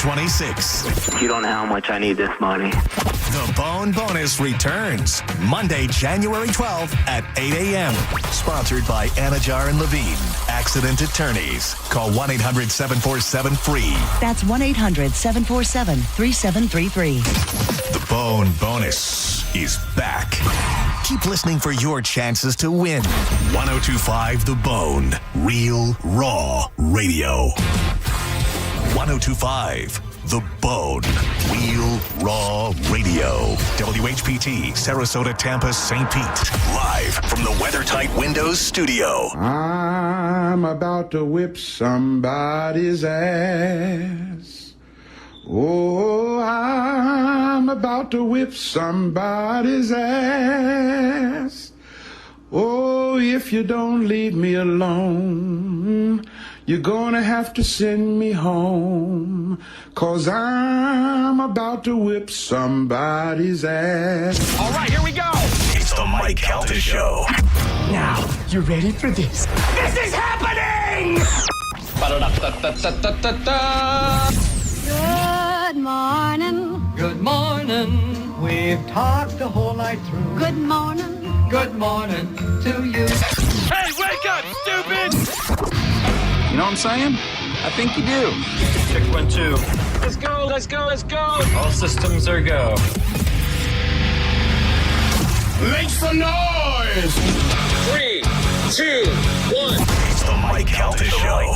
2026. You don't know how much I need this money. The Bone Bonus returns Monday, January 12th at 8 a.m. Sponsored by Anajar and Levine, Accident Attorneys. Call 1-800-747-FREE. That's 1-800-747-3733. The Bone Bonus is back. Keep listening for your chances to win. 102.5 The Bone. Real, raw radio. 102.5 The Bone. Real, raw radio. WHPT, Sarasota, Tampa, St. Pete. Live from the WeatherTight Windows studio. I'm about to whip somebody's ass. Oh, I'm about to whip somebody's ass. Oh, if you don't leave me alone, you're gonna have to send me home, 'cause I'm about to whip somebody's ass. All right, here we go. It's the Mike Calta Show. Now, you ready for this? This is happening! Ba-da-da-da-da-da-da-da. Good morning. Good morning. We've talked the whole night through. Good morning. Good morning to you. Hey, wake up, stupid! You know what I'm saying? I think you do. Check 1, 2. Let's go, let's go, let's go! All systems are go. Make some noise! 3, 2, 1. It's the Mike Calta Show.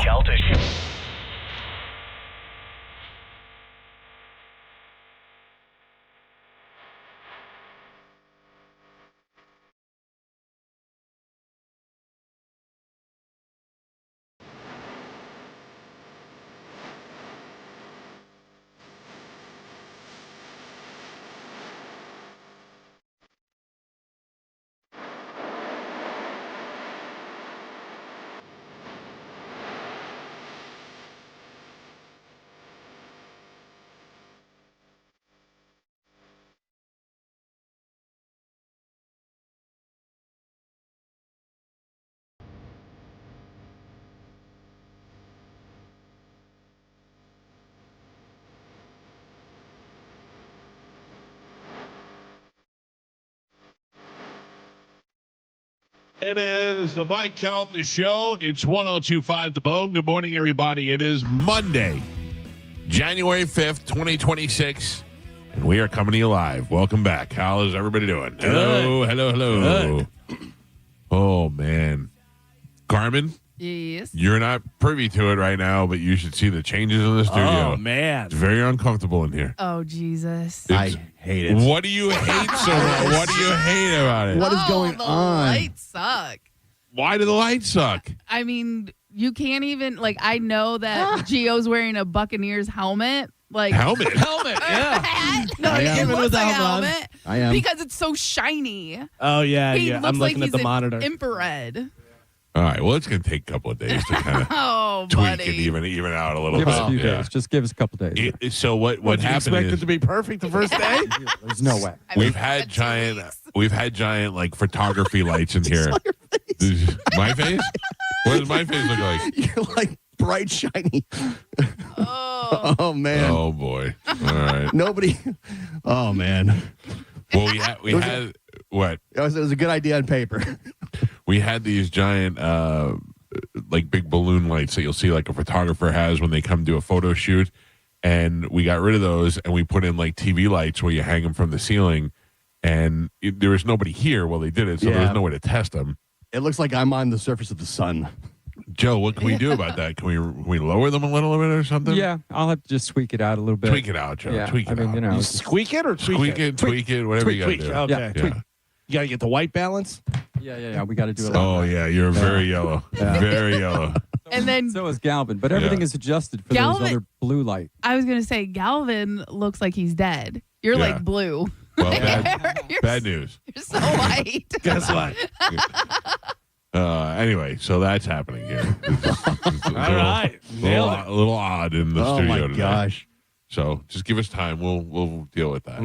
It is the Mike Calta Show. It's 102.5 The Bone. Good morning, everybody. It is Monday, January 5th, 2026, and we are coming to you live. Welcome back. How is everybody doing? Hello, hello. Oh, man. Carmin, Yes. you're not privy to it right now, but you should see the changes in the studio. Oh, man. It's very uncomfortable in here. Oh, Jesus. I hate it. What do you hate so much? What do you hate about it? What is going the on? lights suck. Why do the lights suck? I mean, you can't even, I know that Gio's wearing a Buccaneers helmet. Helmet? Helmet, yeah. Hat? No, I am. it Even looks with the like a helmet on. helmet. I am. Because it's so shiny. Oh, yeah, He yeah. looks I'm like looking at he's the in monitor. infrared. All right. Well, it's going to take a couple of days to kind of Oh, tweak buddy. and even out a little Give bit. us a few Yeah. days. Just give us a couple days. So what Would you happened expect is it to be perfect the first day? There's no way. I mean, we've had that's giant 2 weeks. photography lights in here. My face? What does my face look like? You're like bright, shiny. Oh. Oh, man. Oh boy! All right. Nobody. Oh, man. Well, we had what? It was a good idea on paper. We had these giant big balloon lights that you'll see like a photographer has when they come do a photo shoot, and we got rid of those and we put in like TV lights where you hang them from the ceiling, and there was nobody here while they did it, so there was no way to test them. It looks like I'm on the surface of the sun. Joe, what can we do about that? Can we lower them a little bit or something? Yeah, I'll have to just tweak it out a little bit. Tweak it out, Joe. Yeah, Tweak it out. you know, You squeak it or tweak it? Tweak it, whatever you got to do. Okay. Yeah, Yeah. You got to get the white balance? yeah. We got to do it. Oh, yeah, you're very yellow. Yeah. Very yellow. And then So is Galvin, but everything Yeah. is adjusted for Galvin- those other blue light. I was going to say, Galvin looks like he's dead. You're Yeah. like blue. Well, bad, You're bad news. You're so white. Guess what? Anyway, so that's happening here. All right. Nailed it. A little odd in the Oh, studio my today. gosh. So just give us time. We'll deal with that.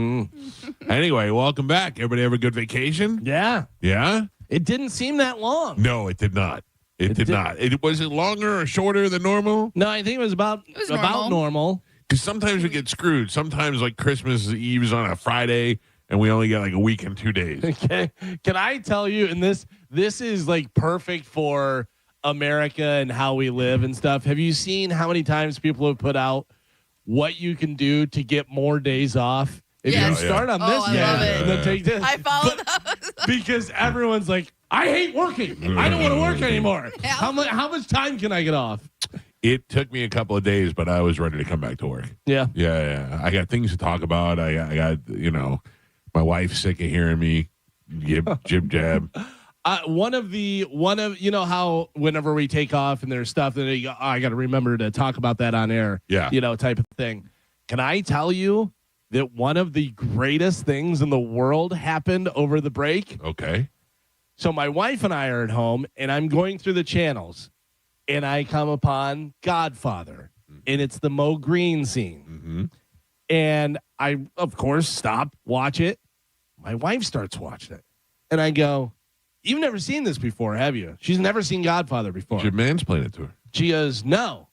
Anyway, welcome back. Everybody have a good vacation? Yeah. Yeah? It didn't seem that long. No, it did not. It did not. Was it longer or shorter than normal? No, I think it was about was normal. normal. Because sometimes we get screwed. Sometimes like Christmas Eve is on a Friday and we only get like a week and 2 days. Okay. Can I tell you, and this is like perfect for America and how we live and stuff. Have you seen how many times people have put out what you can do to get more days off? If Yes. you start on this I love it. and then take this. I follow those. Because everyone's like, I hate working. I don't want to work anymore. Yeah. How much time can I get off? It took me a couple of days, but I was ready to come back to work. Yeah. Yeah. I got things to talk about. I got my wife's sick of hearing me jib jab. One of you know how whenever we take off and there's stuff that you go, I got to remember to talk about that on air. Yeah. Type of thing. Can I tell you that one of the greatest things in the world happened over the break? Okay. So my wife and I are at home, and I'm going through the channels, and I come upon Godfather, and it's the Mo Green scene. Mm-hmm. And I, of course, stop, watch it. My wife starts watching it, and I go, "You've never seen this before, have you?" She's never seen Godfather before. Should mansplain it to her. She goes, "No."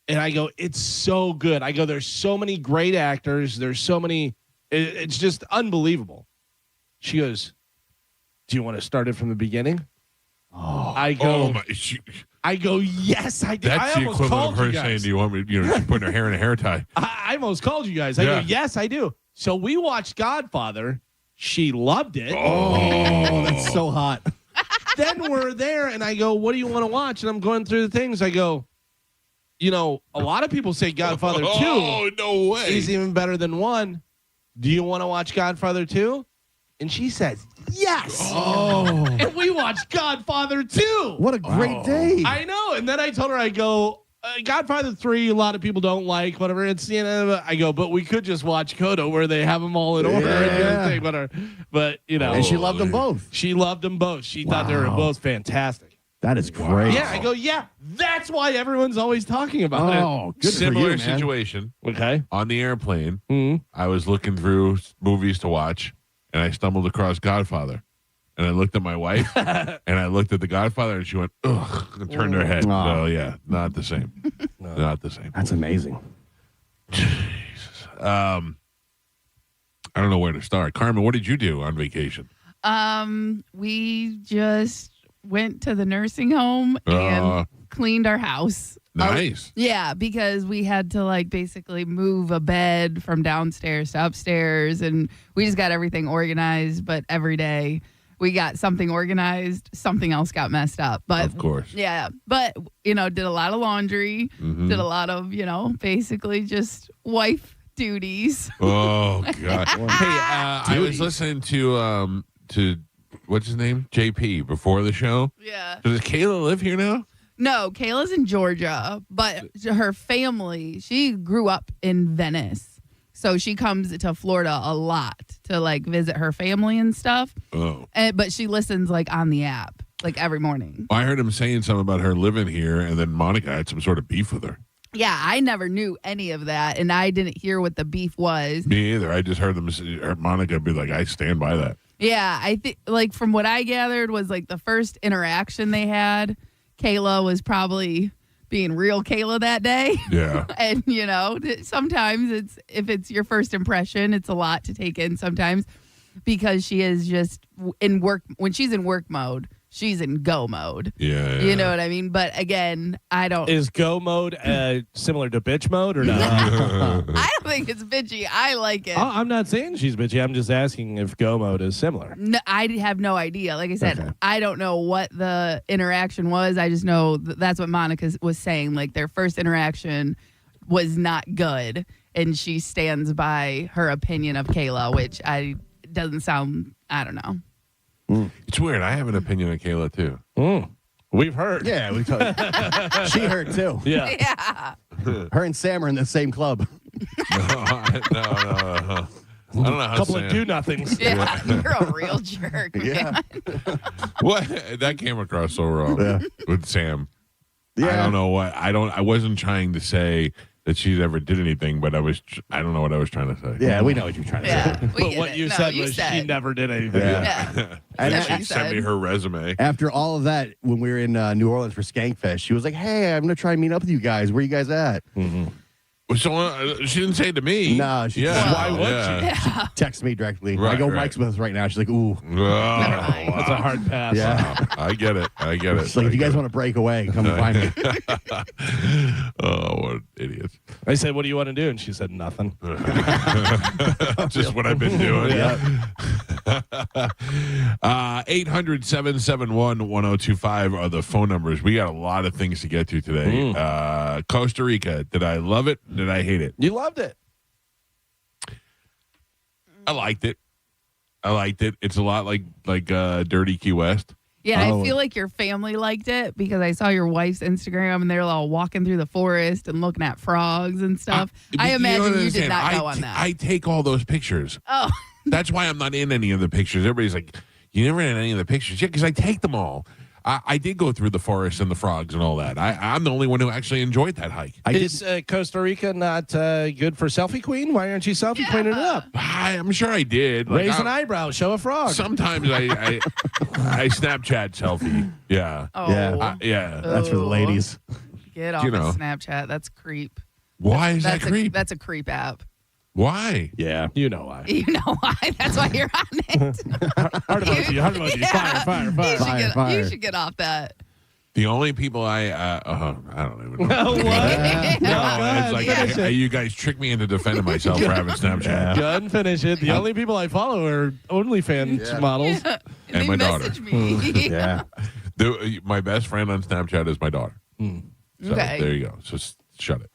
And I go, "It's so good." I go, "There's so many great actors. There's so many. It's just unbelievable." She goes, "Do you want to start it from the beginning?" Oh, I go, I go, "Yes, I do." That's I the almost equivalent called of her you saying, guys. "Do you want me?" She's putting her hair in a hair tie. I almost called you guys. I go, "Yes, I do." So we watched Godfather. She loved it. Oh, that's so hot. Then we're there, and I go, "What do you want to watch?" And I'm going through the things. I go, a lot of people say Godfather 2 Oh, no way. is even better than 1. Do you want to watch Godfather 2? And she says, yes. Oh, And we watched Godfather 2. what a great day. I know. And then I told her, I go, Godfather 3, a lot of people don't like, whatever. It's, I go, but we could just watch Coda where they have them all in order. Yeah. And everything, but, And she loved them both. She loved them both. She thought they were both fantastic. That is great. Yeah, I go, yeah, that's why everyone's always talking about it. Oh, good Similar for you, man. situation. Okay. On the airplane, Mm-hmm. I was looking through movies to watch, and I stumbled across Godfather. And I looked at my wife, and I looked at the Godfather, and she went, ugh, and turned her head. Oh. So, yeah, not the same. Not the same. That's amazing. Jesus. I don't know where to start. Carmen, what did you do on vacation? We just went to the nursing home and cleaned our house. Nice. Yeah, because we had to basically move a bed from downstairs to upstairs, and we just got everything organized. But every day we got something organized, something else got messed up. But Of course. yeah, but did a lot of laundry, did a lot of basically just wife duties. Oh, God. Hey, I was listening to what's his name? JP before the show. Yeah. Does Kayla live here now? No, Kayla's in Georgia, but her family, she grew up in Venice. So she comes to Florida a lot to visit her family and stuff. Oh. But she listens on the app every morning. I heard him saying something about her living here, and then Monica had some sort of beef with her. Yeah, I never knew any of that, and I didn't hear what the beef was. Me either. I just heard Monica be like, I stand by that. Yeah, I think from what I gathered was the first interaction they had, Kayla was probably being real Kayla that day. Yeah. And sometimes if it's your first impression, it's a lot to take in sometimes, because she is just in work. When she's in work mode, she's in go mode. Yeah. You know what I mean? But again, I don't. Is go mode similar to bitch mode or not? I don't think it's bitchy. I like it. I'm not saying she's bitchy. I'm just asking if go mode is similar. No, I have no idea. Like I said, Okay. I don't know what the interaction was. I just know that's what Monica was saying. Their first interaction was not good, and she stands by her opinion of Kayla, which doesn't sound. I don't know. It's weird. I have an opinion on Kayla, too. We've heard. Yeah, we told She heard too. Yeah. Yeah. Her and Sam are in the same club. No. I don't know how Couple Sam- of do-nothings. Yeah. You're a real jerk. Yeah. Man. What? That came across so wrong with Sam. Yeah. I don't know what. I wasn't trying to say that she ever did anything, but I don't know what I was trying to say. Yeah, we know what you're trying to Yeah. say. We But get what it. you No, said you was said. she never did anything. Yeah. Yeah. And That's what She you sent me said. her resume. After all of that, when we were in New Orleans for Skankfest, she was like, "Hey, I'm gonna try and meet up with you guys. Where you guys at?" Mm-hmm. So she didn't say it to me. No, she yeah. Why would she? Text me directly. Right, I go, right. Mike's with us right now. She's like, ooh. Oh, wow. That's a hard pass. Yeah. I get it. She's like, if you guys want to break away, come and find me. Oh, what idiots. I said, what do you want to do? And she said, nothing. Just what I've been doing. Yeah. 800-771-1025 are the phone numbers. We got a lot of things to get to today. Costa Rica. Did I love it? Did I hate it? You loved it. I liked it. It's a lot like Dirty Key West. Yeah, Oh. I feel like your family liked it because I saw your wife's Instagram and they're all walking through the forest and looking at frogs and stuff. I You imagine don't you did understand. not go on that. I take all those pictures. Oh, That's why I'm not in any of the pictures. Everybody's like, you never in any of the pictures. Yeah, because I take them all. I did go through the forest and the frogs and all that. I'm the only one who actually enjoyed that hike. Is Costa Rica not good for selfie queen? Why aren't you selfie queening it up? I'm sure I did. Raise an eyebrow, show a frog. Sometimes I Snapchat selfie. Yeah. oh. Yeah. Yeah. That's for the ladies. Get off You know. of Snapchat. That's creep. Why is that That's creep? That's a creep app. Why? Yeah. You know why. You know why? That's why you're on it. Hard emoji. Yeah. Fire. You should get off that. The only people I don't even know. What? No, it's like you guys tricked me into defending myself for having Snapchat. Go ahead and finish it. The only people I follow are OnlyFans models. And They my daughter. message me. Yeah. My best friend on Snapchat is my daughter. So Okay. there you go. So shut it.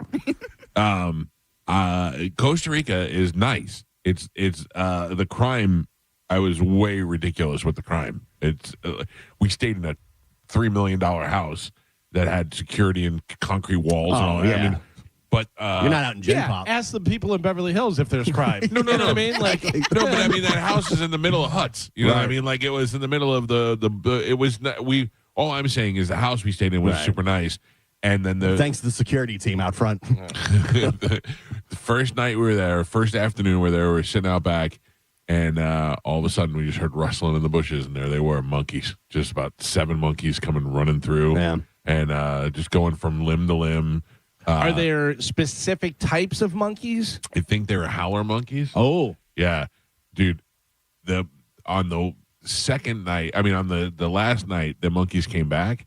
Costa Rica is nice. It's the crime. I was way ridiculous with the crime. It's we stayed in a $3 million house that had security and concrete walls and all that. yeah. I mean, but You're not out in Gen Yeah, Pop. ask the people in Beverly Hills if there's crime. No. You know what I mean? Like, no, but I mean that house is in the middle of huts. You know what I Right. mean? Like it was in the middle of the it was not, we. All I'm saying is the house we stayed in was Right. super nice, and then the Thanks to the security team out front. the first night we were there, first afternoon we were there, we were sitting out back, and all of a sudden we just heard rustling in the bushes, and there they were, monkeys, just about 7 monkeys coming running through, Yeah. and just going from limb to limb. are there specific types of monkeys? I think they were howler monkeys. Oh, Yeah, dude. On the second night, I mean on the last night, the monkeys came back,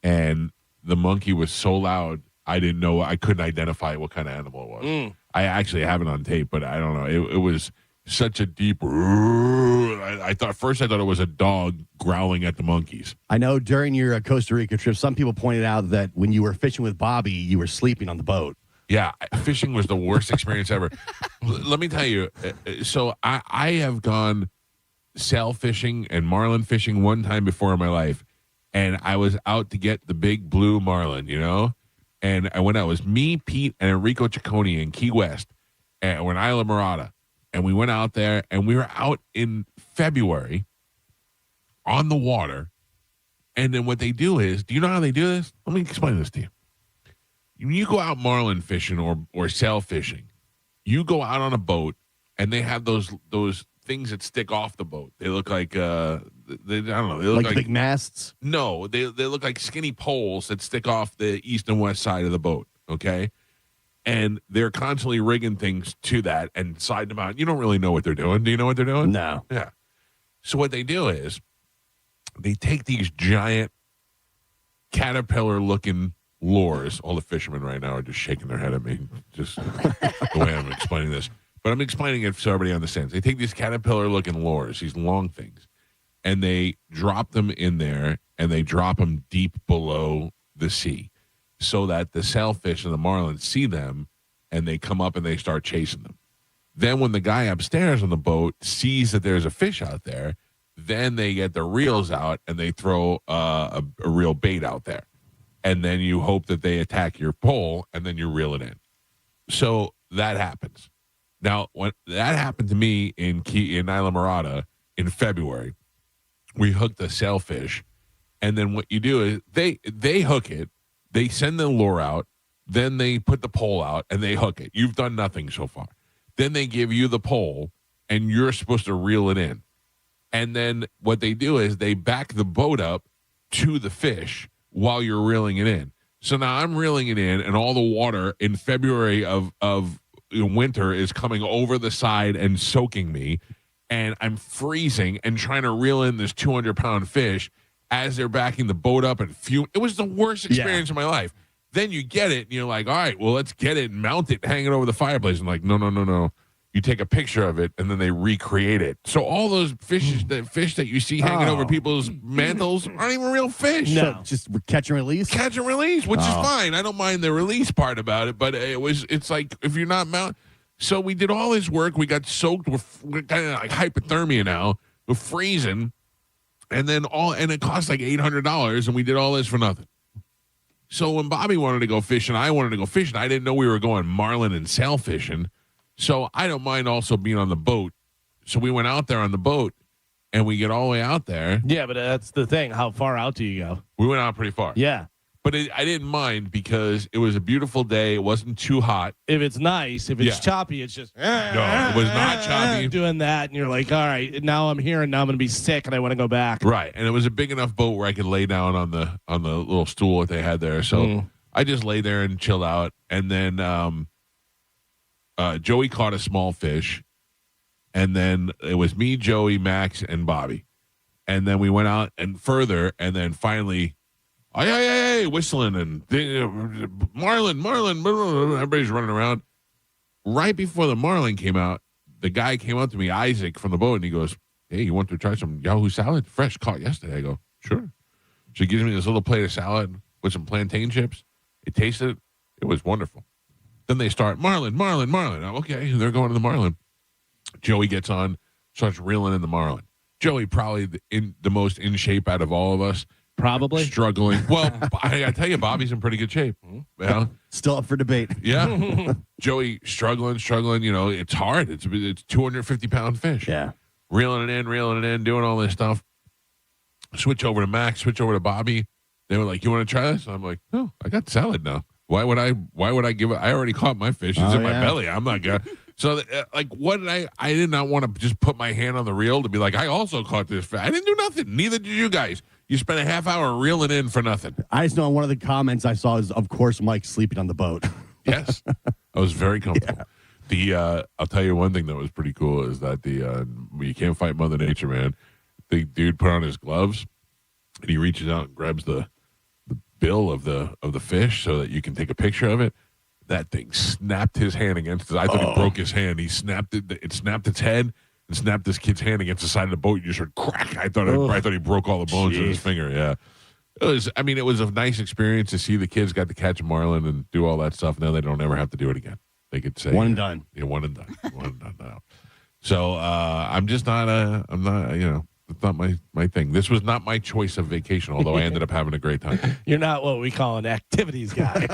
and the monkey was so loud I didn't know, I couldn't identify what kind of animal it was. I actually have it on tape, but I don't know. It was such a deep. I thought it was a dog growling at the monkeys. I know during your Costa Rica trip, some people pointed out that when you were fishing with Bobby, you were sleeping on the boat. Yeah, fishing was the worst experience ever. Let me tell you. So I have gone sail fishing and marlin fishing one time before in my life, and I was out to get the big blue marlin, you know. And I went out. It was me, Pete, and Enrico Ciccone in Key West, and we're in Isla Morada, and we went out there, and we were out in February on the water. And then what they do is, do you know how they do this? Let me explain this to you. When you go out marlin fishing or sail fishing, you go out on a boat, and they have those things that stick off the boat. They look like I don't know. They look Like big masts. no, they look like skinny poles that stick off the east and west side of the boat. Okay, and they're constantly rigging things to that and sliding them out. You don't really know what they're doing. Do you know what they're doing? No. Yeah. So what they do is they take these giant caterpillar-looking lures. All the fishermen right now are just shaking their head at me, just the way I'm explaining this. But I'm explaining it so everybody understands. They take these caterpillar-looking lures, these long things, and they drop them in there, and they drop them deep below the sea so that the sailfish and the marlin see them, and they come up and they start chasing them. Then when the guy upstairs on the boat sees that there's a fish out there, then they get their reels out and they throw a reel bait out there. And then you hope that they attack your pole, and then you reel it in. So that happens. Now, when that happened to me in Isla Morada in February, we hooked the sailfish, and then what you do is they hook it, they send the lure out, then they put the pole out, and they hook it. You've done nothing so far. Then they give you the pole, and you're supposed to reel it in. And then what they do is they back the boat up to the fish while you're reeling it in. So now I'm reeling it in, and all the water in February of winter is coming over the side and soaking me, and I'm freezing and trying to reel in this 200-pound fish as they're backing the boat up and fume. It was the worst experience of my life. Then you get it, and you're like, all right, well, let's get it and mount it, hang it over the fireplace. I'm like, no. You take a picture of it, and then they recreate it. So all those fish that you see hanging over people's mantles aren't even real fish. No, just catch and release. Catch and release, which is fine. I don't mind the release part about it, but it's like if you're not mount. So we did all this work. We got soaked. We're kind of like hypothermia now. We're freezing, and it cost like $800, and we did all this for nothing. So when Bobby wanted to go fishing, I wanted to go fishing. I didn't know we were going marlin and sail fishing. So I don't mind also being on the boat. So we went out there on the boat, and we get all the way out there. Yeah, but that's the thing. How far out do you go? We went out pretty far. Yeah. But I didn't mind because it was a beautiful day. It wasn't too hot. If it's nice, if it's choppy, it's just... No, it was not choppy. Doing that, and you're like, all right, now I'm here, and now I'm going to be sick, and I want to go back. Right, and it was a big enough boat where I could lay down on the little stool that they had there. So I just lay there and chilled out, and then... Joey caught a small fish, and then it was me, Joey, Max, and Bobby. And then we went out and further, and then finally, whistling and marlin, everybody's running around. Right before the marlin came out, the guy came up to me, Isaac, from the boat, and he goes, hey, you want to try some Yahoo salad? Fresh, caught yesterday. I go, sure. So he gives me this little plate of salad with some plantain chips. It tasted, it was wonderful. Then they start, marlin. Okay, they're going to the marlin. Joey gets on, starts reeling in the marlin. Joey probably the most in shape out of all of us. Probably. Struggling. Well, I got to tell you, Bobby's in pretty good shape. Yeah. Still up for debate. Yeah. Joey struggling. You know, it's hard. It's 250-pound fish. Yeah. Reeling it in, doing all this stuff. Switch over to Max, switch over to Bobby. They were like, you want to try this? I'm like, no, I got salad now. Why would I give it? I already caught my fish. It's in my belly. I'm not going to. So, what did I did not want to just put my hand on the reel to be like, I also caught this fish. I didn't do nothing. Neither did you guys. You spent a half hour reeling in for nothing. I just know one of the comments I saw is, of course, Mike sleeping on the boat. Yes. I was very comfortable. Yeah. I'll tell you one thing that was pretty cool is that you can't fight Mother Nature, man. The dude put on his gloves, and he reaches out and grabs the bill of the fish so that you can take a picture of it. That thing snapped his hand against it. I thought he broke his hand. He snapped it. It snapped its head and snapped this kid's hand against the side of the boat. You just heard crack. I thought he broke all the bones in his finger. Yeah. It was a nice experience to see the kids got to catch a marlin and do all that stuff. Now they don't ever have to do it again. They could say one and done. Yeah, one and done. One and done now. So I'm not it's not my thing. This was not my choice of vacation, although I ended up having a great time. You're not what we call an activities guy.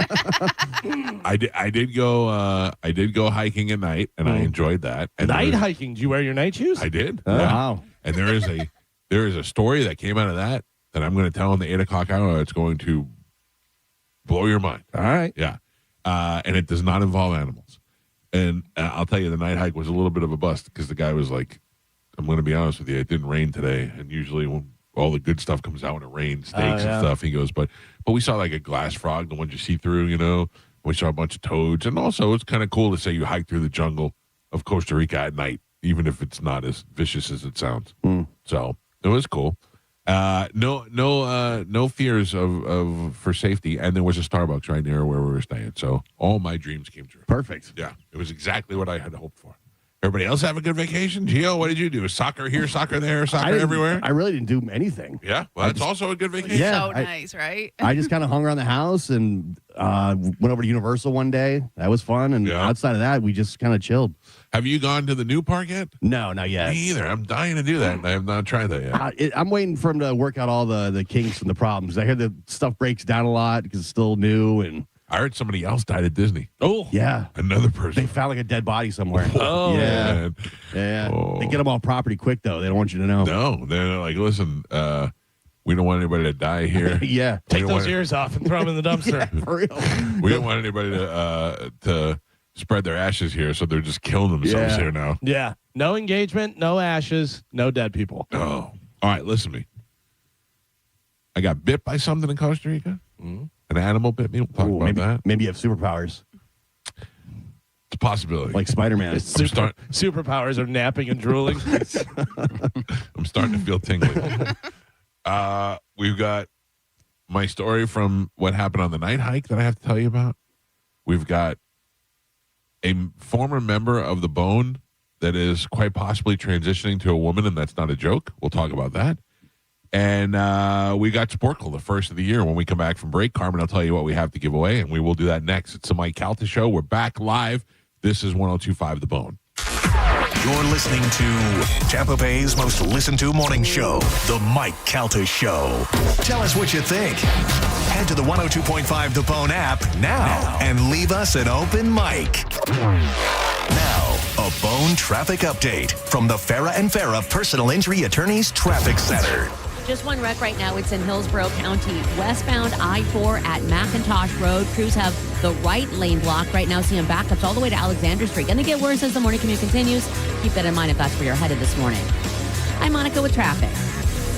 I did go hiking at night, and I enjoyed that. And night hiking? Did you wear your night shoes? I did. Oh, yeah. wow. And there is a story that came out of that I'm going to tell in the 8 o'clock hour. It's going to blow your mind. All right. Yeah. And it does not involve animals. And I'll tell you, the night hike was a little bit of a bust because the guy was like, I'm going to be honest with you, it didn't rain today. And usually when all the good stuff comes out when it rains, steaks and stuff, he goes, but we saw like a glass frog, the ones you see through, you know. We saw a bunch of toads. And also it's kind of cool to say you hike through the jungle of Costa Rica at night, even if it's not as vicious as it sounds. So it was cool. No fears of for safety. And there was a Starbucks right near where we were staying. So all my dreams came true. Perfect. Yeah. It was exactly what I had hoped for. Everybody else have a good vacation? Gio, what did you do? Soccer here, soccer there, soccer everywhere? I really didn't do anything. Yeah? Well, that's also a good vacation. Yeah, So nice, right? I just kind of hung around the house and went over to Universal one day. That was fun. And outside of that, we just kind of chilled. Have you gone to the new park yet? No, not yet. Me either. I'm dying to do that. I have not tried that yet. I'm waiting for him to work out all the kinks and the problems. I hear the stuff breaks down a lot because it's still new. And I heard somebody else died at Disney. Oh, yeah. Another person. They found like a dead body somewhere. Oh, yeah. man. Yeah. Oh. They get them off property quick, though. They don't want you to know. No. They're like, listen, we don't want anybody to die here. Yeah. Take those ears off and throw them in the dumpster. Yeah, for real. We don't want anybody to spread their ashes here, so they're just killing themselves here now. Yeah. No engagement, no ashes, no dead people. Oh. All right, listen to me. I got bit by something in Costa Rica, and An animal bit me. We'll talk about that. Maybe you have superpowers. It's a possibility. Like Spider-Man. Superpowers are napping and drooling. I'm starting to feel tingly. We've got my story from what happened on the night hike that I have to tell you about. We've got a former member of the Bone that is quite possibly transitioning to a woman, and that's not a joke. We'll talk about that. And we got Sporkle, the first of the year. When we come back from break, Carmin will tell you what we have to give away, and we will do that next. It's the Mike Calta Show. We're back live. This is 102.5 The Bone. You're listening to Tampa Bay's most listened to morning show, The Mike Calta Show. Tell us what you think. Head to the 102.5 The Bone app now and leave us an open mic. Now, a Bone traffic update from the Farah and Farah Personal Injury Attorneys Traffic Center. Just one wreck right now. It's in Hillsborough County. Westbound I-4 at McIntosh Road. Crews have the right lane blocked right now, seeing backups all the way to Alexander Street. Going to get worse as the morning commute continues. Keep that in mind if that's where you're headed this morning. I'm Monica with traffic.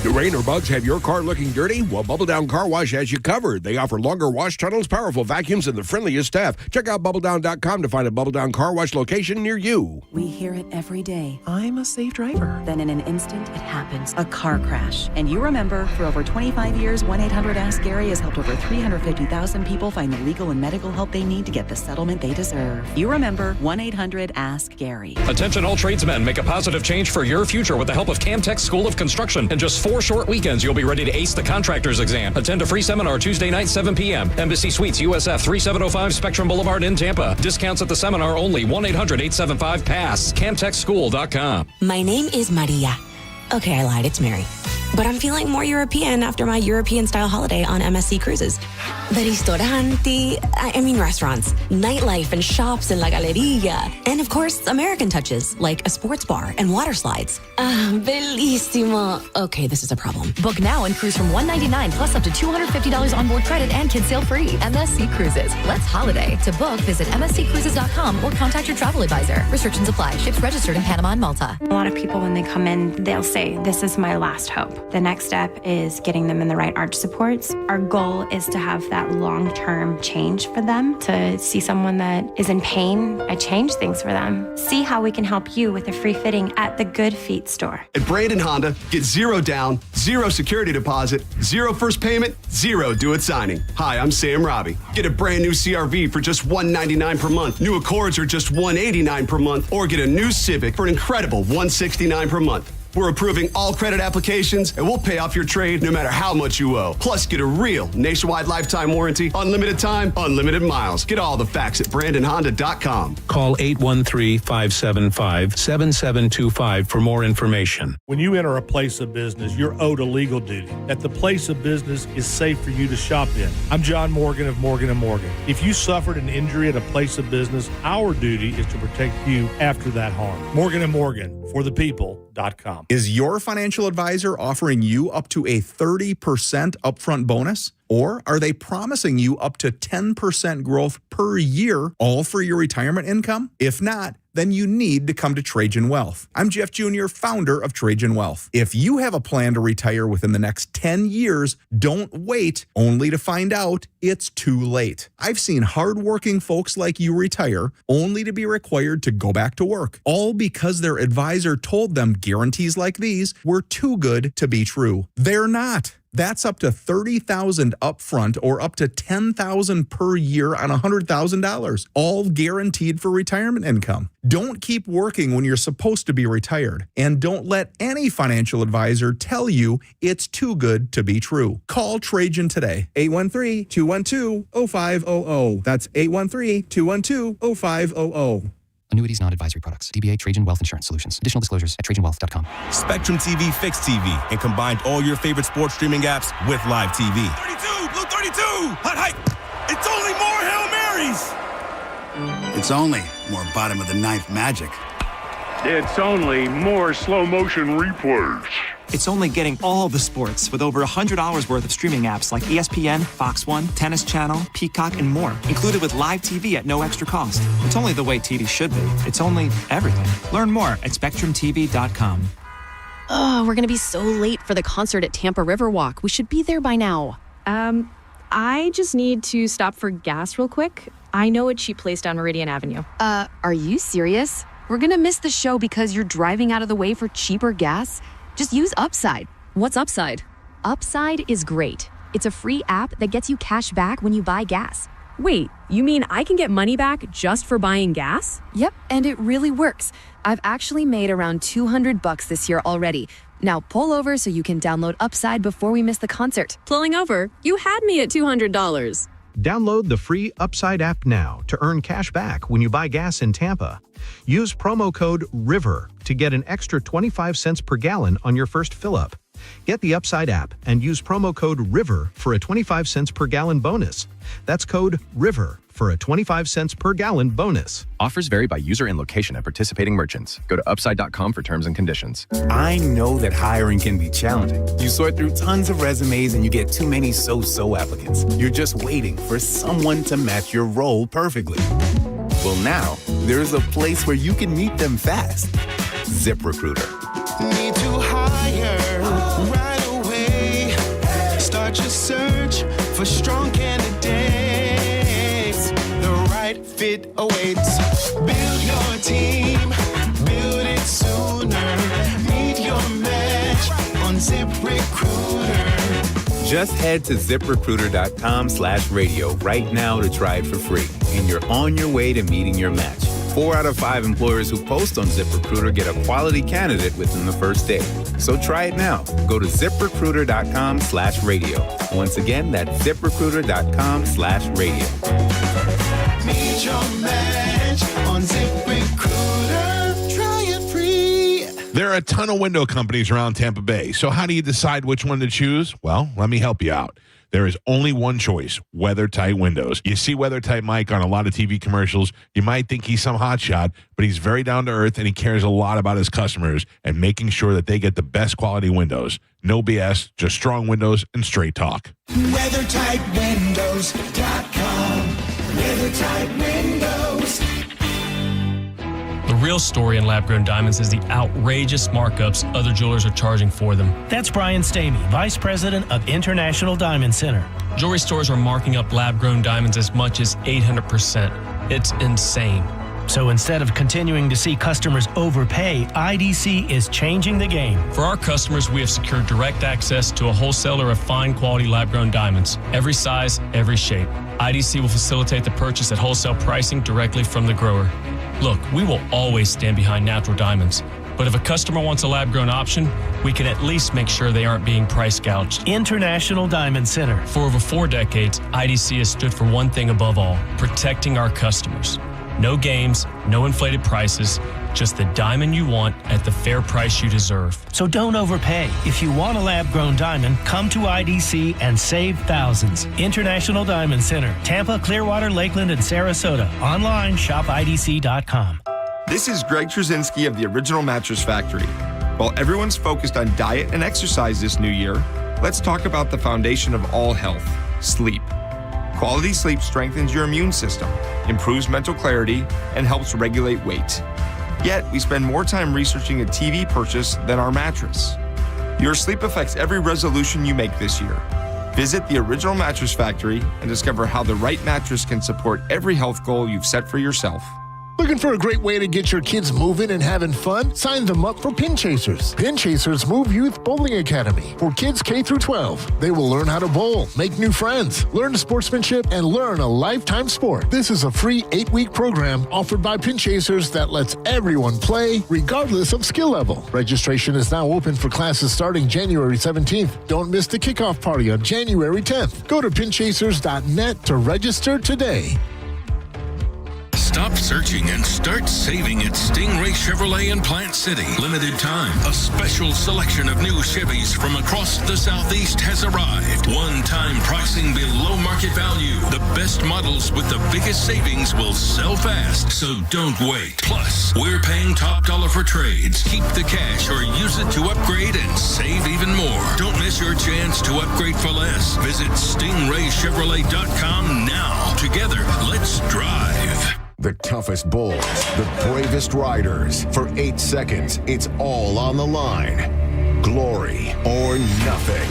Do rain or bugs have your car looking dirty? Well, Bubble Down Car Wash has you covered. They offer longer wash tunnels, powerful vacuums, and the friendliest staff. Check out bubbledown.com to find a Bubble Down Car Wash location near you. We hear it every day. I'm a safe driver. Then in an instant, it happens. A car crash. And you remember, for over 25 years, 1-800-ASK-GARY has helped over 350,000 people find the legal and medical help they need to get the settlement they deserve. You remember 1-800-ASK-GARY. Attention all tradesmen, make a positive change for your future with the help of Camtech School of Construction. In just 4 short weekends, you'll be ready to ace the contractor's exam. Attend a free seminar Tuesday night, 7 p.m. Embassy Suites, USF 3705 Spectrum Boulevard in Tampa. Discounts at the seminar only. 1-800-875-PASS. CamtechSchool.com. My name is Maria. Okay, I lied. It's Mary. But I'm feeling more European after my European-style holiday on MSC Cruises. The restaurants, nightlife and shops in La Galleria. And of course, American touches, like a sports bar and water slides. Bellissimo. Okay, this is a problem. Book now and cruise from $199 plus up to $250 onboard credit and kids sail free. MSC Cruises. Let's holiday. To book, visit msccruises.com or contact your travel advisor. Restrictions apply. Ships registered in Panama and Malta. A lot of people, when they come in, they'll say, this is my last hope. The next step is getting them in the right arch supports. Our goal is to have that long-term change for them, to see someone that is in pain. I change things for them. See how we can help you with a free fitting at the Good Feet store. At Brandon Honda, get 0 down, 0 security deposit, 0 first payment, 0 do-it signing. Hi, I'm Sam Robbie. Get a brand new CRV for just $199 per month. New Accords are just $189 per month, or get a new Civic for an incredible $169 per month. We're approving all credit applications, and we'll pay off your trade no matter how much you owe. Plus, get a real nationwide lifetime warranty, unlimited time, unlimited miles. Get all the facts at BrandonHonda.com. Call 813-575-7725 for more information. When you enter a place of business, you're owed a legal duty that the place of business is safe for you to shop in. I'm John Morgan of Morgan & Morgan. If you suffered an injury at a place of business, our duty is to protect you after that harm. Morgan & Morgan, for the people.com. Is your financial advisor offering you up to a 30% upfront bonus? Or are they promising you up to 10% growth per year, all for your retirement income? If not, then you need to come to Trajan Wealth. I'm Jeff Jr., founder of Trajan Wealth. If you have a plan to retire within the next 10 years, don't wait only to find out it's too late. I've seen hardworking folks like you retire only to be required to go back to work, all because their advisor told them guarantees like these were too good to be true. They're not. That's up to $30,000 upfront or up to $10,000 per year on $100,000, all guaranteed for retirement income. Don't keep working when you're supposed to be retired, and don't let any financial advisor tell you it's too good to be true. Call Trajan today, 813-212-0500. That's 813-212-0500. Annuities, non-advisory products. DBA Trajan Wealth Insurance Solutions. Additional disclosures at TrajanWealth.com. Spectrum TV Fixed TV and combined all your favorite sports streaming apps with live TV. 32, Blue 32, hot hike. It's only more Hail Marys. It's only more bottom of the ninth magic. It's only more slow motion replays. It's only getting all the sports with over 100 hours worth of streaming apps like ESPN, Fox One, Tennis Channel, Peacock, and more, included with live TV at no extra cost. It's only the way TV should be. It's only everything. Learn more at SpectrumTV.com. Oh, we're going to be so late for the concert at Tampa Riverwalk. We should be there by now. I just need to stop for gas real quick. I know a cheap place down Meridian Avenue. Are you serious? We're gonna miss the show because you're driving out of the way for cheaper gas? Just use Upside. What's Upside? Upside is great. It's a free app that gets you cash back when you buy gas. Wait, you mean I can get money back just for buying gas? Yep, and it really works. I've actually made around $200 this year already. Now pull over so you can download Upside before we miss the concert. Pulling over? You had me at $200. Download the free Upside app now to earn cash back when you buy gas in Tampa. Use promo code RIVER to get an extra 25 cents per gallon on your first fill-up. Get the Upside app and use promo code RIVER for a 25 cents per gallon bonus. That's code RIVER for a 25 cents per gallon bonus. Offers vary by user and location at participating merchants. Go to upside.com for terms and conditions. I know that hiring can be challenging. You sort through tons of resumes and you get too many so-so applicants. You're just waiting for someone to match your role perfectly. Well, now, there's a place where you can meet them fast. ZipRecruiter. Need to hire right away. Start your search for strong candidates. The right fit awaits. Build your team, build it sooner. Meet your match on ZipRecruiter. Just head to ZipRecruiter.com/radio right now to try it for free. And you're on your way to meeting your match. 4 out of 5 employers who post on ZipRecruiter get a quality candidate within the first day. So try it now. Go to ZipRecruiter.com/radio. Once again, that's ZipRecruiter.com/radio. Meet your match on ZipRecruiter. Try it free. There are a ton of window companies around Tampa Bay. So how do you decide which one to choose? Well, let me help you out. There is only one choice, WeatherTight Windows. You see WeatherTight Mike on a lot of TV commercials. You might think he's some hotshot, but he's very down to earth and he cares a lot about his customers and making sure that they get the best quality windows. No BS, just strong windows and straight talk. WeatherTightWindows.com. WeatherTight Windows. The real story in lab-grown diamonds is the outrageous markups other jewelers are charging for them. That's Brian Stamey, Vice President of International Diamond Center. Jewelry stores are marking up lab-grown diamonds as much as 800%. It's insane. So instead of continuing to see customers overpay, IDC is changing the game. For our customers, we have secured direct access to a wholesaler of fine quality lab-grown diamonds. Every size, every shape. IDC will facilitate the purchase at wholesale pricing directly from the grower. Look, we will always stand behind natural diamonds. But if a customer wants a lab-grown option, we can at least make sure they aren't being price gouged. International Diamond Center. For over 4 decades, IDC has stood for one thing above all, protecting our customers. No games, no inflated prices, just the diamond you want at the fair price you deserve. So don't overpay. If you want a lab-grown diamond, come to IDC and save thousands. International Diamond Center, Tampa, Clearwater, Lakeland, and Sarasota. Online, shopidc.com. This is Greg Trzynski of the Original Mattress Factory. While everyone's focused on diet and exercise this new year, let's talk about the foundation of all health, sleep. Quality sleep strengthens your immune system, improves mental clarity, and helps regulate weight. Yet, we spend more time researching a TV purchase than our mattress. Your sleep affects every resolution you make this year. Visit the Original Mattress Factory and discover how the right mattress can support every health goal you've set for yourself. Looking for a great way to get your kids moving and having fun? Sign them up for Pin Chasers. Pin Chasers Move Youth Bowling Academy for kids K through 12. They will learn how to bowl, make new friends, learn sportsmanship, and learn a lifetime sport. This is a free 8-week program offered by Pin Chasers that lets everyone play regardless of skill level. Registration is now open for classes starting January 17th. Don't miss the kickoff party on January 10th. Go to pinchasers.net to register today. Stop searching and start saving at Stingray Chevrolet in Plant City. Limited time. A special selection of new Chevys from across the Southeast has arrived. One-time pricing below market value. The best models with the biggest savings will sell fast, so don't wait. Plus, we're paying top dollar for trades. Keep the cash or use it to upgrade and save even more. Don't miss your chance to upgrade for less. Visit StingrayChevrolet.com now. Together, let's drive. The toughest bulls, the bravest riders. For 8 seconds, it's all on the line. Glory or nothing.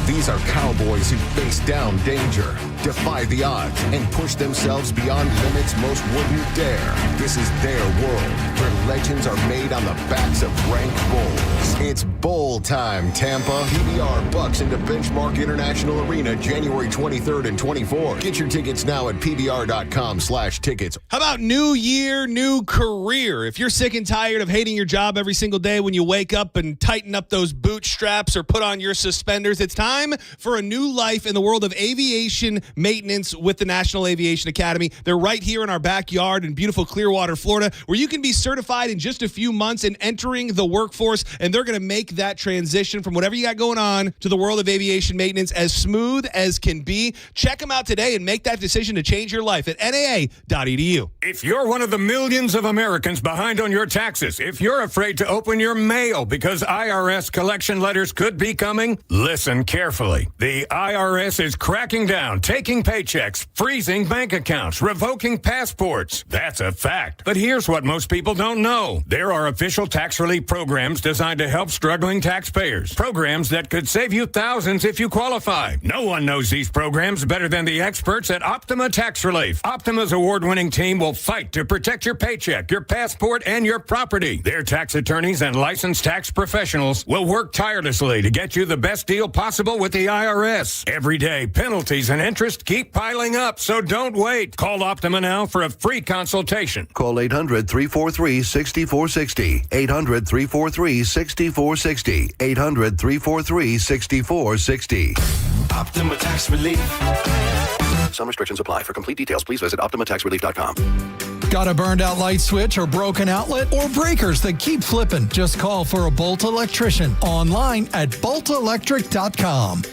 These are cowboys who face down danger, defy the odds, and push themselves beyond limits most wouldn't dare. This is their world, where legends are made on the backs of rank bulls. It's bowl time, Tampa. PBR Bucks into Benchmark International Arena January 23rd and 24th. Get your tickets now at pbr.com/tickets. How about new year, new career? If you're sick and tired of hating your job every single day when you wake up and tighten up those bootstraps or put on your suspenders, it's time for a new life in the world of aviation maintenance with the National Aviation Academy. They're right here in our backyard in beautiful Clearwater, Florida, where you can be certified in just a few months and entering the workforce, and they're going to make that transition from whatever you got going on to the world of aviation maintenance as smooth as can be. Check them out today and make that decision to change your life at naa.edu. If you're one of the millions of Americans behind on your taxes, if you're afraid to open your mail because IRS collection letters could be coming, listen carefully. The IRS is cracking down, taking paychecks, freezing bank accounts, revoking passports. That's a fact. But here's what most people don't know. There are official tax relief programs designed to help struggling taxpayers. Programs that could save you thousands if you qualify. No one knows these programs better than the experts at Optima Tax Relief. Optima's award-winning team will fight to protect your paycheck, your passport, and your property. Their tax attorneys and licensed tax professionals will work tirelessly to get you the best deal possible with the IRS. Every day, penalties and interest keep piling up, so don't wait. Call Optima now for a free consultation. Call 800-343-6460. 800-343-6460. 800-343-6460. Optima Tax Relief. Some restrictions apply. For complete details, please visit OptimaTaxRelief.com. Got a burned out light switch or broken outlet or breakers that keep flipping? Just call for a Bolt electrician online at boltelectric.com.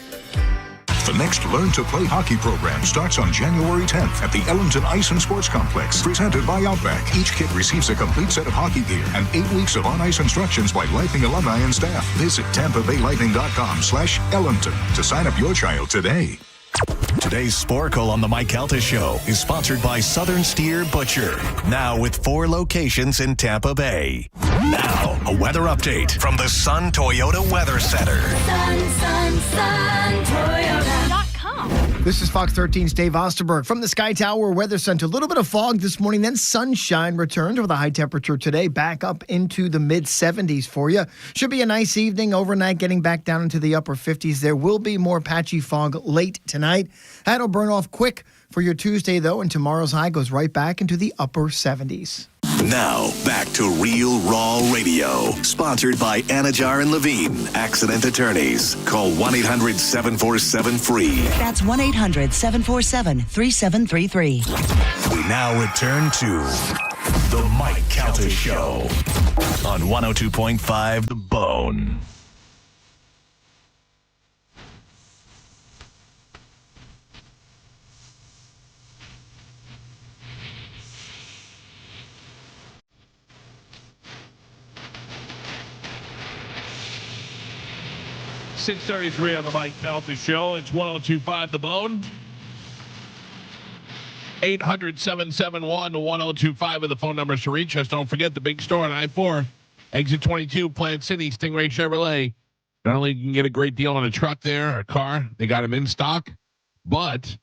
The next Learn to Play Hockey program starts on January 10th at the Ellington Ice and Sports Complex, presented by Outback. Each kid receives a complete set of hockey gear and 8 weeks of on-ice instructions by Lightning alumni and staff. Visit TampaBayLightning.com/Ellington to sign up your child today. Today's Sporkle on the Mike Calta Show is sponsored by Southern Steer Butcher, now with 4 locations in Tampa Bay. Now, a weather update from the Sun Toyota Weather Center. Sun, Toyota.com. This is Fox 13's Dave Osterberg from the Sky Tower Weather Center. A little bit of fog this morning, then sunshine returned with a high temperature today, back up into the mid-70s for you. Should be a nice evening overnight, getting back down into the upper 50s. There will be more patchy fog late tonight. That'll burn off quick for your Tuesday, though, and tomorrow's high goes right back into the upper 70s. Now, back to Real Raw Radio, sponsored by Anajar and Levine, accident attorneys. Call 1-800-747-FREE. That's 1-800-747-3733. We now return to The Mike Calta Show on 102.5 The Bone. .633 on the Mike Calta Show. It's 102.5 The Bone. 800-771-1025 are the phone numbers to reach us. Don't forget the big store on I-4, exit 22, Plant City, Stingray Chevrolet. Not only you can get a great deal on a truck there, or a car, they got them in stock, but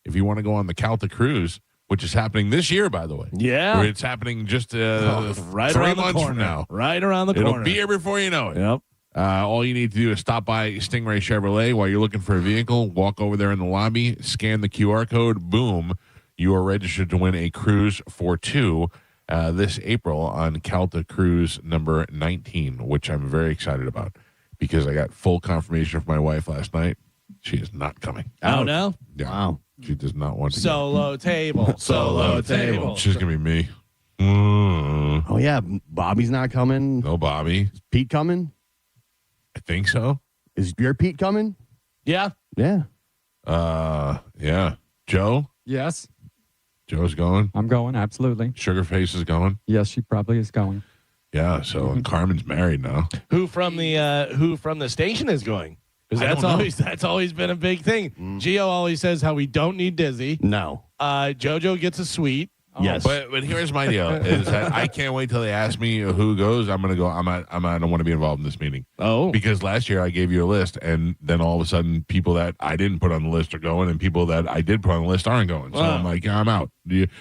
if you want to go on the Calta Cruise, which is happening this year, by the way. Yeah. Or it's happening just right 3 around the months corner. from now. Right around the corner. It'll be here before you know it. Yep. All you need to do is stop by Stingray Chevrolet while you're looking for a vehicle, walk over there in the lobby, scan the QR code, boom, you are registered to win a cruise for 2 this April on Calta Cruise number 19, which I'm very excited about because I got full confirmation from my wife last night. She is not coming. Oh, no? Yeah. Wow. She does not want to Solo table. Solo table. She's going to be me. Oh, yeah. Bobby's not coming. No Bobby. Is Pete coming? I think so. Is your Pete coming? Yeah. Yeah. Yeah. Joe? Yes. Joe's going. I'm going, absolutely. Sugarface is going. Yes, she probably is going. Yeah, so and Carmen's married now. Who from the station is going? Because that's always been a big thing. Gio always says how we don't need Dizzy. No. JoJo gets a suite. Yes. But here's my deal: is that I can't wait till they ask me who goes. I'm gonna go. I don't want to be involved in this meeting. Oh, because last year I gave you a list, and then all of a sudden people that I didn't put on the list are going, and people that I did put on the list aren't going. So I'm like, I'm out.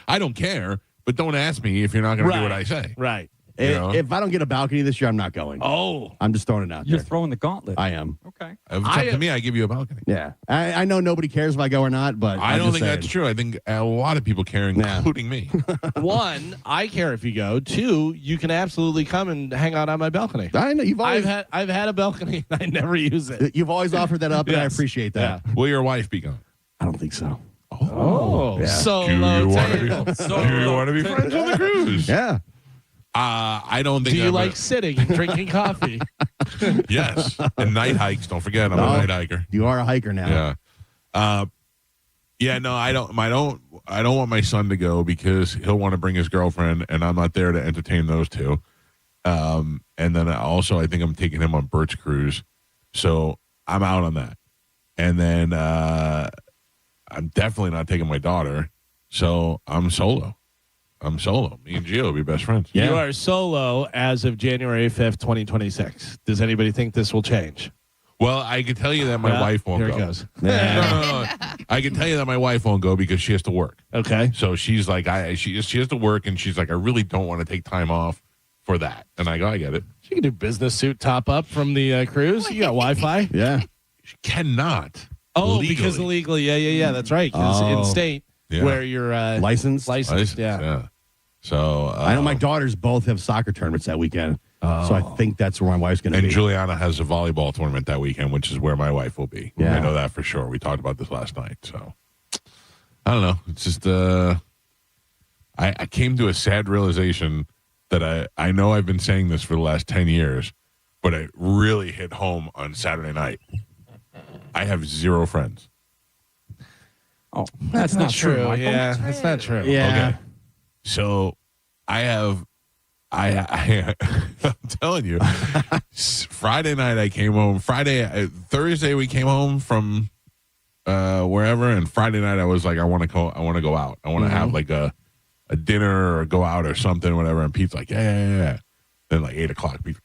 I don't care, but don't ask me if you're not going to do what I say. Right. If I don't get a balcony this year, I'm not going. Oh. I'm just throwing it out there. You're throwing the gauntlet. I am. Okay. If it's up to me, I give you a balcony. Yeah. I know nobody cares if I go or not, but I don't think that's true. I think a lot of people care, including me. One, I care if you go. Two, you can absolutely come and hang out on my balcony. I know you've always I've had a balcony and I never use it. You've always offered that up, and I appreciate that. Yeah. Will your wife be gone? I don't think so. Oh, yeah. Do you want to be friends on the cruise? Yeah. I don't think. Do you like sitting and drinking coffee? Yes, and night hikes. Don't forget, I'm a night hiker. You are a hiker now. Yeah. Yeah. No, I don't. I don't want my son to go because he'll want to bring his girlfriend, and I'm not there to entertain those two. And then I think I'm taking him on Bert's cruise, so I'm out on that. And then I'm definitely not taking my daughter, so I'm solo. Me and Gio will be best friends. You are solo as of January 5th, 2026. Does anybody think this will change? Well, I can tell you that my wife won't go. Here it goes. No. I can tell you that my wife won't go because she has to work. Okay. So she's like, she has to work, and she's like, I really don't want to take time off for that. And I go, I get it. She can do business suit top up from the cruise. You got Wi-Fi. Yeah. She cannot. Oh, legally. because illegally. Yeah. That's right. Because in state where you're licensed. Yeah. So I know my daughters both have soccer tournaments that weekend. So I think that's where my wife's going to be. And Juliana has a volleyball tournament that weekend, which is where my wife will be. Yeah. I know that for sure. We talked about this last night. So I don't know. It's just I came to a sad realization that I know I've been saying this for the last 10 years, but it really hit home on Saturday night. I have 0 friends. Oh, that's not true, Michael. Yeah, that's not true. Yeah. Okay. So I'm telling you, Friday night I came home. Thursday we came home from wherever, and Friday night I was like, I want to go out. I want to have like a dinner or go out or something, whatever. And Pete's like, yeah. Then like 8:00, Pete's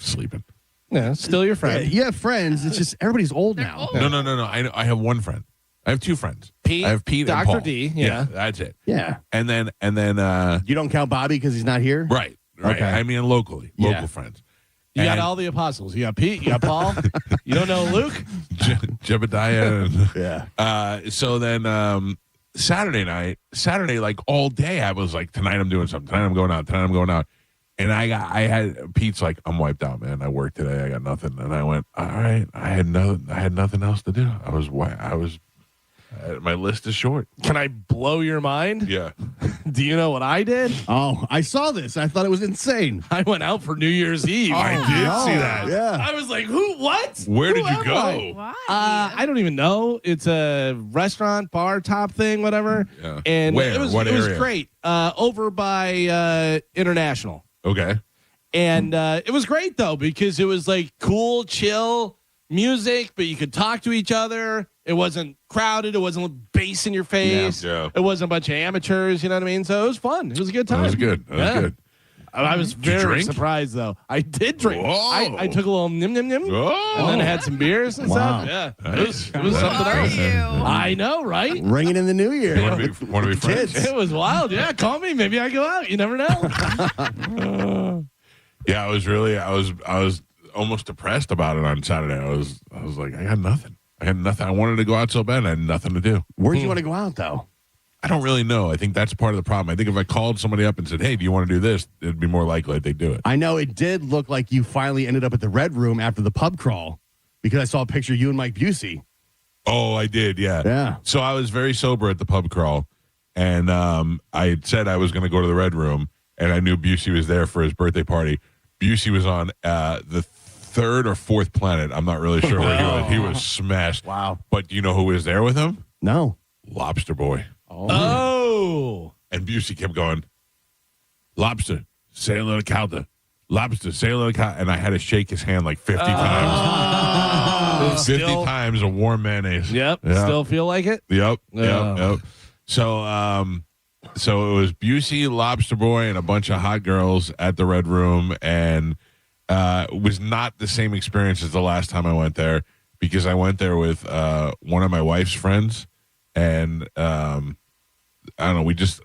sleeping. Yeah, still your friend. Yeah, you have friends. It's just everybody's old now. No. I have one friend. I have 2 friends. Pete, I have Pete Dr. and Paul. D. Yeah, that's it. Yeah. And then you don't count Bobby because he's not here? Right. Okay. I mean local friends. You got all the apostles. You got Pete. You got Paul. You don't know Luke? Jebediah. Yeah. So then Saturday, like all day, I was like, tonight I'm doing something. Tonight I'm going out. And I had Pete's like, I'm wiped out, man. I worked today. I got nothing. And I went, all right. I had nothing else to do. My list is short. Can I blow your mind? Yeah. Do you know what I did? Oh, I saw this. I thought it was insane. I went out for New Year's Eve. I did see that. Yeah. I was like, who? What? Where did Who you am go? Why? I don't even know. It's a restaurant, bar, top thing, whatever. Yeah. And Where? it was What area? great. Over by International. Okay. And it was great though because it was like cool, chill music, but you could talk to each other. It wasn't crowded. It wasn't bass in your face. Yeah. It wasn't a bunch of amateurs. You know what I mean? So it was fun. It was a good time. That was good. Good. I was Did you very drink? surprised though. I did drink. Whoa. I took a little nim nim nim, and then I had some beers and stuff. Yeah, Nice. it was something else. you? I know, right? Ringing in the new year. You want to be friends? It was wild. Yeah, call me. Maybe I go out. You never know. Yeah, I was almost depressed about it on Saturday. I was like, I got nothing. I wanted to go out so bad, and I had nothing to do. Where'd you want to go out, though? I don't really know. I think that's part of the problem. I think if I called somebody up and said, hey, do you want to do this? It'd be more likely they'd do it. I know it did look like you finally ended up at the Red Room after the pub crawl because I saw a picture of you and Mike Busey. Oh, I did, yeah. Yeah. So I was very sober at the pub crawl, and I had said I was going to go to the Red Room, and I knew Busey was there for his birthday party. Busey was on the 3rd or 4th planet. I'm not really sure where he was. He was smashed. Wow. But do you know who was there with him? No. Lobster Boy. Oh. And Busey kept going, Lobster, say hello to Calta. Lobster, say hello to Calta. And I had to shake his hand like 50 times. 50 times of warm mayonnaise. Yep. Still feel like it? Yep. Oh. So, So it was Busey, Lobster Boy, and a bunch of hot girls at the Red Room, and it was not the same experience as the last time I went there because I went there with one of my wife's friends, and I don't know.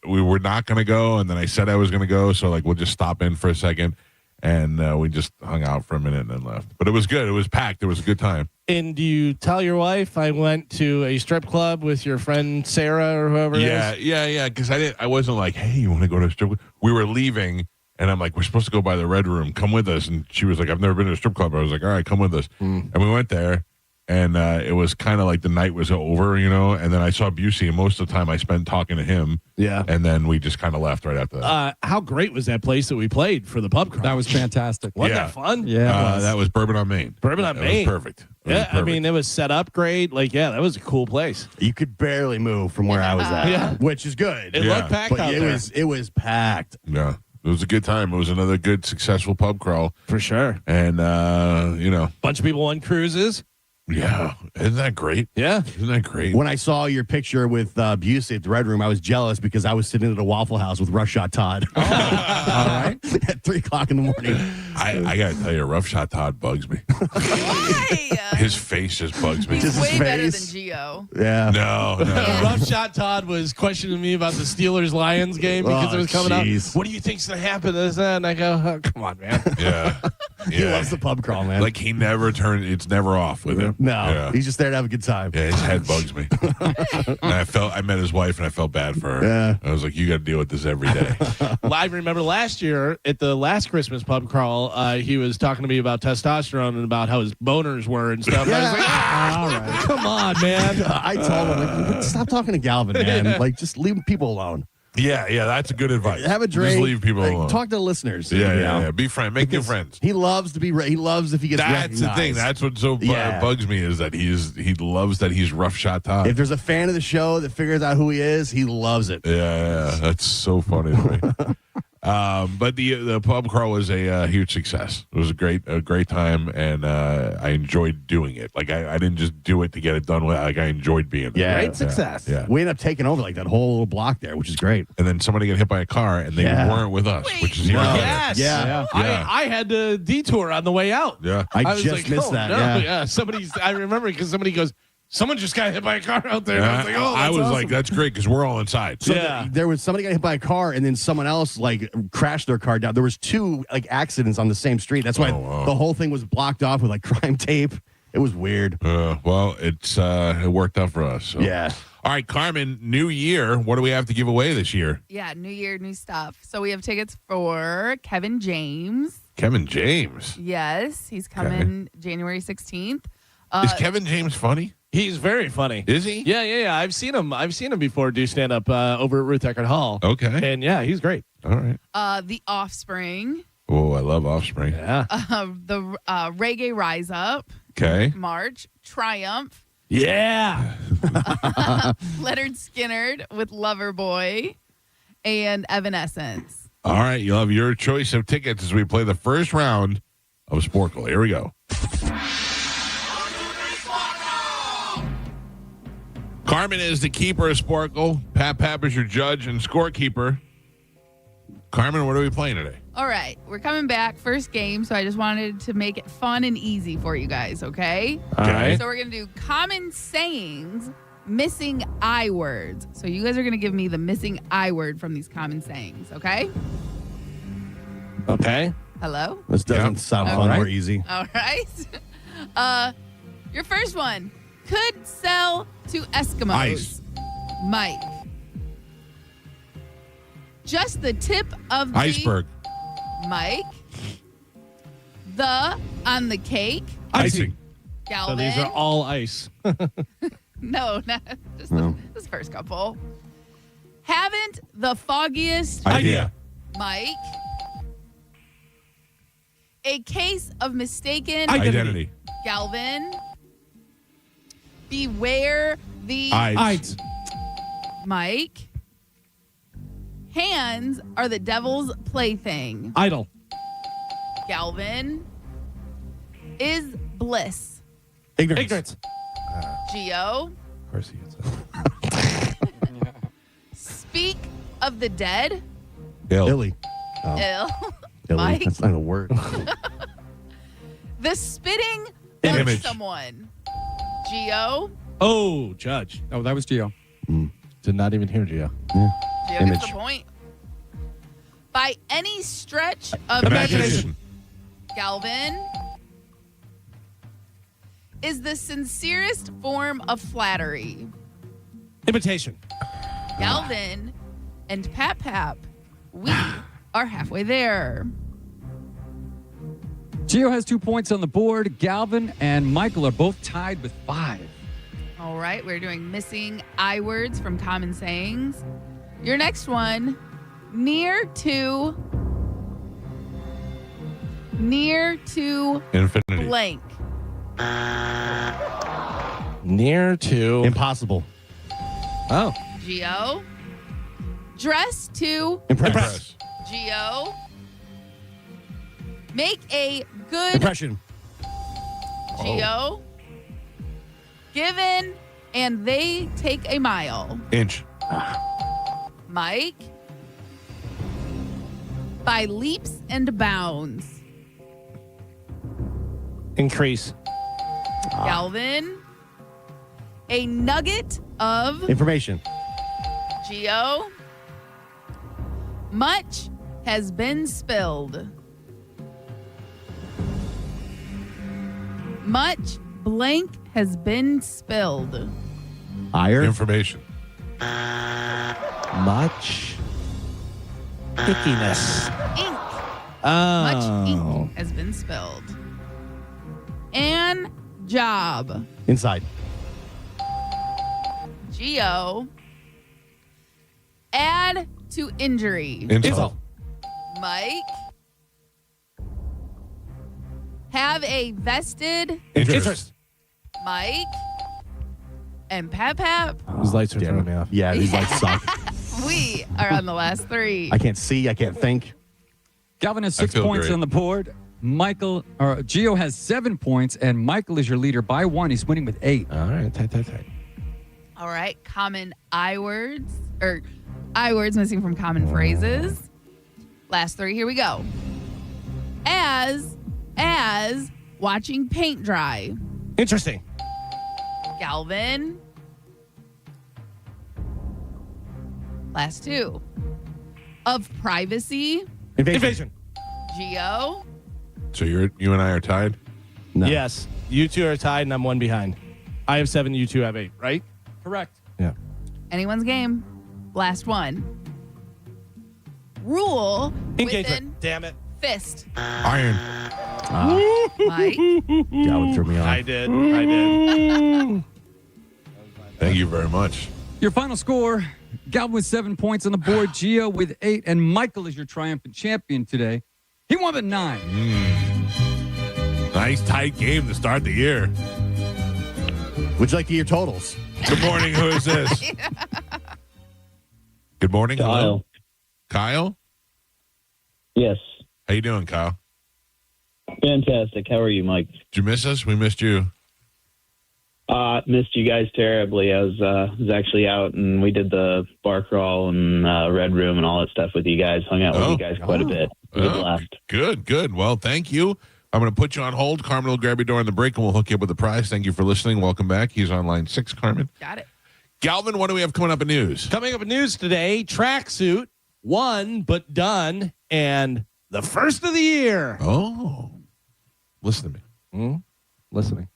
We were not going to go, and then I said I was going to go, so like we'll just stop in for a second, and we just hung out for a minute and then left. But it was good. It was packed. It was a good time. And do you tell your wife I went to a strip club with your friend Sarah or whoever? Yeah. Because I wasn't like, hey, you want to go to a strip club? We were leaving, and I'm like, we're supposed to go by the Red Room. Come with us. And she was like, I've never been to a strip club. I was like, all right, come with us. And we went there, and it was kind of like the night was over, And then I saw Busey, and most of the time I spent talking to him. Yeah. And then we just kind of left right after that. How great was that place that we played for the pub crawl? That was fantastic. Wasn't that fun? Yeah. That was Bourbon on Main. Bourbon on Main. It was perfect. I mean, it was set up great. Like, that was a cool place. You could barely move from where I was at, Yeah. which is good. It looked packed but out there. It was packed. Yeah. It was a good time. It was another good, successful pub crawl. For sure. And, bunch of people on cruises. Yeah. Isn't that great? Yeah. Isn't that great? When I saw your picture with Busey at the Red Room, I was jealous because I was sitting at a Waffle House with Rough Shot Todd. All right. At 3 o'clock in the morning. I got to tell you, Rough Shot Todd bugs me. Why? His face just bugs me. Just his Way better than face. Gio. Yeah. No. Rough Shot Todd was questioning me about the Steelers-Lions game because it was coming up. What do you think's going to happen? And I go, oh, come on, man. Yeah. He loves the pub crawl, man. Like he never it's never off with him. No. Yeah. He's just there to have a good time. Yeah, his head bugs me. And I met his wife and I felt bad for her. Yeah. I was like, you got to deal with this every day. Well, I remember last year at the last Christmas pub crawl, he was talking to me about testosterone and about how his boners were and stuff. I was like, all right, come on, man. I told him, like, stop talking to Galvin, man. Like, just leave people alone. Yeah, that's a good advice. Have a drink. Just leave people alone. Talk to the listeners. Yeah. Be friend. Make new friends. He loves to be. He loves if he gets recognized. That's the thing. That's what so bugs me is that he loves that he's Rough Shot Todd. If there's a fan of the show that figures out who he is, he loves it. Yeah. That's so funny to me. But the pub crawl was a huge success. It was a great time, and I enjoyed doing it. Like I didn't just do it to get it done with. Like I enjoyed being there. Yeah, great success. Yeah. We ended up taking over like that whole block there, which is great. And then somebody got hit by a car, and they weren't with us, which is even better. Yes. Yeah. I had to detour on the way out. Yeah. I was just like, missed that. No. Yeah. I remember because somebody goes, someone just got hit by a car out there. And I was like, I was like, that's great because we're all inside. So there was somebody got hit by a car, and then someone else like crashed their car down. There was 2 like accidents on the same street. That's why the whole thing was blocked off with like crime tape. It was weird. Well, it worked out for us. So. Yeah. All right, Carmen, new year. What do we have to give away this year? Yeah, new year, new stuff. So we have tickets for Kevin James. Kevin James. Yes, he's coming January 16th. Is Kevin James funny? He's very funny. Is he? Yeah. I've seen him before do stand up over at Ruth Eckerd Hall. Okay. And yeah, he's great. All right. The Offspring. Oh, I love Offspring. Yeah. The Reggae Rise Up. Okay. March. Triumph. Yeah. Leonard Skinnerd with Loverboy. And Evanescence. All right. You'll have your choice of tickets as we play the first round of Sporkle. Here we go. Carmen is the keeper of Sporkle. Pap Pap is your judge and scorekeeper. Carmen, what are we playing today? All right. We're coming back. First game. So I just wanted to make it fun and easy for you guys, okay? All right. So we're going to do common sayings, missing I words. So you guys are going to give me the missing I word from these common sayings, okay? Okay. Hello? This doesn't sound fun or easy. All right. Your first one. Could sell to Eskimos. Ice. Mike. Just the tip of the Iceberg. Mike. The on the cake. Icing. Galvin. So these are all ice. No, not just this first couple. Haven't the foggiest Idea. Mike. A case of mistaken Identity. Galvin. Beware the Ice. Mike. Hands are the devil's plaything. Idle. Galvin. Is bliss. Ignorance. Gio. Of course he is. Speak of the dead. Illy. Oh. Ill. Illy. Mike. That's not a word. The spitting Image. of someone. Geo. Oh, Judge. Oh, that was Gio. Did not even hear Gio. Geo Image. gets the point. By any stretch of Imagination. Galvin is the sincerest form of flattery. Imitation. Galvin and Pap Pap, we are halfway there. Gio has 2 points on the board. Galvin and Michael are both tied with 5. All right, we're doing missing I words from common sayings. Your next one, near to Infinity. blank. Near to. Impossible. Oh. Geo. Dress to Impress. Geo. Make a good Impression. Geo. Given and they take a mile. Inch. Mike. By leaps and bounds. Increase. Galvin. A nugget of Information. Geo. Much has been spilled. Much blank has been spilled. Ire. Information. Much. Ickiness. Ink. Oh. Much ink has been spilled. And job. Inside. Geo. Add to injury. Insult. Mike. Have a vested Interest. Mike. And Pap Pap. These lights are throwing me off. Yeah, these lights suck. We are on the last 3. I can't see. I can't think. Galvin has I 6 feel points great. on the board. Gio has 7 points, and Michael is your leader by 1. He's winning with 8. All right. Tight. All right. Common I words or I words missing from common phrases. Last 3. Here we go. As watching paint dry. Interesting. Galvin. Last 2. Of privacy. Invasion. Geo. So you and I are tied? No. Yes. You two are tied, and I'm 1 behind. I have 7. You two have 8. Right? Correct. Yeah. Anyone's game. Last 1. Rule Engagement. within Damn it. fist. Iron. Mike. Galvin threw me off. I did. Thank you very much. Your final score, Galvin with 7 points on the board, Gio with 8, and Michael is your triumphant champion today. He won with 9. Nice tight game to start the year. Would you like to hear totals? Good morning. Who is this? Good morning. Hello. Kyle? Yes. How you doing, Kyle? Fantastic. How are you, Mike? Did you miss us? We missed you. Missed you guys terribly. I was actually out and we did the bar crawl and Red Room and all that stuff with you guys. Hung out with you guys quite a bit. It was a blast. Good. Well, thank you. I'm going to put you on hold. Carmin will grab you during the break and we'll hook you up with the prize. Thank you for listening. Welcome back. He's on line 6, Carmin. Got it. Galvin, what do we have coming up in news? Coming up in news today, tracksuit, 1 but done, and the first of the year. Oh. Listen to me. Listening.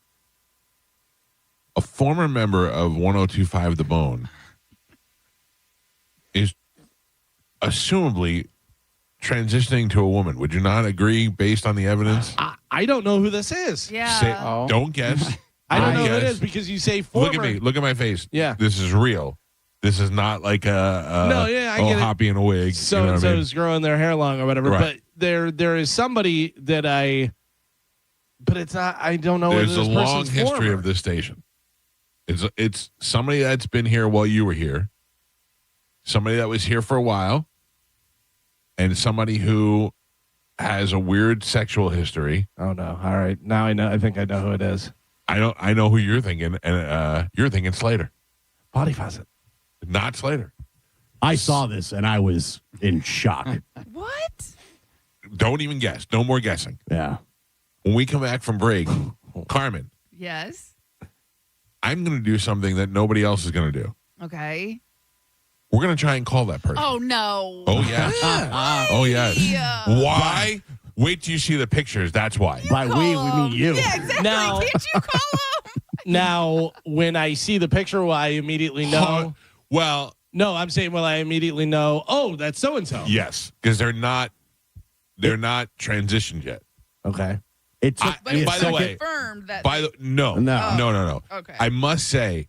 A former member of 1025 The Bone is assumably transitioning to a woman. Would you not agree based on the evidence? I don't know who this is. Yeah. Don't guess. I don't know Guess. who it is because you say former. Look at me. Look at my face. Yeah. This is real. This is not like a No, yeah, I get it. Hoppy in a wig. So you know and what I so mean? is growing their hair long or whatever. Right. But there is somebody that but it's not. I don't know. There's a whether this long person's history former. of this station. It's somebody that's been here while you were here, somebody that was here for a while, and somebody who has a weird sexual history. Oh no! All right, now I know. I think I know who it is. I know who you're thinking, and you're thinking Slater. Body Faucet. Not Slater. I saw this and I was in shock. What? Don't even guess. No more guessing. Yeah. When we come back from break, Carmen, Yes. I'm going to do something that nobody else is going to do. Okay. We're going to try and call that person. Oh, no. Oh, yes. Oh, yes. Why? Wait till you see the pictures. That's why. By we mean you. Yeah, exactly. Now- Can't you call him? Now, when I see the picture, will I immediately know? Well, No, I'm saying, will I immediately know, oh, that's so-and-so? yes, because they're not transitioned yet. Okay. It took But me a it's by the way, confirmed that. No. Okay. I must say,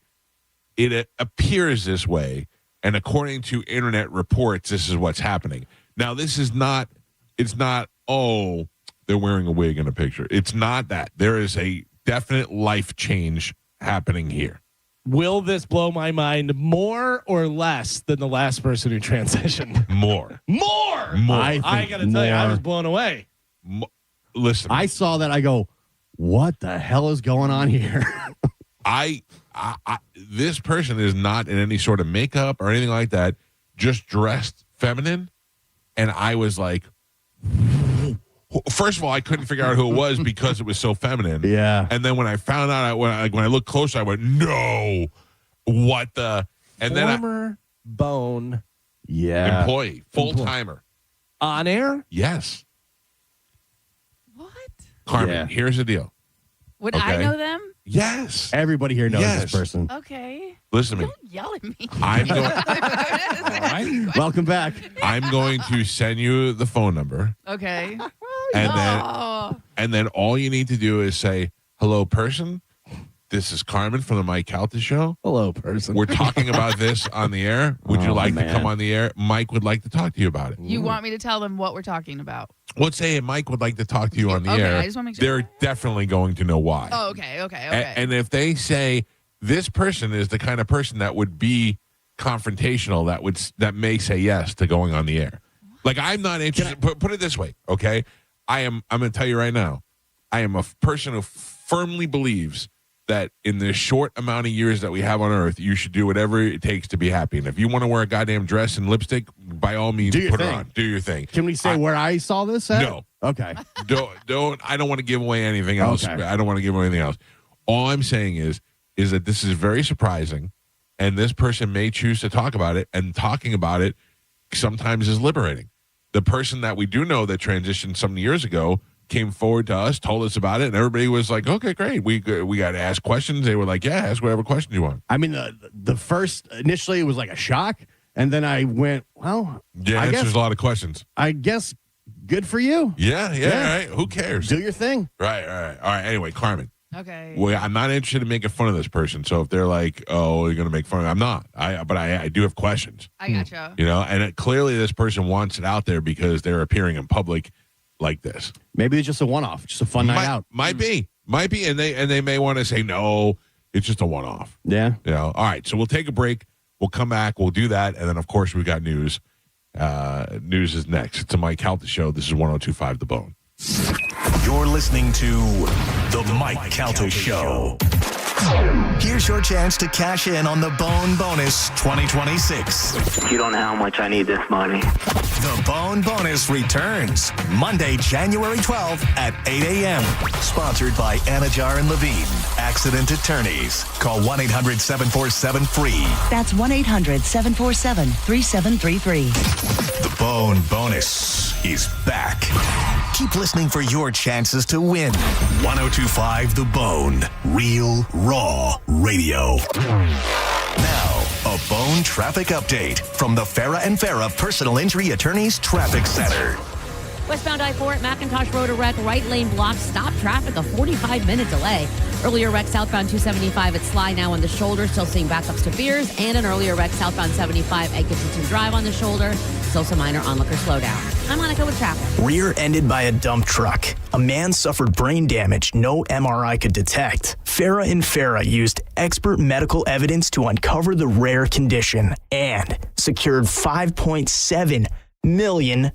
it appears this way, and according to internet reports, this is what's happening. Now, this is not. It's not. Oh, they're wearing a wig in a picture. It's not that. There is a definite life change happening here. Will this blow my mind more or less than the last person who transitioned? More. More. I got to tell you, I was blown away. Listen, I saw that. I go, what the hell is going on here? This person is not in any sort of makeup or anything like that, just dressed feminine. And I was like, first of all, I couldn't figure out who it was because it was so feminine. Yeah. And then when I found out, when I looked closer, I went, no, what the? And Former Bone employee, full-timer. On air? Yes. What? Carmen, here's the deal. Would I Okay. know them? Yes. Everybody here knows Yes. this person. Okay. Listen to me. Don't yell at me. I'm going, Welcome back. I'm going to send you the phone number. Okay. And then all you need to do is say, hello, person. This is Carmen from the Mike Calta Show. Hello, person. We're talking about this on the air. Would you like to man. come on the air? Mike would like to talk to you about it. You want me to tell them what we're talking about? Let's say Mike would like to talk to you on the Okay, air. I just wanna make sure. They're definitely going to know why. Oh, okay. And if they say this person is the kind of person that would be confrontational, that may say yes to going on the air. Like, I'm not interested. Put it this way, okay? I'm going to tell you right now. I am a person who firmly believes that in the short amount of years that we have on Earth, you should do whatever it takes to be happy. And if you want to wear a goddamn dress and lipstick, by all means, put it on. Do your thing. Can we say where I saw this at? No. Okay. I don't want to give away anything else. Okay. I don't want to give away anything else. All I'm saying is that this is very surprising, and this person may choose to talk about it, and talking about it sometimes is liberating. The person that we do know that transitioned some years ago came forward to us, told us about it, and everybody was like, okay, great. We got to ask questions. They were like, yeah, ask whatever question you want. I mean, the first, initially, it was like a shock. And then I went, well, Yeah, answers a lot of questions. I guess good for you. Yeah. Right. Who cares? Do your thing. Right. All right. Anyway, Carmen. Okay. Well, I'm not interested in making fun of this person. So if they're like, "Oh, you're going to make fun of me," I'm not. But I do have questions. I gotcha. You know, and clearly this person wants it out there because they're appearing in public like this. Maybe it's just a one-off, just a fun night out. Might be, and they may want to say no. It's just a one-off. Yeah. You know. All right. So we'll take a break. We'll come back. We'll do that, and then of course we've got news. News is next. It's a Mike Calta Show. This is 102.5 The Bone. You're listening to The Mike Calta Show. Here's your chance to cash in on the Bone Bonus 2026. You don't know how much I need this money. The Bone Bonus returns Monday, January 12th at 8 a.m. Sponsored by Anajar and Levine, Accident Attorneys. Call 1-800-747-FREE. That's 1-800-747-3733. The Bone Bonus is back. Keep listening for your chances to win. 102.5 The Bone. Real, raw radio. Now, a Bone traffic update from the Farah and Farah Personal Injury Attorneys Traffic Center. Westbound I-4 at McIntosh Road, a wreck, right lane block, stop traffic, a 45-minute delay. Earlier wreck southbound 275 at Sly, now on the shoulder, still seeing backups to Beers, and an earlier wreck southbound 75 at Gibson Drive on the shoulder, still some minor onlooker slowdown. I'm Monica with traffic. Rear-ended by a dump truck. A man suffered brain damage no MRI could detect. Farah and Farah used expert medical evidence to uncover the rare condition and secured $5.7 million.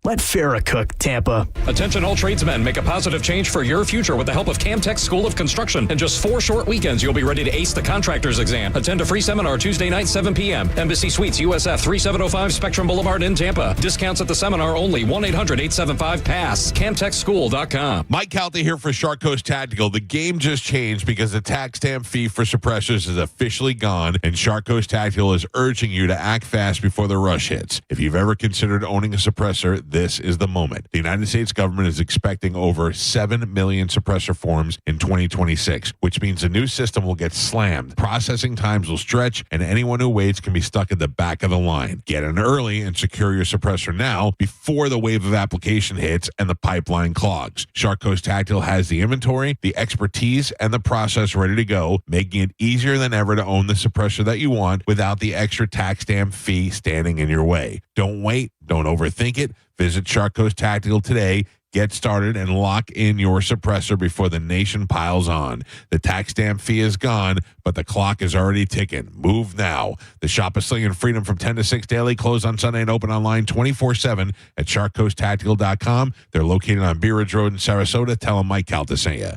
Let Farrah cook, Tampa. Attention all tradesmen, make a positive change for your future with the help of Camtech School of Construction. In just 4 short weekends, you'll be ready to ace the contractor's exam. Attend a free seminar Tuesday night, 7 p.m. Embassy Suites, USF, 3705 Spectrum Boulevard in Tampa. Discounts at the seminar only. 1-800-875-PASS. CamtechSchool.com. Mike Calta here for Shark Coast Tactical. The game just changed because the tax stamp fee for suppressors is officially gone, and Shark Coast Tactical is urging you to act fast before the rush hits. If you've ever considered owning a suppressor, this is the moment. The United States government is expecting over 7 million suppressor forms in 2026, which means the new system will get slammed. Processing times will stretch, and anyone who waits can be stuck at the back of the line. Get in early and secure your suppressor now before the wave of application hits and the pipeline clogs. Shark Coast Tactical has the inventory, the expertise, and the process ready to go, making it easier than ever to own the suppressor that you want without the extra tax stamp fee standing in your way. Don't wait. Don't overthink it. Visit Shark Coast Tactical today. Get started and lock in your suppressor before the nation piles on. The tax stamp fee is gone, but the clock is already ticking. Move now. The shop is slinging freedom from 10 to 6 daily, closed on Sunday and open online 24/7 at sharkcoasttactical.com. They're located on Bee Ridge Road in Sarasota. Tell them Mike Calta sent you.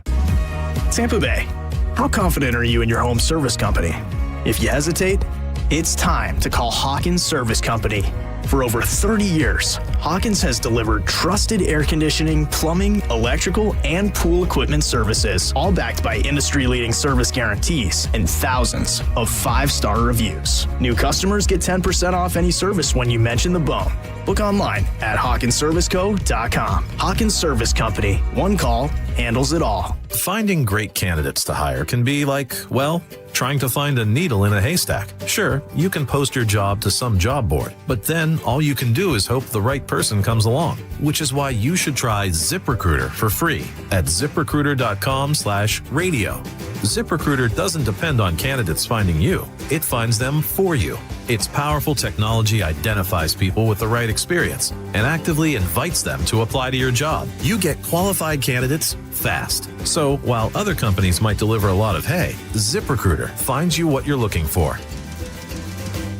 Tampa Bay, how confident are you in your home service company? If you hesitate, it's time to call Hawkins Service Company. For over 30 years, Hawkins has delivered trusted air conditioning, plumbing, electrical, and pool equipment services, all backed by industry-leading service guarantees and thousands of 5-star reviews. New customers get 10% off any service when you mention the bone. Book online at HawkinsServiceCo.com. Hawkins Service Company. One call handles it all. Finding great candidates to hire can be like, well, trying to find a needle in a haystack. Sure, you can post your job to some job board, but then all you can do is hope the right person comes along, which is why you should try ZipRecruiter for free at ZipRecruiter.com/radio. ZipRecruiter doesn't depend on candidates finding you. It finds them for you. Its powerful technology identifies people with the right experience and actively invites them to apply to your job. You get qualified candidates fast. So while other companies might deliver a lot of hay, ZipRecruiter finds you what you're looking for.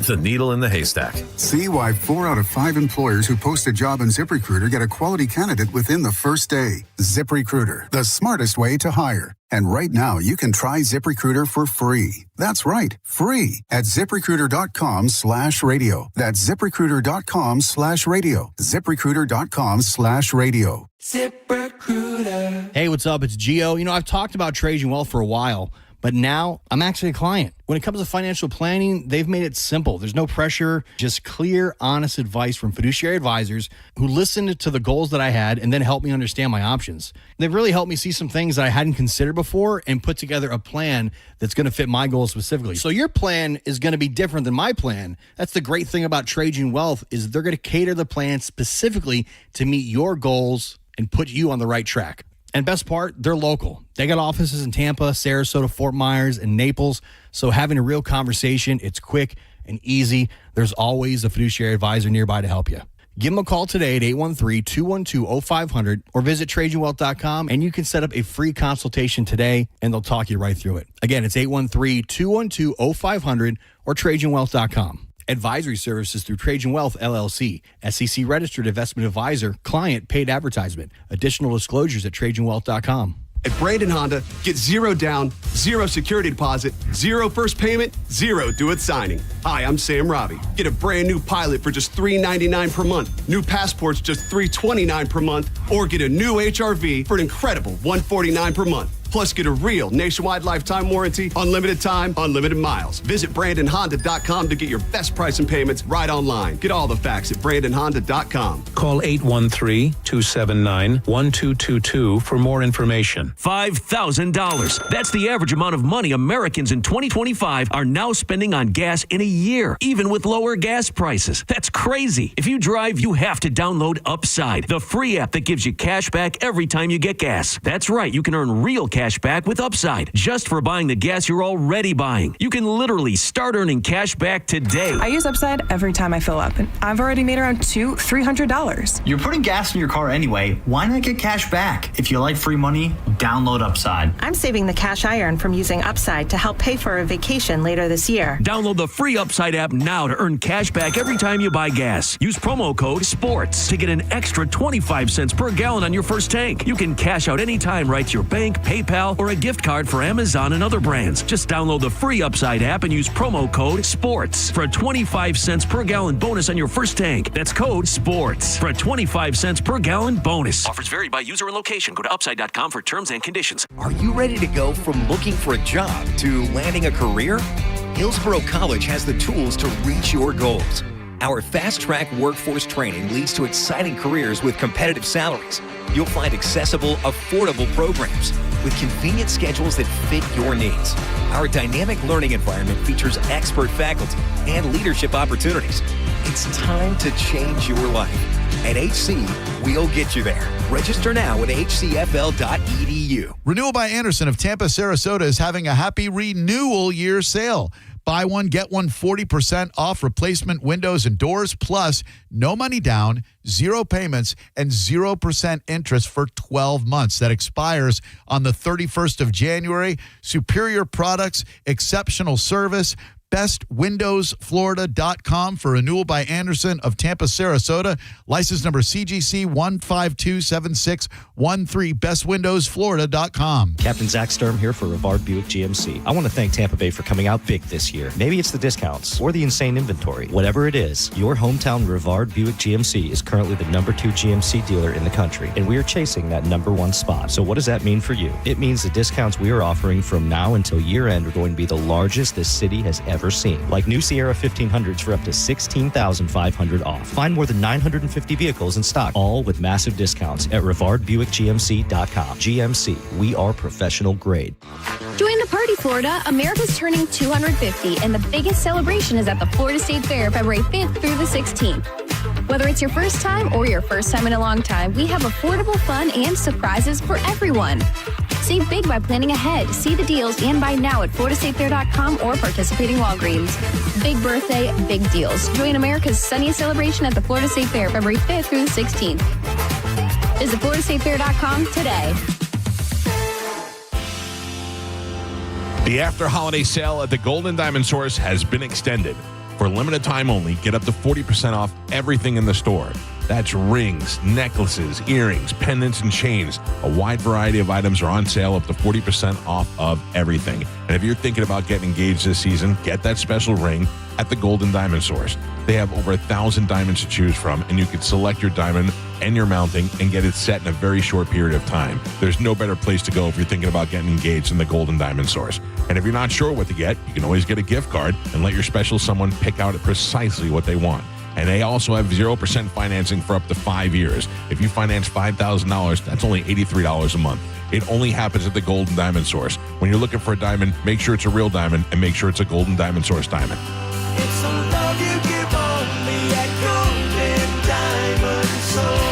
The needle in the haystack. See why 4 out of 5 employers who post a job on ZipRecruiter get a quality candidate within the first day. ZipRecruiter, the smartest way to hire. And right now, you can try ZipRecruiter for free. That's right, free at ZipRecruiter.com/radio. That's ZipRecruiter.com/radio. ZipRecruiter.com/radio. ZipRecruiter. Hey, what's up? It's Gio. You know, I've talked about Trading Wealth for a while, but now I'm actually a client. When it comes to financial planning, they've made it simple. There's no pressure, just clear, honest advice from fiduciary advisors who listened to the goals that I had and then helped me understand my options. They've really helped me see some things that I hadn't considered before and put together a plan that's going to fit my goals specifically. So your plan is going to be different than my plan. That's the great thing about Trading Wealth is they're going to cater the plan specifically to meet your goals and put you on the right track. And best part, they're local. They got offices in Tampa, Sarasota, Fort Myers, and Naples. So having a real conversation, it's quick and easy. There's always a fiduciary advisor nearby to help you. Give them a call today at 813-212-0500 or visit TradingWealth.com and you can set up a free consultation today and they'll talk you right through it. Again, it's 813-212-0500 or TradingWealth.com. Advisory services through Trajan Wealth, LLC, SEC registered investment advisor, client paid advertisement. Additional disclosures at TrajanWealth.com. At Brandon Honda, get 0 down, 0 security deposit, 0 first payment, 0 due at signing. Hi, I'm Sam Robbie. Get a brand new Pilot for just $399 per month, new Passports just $329 per month, or get a new HRV for an incredible $149 per month. Plus, get a real nationwide lifetime warranty, unlimited time, unlimited miles. Visit BrandonHonda.com to get your best price and payments right online. Get all the facts at BrandonHonda.com. Call 813-279-1222 for more information. $5,000. That's the average amount of money Americans in 2025 are now spending on gas in a year, even with lower gas prices. That's crazy. If you drive, you have to download Upside, the free app that gives you cash back every time you get gas. That's right. You can earn real cash cash back with Upside just for buying the gas you're already buying. You can literally start earning cash back today. I use Upside every time I fill up, and I've already made around $300. You're putting gas in your car anyway. Why not get cash back? If you like free money, download Upside. I'm saving the cash I earn from using Upside to help pay for a vacation later this year. Download the free Upside app now to earn cash back every time you buy gas. Use promo code SPORTS to get an extra 25 cents per gallon on your first tank. You can cash out anytime right to your bank, PayPal, or a gift card for Amazon and other brands. Just download the free Upside app and use promo code SPORTS for a 25 cents per gallon bonus on your first tank. That's code SPORTS for a 25 cents per gallon bonus. Offers vary by user and location. Go to upside.com for terms and conditions. Are you ready to go from looking for a job to landing a career? Hillsborough College has the tools to reach your goals. Our fast-track workforce training leads to exciting careers with competitive salaries. You'll find accessible, affordable programs with convenient schedules that fit your needs. Our dynamic learning environment features expert faculty and leadership opportunities. It's time to change your life. At HC, we'll get you there. Register now at hcfl.edu. Renewal by Anderson of Tampa, Sarasota is having a happy renewal year sale. Buy one, get one 40% off replacement windows and doors, plus no money down, 0 payments, and 0% interest for 12 months. That expires on the 31st of January. Superior products, exceptional service. bestwindowsflorida.com for Renewal by Anderson of Tampa, Sarasota. License number CGC 1527613. bestwindowsflorida.com. Captain Zach Sturm here for Rivard Buick GMC. I want to thank Tampa Bay for coming out big this year. Maybe it's the discounts or the insane inventory. Whatever it is, your hometown Rivard Buick GMC is currently the #2 GMC dealer in the country, and we are chasing that #1 spot. So what does that mean for you? It means the discounts we are offering from now until year end are going to be the largest this city has ever seen. Like new Sierra 1500s for up to $16,500 off. Find more than 950 vehicles in stock, all with massive discounts at RivardBuickGMC.com. GMC, we are professional grade. Join the party, Florida. America's turning 250, and the biggest celebration is at the Florida State Fair, February 5th through the 16th. Whether it's your first time or your first time in a long time, we have affordable fun and surprises for everyone. Save big by planning ahead. See the deals and buy now at FloridaStateFair.com or participating Walgreens. Big birthday, big deals. Join America's sunniest celebration at the Florida State Fair, February 5th through the 16th. Visit FloridaStateFair.com today. The after-holiday sale at the Golden Diamond Source has been extended. For a limited time only, get up to 40% off everything in the store. That's rings, necklaces, earrings, pendants, and chains. A wide variety of items are on sale up to 40% off of everything. And if you're thinking about getting engaged this season, get that special ring at the Golden Diamond Source. They have over 1,000 diamonds to choose from, and you can select your diamond and your mounting and get it set in a very short period of time. There's no better place to go if you're thinking about getting engaged than the Golden Diamond Source. And if you're not sure what to get, you can always get a gift card and let your special someone pick out precisely what they want. And they also have 0% financing for up to 5 years. If you finance $5,000, that's only $83 a month. It only happens at the Golden Diamond Source. When you're looking for a diamond, make sure it's a real diamond and make sure it's a Golden Diamond Source diamond. It's a love you give only at Golden Diamond Source.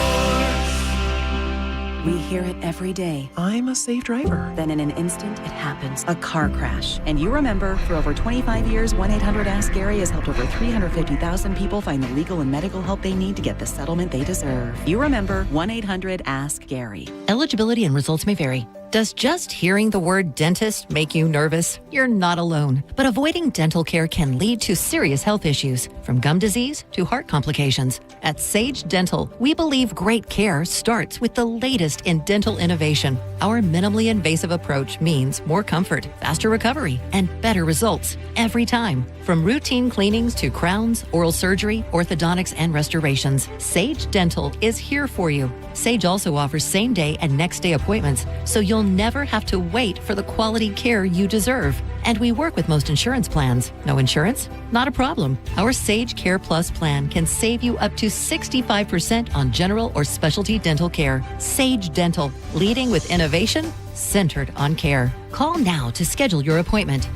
We hear it every day. I'm a safe driver. Then in an instant, it happens. A car crash. And you remember, for over 25 years, 1-800-ASK-GARY has helped over 350,000 people find the legal and medical help they need to get the settlement they deserve. You remember 1-800-ASK-GARY. Eligibility and results may vary. Does just hearing the word dentist make you nervous? You're not alone. But avoiding dental care can lead to serious health issues, from gum disease to heart complications. At Sage Dental, we believe great care starts with the latest in dental innovation. Our minimally invasive approach means more comfort, faster recovery, and better results every time. From routine cleanings to crowns, oral surgery, orthodontics, and restorations, Sage Dental is here for you. Sage also offers same-day and next-day appointments, so you'll never have to wait for the quality care you deserve. And we work with most insurance plans. No insurance? Not a problem. Our Sage Care Plus plan can save you up to 65% on general or specialty dental care. Sage Dental, leading with innovation, centered on care. Call now to schedule your appointment.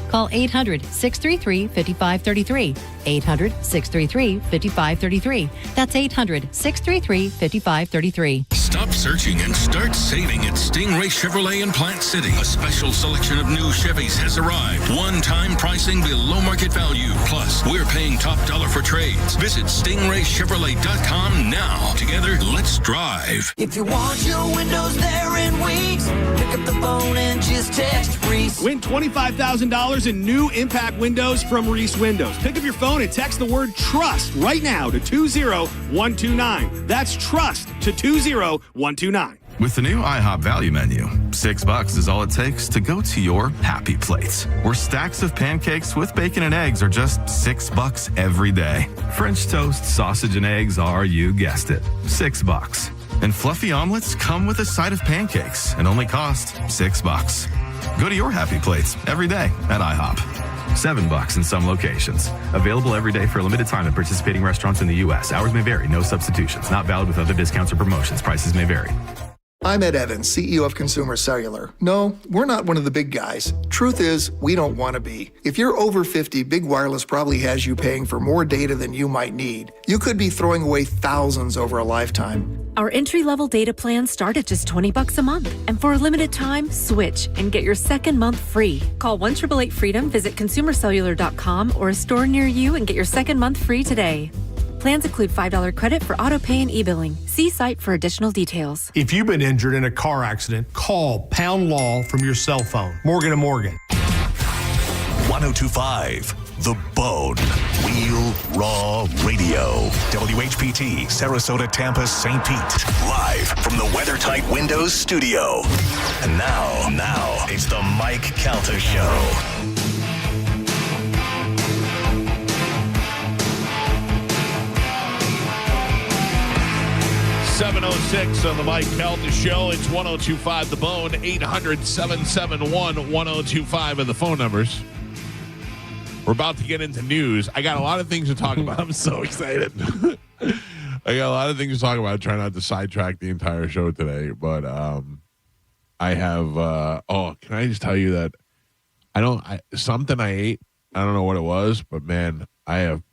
Call 800-633-5533. 800-633-5533. That's 800-633-5533. Stop searching and start saving at Stingray Chevrolet in Plant City. A special selection of new Chevys has arrived. One-time pricing below market value. Plus, we're paying top dollar for trades. Visit StingrayChevrolet.com now. Together, let's drive. If you want your windows there in weeks, pick up the phone and just text Reese. Win $25,000 in new impact windows from Reese Windows. Pick up your phone and text the word TRUST right now to 20129. That's TRUST to 20129. With the new IHOP value menu, $6 is all it takes to go to your happy place, where stacks of pancakes with bacon and eggs are just $6 every day. French toast, sausage, and eggs are, you guessed it, $6. And fluffy omelets come with a side of pancakes and only cost $6. Go to your happy plates every day at IHOP. $7 in some locations. Available every day for a limited time at participating restaurants in the U.S. Hours may vary. No substitutions. Not valid with other discounts or promotions. Prices may vary. I'm Ed Evans, CEO of Consumer Cellular. No, we're not one of the big guys. Truth is, we don't want to be. If you're over 50, Big Wireless probably has you paying for more data than you might need. You could be throwing away thousands over a lifetime. Our entry-level data plans start at just $20 a month. And for a limited time, switch and get your second month free. Call 1-888-FREEDOM, visit consumercellular.com or a store near you and get your second month free today. Plans include $5 credit for auto pay and e-billing. See site for additional details. If you've been injured in a car accident, call Pound Law from your cell phone. Morgan & Morgan. 1025 The Bone. Real Raw Radio. WHPT, Sarasota, Tampa, St. Pete. Live from the WeatherTight Windows studio. And now, it's the Mike Calta Show. .706 on the Mike Calta Show. It's 1025 The Bone, 800-771-1025 are the phone numbers. We're about to get into news. I got a lot of things to talk about. I'm so excited. I got a lot of things to talk about. Try not to sidetrack the entire show today. But I have, can I just tell you that something I ate, I don't know what it was, but man, I have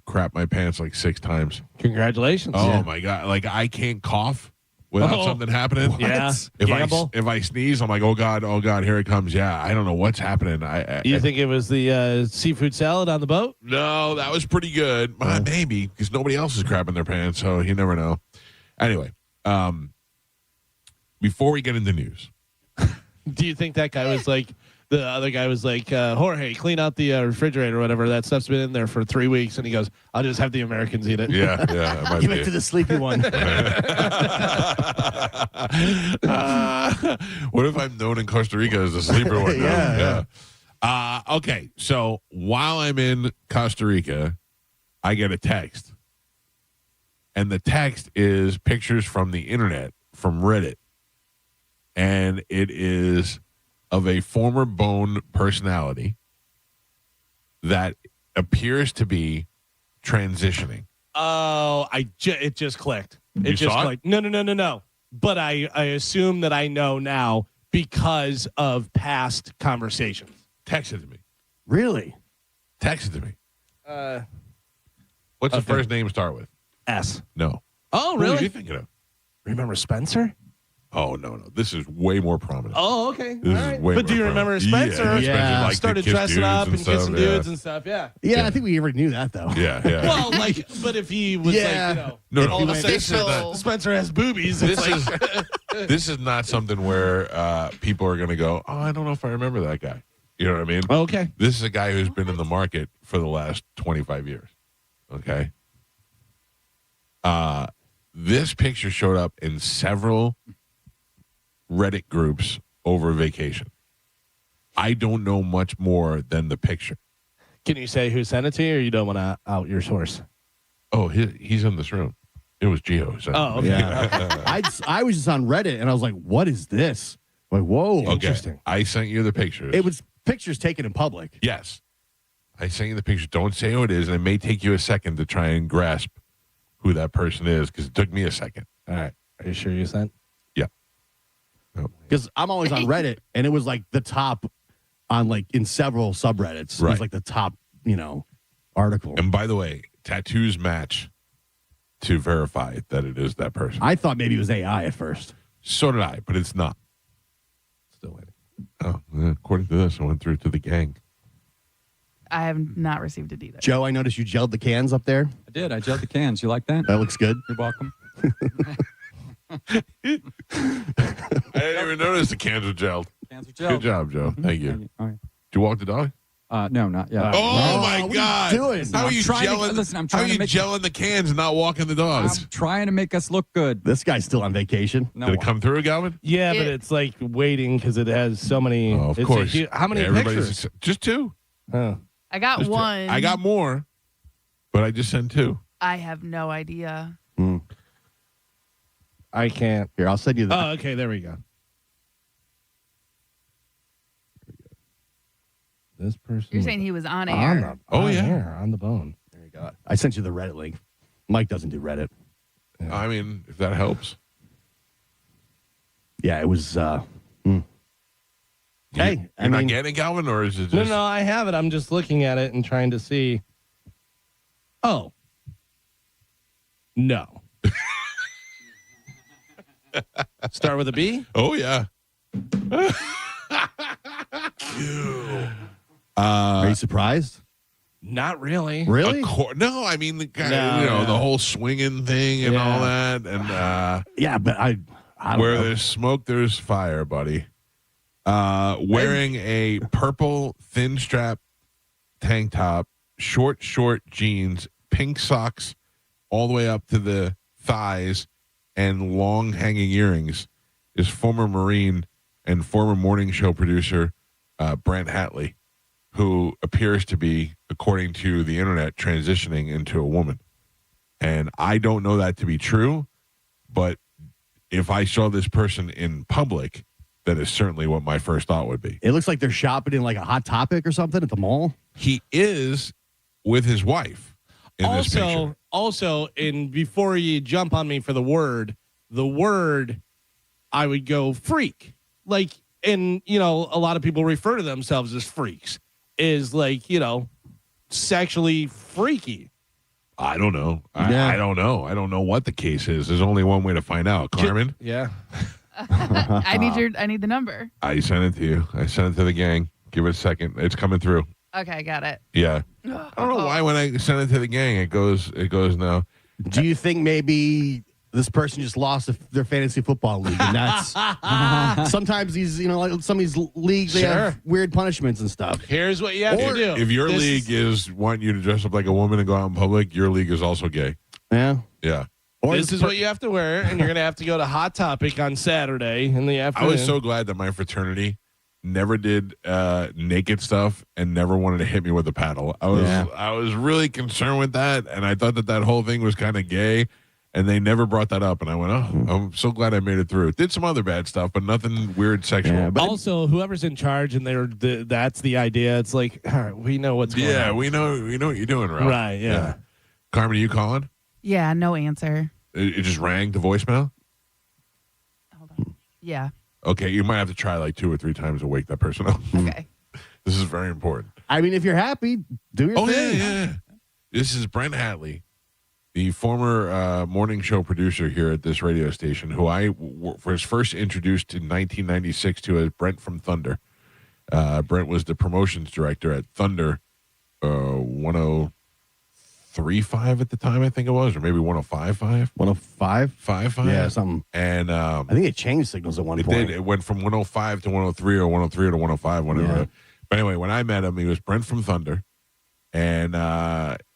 crapped my pants like 6 times. Congratulations. Oh, my God. Like, I can't cough without something happening. What? Yeah. If I sneeze, I'm like, oh, God, here it comes. Yeah, I don't know what's happening. You think it was the seafood salad on the boat? No, that was pretty good. Maybe, because nobody else is crapping their pants, so you never know. Anyway, before we get into news. Do you think that guy was like... The other guy was like, Jorge, clean out the refrigerator or whatever. That stuff's been in there for 3 weeks. And he goes, I'll just have the Americans eat it. Yeah. Give it to the sleepy one. What if I'm known in Costa Rica as the sleeper one? Yeah. Okay, so while I'm in Costa Rica, I get a text. And the text is pictures from the internet, from Reddit. And it is... of a former Bone personality that appears to be transitioning. Oh, it just clicked. You saw clicked. No. But I assume that I know now because of past conversations. Text it to me. Really? Text it to me. What's the first name start with? S. No. Oh, Who really? are you thinking of? Remember Spencer? Oh, no. This is way more prominent. Oh, okay. This is way but do you more remember prominent. Spencer? Yeah. Started dressing up and kissing dudes and stuff. Yeah. Yeah, I think we already knew that, though. Yeah. Well, but if he was all of a sudden Spencer has boobies, this is not something where people are going to go, oh, I don't know if I remember that guy. You know what I mean? Okay. This is a guy who's been in the market for the last 25 years. Okay. This picture showed up in several Reddit groups over vacation. I don't know much more than the picture. Can you say who sent it to you, or you don't want to out your source? Oh, he's in this room. It was Gio. Oh, okay. Yeah. I was just on Reddit, and I was like, what is this? Like, whoa, interesting. I sent you the pictures. It was pictures taken in public. Yes. I sent you the pictures. Don't say who it is, and it may take you a second to try and grasp who that person is, because it took me a second. All right. Are you sure you sent? Yeah. Because I'm always on Reddit, and it was like the top on like in several subreddits. It was like the top, article. And by the way, tattoos match to verify that it is that person. I thought maybe it was AI at first. So did I, but it's not. Still waiting. Oh, according to this, I went through to the gang. I have not received it either. Joe, I noticed you gelled the cans up there. I did. I gelled the cans. You like that? That looks good. You're welcome. I didn't even notice the cans were gelled. Cans are gelled. Good job, Joe. Thank you. All right. Did you walk the dog? No, not yet. Oh my what God! are you doing? How are I'm you trying to- gelling? listen, I'm how trying are to you make- gelling the cans and not walking the dogs? I'm trying to make us look good. This guy's still on vacation. No, Did it come through, Galvin? Yeah, but it's like waiting because it has so many. Oh, of it's course. How many Everybody's pictures? just 2. Oh. I got Just 2. one. I got more, but I just sent 2. I have no idea. I can't. Here, I'll send you the. Oh, okay. There we go. This person. You're saying he was on air. On the bone. There you go. I sent you the Reddit link. Mike doesn't do Reddit. I mean, if that helps. Yeah, it was. Hey, You're not getting it, Galvin, or is it just... No, I have it. I'm just looking at it and trying to see. Oh. No. Start with a B? Oh, yeah. Are you surprised? Not really. Really? No, I mean, the guy, No. the whole swinging thing and all that. And yeah, but I don't where know. there's smoke, there's fire, buddy. Wearing a purple thin strap tank top, short jeans, pink socks all the way up to the thighs, and long hanging earrings is former Marine and former morning show producer Brent Hatley, who appears to be, according to the internet, transitioning into a woman. And I don't know that to be true, but if I saw this person in public, that is certainly what my first thought would be. It looks like they're shopping in like a Hot Topic or something at the mall. He is with his wife in this picture. Also, and before you jump on me for the word, I would go freak. Like, and, a lot of people refer to themselves as freaks, is like, sexually freaky. I don't know. Yeah. I don't know. I don't know what the case is. There's only one way to find out. Carmin? Yeah. I need the number. I sent it to you. I sent it to the gang. Give it a second. It's coming through. Okay, I got it. Yeah. I don't know why when I send it to the gang, it goes now. Do you think maybe this person just lost their fantasy football league? And that's sometimes these, like some of these leagues, they have weird punishments and stuff. Here's what you have to do. If your league is wanting you to dress up like a woman and go out in public, your league is also gay. Yeah. Yeah. Or this is what you have to wear, and you're going to have to go to Hot Topic on Saturday in the I afternoon. was so glad that my fraternity never did naked stuff and never wanted to hit me with a paddle. I was really concerned with that, and I thought that whole thing was kind of gay, and they never brought that up. And I went, I'm so glad I made it through. Did some other bad stuff, but nothing weird sexual. Yeah, But also, whoever's in charge, and that's the idea. It's like, all right, we know what's going on. Yeah, we know what you're doing, Ralph. Right, yeah. Carmen, are you calling? Yeah, no answer. It just rang to voicemail? Yeah. Okay, you might have to try like 2 or 3 times to wake that person up. Okay. This is very important. I mean, if you're happy, do your thing. Yeah. This is Brent Hatley, the former morning show producer here at this radio station, who I was first introduced in 1996 to as Brent from Thunder. Brent was the promotions director at Thunder 103.5 at the time, I think it was, or maybe 105.5. 105? 5.5? Yeah, something. And I think it changed signals at one it point. did. It went from 105 to 103 or 103 to 105, whatever. Yeah. But anyway, when I met him, he was Brent from Thunder. And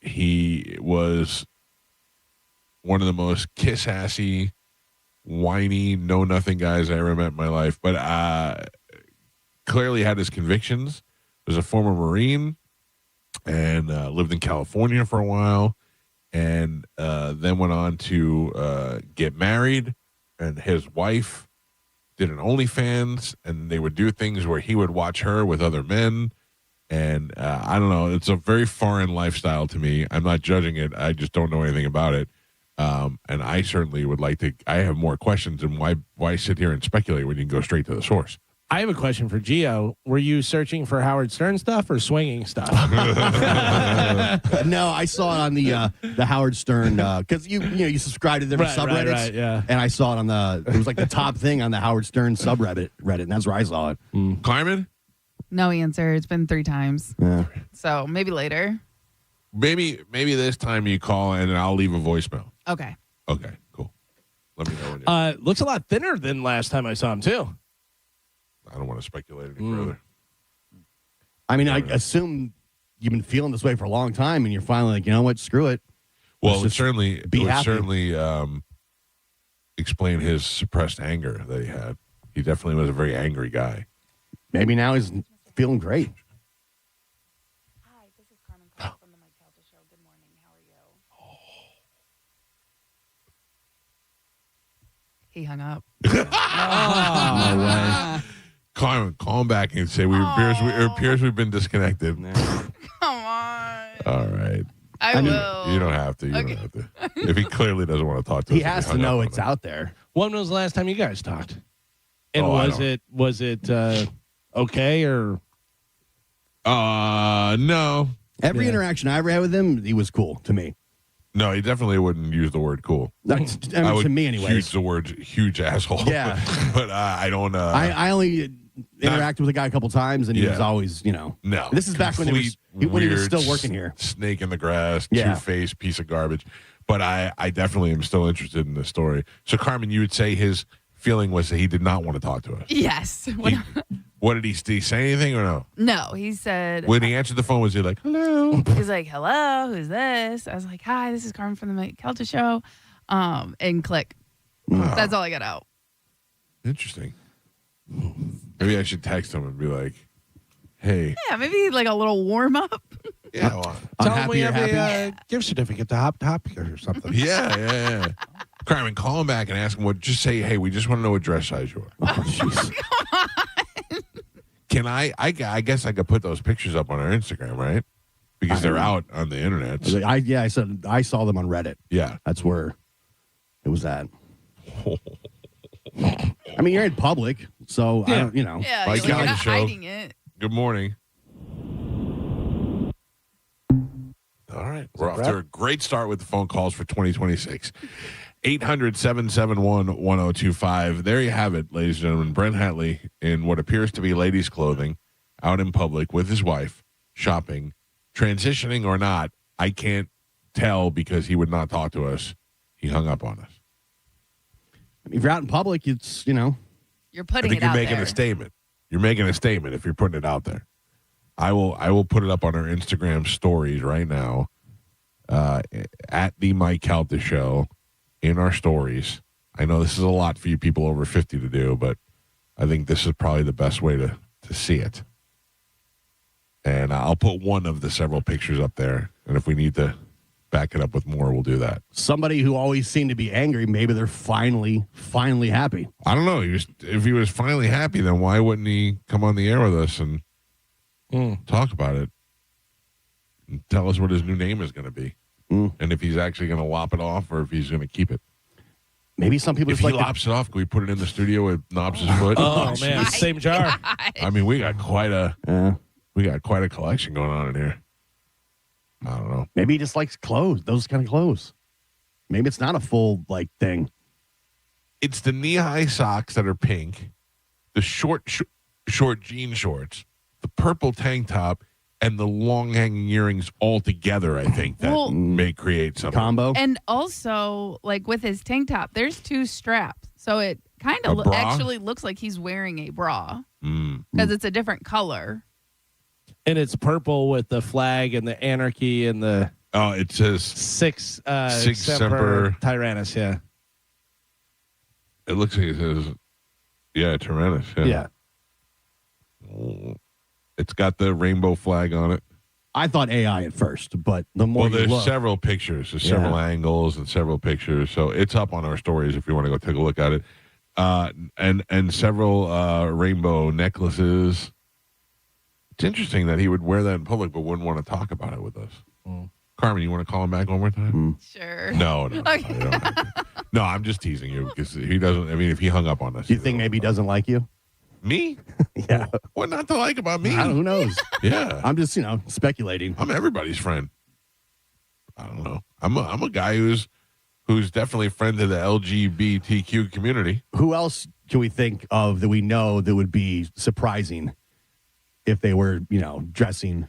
he was one of the most kiss-assy, whiny, know-nothing guys I ever met in my life. But clearly had his convictions. Was a former Marine and lived in California for a while. And then went on to get married. And his wife did an OnlyFans. And they would do things where he would watch her with other men. And I don't know. It's a very foreign lifestyle to me. I'm not judging it. I just don't know anything about it. And I certainly would like to. I have more questions. And why sit here and speculate when you can go straight to the source? I have a question for Gio. Were you searching for Howard Stern stuff or swinging stuff? No, I saw it on the Howard Stern because you subscribe to different subreddits. Right, yeah. And I saw it it was like the top thing on the Howard Stern subreddit, and that's where I saw it. Carmen? No answer. It's been 3 times. Yeah. So maybe later. Maybe this time you call and I'll leave a voicemail. Okay. Okay, cool. Let me know when you Looks a lot thinner than last time I saw him, too. I don't want to speculate any further. I mean, I assume you've been feeling this way for a long time, and you're finally like, you know what, screw it. Well, Let's it would happy. certainly explain his suppressed anger that he had. He definitely was a very angry guy. Maybe now he's feeling great. Hi, this is Carmin from the Mike Calta Show. Good morning. How are you? He hung up. No way. Carmen, call him back and say it appears we've been disconnected. Come on. All right. I will. You don't have to. You don't have to. If he clearly doesn't want to talk to us, He has to know it's out there. When was the last time you guys talked? And I was it okay or? No. Every interaction I ever had with him, he was cool to me. No, he definitely wouldn't use the word cool. I mean, to me, anyways. Use the word huge asshole. Yeah. but I don't. I only interacted with a guy a couple times, and he was always, No. This is back when he was still working here. Snake in the grass, Yeah. two-faced piece of garbage. But I definitely am still interested in this story. So, Carmen, you would say his feeling was that he did not want to talk to us. Yes. What did he say anything or no? No, he said. When he answered the phone, was he like, hello? He's like, hello, who's this? I was like, hi, this is Carmen from the Mike Calta Show. And click. That's all I got out. Interesting. Maybe I should text him and be like, hey. Yeah, maybe like a little warm up. Yeah, well, Tell him we have a gift certificate to Hop or something. Yeah. Carmen, call him back and ask him just say, hey, we just want to know what dress size you are. Oh, jeez. Can I guess I could put those pictures up on our Instagram, right? Because they're out on the internet. I said I saw them on Reddit. Yeah. That's where it was at. I mean, you're in public, so I don't, Yeah, Mike you're Calta not Show. hiding it. Good morning. All right. We're off to a great start with the phone calls for 2026. 800-771-1025. There you have it, ladies and gentlemen. Brent Hatley in what appears to be ladies' clothing out in public with his wife, shopping, transitioning or not. I can't tell because he would not talk to us. He hung up on us. If you're out in public, it's, You're I putting think it you're out making there. a statement. You're making a statement if you're putting it out there. I will put it up on our Instagram stories right now at the Mike Calta Show in our stories. I know this is a lot for you people over 50 to do, but I think this is probably the best way to see it. And I'll put one of the several pictures up there. And if we need to back it up with more, we'll do that. somebody who always seemed to be angry. Maybe they're finally happy. I don't know. If he was finally happy, then why wouldn't he come on the air with us and talk about it? And tell us what his new name is going to be. And if he's actually going to lop it off or if he's going to keep it. Maybe some people if just he like lops it off, can we put it in the studio with Knobs' foot? Oh, man, same jar. I mean, we got quite a collection going on in here. I don't know. Maybe he just likes clothes, those kind of clothes. Maybe it's not a full thing. It's the knee-high socks that are pink, the short jean shorts, the purple tank top, and the long-hanging earrings all together, I think, that may create some combo. And also, like with his tank top, there's 2 straps. So it kind of actually looks like he's wearing a bra because it's a different color. And it's purple with the flag and the anarchy and the... Oh, it says... Sig Semper Semper Tyrannis, yeah. It looks like it says... Yeah, Tyrannis, Yeah. It's got the rainbow flag on it. I thought AI at first, but the more there's you look, several pictures. There's several angles and several pictures. So it's up on our stories if you want to go take a look at it. And several rainbow necklaces. It's interesting that he would wear that in public but wouldn't want to talk about it with us. Carmen, you want to call him back one more time? Sure. No. Okay. You don't have to. No, I'm just teasing you because he doesn't. I mean, if he hung up on us. do you think maybe he doesn't like you? Me? Yeah. What not to like about me? Who knows? Yeah. I'm just, speculating. I'm everybody's friend. I don't know. I'm a guy who's definitely a friend to the LGBTQ community. Who else can we think of that we know that would be surprising if they were, dressing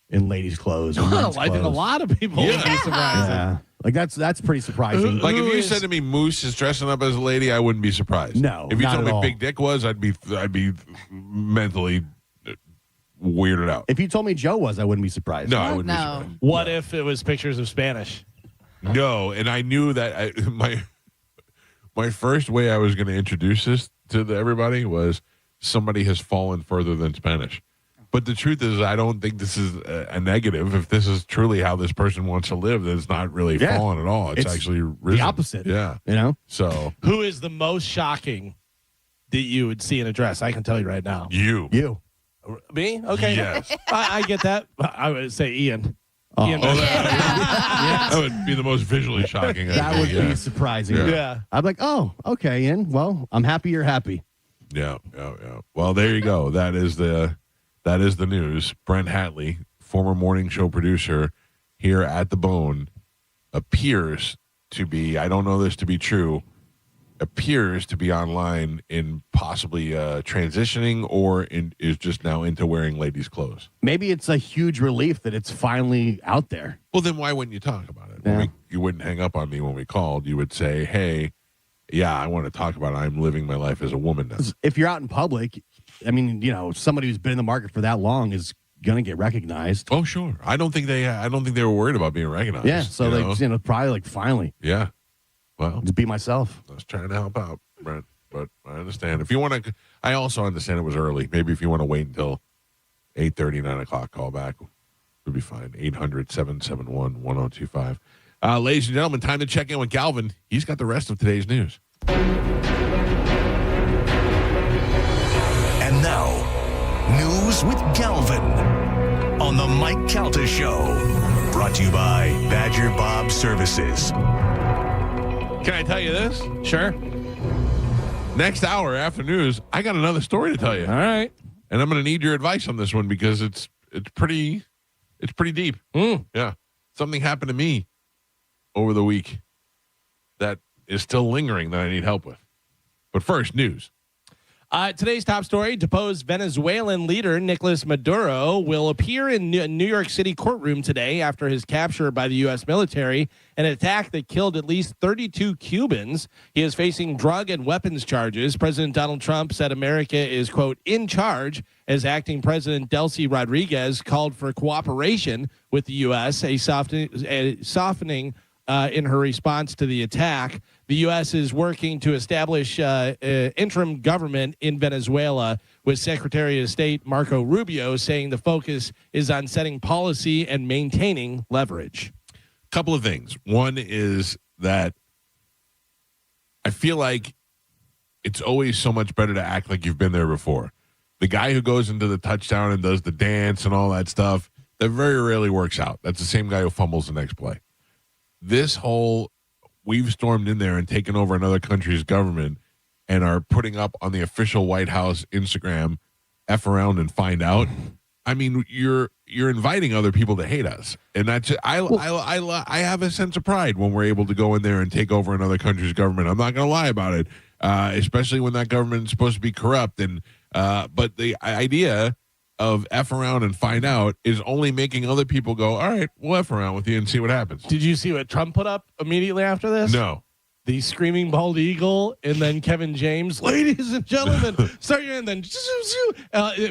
in ladies' clothes? Or men's I think a clothes? lot of people would be surprised. Yeah. Like that's pretty surprising. Like if you said to me Moose is dressing up as a lady, I wouldn't be surprised. No, if you not told at me all. Big Dick was, I'd be mentally weirded out. If you told me Joe was, I wouldn't be surprised. No, I wouldn't be surprised. What if it was pictures of Spanish? No, and I knew that my first way I was going to introduce this to everybody was somebody has fallen further than Spanish. But the truth is, I don't think this is a negative. If this is truly how this person wants to live, then it's not really fallen at all. It's actually risen. the opposite. Yeah. So Who is the most shocking that you would see in a dress? I can tell you right now. You. Me? Okay. Yes. I get that. I would say Ian. Ian. That would be the most visually shocking. That would be surprising. Yeah. I'd be like, oh, okay, Ian. Well, I'm happy you're happy. Yeah. Well, there you go. That is the news. Brent Hatley, former morning show producer here at The Bone, appears to be, I don't know this to be true, appears to be online in possibly transitioning or is just now into wearing ladies' clothes. Maybe it's a huge relief that it's finally out there. Well, then why wouldn't you talk about it? Yeah. You wouldn't hang up on me when we called. You would say, hey, yeah, I want to talk about it. I'm living my life as a woman now. If you're out in public, I mean, somebody who's been in the market for that long is going to get recognized. Oh, sure. I don't think they were worried about being recognized. Yeah, so they, probably like finally. Yeah. Well, to be myself. I was trying to help out, Brent, but I understand. If you want to, I also understand it was early. Maybe if you want to wait until 8:30, 9 o'clock, call back. We'll be fine. 800-771-1025. Ladies and gentlemen, time to check in with Galvin. He's got the rest of today's news. And now, news with Galvin on the Mike Calta Show. Brought to you by Badger Bob Services. Can I tell you this? Sure. Next hour after news, I got another story to tell you. All right. And I'm going to need your advice on this one because it's pretty deep. Yeah. Something happened to me over the week that is still lingering that I need help with. But first, news. Today's top story, deposed Venezuelan leader Nicolas Maduro will appear in New York City courtroom today after his capture by the U.S. military, an attack that killed at least 32 Cubans. He is facing drug and weapons charges. President Donald Trump said America is, quote, in charge, as acting President Delcy Rodriguez called for cooperation with the U.S., a softening in her response to the attack. The U.S. is working to establish interim government in Venezuela, with Secretary of State Marco Rubio saying the focus is on setting policy and maintaining leverage. Couple of things. One is that I feel like it's always so much better to act like you've been there before. The guy who goes into the touchdown and does the dance and all that stuff, that very rarely works out. That's the same guy who fumbles the next play. This whole we've stormed in there and taken over another country's government and are putting up on the official White House Instagram, F around and find out. I mean, you're inviting other people to hate us. And that's I have a sense of pride when we're able to go in there and take over another country's government. I'm not going to lie about it, especially when that government is supposed to be corrupt. And but the idea of F around and find out is only making other people go, all right, we'll F around with you and see what happens. Did you see what Trump put up immediately after this? No. The screaming bald eagle, and then Kevin James, ladies and gentlemen, start your, and then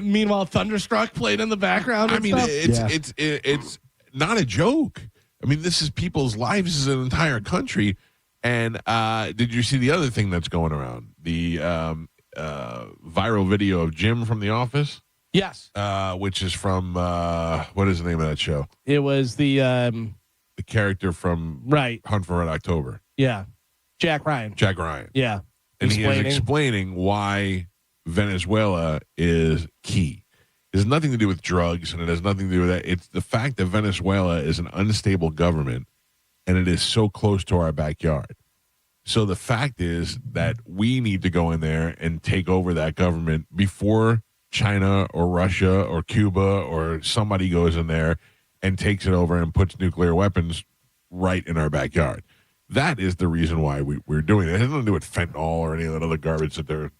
meanwhile Thunderstruck played in the background. I mean, it's not a joke. I mean, this is people's lives as an entire country. And did you see the other thing that's going around? The viral video of Jim from The Office? Yes. Which is from, what is the name of that show? It was the character from Hunt for Red October. Yeah. Jack Ryan. Yeah. And he is explaining why Venezuela is key. It has nothing to do with drugs, and it has nothing to do with that. It's the fact that Venezuela is an unstable government, and it is so close to our backyard. So the fact is that we need to go in there and take over that government before China or Russia or Cuba or somebody goes in there and takes it over and puts nuclear weapons right in our backyard. That is the reason why we're doing it. It has nothing to do with fentanyl or any of that other garbage that they're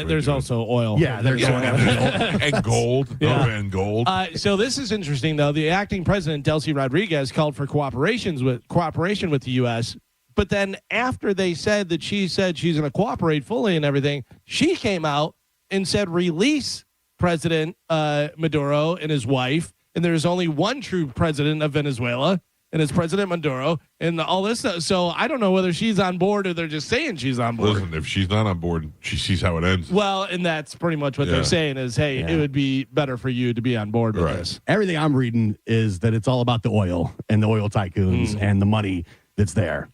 there's also oil. Yeah, there's oil. And gold. Yeah. And gold. So this is interesting, though. The acting president, Delcy Rodriguez, called for cooperation with the U.S., but then after they said that she said she's going to cooperate fully and everything, she came out and said release President Maduro and his wife, and there's only one true president of Venezuela, and it's President Maduro, and all this stuff. So I don't know whether she's on board or they're just saying she's on board. Listen, if she's not on board, she sees how it ends. Well, and that's pretty much what they're saying is, hey, it would be better for you to be on board with this. Everything I'm reading is that it's all about the oil and the oil tycoons and the money that's there.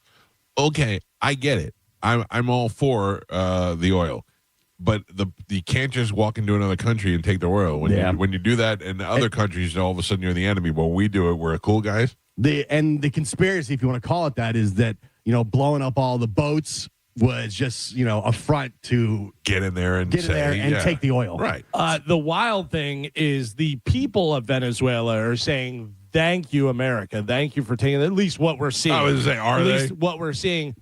Okay, I get it. I'm all for the oil. But you can't just walk into another country and take their oil. When you do that in other countries, all of a sudden you're the enemy. But when we do it, we're cool guys. The conspiracy, if you want to call it that, is that blowing up all the boats was just a front to get in there and take the oil. Right. The wild thing is the people of Venezuela are saying, "Thank you, America. Thank you for taking at least what we're seeing." I was saying, at least what we're seeing.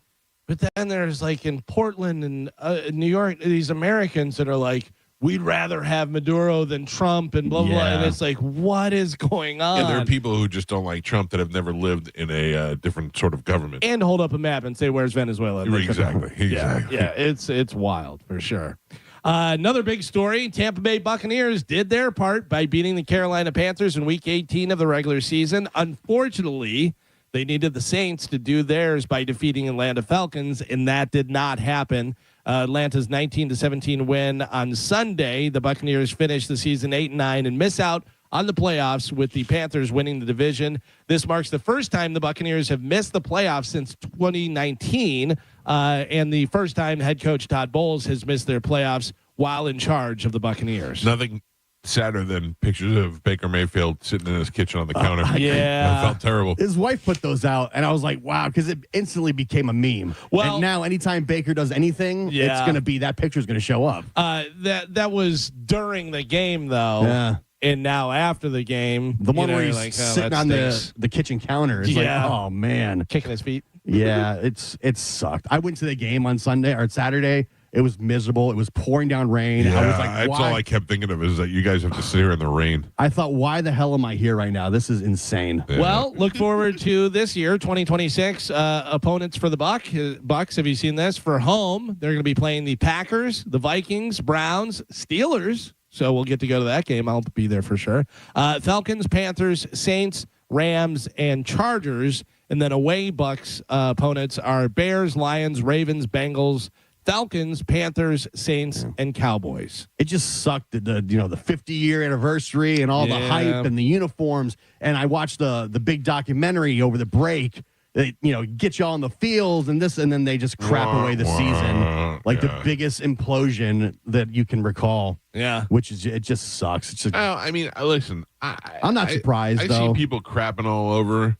But then there's like in Portland and New York, these Americans that are like, we'd rather have Maduro than Trump and blah, blah, blah. And it's like, what is going on? Yeah, there are people who just don't like Trump that have never lived in a different sort of government. And hold up a map and say, where's Venezuela? Exactly. Yeah, it's wild for sure. Another big story, Tampa Bay Buccaneers did their part by beating the Carolina Panthers in Week 18 of the regular season. Unfortunately, they needed the Saints to do theirs by defeating Atlanta Falcons, and that did not happen. Atlanta's 19-17 win on Sunday. The Buccaneers finished the season 8-9 and miss out on the playoffs with the Panthers winning the division. This marks the first time the Buccaneers have missed the playoffs since 2019, and the first time head coach Todd Bowles has missed their playoffs while in charge of the Buccaneers. Nothing sadder than pictures of Baker Mayfield sitting in his kitchen on the counter. Yeah. I felt terrible. His wife put those out, and I was like, wow, because it instantly became a meme. Well, and now anytime Baker does anything, it's going to be that picture's going to show up. That was during the game, though. Yeah. And now after the game, the one where he's sitting on the kitchen counter. It's like, oh, man. Kicking his feet. Yeah, it sucked. I went to the game on Sunday or Saturday. It was miserable. It was pouring down rain. Yeah, I was like, that's why? all I kept thinking of is that you guys have to sit here in the rain. I thought, why the hell am I here right now? This is insane. Yeah. Well, look forward to this year, 2026. Opponents for the Bucks. Have you seen this? For home, they're going to be playing the Packers, the Vikings, Browns, Steelers. So we'll get to go to that game. I'll be there for sure. Falcons, Panthers, Saints, Rams, and Chargers. And then away Bucks opponents are Bears, Lions, Ravens, Bengals, Falcons, Panthers, Saints, and Cowboys. It just sucked the 50-year anniversary and all the hype and the uniforms. And I watched the big documentary over the break that get you on the field and this, and then they just crap away the season like the biggest implosion that you can recall. Yeah, which is it just sucks. It's listen, I'm not surprised. I see people crapping all over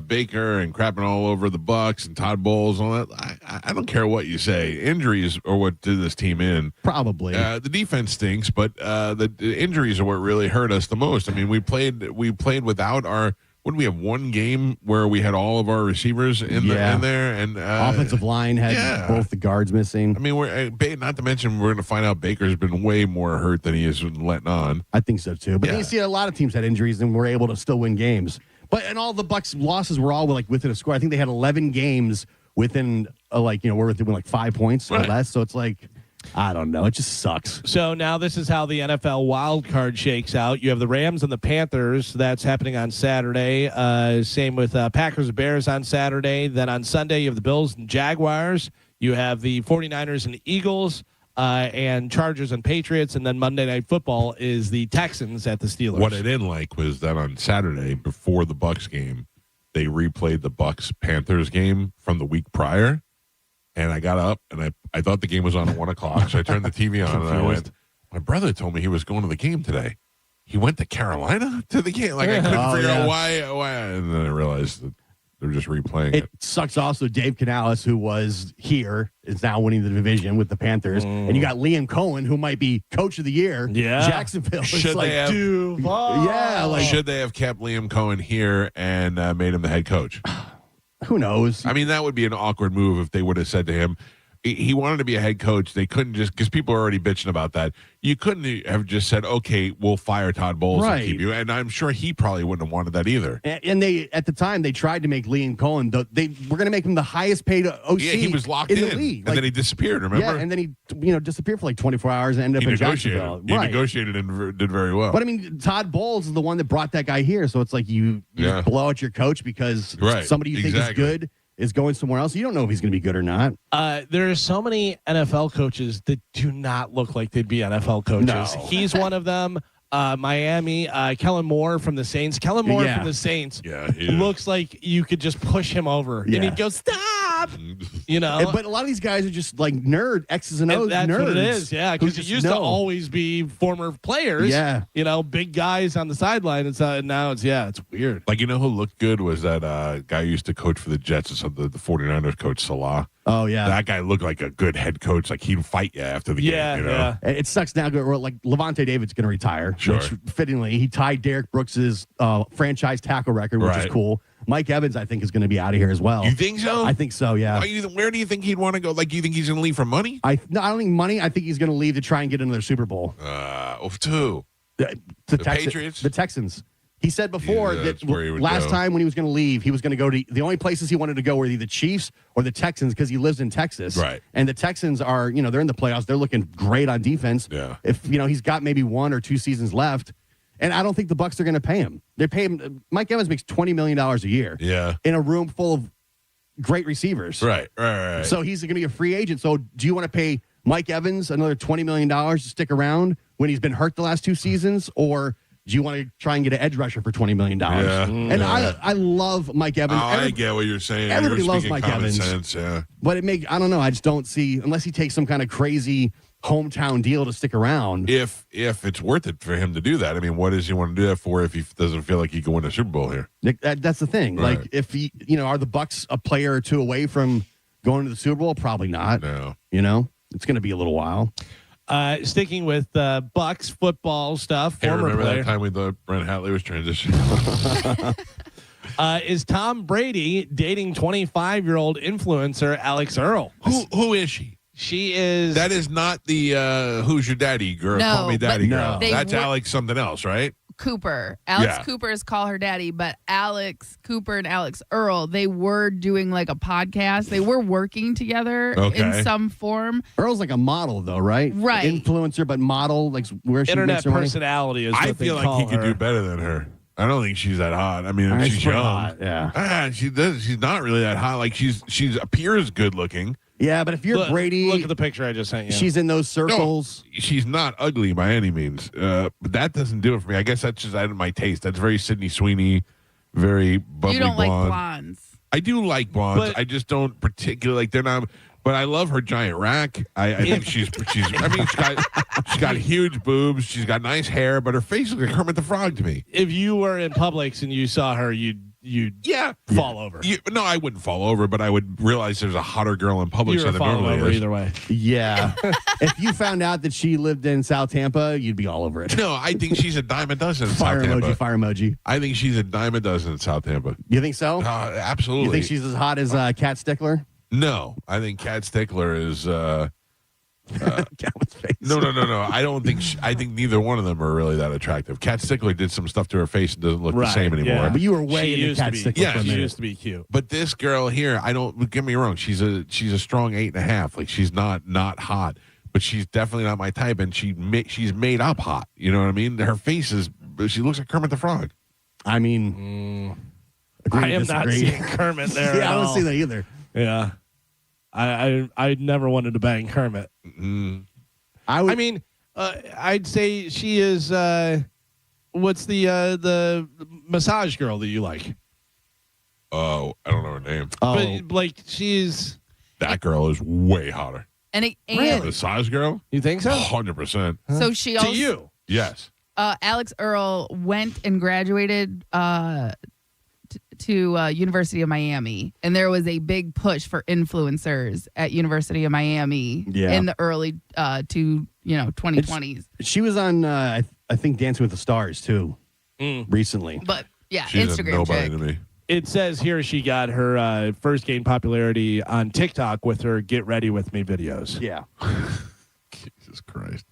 Baker and crapping all over the Bucks and Todd Bowles and all that. I don't care what you say. Injuries are what did this team in. Probably. The defense stinks, but the injuries are what really hurt us the most. I mean, we played without our. When we have one game where we had all of our receivers in there, and offensive line had both the guards missing. I mean, we're not to mention we're going to find out Baker's been way more hurt than he is letting on. I think so too. But you see, a lot of teams had injuries and were able to still win games. And all the Bucks losses were all within a score. I think they had 11 games within we're within 5 points or less. So it's like, I don't know. It just sucks. So now this is how the NFL wild card shakes out. You have the Rams and the Panthers. That's happening on Saturday. Same with Packers and Bears on Saturday. Then on Sunday, you have the Bills and Jaguars. You have the 49ers and Eagles. And Chargers and Patriots, and then Monday Night Football is the Texans at the Steelers. What I didn't like was that on Saturday before the Bucks game, they replayed the Bucks Panthers game from the week prior, and I got up and I thought the game was on at 1 o'clock, so I turned the TV on and I went. My brother told me he was going to the game today. He went to Carolina to the game. I couldn't figure out why, and then I realized that. They're just replaying it. It sucks also. Dave Canales, who was here, is now winning the division with the Panthers. And you got Liam Cohen, who might be coach of the year. Yeah. Jacksonville. Should they have, should they have kept Liam Cohen here and made him the head coach? Who knows? I mean, that would be an awkward move if they would have said to him, he wanted to be a head coach. They couldn't just, because people are already bitching about that. You couldn't have just said, okay, we'll fire Todd Bowles and keep you. And I'm sure he probably wouldn't have wanted that either. And they, at the time, they tried to make Liam Cohen, they were going to make him the highest paid OC. Yeah, he was locked in the league. And then he disappeared, remember? Yeah, and then he disappeared for like 24 hours and ended up in Jacksonville. He negotiated and did very well. But I mean, Todd Bowles is the one that brought that guy here. So it's like you just blow out your coach because somebody you think is good is going somewhere else. You don't know if he's going to be good or not. There are so many NFL coaches that do not look like they'd be NFL coaches. No. He's one of them. Miami, Kellen Moore from the Saints. Kellen Moore from the Saints looks like you could just push him over. And he'd go, stop! You know? But a lot of these guys are just like X's and O's that's nerds. what it is, yeah. Because it used to always be former players. Yeah. You know, big guys on the sideline. And now it's weird. Like, you know who looked good was that guy who used to coach for the Jets, the 49ers coach, Salah. Oh, yeah. That guy looked like a good head coach. Like, he'd fight you after the game, you know? Yeah. It sucks now. Like, Levante David's going to retire. Sure. Which, fittingly, he tied Derek Brooks's franchise tackle record, which is cool. Mike Evans, I think, is going to be out of here as well. You think so? I think so, yeah. Where do you think he'd want to go? Like, do you think he's going to leave for money? I don't think money. I think he's going to leave to try and get another Super Bowl. Two. The Patriots? The Texans. He said before that last go. time when he was going to leave, he was going to go to the only places he wanted to go were either the Chiefs or the Texans because he lives in Texas. Right. And the Texans are, they're in the playoffs. They're looking great on defense. Yeah. If, he's got maybe 1 or 2 seasons left. And I don't think the Bucs are going to pay him. They pay him. Mike Evans makes $20 million a year. Yeah. In a room full of great receivers. Right. So he's going to be a free agent. So do you want to pay Mike Evans another $20 million to stick around when he's been hurt the last 2 seasons? Or do you want to try and get an edge rusher for $20 million? Yeah. And I love Mike Evans. I get what you're saying. Everybody You're loves speaking Mike common Evans. sense, yeah. But I don't know. I just don't see, unless he takes some kind of crazy hometown deal to stick around. If it's worth it for him to do that, I mean, what does he want to do that for if he doesn't feel like he can win a Super Bowl here? That's the thing. Right. Like, if he, are the Bucs a player or two away from going to the Super Bowl? Probably not. No. It's going to be a little while. Sticking with Bucs football stuff. Hey, Former remember player. that time we thought Brent Hatley was transitioning? Is Tom Brady dating 25-year-old influencer Alex Earl? Who is she? She is. That is not the Who's Your Daddy girl. No, Call Me Daddy but girl. they That's were- Alex something else, right? Cooper. Alex Yeah. Cooper is call her daddy, but Alex Cooper and Alex Earl, they were doing like a podcast. They were working together in some form. Earl's like a model, though, right? Right. Influencer, but model, like where she Internet makes her money. personality is what I they feel like call he could her. do better than her. I don't think she's that hot. I mean, All right, she's she's pretty young. hot, yeah. She does. She's not really that hot. Like she appears good looking. Yeah, but if you're Brady, Look at the picture I just sent you. she's in those circles. No, she's not ugly by any means. But that doesn't do it for me. I guess that's just out of my taste. That's very Sydney Sweeney, very bubbly You don't blonde. like blondes. I do like blondes. But- I just don't particularly like. They're not. But I love her giant rack. I think she's. I mean, she's got huge boobs. She's got nice hair, but her face looks like Kermit the Frog to me. If you were in Publix and you saw her, you'd fall over. No, I wouldn't fall over, but I would realize there's a hotter girl in Publix You were than there falling normally over is. either way. Yeah. If you found out that she lived in South Tampa, you'd be all over it. No, I think she's a dime a dozen in Fire South Tampa. emoji, fire emoji. I think she's a dime a dozen in South Tampa. You think so? Absolutely. You think she's as hot as Kat Stickler? No, I think Kat Stickler is. Calvin's face. No. I don't think. I think neither one of them are really that attractive. Kat Stickler did some stuff to her face and doesn't look the same anymore. Yeah. But you were way She into used to Kat be- Stickler Yeah, for a She minute. used to be cute. But this girl here, I don't get me wrong. She's a strong 8.5. Like she's not hot, but she's definitely not my type. And she's made up hot. You know what I mean? Her face is. She looks like Kermit the Frog. I mean, agree I to am not disagree. seeing Kermit there. Yeah, at I don't all. see that either. Yeah. I never wanted to bang Kermit. I mean, I'd say she is. What's the massage girl that you like? Oh, I don't know her name. But like she's That girl is way hotter. And The size girl? You think so? 100%. so she also To you. Yes. Alex Earl went and graduated to University of Miami, and there was a big push for influencers at University of Miami in the early 2020s. She was on, I think, Dancing with the Stars too recently. But yeah, She's Instagram a nobody chick. to me. It says here she got her first gained popularity on TikTok with her "Get Ready with Me" videos. Yeah. Jesus Christ.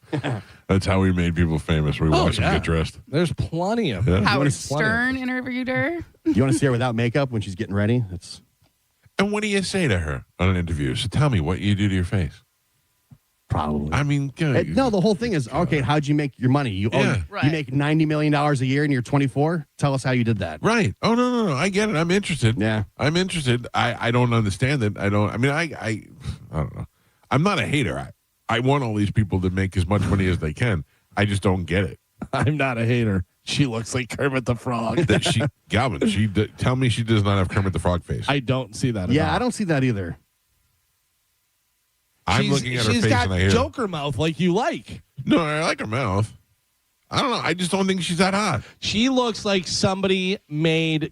That's how we made people famous. We watch them get dressed. There's plenty of Yeah. Howard Stern interviewed her. You want to see her without makeup when she's getting ready? It's And what do you say to her on an interview? So tell me what you do to your face. probably. I mean, No, the whole thing is, okay, how'd you make your money? You Right. you make $90 million a year and you're 24? Tell us how you did that. Right. Oh, no. I get it. I'm interested. Yeah. I'm interested. I don't understand it. I don't know. I'm not a hater. I want all these people to make as much money as they can. I just don't get it. I'm not a hater. She looks like Kermit the Frog. Galvin, tell me she does not have Kermit the Frog face. I don't see that. Yeah, I don't see that either. I'm looking at her face and I She's hear got Joker mouth like you like. No, I like her mouth. I don't know. I just don't think she's that hot. She looks like somebody made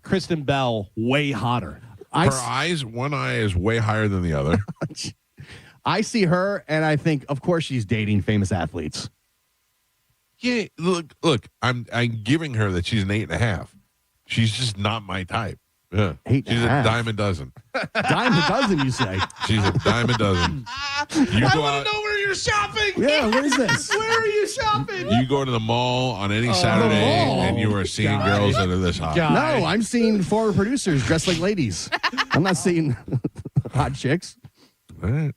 Kristen Bell way hotter. Her eyes, one eye is way higher than the other. I see her and I think, of course, she's dating famous athletes. Yeah, look. I'm giving her that she's an 8.5. She's just not my type. Yeah, 8.5. She's a dime a dozen. Dime a dozen, you say? She's a dime a dozen. I want to know where you're shopping. Yeah, what is this? Where are you shopping? You go to the mall on any Saturday and you are seeing girls that are this hot. No, I'm seeing former producers dressed like ladies. I'm not seeing hot chicks. All right.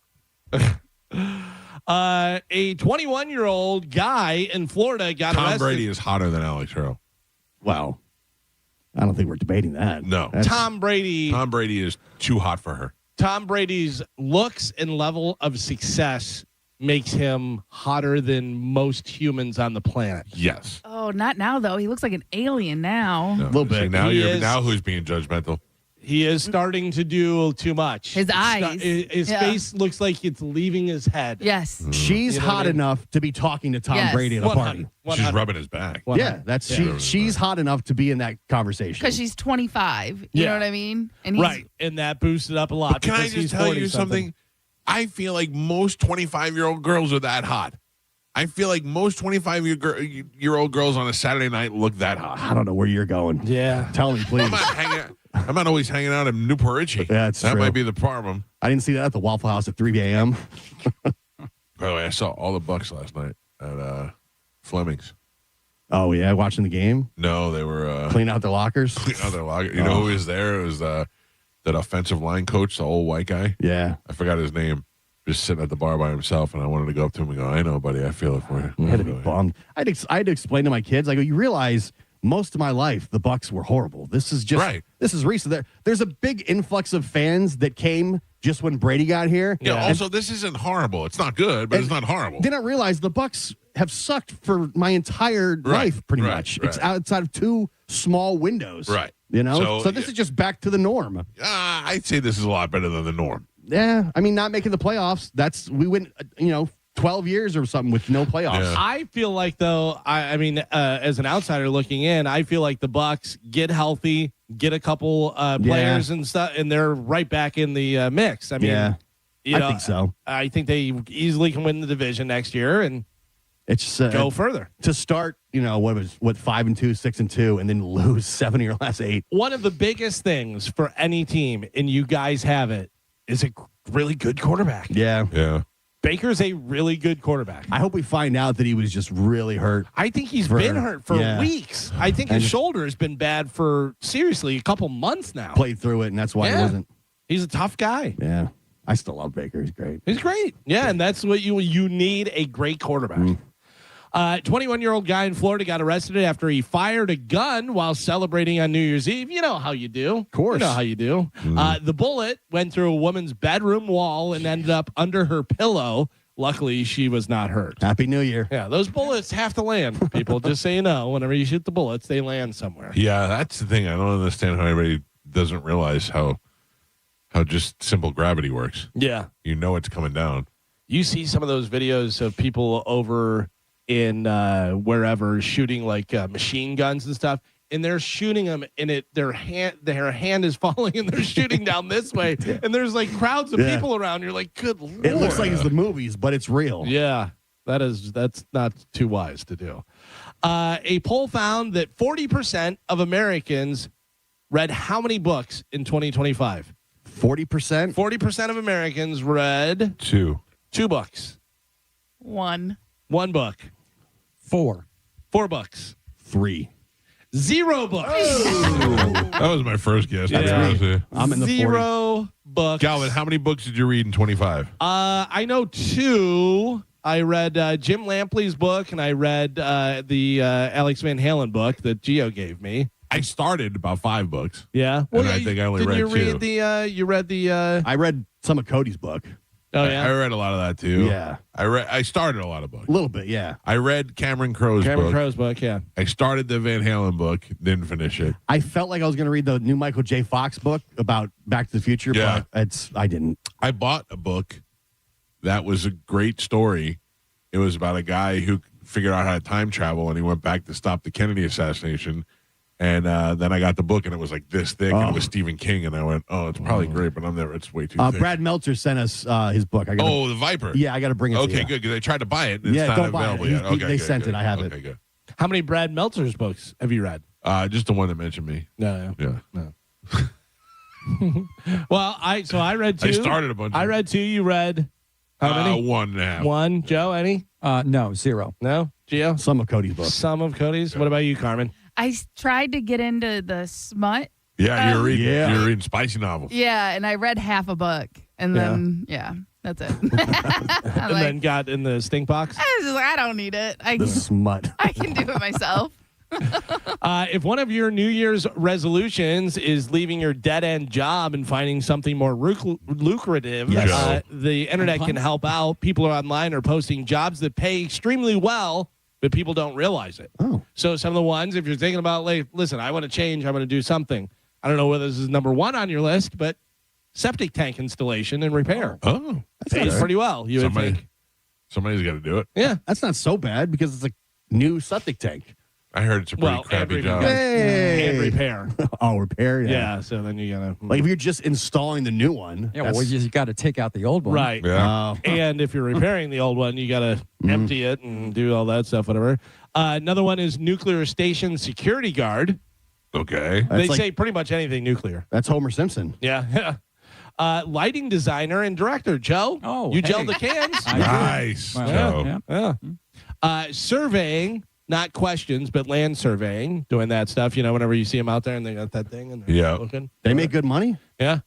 A 21-year-old guy in Florida got Tom arrested. Brady is hotter than Alex Hurl. Wow. I don't think we're debating that. No. Tom Brady is too hot for her. Tom Brady's looks and level of success makes him hotter than most humans on the planet. Yes. Oh, not now though. He looks like an alien now. No. A little bit. See, now who's being judgmental? He is starting to do too much. His eyes. His face looks like it's leaving his head. Yes. She's You know hot what I mean? enough to be talking to Tom Yes. Brady at a party. 100. She's rubbing his back. Yeah, she's hot enough to be in that conversation. Because she's 25. You know what I mean? And he's, Right. And that boosted up a lot. But can I because just he's tell you 40-something. something? I feel like most 25-year-old girls are that hot. I feel like most 25-year-old girls on a Saturday night look that hot. I don't know where you're going. Yeah. Tell me, please. I'm not always hanging out in Newport Richie. Yeah, that's that true. might be the problem. I didn't see that at the Waffle House at 3 a.m. By the way, I saw all the Bucks last night at Fleming's. Oh, yeah, watching the game? No, they were Clean out their lockers? clean out their locker. You know who was there? It was that offensive line coach, the old white guy. Yeah. I forgot his name. Just sitting at the bar by himself, and I wanted to go up to him and go, "I know, buddy. I feel it for you." I had to be bummed. I had to explain to my kids, I go, you realize most of my life the Bucks were horrible. This is just This is recent. There's a big influx of fans that came just when Brady got here. Yeah. Also, this isn't horrible. It's not good, but it's not horrible. Then I realized the Bucks have sucked for my entire life, pretty much. It's outside of two small windows. Right. You know? So this is just back to the norm. I'd say this is a lot better than the norm. Yeah. I mean, not making the playoffs. We went, 12 years or something with no playoffs. Yeah. I feel like, though, I mean, as an outsider looking in, I feel like the Bucks get healthy, get a couple players and stuff, and they're right back in the mix. I mean, I think so. I think they easily can win the division next year and it's go further. To start, 5-2, 6-2, and then lose 7 of your last 8. One of the biggest things for any team, and you guys have it, is a really good quarterback. Yeah. Yeah. Baker's a really good quarterback. I hope we find out that he was just really hurt. I think he's been hurt for weeks. I think his shoulder has been bad for, seriously, a couple months now. Played through it, and that's why he wasn't. He's a tough guy. Yeah. I still love Baker. He's great. He's great. Yeah, and that's what you need, a great quarterback. 21-year-old guy in Florida got arrested after he fired a gun while celebrating on New Year's Eve. You know how you do. Of course. You know how you do. The bullet went through a woman's bedroom wall and ended up under her pillow. Luckily, she was not hurt. Happy New Year. Yeah, those bullets have to land, people. Just so you know, whenever you shoot the bullets, they land somewhere. Yeah, that's the thing. I don't understand how everybody doesn't realize how just simple gravity works. Yeah. You know it's coming down. You see some of those videos of people over in wherever shooting like machine guns and stuff. and they're shooting them, and their hand is falling, and they're shooting down this way, and there's like crowds of people around. You're like, good Lord. It looks like it's the movies, but it's real. Yeah, that's not too wise to do. A poll found that 40% of Americans read how many books in 2025? 40%? 40% of Americans read 2 books. 1 book. 4 books. 3 0 books. That was my first guess. I'm in the 0 books. Galvin, how many books did you read in 25? I know 2. I read Jim Lampley's book, and I read the Alex Van Halen book that Gio gave me. I started about 5 books. Yeah. Well, I think I only read 2. You read the I read some of Cody's book. Oh yeah. I read a lot of that too. Yeah. I started a lot of books. A little bit, yeah. I read Cameron Crowe's book. Yeah. I started the Van Halen book, didn't finish it. I felt like I was going to read the new Michael J. Fox book about Back to the Future, but I didn't. I bought a book that was a great story. It was about a guy who figured out how to time travel, and he went back to stop the Kennedy assassination. And then I got the book, and it was like this thick, and it was Stephen King, and I went, "Oh, it's probably great, but it's way too thick." Brad Meltzer sent us his book. The Viper. Yeah, I got to bring it. Okay, to you. good, because I tried to buy it, and it's not don't buy available it. yet. Okay, they sent it. I have it. Okay, good. How many Brad Meltzer's books have you read? Just the one that mentioned me. No. Yeah. Well, I read 2. I started a bunch. I read 2. You read how many? 1.5. 1. Joe, any? No, 0. No. Gio? Some of Cody's books. Some of Cody's. What about you, Carmen? I tried to get into the smut. Yeah, you're reading spicy novels. Yeah, and I read half a book, and then that's it. And then got in the stink box. I was just like, I don't need it. The smut. I can do it myself. If one of your New Year's resolutions is leaving your dead-end job and finding something more lucrative, the internet can help out. People online are posting jobs that pay extremely well, but people don't realize it. Oh. So some of the ones, if you're thinking about, like, listen, I want to change, I want to do something. I don't know whether this is number 1 on your list, but septic tank installation and repair. Oh. Pays pretty well, you would think. Somebody's got to do it. Yeah. That's not so bad because it's a new septic tank. I heard it's a pretty crappy job. And repair. Repair, Yeah, so then you got to... Like if you're just installing the new one. Yeah, well, you got to take out the old one. Right. Yeah. And if you're repairing the old one, you got to empty it and do all that stuff, whatever. Another one is nuclear station security guard. Okay. They say pretty much anything nuclear. That's Homer Simpson. Yeah. Lighting designer and director. Joe, you gel the cans. Nice. Well, Yeah. Surveying, not questions, but land surveying, doing that stuff. You know, whenever you see them out there and they got that thing and they're looking. They make good money. Yeah.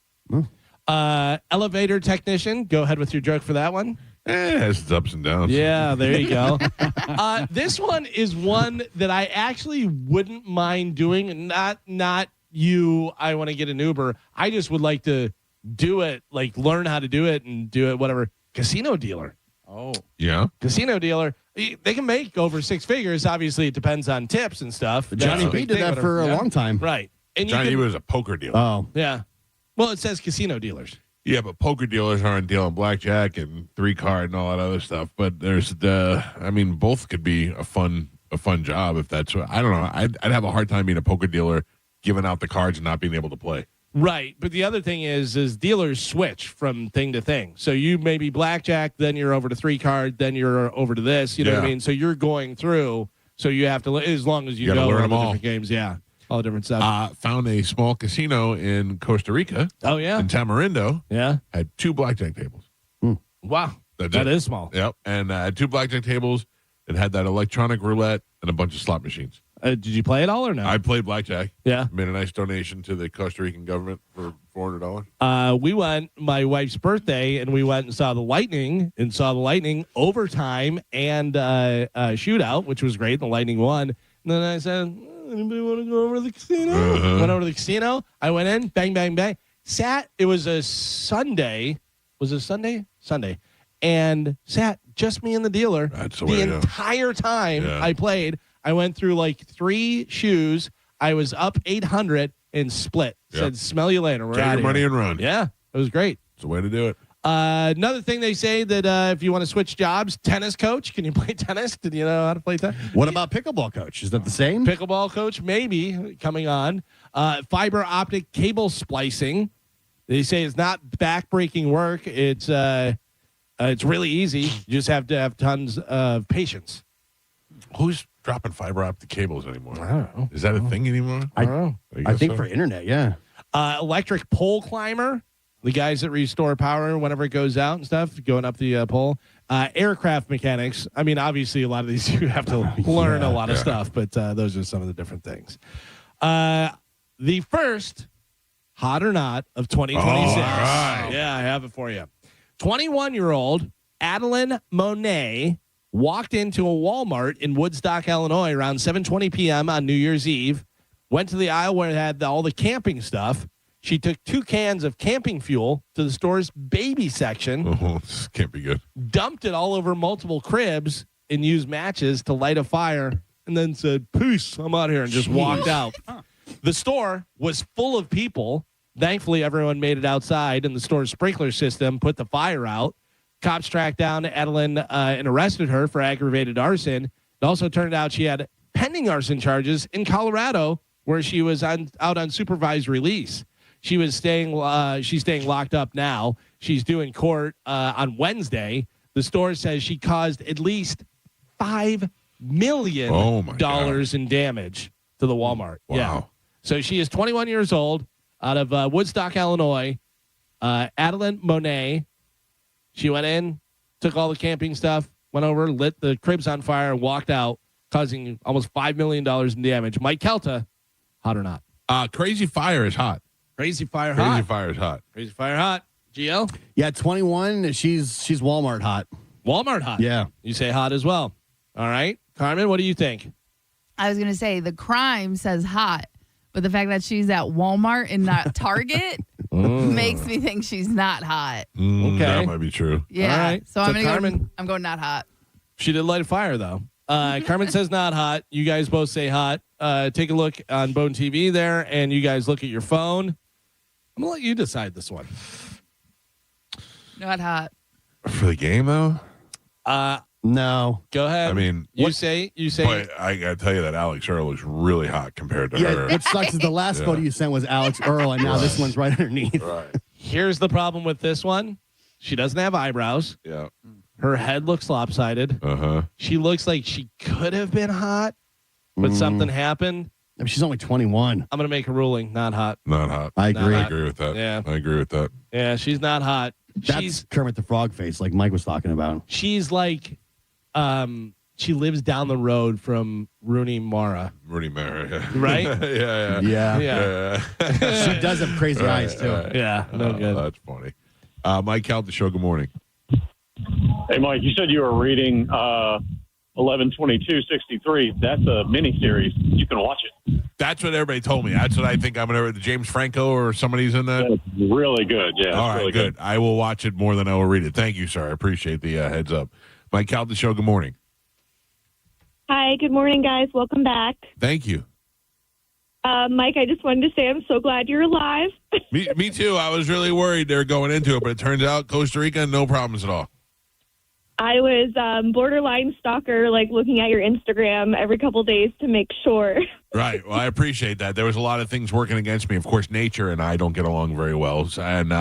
Elevator technician. Go ahead with your joke for that one. It has its ups and downs. Yeah, there you go. This one is one that I actually wouldn't mind doing. Not you. I want to get an Uber. I just would like to do it, like learn how to do it and do it, whatever. Casino dealer. Oh. Yeah. Casino dealer. They can make over 6 figures. Obviously, it depends on tips and stuff. Johnny B did that for a long time. Right. And Johnny was a poker dealer. Oh. Yeah. Well, it says casino dealers. Yeah, but poker dealers aren't dealing blackjack and 3-card and all that other stuff. But there's both could be a fun job if that's what, I don't know. I'd have a hard time being a poker dealer, giving out the cards and not being able to play. Right. But the other thing is dealers switch from thing to thing. So you may be blackjack, then you're over to 3-card, then you're over to this. You know what I mean? So you're going through. So you have to, as long as you know learn all them the all. different games. Yeah. All the different stuff. Found a small casino in Costa Rica. Oh, yeah. In Tamarindo. Yeah. Had 2 blackjack tables. Wow. That is small. Yep. And had 2 blackjack tables. It had that electronic roulette and a bunch of slot machines. Did you play it all or no? I played blackjack. Yeah. Made a nice donation to the Costa Rican government for $400. We went my wife's birthday and we went and saw the Lightning overtime and shootout, which was great. The Lightning won. And then I said, anybody want to go over to the casino? Went over to the casino. I went in, bang, bang, bang. It was a Sunday. Was it Sunday? Sunday. And sat just me and the dealer. That's the way to go. Entire time I played. I went through like 3 shoes. I was up 800 and split. Said, smell you later. We're Take out your of money here. and run. Yeah, it was great. It's the way to do it. Another thing they say that if you want to switch jobs, tennis coach. Can you play tennis? Did you know how to play tennis? What about pickleball coach? Is that the same? Pickleball coach, maybe coming on. Fiber optic cable splicing. They say it's not backbreaking work. It's really easy. You just have to have tons of patience. Who's dropping fiber optic cables anymore? I don't know. Is that a thing anymore? I don't know. I think for internet, yeah. Electric pole climber. The guys that restore power whenever it goes out and stuff, going up the pole. Aircraft mechanics. I mean, obviously, a lot of these you have to learn a lot of stuff, but those are some of the different things. The first hot or not of 2026. Right. Yeah, I have it for you. 21-year-old Adeline Monet walked into a Walmart in Woodstock, Illinois around 7:20 p.m. on New Year's Eve, went to the aisle where it had all the camping stuff. She took 2 cans of camping fuel to the store's baby section. Oh, this can't be good. Dumped it all over multiple cribs and used matches to light a fire and then said, "Peace, I'm out here," and just walked out. The store was full of people. Thankfully, everyone made it outside, and the store's sprinkler system put the fire out. Cops tracked down Adeline and arrested her for aggravated arson. It also turned out she had pending arson charges in Colorado, where she was out on supervised release. She's staying locked up now. She's due in court on Wednesday. The store says she caused at least $5 million in damage to the Walmart. Wow. Yeah. So she is 21 years old, out of Woodstock, Illinois. Adeline Monet. She went in, took all the camping stuff, went over, lit the cribs on fire, and walked out, causing almost $5 million in damage. Mike Calta, hot or not? Crazy Fire is hot. Crazy Fire Crazy hot. Fire is hot. Crazy Fire hot. GL? Yeah, 21. She's Walmart hot. Walmart hot. Yeah. You say hot as well. All right. Carmen, what do you think? I was going to say the crime says hot, but the fact that she's at Walmart and not Target makes me think she's not hot. Okay. That might be true. Yeah. All right. So, Carmen, I'm going not hot. she did light a fire, though. Carmen says not hot. You guys both say hot. Take a look on Bone TV there, and you guys look at your phone. I'm going to let you decide this one. Not hot. For the game, though? No. Go ahead. I mean, you say. But I got to tell you that Alex Earl looks really hot compared to her. What sucks is the last photo you sent was Alex Earl, and now this one's right underneath. Right. Here's the problem with this one. She doesn't have eyebrows. Yeah. Her head looks lopsided. Uh-huh. She looks like she could have been hot, but something happened. I mean, she's only 21. I'm going to make a ruling. Not hot. Not hot. I agree. I agree with that. Yeah. I agree with that. Yeah, she's not hot. That's Kermit the Frog face, like Mike was talking about. She's like, she lives down the road from Rooney Mara. Rooney Mara, yeah. Right? Yeah. She does have crazy eyes, too. Yeah, no good. That's funny. Mike Calta Show, good morning. Hey, Mike, you said you were reading 11/22/63. That's a miniseries. You can watch it. That's what everybody told me. That's what I think I'm going to read. James Franco or somebody's in that? It's really good, yeah. All right, really good. I will watch it more than I will read it. Thank you, sir. I appreciate the heads up. Mike Calta Show, good morning. Hi, good morning, guys. Welcome back. Thank you. Mike, I just wanted to say I'm so glad you're alive. Me too. I was really worried they were going into it, but it turns out Costa Rica, no problems at all. I was borderline stalker, like looking at your Instagram every couple days to make sure. Right. Well, I appreciate that. There was a lot of things working against me. Of course, nature and I don't get along very well. And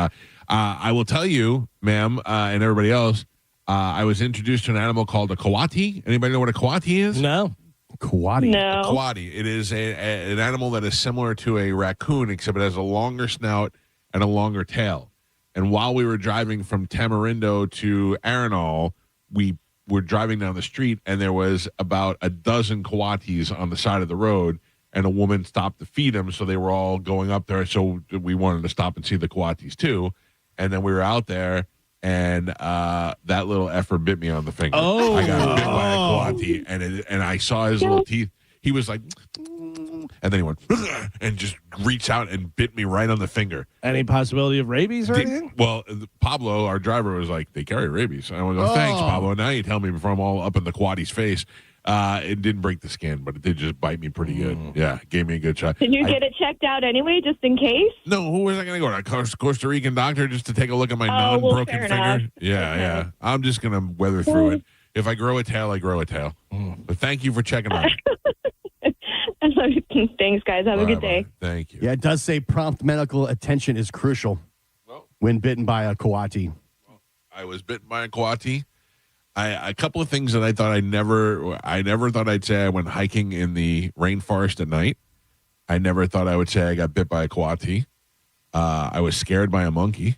I will tell you, ma'am, and everybody else, I was introduced to an animal called a coati. Anybody know what a coati is? No. Coati. No. A coati. It is an animal that is similar to a raccoon, except it has a longer snout and a longer tail. And while we were driving from Tamarindo to Arenal, we were driving down the street, and there was about a dozen coatis on the side of the road, and a woman stopped to feed them, so they were all going up there. So we wanted to stop and see the coatis too. And then we were out there, and that little effer bit me on the finger. Oh. I got bit by a coati, and I saw his little teeth. He was like, and then he went and just reached out and bit me right on the finger. Any possibility of rabies or anything? Well, Pablo, our driver, was like, they carry rabies. And I went, oh, thanks, Pablo. Now you tell me before I'm all up in the coati's face. It didn't break the skin, but it did just bite me pretty good. Yeah, gave me a good shot. Can you get it checked out anyway, just in case? No, who was I going to go to? A Costa Rican doctor just to take a look at my non-broken fair finger? enough. Yeah. I'm just going to weather through it. If I grow a tail, I grow a tail. But thank you for checking on it. Thanks, guys. Have a good day. Thank you. Yeah, it does say prompt medical attention is crucial when bitten by a coati. I was bitten by a coati. A couple of things that I thought I never thought I'd say. I went hiking in the rainforest at night. I never thought I would say I got bit by a coati. I was scared by a monkey,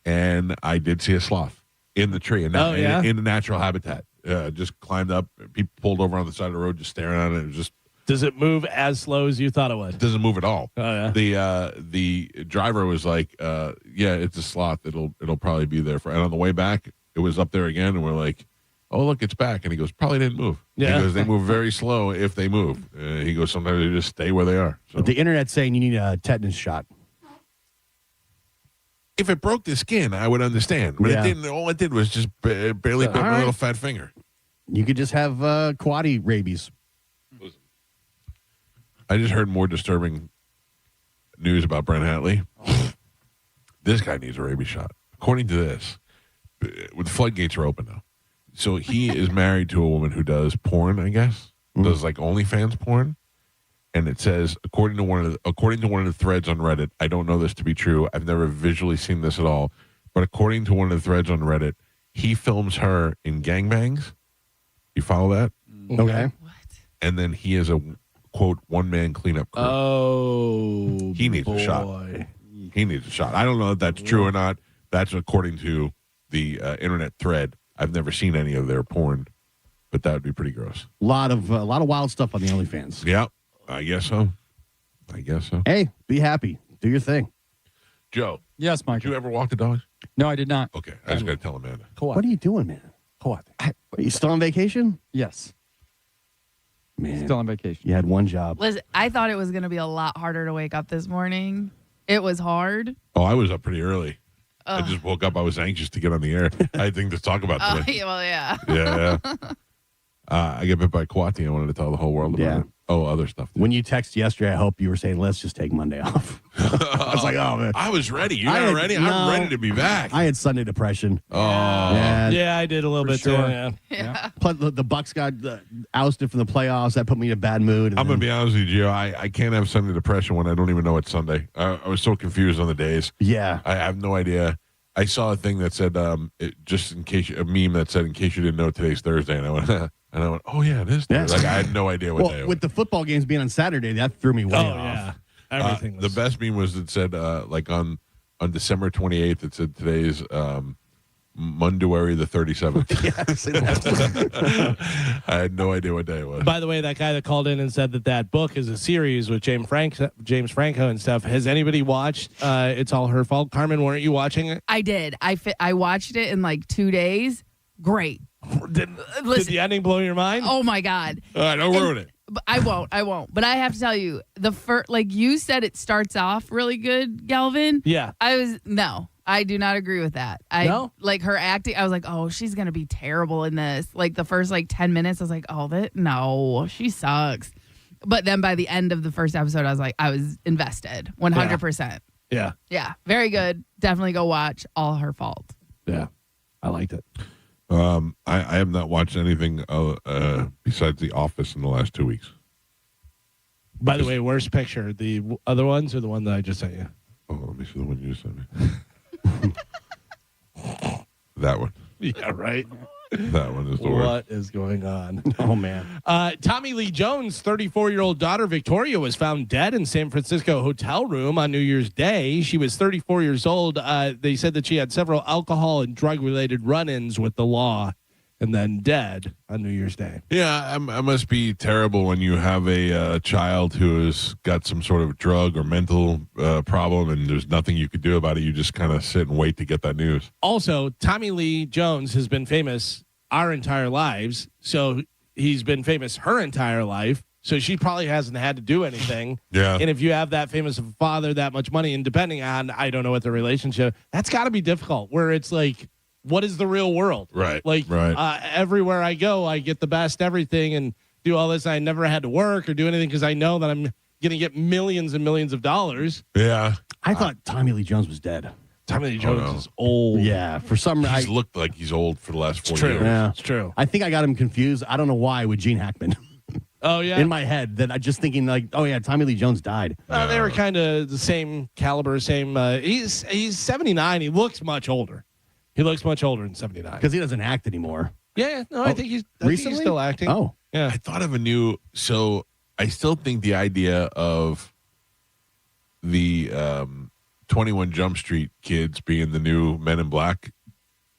and I did see a sloth in the tree in the natural habitat. Just climbed up. People pulled over on the side of the road, just staring at it. It was just. Does it move as slow as you thought it would? It doesn't move at all. Oh yeah. The driver was like, "Yeah, it's a sloth. It'll probably be there for." And on the way back, it was up there again, and we're like, "Oh, look, it's back." And he goes, "Probably didn't move." Yeah. He goes, "They move very slow if they move." He goes, "Sometimes they just stay where they are." So. But the internet's saying you need a tetanus shot. If it broke the skin, I would understand. But it didn't. All it did was just barely bit my little fat finger. You could just have coati rabies. I just heard more disturbing news about Brent Hatley. This guy needs a rabies shot. According to this, the floodgates are open now. So he is married to a woman who does porn, I guess. Does like OnlyFans porn. And it says, according to one of the threads on Reddit, I don't know this to be true. I've never visually seen this at all. But according to one of the threads on Reddit, he films her in gangbangs. You follow that? Okay. And then he is a, quote, one-man cleanup crew. Oh, he needs a shot. He needs a shot. I don't know if that's true or not. That's according to the internet thread. I've never seen any of their porn, but that would be pretty gross. A lot of wild stuff on the OnlyFans. Yeah, I guess so. Hey, be happy. Do your thing. Joe. Yes, Mike. Did you ever walk the dogs? No, I did not. Okay, I just got to tell Amanda. What are you doing, man? What? Are you still on vacation? Yes. Man, still on vacation. You had one job. Liz, I thought it was going to be a lot harder to wake up this morning. It was hard. Oh, I was up pretty early. I just woke up. I was anxious to get on the air. I had things to talk about today. Yeah, well, yeah. Yeah. I get bit by coati. I wanted to tell the whole world about it. Oh, other stuff. When you texted yesterday, I hope you were saying, let's just take Monday off. I was like, oh, man. I was ready. You're not ready? I'm ready to be back. I had Sunday depression. Oh. Yeah, I did a little bit sure. too. Yeah. Plus, the Bucks got ousted from the playoffs. That put me in a bad mood. I'm going to be honest with you, I can't have Sunday depression when I don't even know it's Sunday. I was so confused on the days. Yeah. I have no idea. I saw a thing that said, just in case, a meme that said, in case you didn't know, today's Thursday. And I went, oh, yeah, it is Thursday. Like, I had no idea what day it was. With the football games being on Saturday, that threw me way off. Yeah. Everything the best meme was it said, like on December 28th, it said today's Monduary the 37th. I had no idea what day it was. By the way, that guy that called in and said that book is a series with James Franco and stuff. Has anybody watched It's All Her Fault? Carmin, weren't you watching it? I did. I watched it in like 2 days. Great. Did the ending blow your mind? Oh my God. All right, don't ruin it. But I won't. But I have to tell you, like you said, it starts off really good, Galvin. Yeah. I do not agree with that. Like her acting, I was like, oh, she's going to be terrible in this. Like the first 10 minutes, I was like, no, she sucks. But then by the end of the first episode, I was invested 100%. Yeah. Yeah. Very good. Definitely go watch All Her Fault. Yeah. I liked it. I have not watched anything besides The Office in the last 2 weeks. By the way, worst picture, the other ones or the one that I just sent you? Oh, let me see the one you just sent me. That one. Yeah, right. That one is the worst. What is going on? Oh, man. Tommy Lee Jones' 34-year-old daughter, Victoria, was found dead in San Francisco hotel room on New Year's Day. She was 34 years old. They said that she had several alcohol and drug-related run-ins with the law and then dead on New Year's Day. Yeah, it must be terrible when you have a child who has got some sort of drug or mental problem and there's nothing you could do about it. You just kind of sit and wait to get that news. Also, Tommy Lee Jones has been famous our entire lives, so he's been famous her entire life, so she probably hasn't had to do anything. Yeah. And if you have that famous of a father, that much money, and depending on, I don't know what the relationship, that's got to be difficult, where it's like, what is the real world? Right. Like everywhere I go, I get the best everything and do all this. I never had to work or do anything because I know that I'm going to get millions and millions of dollars. Yeah. I thought Tommy Lee Jones was dead. Tommy Lee Jones is old. Yeah, for some reason. He's looked like he's old for the last 4 true. years. Yeah, It's true. I think I got him confused. I don't know why with Gene Hackman. Oh, yeah. In my head, that I just thinking like, oh yeah, Tommy Lee Jones died. They were kind of the same caliber, same. He's 79. He looks much older. He looks much older than 79 because he doesn't act anymore. Yeah, no, I think he's still acting. Oh, yeah. I thought of a new. So I still think the idea of the 21 Jump Street kids being the new Men in Black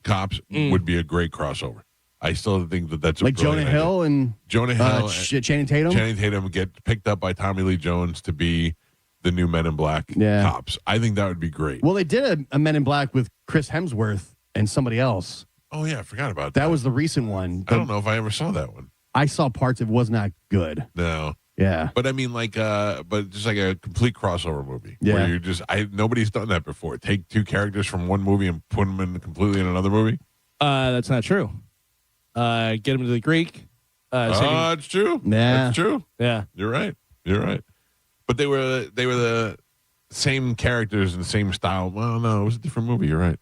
cops would be a great crossover. I still think that's a like Jonah Hill and Channing Tatum. Channing Tatum get picked up by Tommy Lee Jones to be the new Men in Black cops. I think that would be great. Well, they did a Men in Black with Chris Hemsworth and somebody else. Oh yeah, I forgot about that. That was the recent one. I don't know if I ever saw that one. I saw parts of it. Was not good. No. Yeah. But I mean, but just like a complete crossover movie. Yeah. Where you're just, nobody's done that before. Take two characters from one movie and put them in completely in another movie. That's not true. Get them to the Greek. It's true. Yeah. It's true. Yeah. You're right. But they were the same characters and the same style. Well, no, it was a different movie. You're right.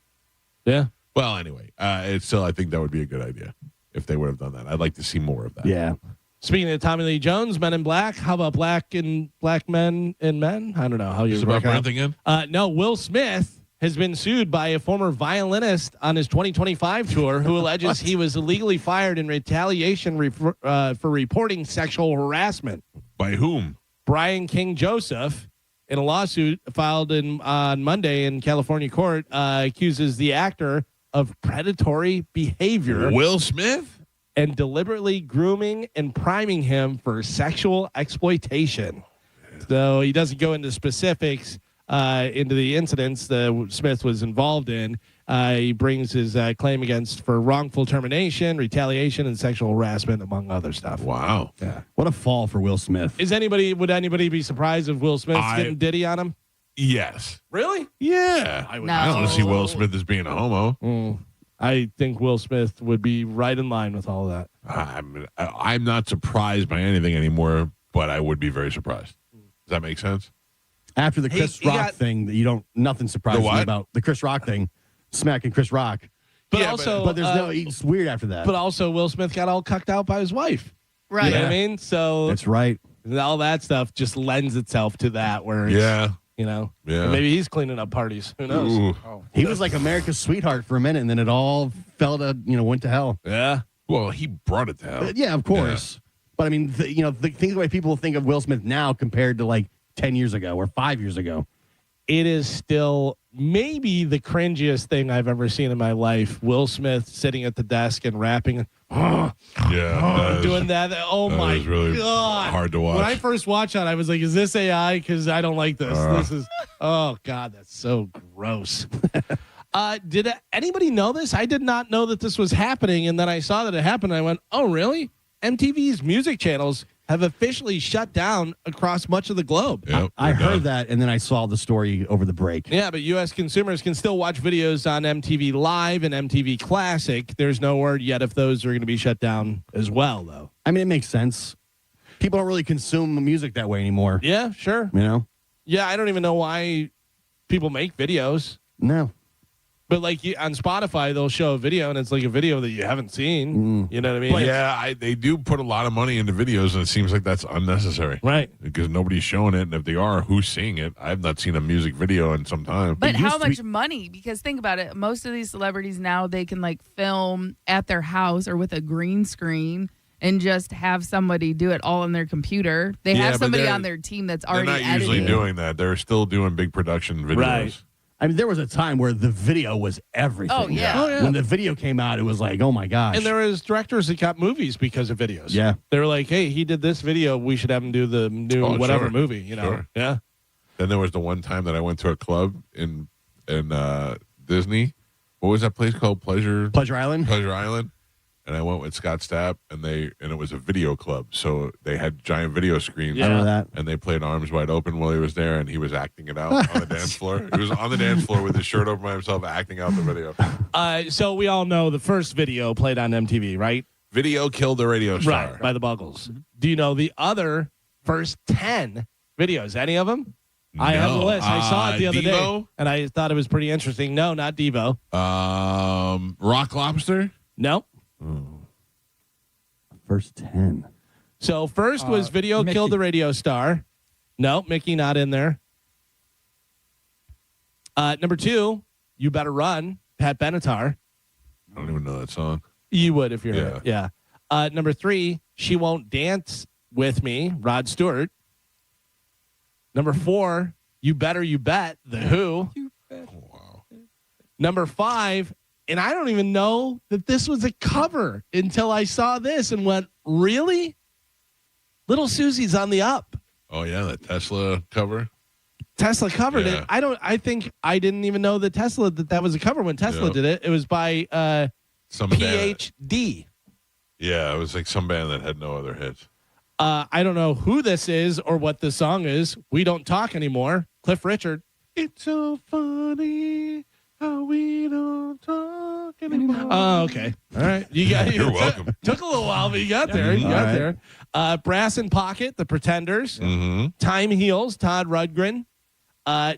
Yeah. Well, anyway, it's still, I think that would be a good idea if they would have done that. I'd like to see more of that. Yeah. Speaking of Tommy Lee Jones, Men in Black, how about black men and men? I don't know how you Is it about breath again? No, Will Smith has been sued by a former violinist on his 2025 tour who alleges he was illegally fired in retaliation for reporting sexual harassment. By whom? Brian King Joseph, in a lawsuit filed on Monday in California court, accuses the actor of predatory behavior. Will Smith? And deliberately grooming and priming him for sexual exploitation. So he doesn't go into specifics into the incidents that Smith was involved in. He brings his claim against for wrongful termination, retaliation, and sexual harassment, among other stuff. Wow. Yeah. What a fall for Will Smith. Would anybody be surprised if Will Smith's getting Diddy on him? Yes. Really? Yeah. I don't want to see Will Smith as being a homo. I think Will Smith would be right in line with all of that. I'm not surprised by anything anymore, but I would be very surprised. Does that make sense? After the Chris Rock thing, that nothing surprises me about the Chris Rock thing, smacking Chris Rock. But but there's it's weird after that. But also, Will Smith got all cucked out by his wife. Right. You know what I mean? So that's right. All that stuff just lends itself to that where it's, maybe he's cleaning up parties. Who knows? He was like America's sweetheart for a minute, and then it all fell to, went to hell. Yeah. Well, he brought it to hell. Yeah, of course. Yeah. But I mean, think the way people think of Will Smith now compared to like 10 years ago or 5 years ago. It is still maybe the cringiest thing I've ever seen in my life. Will Smith sitting at the desk and rapping. Doing that. Oh, my really God. Hard to watch. When I first watched that, I was like, is this AI? Because I don't like this. This is, oh, God, that's so gross. Did anybody know this? I did not know that this was happening. And then I saw that it happened. And I went, oh, really? MTV's music channels have officially shut down across much of the globe. Yep, I heard that, and then I saw the story over the break. Yeah, but U.S. consumers can still watch videos on MTV Live and MTV Classic. There's no word yet if those are going to be shut down as well, though. I mean, it makes sense. People don't really consume music that way anymore. Yeah, sure. Yeah, I don't even know why people make videos. No. But like on Spotify, they'll show a video, and it's like a video that you haven't seen. You know what I mean? But yeah, they do put a lot of money into videos, and it seems like that's unnecessary. Right. Because nobody's showing it, and if they are, who's seeing it? I have not seen a music video in some time. But how much money? Because think about it. Most of these celebrities now, they can like film at their house or with a green screen and just have somebody do it all on their computer. They have somebody on their team that's already They're not edited. usually doing that. They're still doing big production videos. Right. I mean, there was a time where the video was everything. Oh, yeah. When the video came out, it was like, oh, my gosh. And there was directors that got movies because of videos. Yeah. They were like, hey, he did this video. We should have him do the new whatever movie, you know? Sure. Yeah. Then there was the one time that I went to a club in Disney. What was that place called? Pleasure Island? Pleasure Island. and I went with Scott Stapp, and it was a video club, so they had giant video screens. Yeah. I know that. And they played Arms Wide Open while he was there, and he was acting it out on the dance floor. He was on the dance floor with his shirt over by himself, acting out the video. So we all know the first video played on MTV, right? Video killed the radio star. Right, by the Buggles. Do you know the other first 10 videos? Any of them? No. I have the list. I saw it the other Devo? day, and I thought it was pretty interesting. No, not Devo. Rock Lobster? No. First 10. So first was Video Mickey. Killed the Radio Star. No, Mickey not in there. Number 2, You Better Run, Pat Benatar. I don't even know that song. You would if you're it. Yeah. Number 3, She Won't Dance With Me, Rod Stewart. Number 4, You Better You Bet, The Who. Wow. Number 5, and I don't even know that this was a cover until I saw this and went, really? Little Susie's on the Up. Oh, yeah, that Tesla cover. Tesla covered Yeah. it. I think I didn't even know that that was a cover when Tesla did it. It was by Some band. PhD. Yeah, it was like some band that had no other hits. I don't know who this is or what this song is. We Don't Talk Anymore. Cliff Richard. It's so funny how we don't talk anymore. Oh, okay. All right. You're welcome. Took a little while, but you got there. You got there. Brass in Pocket, The Pretenders. Mm-hmm. Time Heals, Todd Rundgren.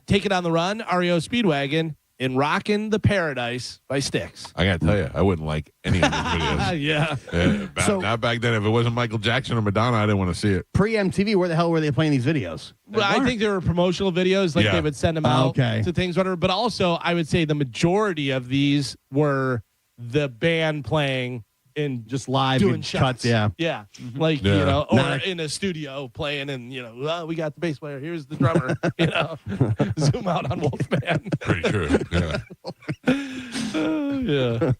Take It on the Run, REO Speedwagon. And Rockin' the Paradise by Styx. I got to tell you, I wouldn't like any of these videos. Yeah. Not back then. If it wasn't Michael Jackson or Madonna, I didn't want to see it. Pre-MTV, where the hell were they playing these videos? Well, I think there were promotional videos, like they would send them out to things, whatever. But also, I would say the majority of these were the band playing in just live doing and shots. cuts. Yeah. Yeah. Like, you know, or in a studio playing and, you know, well, we got the bass player. Here's the drummer, you know, zoom out on Wolfman. Pretty true. Yeah. Yeah.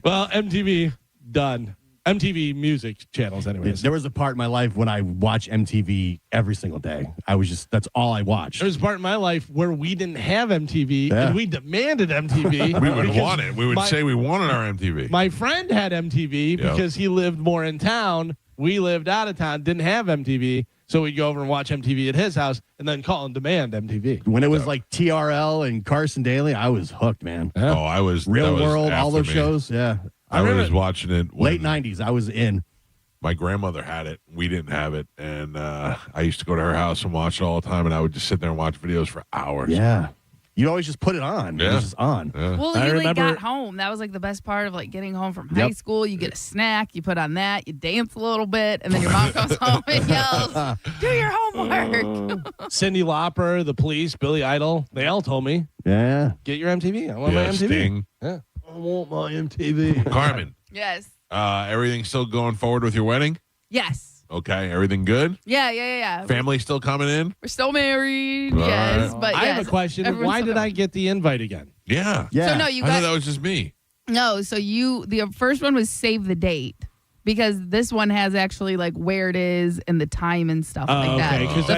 Well, MTV done. MTV music channels, anyways. There was a part in my life when I watched MTV every single day. That's all I watched. There was a part in my life where we didn't have MTV and we demanded MTV. We would want it. We would say we wanted our MTV. My friend had MTV because he lived more in town. We lived out of town, didn't have MTV. So we'd go over and watch MTV at his house and then call and demand MTV. When it was like TRL and Carson Daly, I was hooked, man. Yeah. Oh, I was. Real World, all those shows. Yeah. I was watching it. Late 90s. I was in. My grandmother had it. We didn't have it. And I used to go to her house and watch it all the time. And I would just sit there and watch videos for hours. Yeah. You always just put it on. Yeah. It was just on. Yeah. Well, you like got home. That was like the best part of like getting home from high school. You get a snack, you put on that, you dance a little bit, and then your mom comes home and yells, "Do your homework." Cyndi Lauper, The Police, Billy Idol, they all told me, "Yeah, get your MTV. I want my MTV." Sting. Yeah, I want my MTV. Carmen. Yes. Everything still going forward with your wedding? Yes. Okay. Everything good? Yeah. Family still coming in? We're still married. All yes, right. but I yes, have a question. everyone's Why still did I get the invite again? Yeah. So no, you I got thought that was just me. No, so the first one was save the date because this one has actually like where it is and the time and stuff like that. Okay, because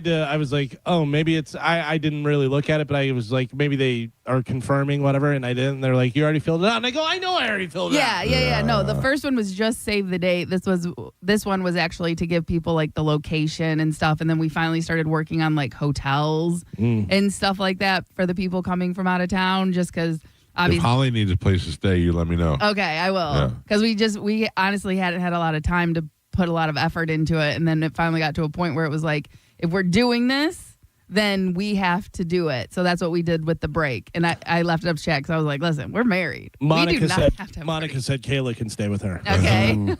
I was like, oh, maybe it's, I didn't really look at it, but I was like, maybe they are confirming whatever, and I didn't. They're like, you already filled it out. And I go, I know I already filled it out. Yeah. No, the first one was just save the date. This one was actually to give people like the location and stuff. And then we finally started working on like hotels and stuff like that for the people coming from out of town, just because. If Holly needs a place to stay, you let me know. Okay, I will. Because we honestly hadn't had a lot of time to put a lot of effort into it. And then it finally got to a point where it was like, if we're doing this, then we have to do it. So that's what we did with the break. And I left it up to Chad because I was like, listen, we're married. Monica we do not said, have to have Monica said Kayla can stay with her. Okay.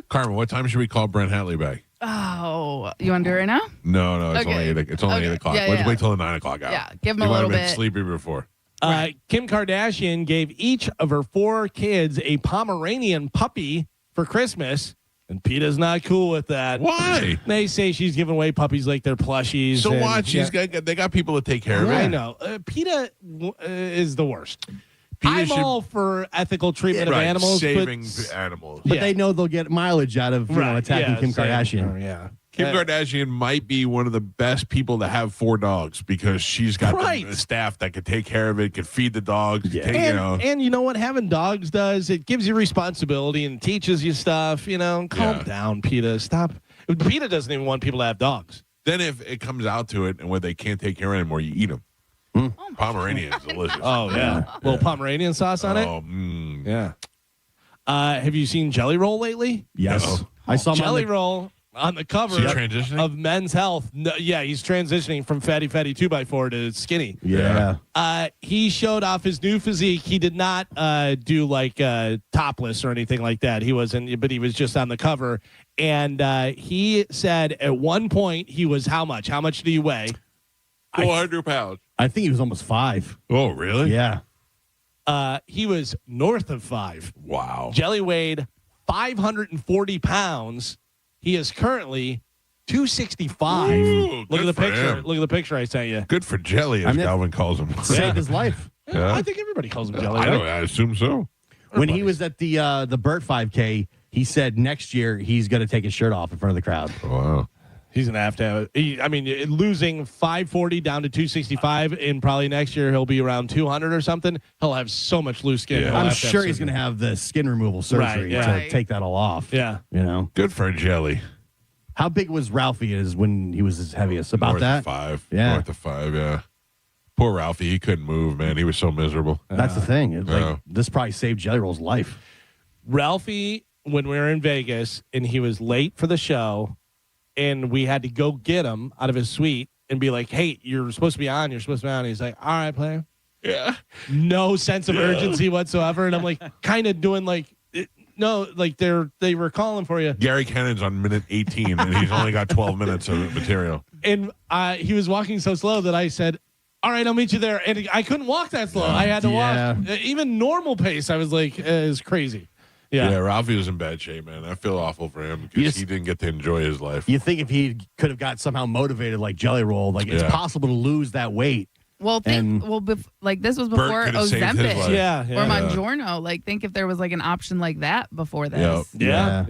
Carmen, what time should we call Brent Hatley back? Oh, you want to do it right now? No, it's Okay. only 8. It's only 8 o'clock. Yeah, Let's yeah. wait till the 9 o'clock hour. Yeah, give him You a might little have been bit. sleepy before. Kim Kardashian gave each of her 4 kids a Pomeranian puppy for Christmas, and PETA's not cool with that. Why? They say she's giving away puppies like they're plushies. So and, what? They got people to take care of it. I know. PETA is the worst. PETA I'm should- all for ethical treatment of animals. saving animals. But they know they'll get mileage out of attacking Kim Kardashian. Yeah. Kim Kardashian might be one of the best people to have 4 dogs because she's got the staff that could take care of it, could feed the dogs. Yeah. Take, and you know what having dogs does? It gives you responsibility and teaches you stuff. Calm down, PETA. Stop. PETA doesn't even want people to have dogs. Then if it comes out to it and where they can't take care of anymore, you eat them. Pomeranian is delicious. Oh, yeah. Little Pomeranian sauce on it? Oh, yeah. Have you seen Jelly Roll lately? Yes. No. I saw Jelly Roll on the cover of Men's Health. No, yeah, he's transitioning from fatty 2x4 to skinny. Yeah. He showed off his new physique. He did not do like topless or anything like that. He wasn't, but he was just on the cover. And he said at one point he was how much? How much do you weigh? 400 pounds. I think he was almost 5. Oh, really? Yeah. He was north of 5. Wow. Jelly weighed 540 pounds. He is currently 265. Ooh, Look at the for picture. him. Look at the picture I sent you. Good for Jelly, as Galvin calls him. Saved his life. Yeah. I think everybody calls him Jelly. I assume so. When he was at the Burt 5K, he said next year he's going to take his shirt off in front of the crowd. Wow. He's going to have it. Losing 540 down to 265, and probably next year he'll be around 200 or something. He'll have so much loose skin. Yeah. I'm sure he's going to have the skin removal surgery to take that all off. Yeah. Good for Jelly. How big was Ralphie when he was his heaviest? About North that? Of 5. Yeah. North of 5, yeah. Poor Ralphie. He couldn't move, man. He was so miserable. That's the thing. This probably saved Jelly Roll's life. Ralphie, when we were in Vegas, and he was late for the show, and we had to go get him out of his suite and be like, hey, you're supposed to be on. You're supposed to be on. He's like, all right, player. Yeah. No sense of urgency whatsoever. And I'm like, kind of doing like, no, like they were calling for you. Gary Cannon's on minute 18, and he's only got 12 minutes of material. And he was walking so slow that I said, all right, I'll meet you there. And I couldn't walk that slow. I had to walk. Even normal pace, I was like, it's crazy. Yeah, Ralphie was in bad shape, man. I feel awful for him because he didn't get to enjoy his life. You think if he could have got somehow motivated like Jelly Roll, like it's possible to lose that weight. Well, this was before Ozempic or Mongiorno. Like, think if there was like an option like that before this. Yeah.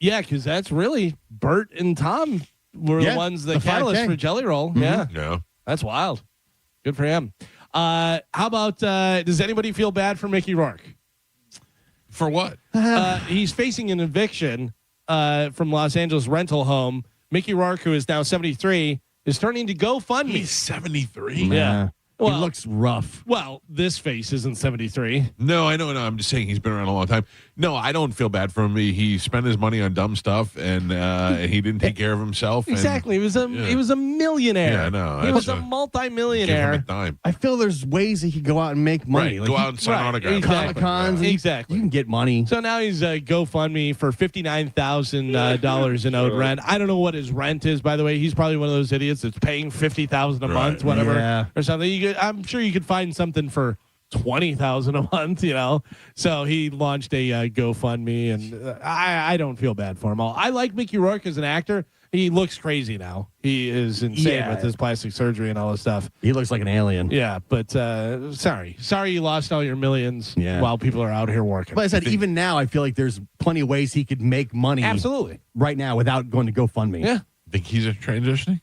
Yeah, because that's really Bert and Tom were the ones that catalyst for Jelly Roll. Mm-hmm. Yeah, that's wild. Good for him. How about does anybody feel bad for Mickey Rourke? For what? He's facing an eviction from Los Angeles rental home. Mickey Rourke, who is now 73, is turning to GoFundMe. He's 73? Yeah. Well, he looks rough. Well, this face isn't 73. No, I know. No, I'm just saying he's been around a long time. No, I don't feel bad for him. He spent his money on dumb stuff, and he didn't take care of himself. Exactly. He was a millionaire. Yeah, no. He was a multimillionaire. Give him a dime. I feel there's ways that he could go out and make money. Right. Go out and sign autographs. Comic-Cons. Exactly. You can get money. So now he's GoFundMe for $59,000 in owed rent. I don't know what his rent is, by the way. He's probably one of those idiots that's paying $50,000 a month, whatever, or something. I'm sure you could find something for $20,000 a month, So he launched a GoFundMe, and I don't feel bad for him. I like Mickey Rourke as an actor. He looks crazy now. He is insane with his plastic surgery and all this stuff. He looks like an alien. Yeah, but sorry you lost all your millions while people are out here working. But I said, even now, I feel like there's plenty of ways he could make money. Absolutely. Right now without going to GoFundMe. Yeah. Think he's transitioning?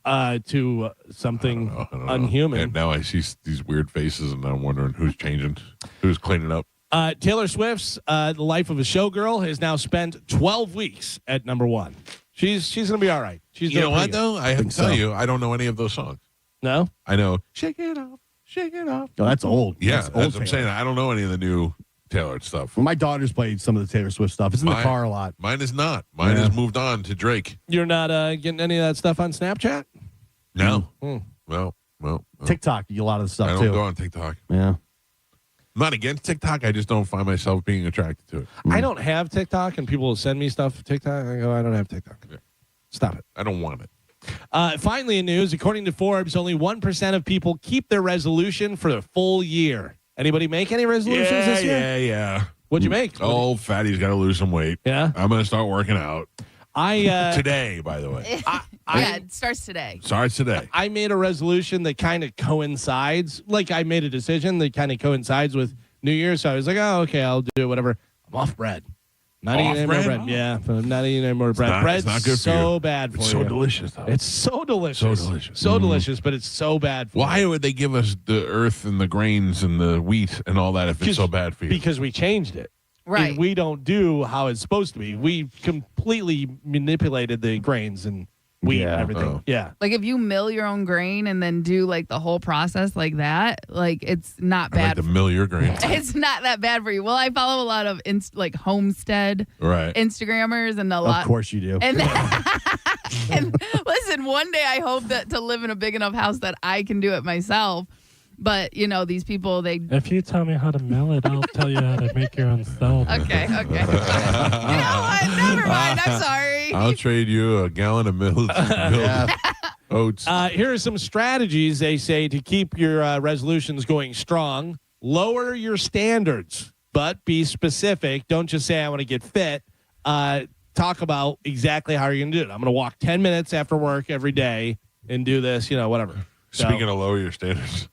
To something unhuman. And now I see these weird faces, and I'm wondering who's changing, who's cleaning up. Taylor Swift's The Life of a Showgirl has now spent 12 weeks at number 1. She's going to be all right. She's you know what, though? I have to tell you, I don't know any of those songs. No? I know, Shake It Off, Shake It Off. Oh, that's old. Yeah, that's what I'm saying. I don't know any of the new Taylor stuff. Well, my daughter's played some of the Taylor Swift stuff. It's in the car a lot. Mine is not. Mine has moved on to Drake. You're not getting any of that stuff on Snapchat? No. Mm. Well. TikTok, a lot of the stuff, I too. don't go on TikTok. Yeah. I'm not against TikTok. I just don't find myself being attracted to it. I don't have TikTok, and people will send me stuff for TikTok. I go, I don't have TikTok. Yeah. Stop it. I don't want it. Finally, in news, according to Forbes, only 1% of people keep their resolution for the full year. Anybody make any resolutions this year? Yeah. What'd you make? Oh, fatty's got to lose some weight. Yeah. I'm going to start working out. Today, by the way. It starts today. Starts today. I made a resolution that kind of coincides. Like, I made a decision that kind of coincides with New Year's. So I was like, oh, okay, I'll do it, whatever. I'm off bread. Not eating any more bread. Yeah, not eating any more bread. Bread's not good for so you. bad for It's you. so delicious, though. It's so delicious. So delicious. So delicious, but it's so bad for you. Why would they give us the earth and the grains and the wheat and all that if it's so bad for you? Because we changed it. Right. And we don't do how it's supposed to be. We completely manipulated the grains and wheat and everything. Oh. Yeah. Like if you mill your own grain and then do like the whole process like that, like it's not I like bad. to mill your grains. It's not that bad for you. Well, I follow a lot of like homestead Right. Instagrammers and a lot. Of course you do. And, and listen, one day I hope that to live in a big enough house that I can do it myself. But you know, these people, they. If you tell me how to mill it, I'll tell you how to make your own stove. Okay. You know what? Never mind. I'm sorry. I'll trade you a gallon of milled oats. Here are some strategies they say to keep your resolutions going strong. Lower your standards, but be specific. Don't just say, I want to get fit. Talk about exactly how you're going to do it. I'm going to walk 10 minutes after work every day and do this, whatever. Speaking of lower your standards,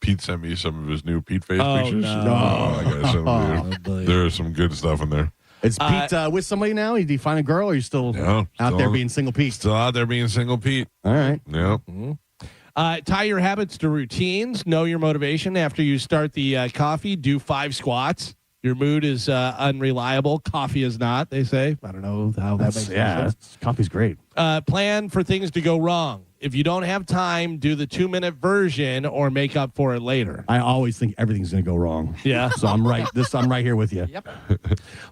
Pete sent me some of his new Pete face pictures. No. I gotta send them to you. There's some good stuff in there. Is Pete with somebody now? Did he find a girl, or are you still out there being single Pete? Still out there being single Pete. All right. Yep. Tie your habits to routines. Know your motivation. After you start the coffee, do 5 squats. Your mood is unreliable. Coffee is not, they say. I don't know how that makes sense. Coffee's great. Plan for things to go wrong. If you don't have time, do the 2-minute version or make up for it later. I always think everything's going to go wrong. Yeah. So I'm right. I'm right here with you. Yep.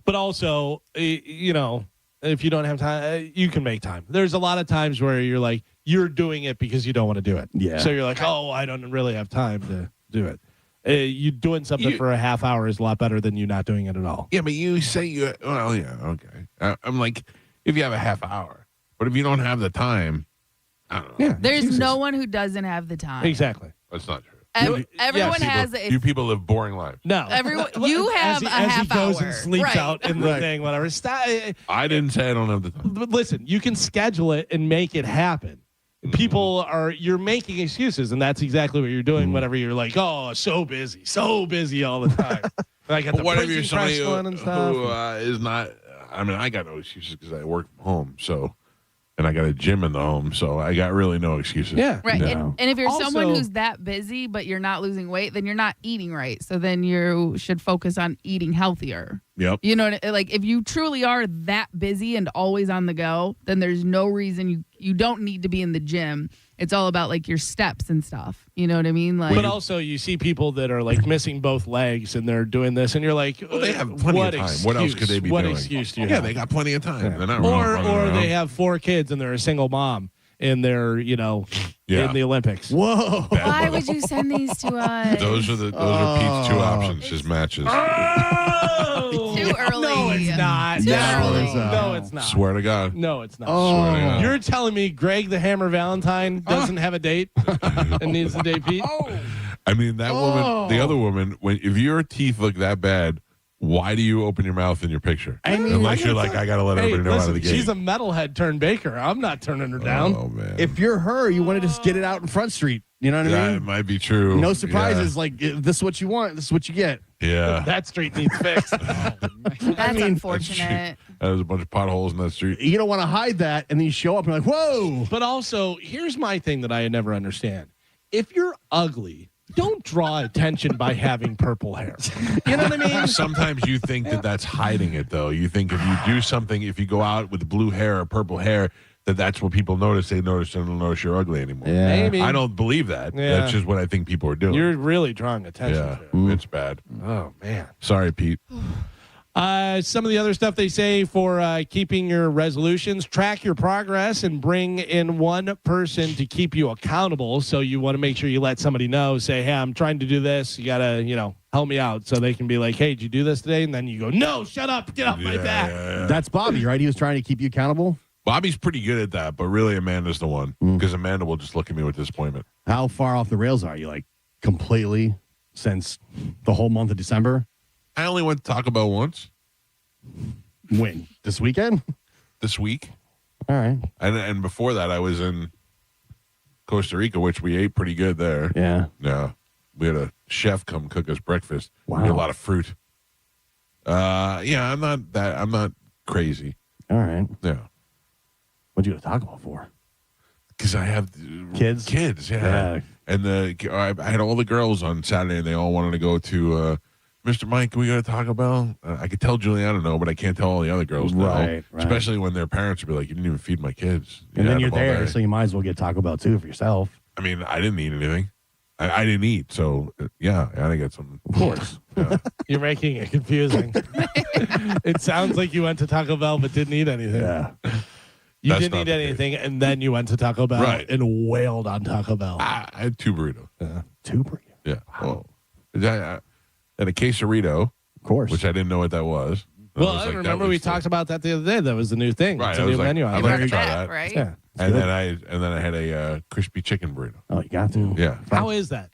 But also, if you don't have time, you can make time. There's a lot of times where you're like, you're doing it because you don't want to do it. Yeah. So you're like, oh, I don't really have time to do it. You doing something for a half hour is a lot better than you not doing it at all. Yeah, but you say well, yeah, okay. I'm like, if you have a half hour, but if you don't have the time, I don't know. Yeah. There's no one who doesn't have the time. Exactly. That's not true. Everyone has it. You people live boring lives. No. Everyone, you have a half as he goes hour. and sleeps Right. out in the thing, whatever. Stop. I didn't say I don't have the time. But listen, you can schedule it and make it happen. People you're making excuses, and that's exactly what you're doing whenever you're like, oh, so busy all the time. I got the what if you're printing somebody press going and stuff. who is not, I mean, I got no excuses because I work from home, and I got a gym in the home, so I got really no excuses. Yeah. Right. No. And if you're Also- someone who's that busy, but you're not losing weight, then you're not eating right. So then you should focus on eating healthier. Yep. You know, like if you truly are that busy and always on the go, then there's no reason you don't need to be in the gym. It's all about like your steps and stuff. You know what I mean? Like, But also, you see people that are like missing both legs and they're doing this, and you're like, Well, they have plenty of time. What else could they be what doing? excuse do you Yeah, have? they got plenty of time. They're not Or running around. they have 4 kids and they're a single mom and they're in the Olympics. Whoa! why would you send these to us? Those are Pete's 2 options. His matches. Too early. No, it's not. Too early. No, it's not. Swear to God. No, it's not. Swear to God. You're telling me Greg the Hammer Valentine doesn't have a date and needs to date Pete? I mean, that woman, the other woman, if your teeth look that bad, why do you open your mouth in your picture? I mean, Unless you're like, I got to let everybody know out of the gate. She's a metalhead turned baker. I'm not turning her down. Oh, man. If you're her, you want to just get it out in Front Street. You know what I That mean? might be true. No surprises. Like, this is what you want. This is what you get. Yeah. That street needs fixed. That's unfortunate. There's a bunch of potholes in that street. You don't want to hide that, and then you show up and you're like, whoa. But also, here's my thing that I never understand. If you're ugly, don't draw attention by having purple hair. You know what I mean? Sometimes you think that that's hiding it, though. You think if you do something, if you go out with blue hair or purple hair, that's what people notice. They don't notice you're ugly anymore. Yeah. Maybe. I don't believe that. Yeah. That's just what I think people are doing. You're really drawing attention yeah, to it. it's bad. Oh, man. Sorry, Pete. Some of the other stuff they say for keeping your resolutions, track your progress and bring in one person to keep you accountable. So you want to make sure you let somebody know, say, hey, I'm trying to do this. You got to, help me out. So they can be like, hey, did you do this today? And then you go, no, shut up. Get off my back. Yeah. That's Bobby, right? He was trying to keep you accountable. Bobby's pretty good at that, but really Amanda's the one because Amanda will just look at me with disappointment. How far off the rails are you? Like, completely since the whole month of December? I only went to Taco Bell once. When? This weekend? This week. All right. And before that, I was in Costa Rica, which we ate pretty good there. Yeah. Yeah. We had a chef come cook us breakfast. Wow. We had a lot of fruit. I'm not crazy. All right. Yeah. What'd you go to Taco Bell for? Because I have kids. Kids, yeah. And I had all the girls on Saturday, and they all wanted to go to Mr. Mike. Can we go to Taco Bell? I could tell Juliana no, but I can't tell all the other girls no. Right. Especially when their parents would be like, "You didn't even feed my kids." And then you're there, so you might as well get Taco Bell too for yourself. I mean, I didn't eat anything. I didn't eat, so yeah, I gotta get some. Of course. Yeah. You're making it confusing. It sounds like you went to Taco Bell but didn't eat anything. Yeah. You That's didn't not eat the anything, and then you went to Taco Bell and wailed on Taco Bell. I had 2 burritos. Yeah. 2 burritos? Yeah. Wow. And a quesarito. Of course. Which I didn't know what that was. Well, I remember we talked about that the other day. That was the new thing. Right. It's a new menu. I'd like to try that. Right? Yeah. And then I had a crispy chicken burrito. Oh, you got to. Yeah. How is that?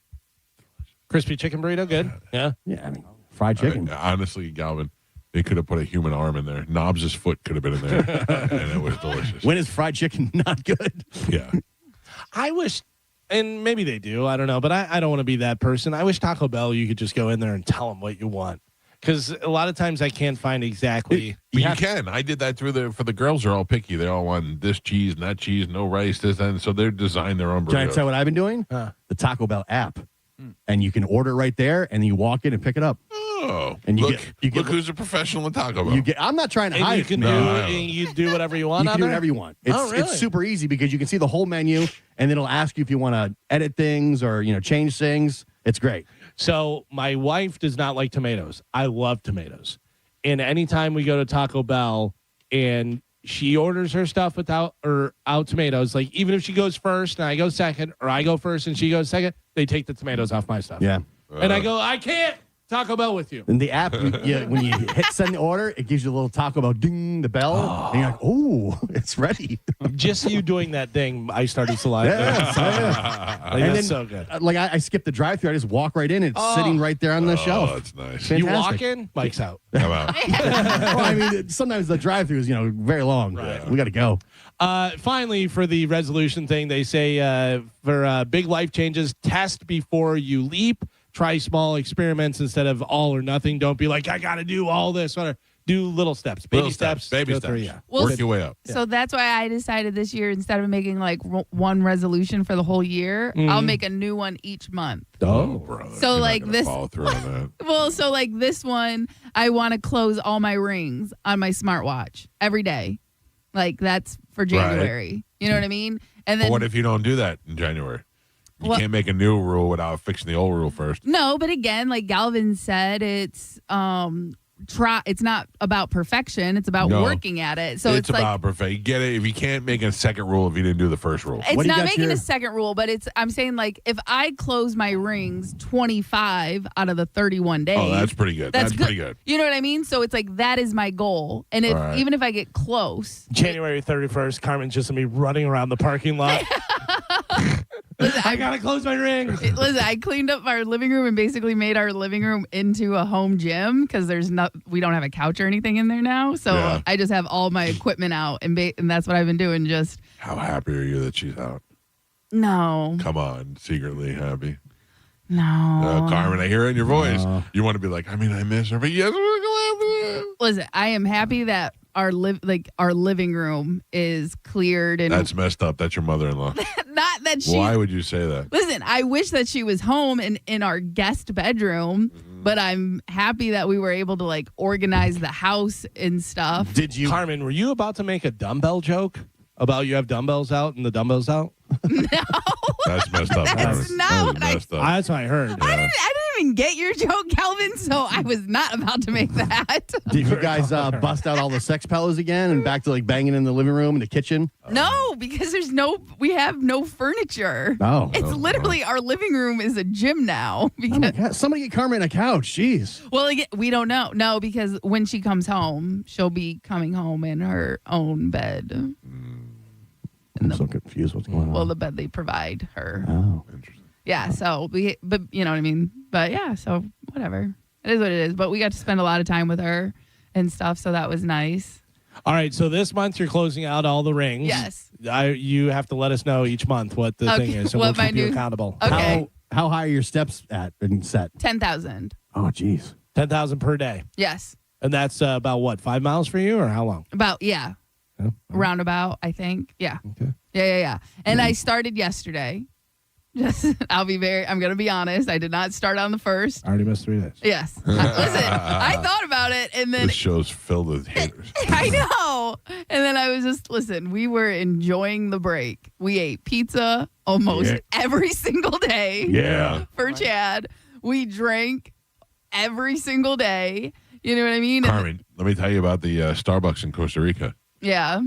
Crispy chicken burrito, good? Yeah. Yeah, I mean, fried chicken. Honestly, Galvin, they could have put a human arm in there. Knobs' foot could have been in there, and it was delicious. When is fried chicken not good? Yeah. I wish, and maybe they do, I don't know, but I don't want to be that person. I wish Taco Bell, you could just go in there and tell them what you want. Because a lot of times I can't find exactly. But you can. I did that for the girls are all picky. They all want this cheese and that cheese, no rice, this, and so they're designed their own burritos. Can I tell you what I've been doing? The Taco Bell app. And you can order right there, and you walk in and pick it up. Oh, and look who's a professional at Taco Bell. I'm not trying to hide. You can you do whatever you want. You can do there? whatever you want. Really? It's super easy because you can see the whole menu, and it'll ask you if you want to edit things or change things. It's great. So my wife does not like tomatoes. I love tomatoes, and anytime we go to Taco Bell and she orders her stuff without or out tomatoes, like even if she goes first and I go second, or I go first and she goes second, they take the tomatoes off my stuff. Yeah. And I go, I can't Taco Bell with you. In the app, when you hit send the order, it gives you a little Taco Bell ding the bell, and you're like, "Oh, it's ready." Just you doing that thing, I started to like. That's so good. Like I skipped the drive-thru, I just walk right in. It's sitting right there on the shelf. Oh, that's nice. Fantastic. You walk in, Mike's out. I'm out. Well, I mean, sometimes the drive-thru is very long. Right. We got to go. Finally, for the resolution thing, they say for big life changes, test before you leap. Try small experiments instead of all or nothing. Don't be like, I got to do all this. Do little steps. Baby steps. Baby go steps. through, yeah. Work your way up. So that's why I decided this year, instead of making like one resolution for the whole year, I'll make a new one each month. Oh, brother. So You're like not gonna this. follow through on that. Well, so like this one, I want to close all my rings on my smartwatch every day. Like that's for January. Right. You know what I mean? And But then what if you don't do that in January? You Well- can't make a new rule without fixing the old rule first. no, but again, like Galvin said, it's it's not about perfection. It's about No. working at it. So it's like about perfect. You get it. If you can't make a second rule if you didn't do the first rule. it's not making a second rule, but I'm saying like if I close my rings 25 out of the 31 days. Oh, that's pretty good. That's pretty good. You know what I mean? So it's like that is my goal. And if All right. even if I get close, January 31st, Carmen's just going to be running around the parking lot. I got to close my rings. Listen, I cleaned up our living room and basically made our living room into a home gym because we don't have a couch or anything in there now. So Yeah. I just have all my equipment out and that's what I've been doing. Just How happy are you that she's out? no, Come on, secretly happy. no. Carmen, I hear it in your voice. You want to be like, I miss her, but yes, we're glad. Listen, I am happy that our living room is cleared and That's messed up. That's your mother-in-law. not that she. Why would you say that? Listen, I wish that she was home and in our guest bedroom, but I'm happy that we were able to like organize the house and stuff. Did you, Carmen? Were you about to make a dumbbell joke about you have dumbbells out and the dumbbells out? That's messed up. That's Carmen. not That what is I messed up. That's what I heard. I didn't even get your joke, Calvin, so I was not about to make that. Did you guys bust out all the sex pillows again and back to like banging in the living room and the kitchen? No, because we have no furniture. Oh. It's literally our living room is a gym now. Oh my God. Somebody get Carmen a couch. Jeez. Well, we don't know. No, because when she comes home, she'll be coming home in her own bed. I'm so confused what's going on. Well, the bed they provide her. Oh, interesting. Yeah, so but you know what I mean? But yeah, so whatever. It is what it is. But we got to spend a lot of time with her and stuff, so that was nice. All right, so this month you're closing out all the rings. Yes. You have to let us know each month what the thing is, so we'll keep you accountable. Okay. How high are your steps at and set? 10,000. Oh, geez. 10,000 per day. Yes. And that's about what, 5 miles for you, or how long? About, roundabout, I think. Yeah. Okay. Yeah. And I started yesterday. I'm going to be honest. I did not start on the 1st. I already missed 3 days. Yes. Listen, I thought about it, and then... This show's filled with haters. I know. And then I was just, we were enjoying the break. We ate pizza almost every single day. Yeah. For Chad. We drank every single day. You know what I mean? Carmin, let me tell you about the Starbucks in Costa Rica. Yeah.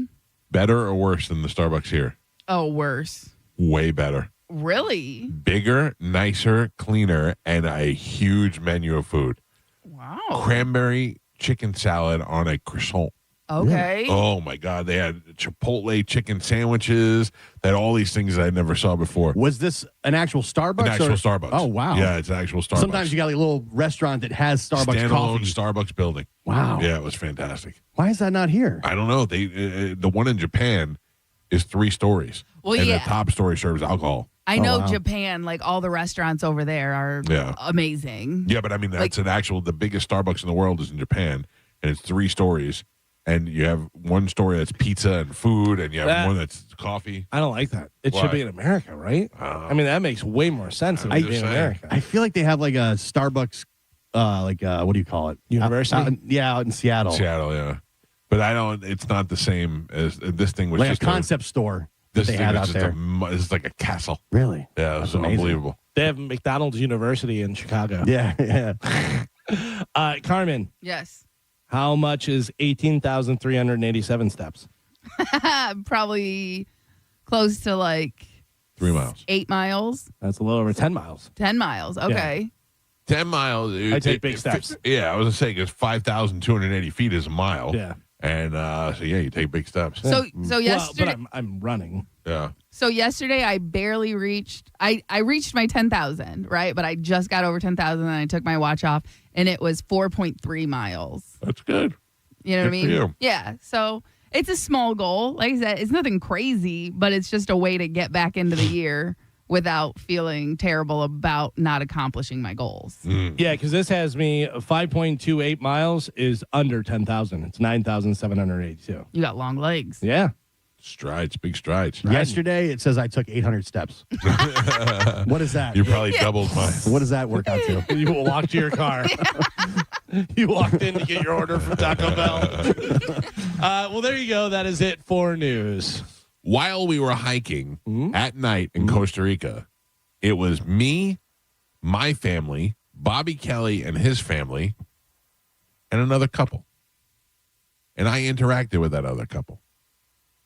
Better or worse than the Starbucks here? Oh, worse. Way better. Really? Bigger, nicer, cleaner, and a huge menu of food. Wow. Cranberry chicken salad on a croissant. Okay. Oh, my God. They had Chipotle chicken sandwiches. They had all these things that I never saw before. Was this an actual Starbucks? An actual Starbucks. Oh, wow. Yeah, it's an actual Starbucks. Sometimes you got like a little restaurant that has Starbucks Standalone coffee. Starbucks building. Wow. Yeah, it was fantastic. Why is that not here? I don't know. They the one in Japan is 3 stories. Well, and yeah. the top story serves alcohol. I know Japan, all the restaurants over there are amazing. Yeah, but I mean, that's the biggest Starbucks in the world is in Japan, and it's 3 stories. And you have one story that's pizza and food, and you have one that's coffee. I don't like that. It should be in America, right? I mean, that makes way more sense than being in America. I feel like they have like a Starbucks, what do you call it? University? Out in Seattle. Seattle, yeah. But it's not the same as this thing was like just a concept store this they thing had was out just there. It's like a castle. Really? Yeah, it was unbelievable. They have McDonald's University in Chicago. Yeah. Carmin. Yes. How much is 18,387 steps? Probably close to 3 miles. 8 miles. That's a little over 10 miles. 10 miles. Okay. 10 miles. I take big steps. Yeah, I was going to say, because 5,280 feet is a mile. Yeah. And you take big steps. So yesterday... but I'm running. Yeah. So yesterday I barely reached... I reached my 10,000, right? But I just got over 10,000 and I took my watch off, and it was 4.3 miles. That's good. You know what I mean? For you. Yeah. So it's a small goal. Like I said, it's nothing crazy, but it's just a way to get back into the year without feeling terrible about not accomplishing my goals. Yeah, because this has me 5.28 miles is under 10,000. It's 9,782. You got long legs. Yeah. Strides, big strides. Yesterday, it says I took 800 steps. What is that? You probably doubled mine. What does that work out to? You walked to your car. You walked in to get your order from Taco Bell. Well, there you go. That is it for news. While we were hiking at night in Costa Rica, it was me, my family, Bobby Kelly and his family, and another couple. And I interacted with that other couple,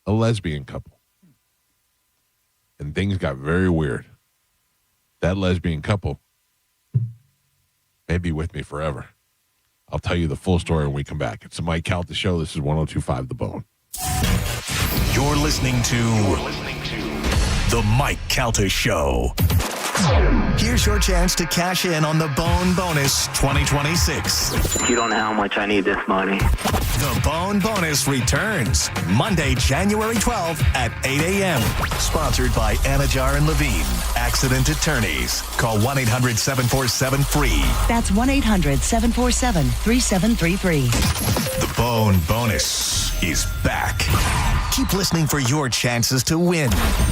a lesbian couple. And things got very weird. That lesbian couple may be with me forever. I'll tell you the full story when we come back. It's the Mike Calta Show. This is 102.5 The Bone. You're listening to The Mike Calta Show. Here's your chance to cash in on the Bone Bonus 2026. You don't know how much I need this money. The Bone Bonus returns Monday, January 12th at 8 a.m. Sponsored by Anajar and Levine, Accident Attorneys. Call 1-800-747-FREE. That's 1-800-747-3733. The Bone Bonus is back. Keep listening for your chances to win.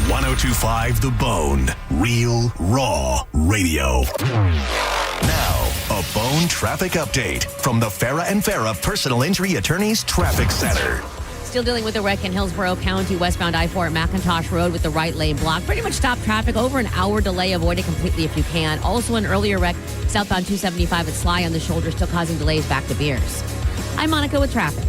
102.5 The Bone. Real, raw radio. Now, a Bone traffic update from the Farah and Farah Personal Injury Attorneys Traffic Center. Still dealing with a wreck in Hillsborough County, westbound I-4 at McIntosh Road with the right lane blocked. Pretty much stopped traffic. Over an hour delay. Avoid it completely if you can. Also, an earlier wreck southbound 275 at Sly on the shoulder, still causing delays back to Beers. I'm Monica with traffic.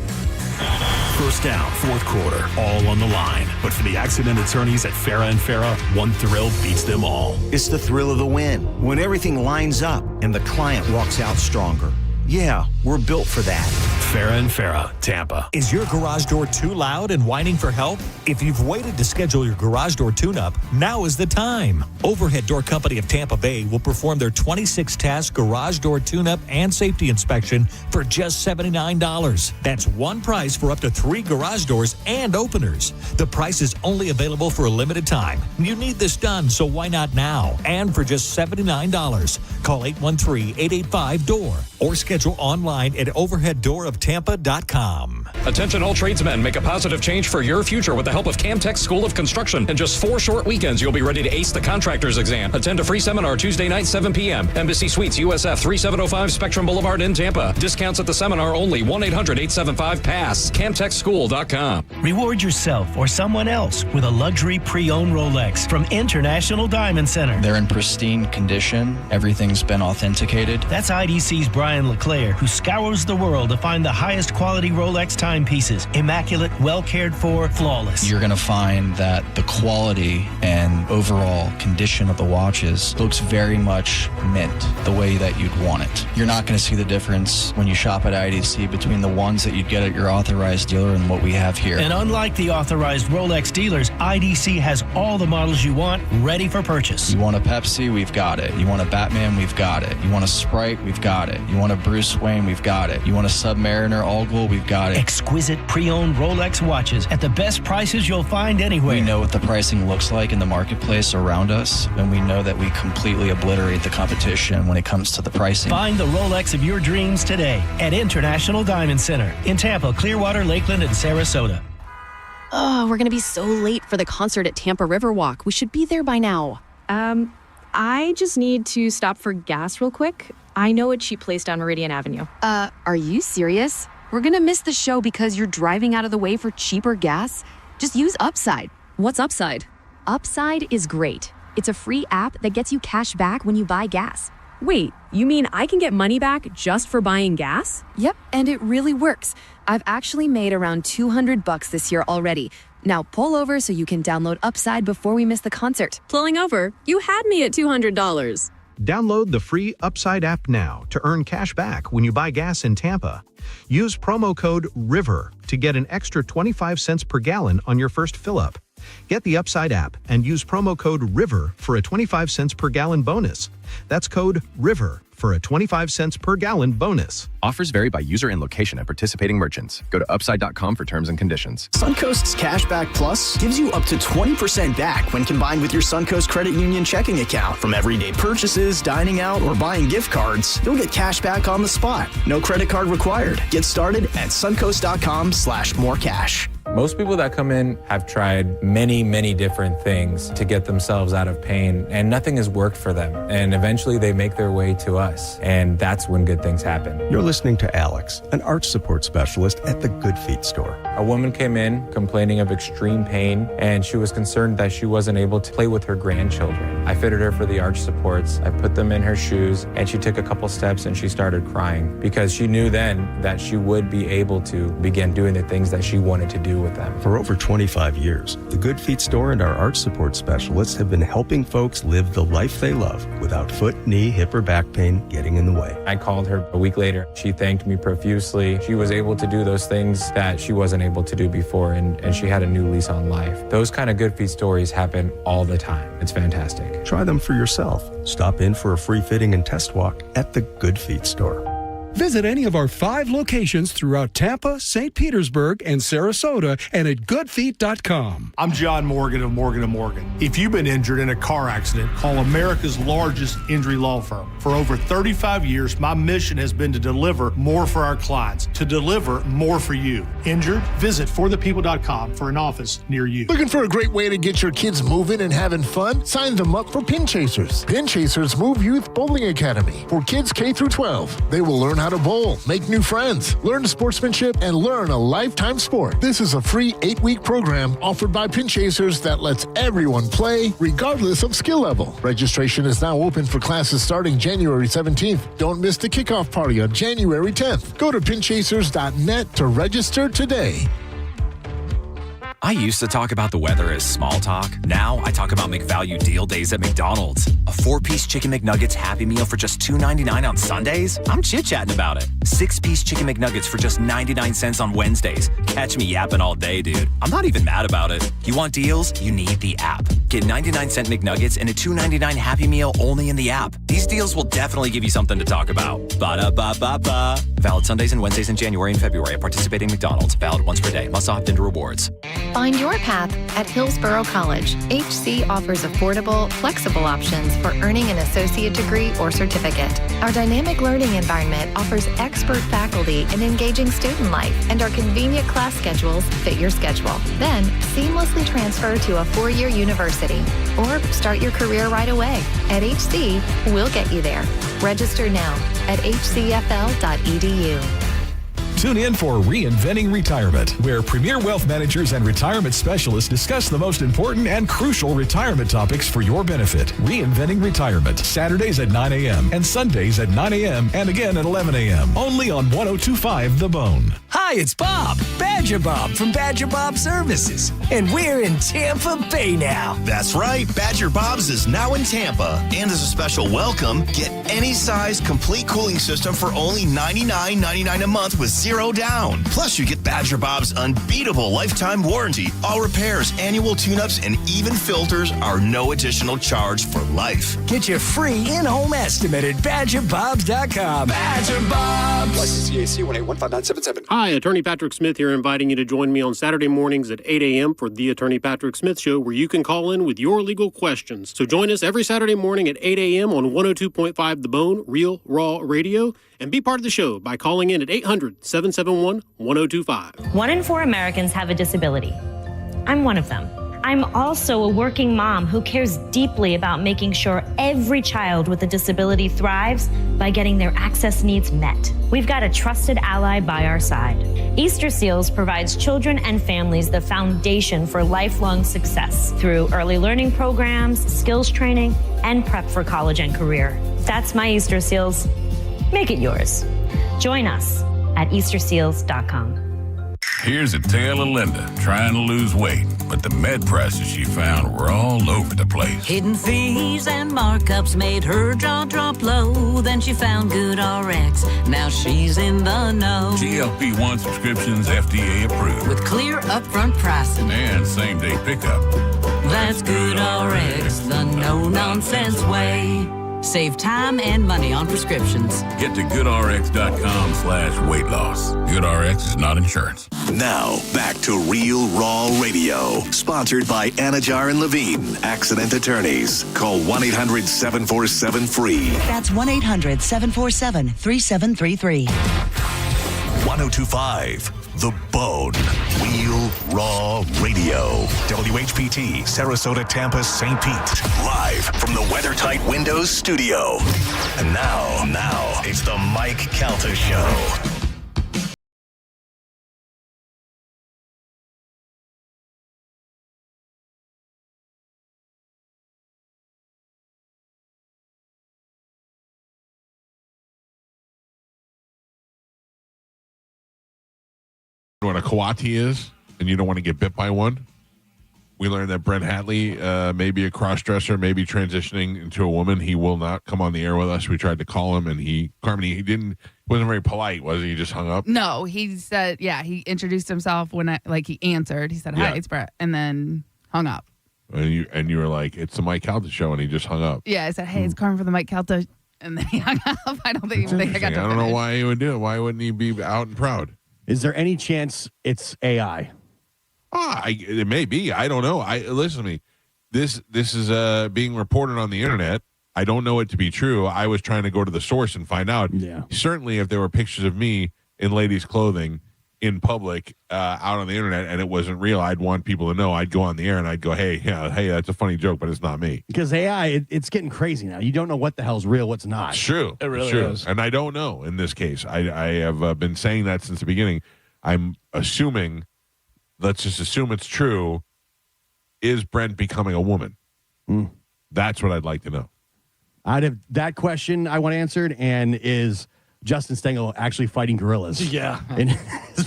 First down, fourth quarter, all on the line. But for the accident attorneys at Farah and Farah, one thrill beats them all. It's the thrill of the win, when everything lines up and the client walks out stronger. Yeah, we're built for that. Farrah and Farrah, Tampa. Is your garage door too loud and whining for help? If you've waited to schedule your garage door tune-up, now is the time. Overhead Door Company of Tampa Bay will perform their 26-task garage door tune-up and safety inspection for just $79. That's one price for up to 3 garage doors and openers. The price is only available for a limited time. You need this done, so why not now? And for just $79. Call 813-885-DOOR or schedule online at overheaddooroftampa.com. Attention all tradesmen, make a positive change for your future with the help of Camtech School of Construction. In just 4 short weekends, you'll be ready to ace the contractor's exam. Attend a free seminar Tuesday night, 7 p.m. Embassy Suites, USF 3705 Spectrum Boulevard in Tampa. Discounts at the seminar only. 1-800-875-PASS. CamtechSchool.com. Reward yourself or someone else with a luxury pre-owned Rolex from International Diamond Center. They're in pristine condition. Everything's been authenticated. That's IDC's Brian LeClaire, who scours the world to find the highest quality Rolex timepieces. Immaculate, well cared for, flawless. You're going to find that the quality and overall condition of the watches looks very much mint, the way that you'd want it. You're not going to see the difference when you shop at IDC between the ones that you'd get at your authorized dealer and what we have here. And unlike the authorized Rolex dealers, IDC has all the models you want ready for purchase. You want a Pepsi? We've got it. You want a Batman? We've got it. You want a Sprite? We've got it. You want a Bruce Wayne? We've got it. You want a Submariner All-Gold? We've got it. Exquisite pre-owned Rolex watches at the best prices you'll find anywhere. We know what the pricing looks like in the marketplace around us, and we know that we completely obliterate the competition when it comes to the pricing. Find the Rolex of your dreams today at International Diamond Center in Tampa, Clearwater, Lakeland, and Sarasota. Oh, we're going to be so late for the concert at Tampa Riverwalk. We should be there by now. I just need to stop for gas real quick. I know a cheap place down Meridian Avenue. Are you serious? We're going to miss the show because you're driving out of the way for cheaper gas? Just use Upside. What's Upside? Upside is great. It's a free app that gets you cash back when you buy gas. Wait, you mean I can get money back just for buying gas? Yep, and it really works. I've actually made around $200 this year already. Now pull over so you can download Upside before we miss the concert. Pulling over? You had me at $200. Download the free Upside app now to earn cash back when you buy gas in Tampa. Use promo code RIVER to get an extra 25 cents per gallon on your first fill-up. Get the Upside app and use promo code RIVER for a 25 cents per gallon bonus. That's code RIVER for a 25 cents per gallon bonus. Offers vary by user and location at participating merchants. Go to upside.com for terms and conditions. Suncoast's Cashback Plus gives you up to 20% back when combined with your Suncoast Credit Union checking account. From everyday purchases, dining out, or buying gift cards, you'll get cash back on the spot. No credit card required. Get started at suncoast.com/morecash. Most people that come in have tried many different things to get themselves out of pain, and nothing has worked for them. And eventually they make their way to us, and that's when good things happen. You're listening to Alex, an arch support specialist at the Good Feet store. A woman came in complaining of extreme pain, and she was concerned that she wasn't able to play with her grandchildren. I fitted her for the arch supports. I put them in her shoes, and she took a couple steps and she started crying because she knew then that she would be able to begin doing the things that she wanted to do with them. For over 25 years, the Good Feet store and our arch support specialists have been helping folks live the life they love without foot, knee, hip, or back pain getting in the way. I called her a week later. She thanked me profusely. She was able to do those things that she wasn't able to do before, and she had a new lease on life. Those kind of Good Feet stories happen all the time. It's fantastic. Try them for yourself. Stop in for a free fitting and test walk at the Good Feet store. Visit any of our 5 locations throughout Tampa, St. Petersburg, and Sarasota, and at goodfeet.com. I'm John Morgan of Morgan & Morgan. If you've been injured in a car accident, call America's largest injury law firm. For over 35 years, my mission has been to deliver more for our clients, to deliver more for you. Injured? Visit forthepeople.com for an office near you. Looking for a great way to get your kids moving and having fun? Sign them up for Pin Chasers. Pin Chasers Move Youth Bowling Academy. For kids K through 12, they will learn how to bowl, make new friends, learn sportsmanship, and learn a lifetime sport. This is a free 8-week program offered by Pin Chasers that lets everyone play regardless of skill level. Registration is now open for classes starting January 17th. Don't miss the kickoff party on January 10th. Go to pinchasers.net to register today. I used to talk about the weather as small talk. Now I talk about McValue deal days at McDonald's. A 4-piece Chicken McNuggets Happy Meal for just $2.99 on Sundays? I'm chit-chatting about it. 6-piece Chicken McNuggets for just 99 cents on Wednesdays. Catch me yapping all day, dude. I'm not even mad about it. You want deals? You need the app. Get 99-cent McNuggets and a $2.99 Happy Meal only in the app. These deals will definitely give you something to talk about. Ba-da-ba-ba-ba. Valid Sundays and Wednesdays in January and February at participating McDonald's. Valid once per day. Must opt into rewards. Find your path at Hillsborough College. HC offers affordable, flexible options for earning an associate degree or certificate. Our dynamic learning environment offers expert faculty and engaging student life, and our convenient class schedules fit your schedule. Then, seamlessly transfer to a 4-year university or start your career right away. At HC, we'll get you there. Register now at hcfl.edu. Tune in for Reinventing Retirement, where premier wealth managers and retirement specialists discuss the most important and crucial retirement topics for your benefit. Reinventing Retirement, Saturdays at 9 a.m. and Sundays at 9 a.m. and again at 11 a.m. Only on 102.5 The Bone. Hi, it's Bob, Badger Bob from Badger Bob Services, and we're in Tampa Bay now. That's right. Badger Bob's is now in Tampa. And as a special welcome, get any size complete cooling system for only $99.99 a month with $0 down. Plus, you get Badger Bob's unbeatable lifetime warranty. All repairs, annual tune-ups, and even filters are no additional charge for life. Get your free in-home estimate at BadgerBobs.com. Badger Bobs. License CAC 1815977. Hi, Attorney Patrick Smith here, inviting you to join me on Saturday mornings at 8 a.m. for the Attorney Patrick Smith Show, where you can call in with your legal questions. So join us every Saturday morning at 8 a.m. on 102.5 The Bone, Real Raw Radio, and be part of the show by calling in at 800-771-1025. 1 in 4 Americans have a disability. I'm one of them. I'm also a working mom who cares deeply about making sure every child with a disability thrives by getting their access needs met. We've got a trusted ally by our side. Easter Seals provides children and families the foundation for lifelong success through early learning programs, skills training, and prep for college and career. That's my Easter Seals. Make it yours. Join us at easterseals.com. Here's a tale of Linda trying to lose weight, but the med prices she found were all over the place. Hidden fees and markups made her jaw drop low. Then she found Good RX. Now she's in the know. GLP-1 subscriptions FDA approved. With clear upfront pricing. And same-day pickup. That's Good RX, the no-nonsense way. Save time and money on prescriptions. Get to goodrx.com/weight loss. GoodRx is not insurance. Now, back to Real Raw Radio. Sponsored by Anajar and Levine, Accident Attorneys. Call 1-800-747-FREE. That's 1-800-747-3733. 102.5 The Bone. Real Raw Radio. WHPT, Sarasota, Tampa, St. Pete. Live from the WeatherTight Windows studio. And now, it's the Mike Calta Show. What a coati is, and you don't want to get bit by one. We learned that Brent Hatley may be a cross-dresser, maybe transitioning into a woman. He will not come on the air with us. We tried to call him, and Carmin, he wasn't very polite, was he? He just hung up? No, he said, he introduced himself when he answered. He said, hi, it's Brett, and then hung up. And you were like, it's the Mike Calta Show, and he just hung up. Yeah, I said, hey, it's Carmin for the Mike Calta, and then he hung up. I don't think I got to I don't know why he would do it. Why wouldn't he be out and proud? Is there any chance it's AI? It may be. I don't know. Listen to me. This is being reported on the internet. I don't know it to be true. I was trying to go to the source and find out. Yeah. Certainly, if there were pictures of me in ladies' clothing in public out on the internet and it wasn't real, I'd want people to know. I'd go on the air and I'd go, hey, that's a funny joke, but it's not me. Because AI, it's getting crazy now. You don't know what the hell's real, what's not. It's true. It really is. And I don't know in this case. I have been saying that since the beginning. I'm assuming, let's just assume it's true. Is Brent becoming a woman? That's what I'd like to know. Out of that question I want answered, and is Justin Stengel actually fighting gorillas. Yeah.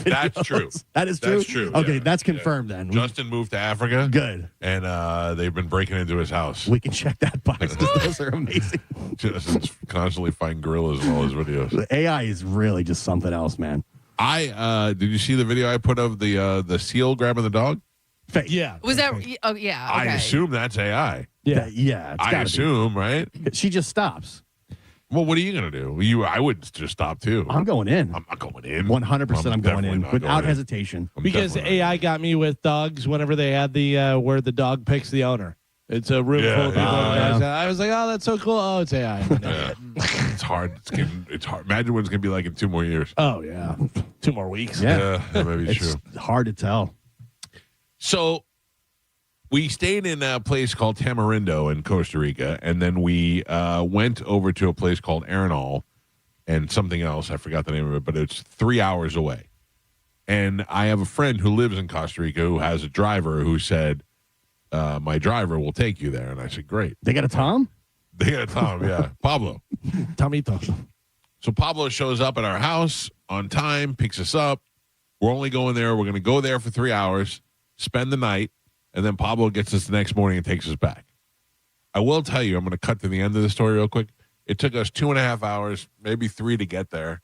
That's true. That is true? That's true. Okay, yeah. that's confirmed then. Justin moved to Africa. Good. And they've been breaking into his house. We can check that box. Those are amazing. Justin's constantly fighting gorillas in all his videos. The AI is really just something else, man. Did you see the video I put of the seal grabbing the dog? Fake. Yeah. Was that? Oh, yeah. Okay. I assume that's AI. Yeah. Yeah. It's I gotta assume, right? be. She just stops. Well, what are you going to do? I would just stop too. I'm going in. I'm not going in. 100% I'm going in not without going in. hesitation. Because AI got me with dogs whenever they had the where the dog picks the owner. It's a room full of people. I was like, oh, that's so cool. Oh, it's AI. Yeah. It's hard. It's hard. Imagine what it's going to be like in 2 more years. Oh, yeah. 2 more weeks. Yeah, that may be It's true. hard to tell. So we stayed in a place called Tamarindo in Costa Rica, and then we went over to a place called Arenal and something else. I forgot the name of it, but it's 3 hours away. And I have a friend who lives in Costa Rica who has a driver who said, my driver will take you there. And I said, great. They got a Tom? They got a Tom, yeah. Pablo. Tomito. So Pablo shows up at our house on time, picks us up. We're only going there. We're going to go there for 3 hours, spend the night, and then Pablo gets us the next morning and takes us back. I will tell you, I'm going to cut to the end of the story real quick. It took us 2.5 hours, maybe 3 to get there.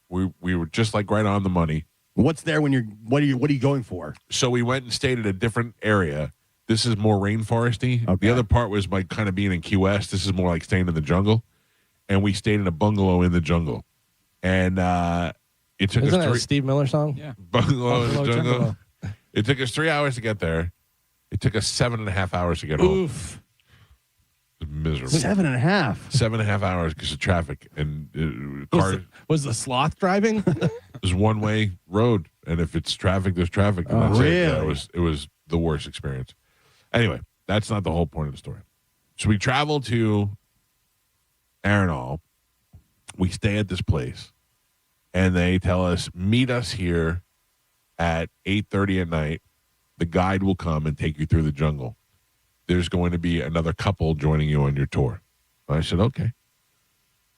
We were just like right on the money. What's there when what are you going for? So we went and stayed at a different area. This is more rainforesty. Okay. The other part was like kind of being in Key West. This is more like staying in the jungle. And we stayed in a bungalow in the jungle. And it took Isn't us that a Steve Miller song? Yeah. Bungalow in the jungle. Jungle. It took us 3 hours to get there. It took us 7.5 hours to get home. Oof. It was miserable. 7.5. 7.5 hours because of traffic. And Was the sloth driving? It was one-way road. And if it's traffic, there's traffic. And that's it. Yeah, it was the worst experience. Anyway, that's not the whole point of the story. So we travel to Arenal. We stay at this place, and they tell us, meet us here at 8:30 at night. The guide will come and take you through the jungle. There's going to be another couple joining you on your tour. I said, okay.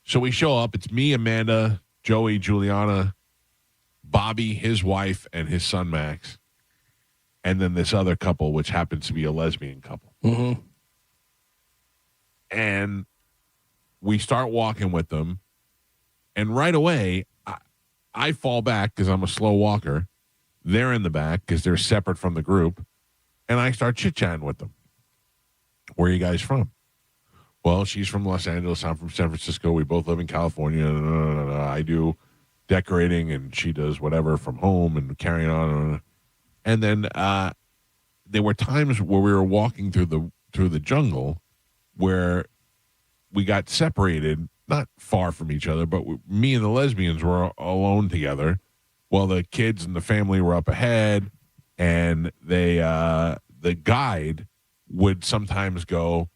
So we show up. It's me, Amanda, Joey, Juliana, Bobby, his wife, and his son, Max. And then this other couple, which happens to be a lesbian couple. Mm-hmm. And we start walking with them. And right away, I fall back because I'm a slow walker. They're in the back because they're separate from the group. And I start chit-chatting with them. Where are you guys from? Well, she's from Los Angeles. I'm from San Francisco. We both live in California. I do decorating, and she does whatever from home and carrying on. And then there were times where we were walking through the jungle where we got separated, not far from each other, but me and the lesbians were alone together while the kids and the family were up ahead. And the guide would sometimes go,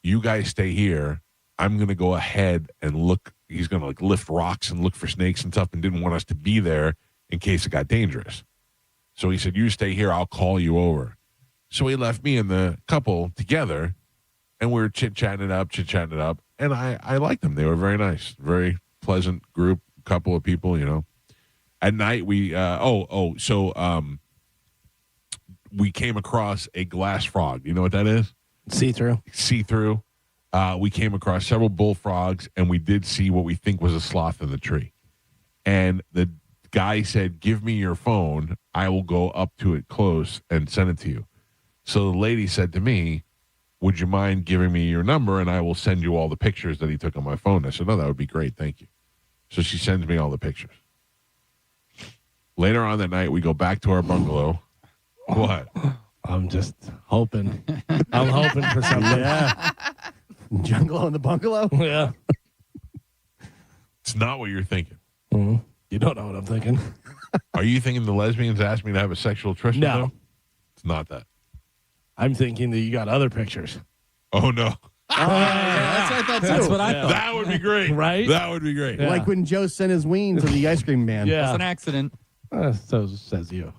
you guys stay here. I'm going to go ahead and look. He's going to like lift rocks and look for snakes and stuff, and didn't want us to be there in case it got dangerous. So he said, you stay here. I'll call you over. So he left me and the couple together, and we were chit-chatting it up. And I liked them. They were very nice, very pleasant group, couple of people, you know. At night, we we came across a glass frog. You know what that is? See-through. See-through. We came across several bullfrogs, and we did see what we think was a sloth in the tree. And the guy said, give me your phone. I will go up to it close and send it to you. So the lady said to me, would you mind giving me your number, and I will send you all the pictures that he took on my phone? I said, no, that would be great. Thank you. So she sends me all the pictures. Later on that night, we go back to our bungalow. What? I'm just hoping. I'm hoping for something. Yeah. Jungle in the bungalow? Yeah. It's not what you're thinking. Mm-hmm. You don't know what I'm thinking. Are you thinking the lesbians asked me to have a sexual tryst with No. them? It's not that. I'm thinking that you got other pictures. Oh, no. That's what I thought, too. That's what I thought. That would be great. Right? That would be great. Yeah. Like when Joe sent his ween to the ice cream man. Yeah. It's an accident. So says you.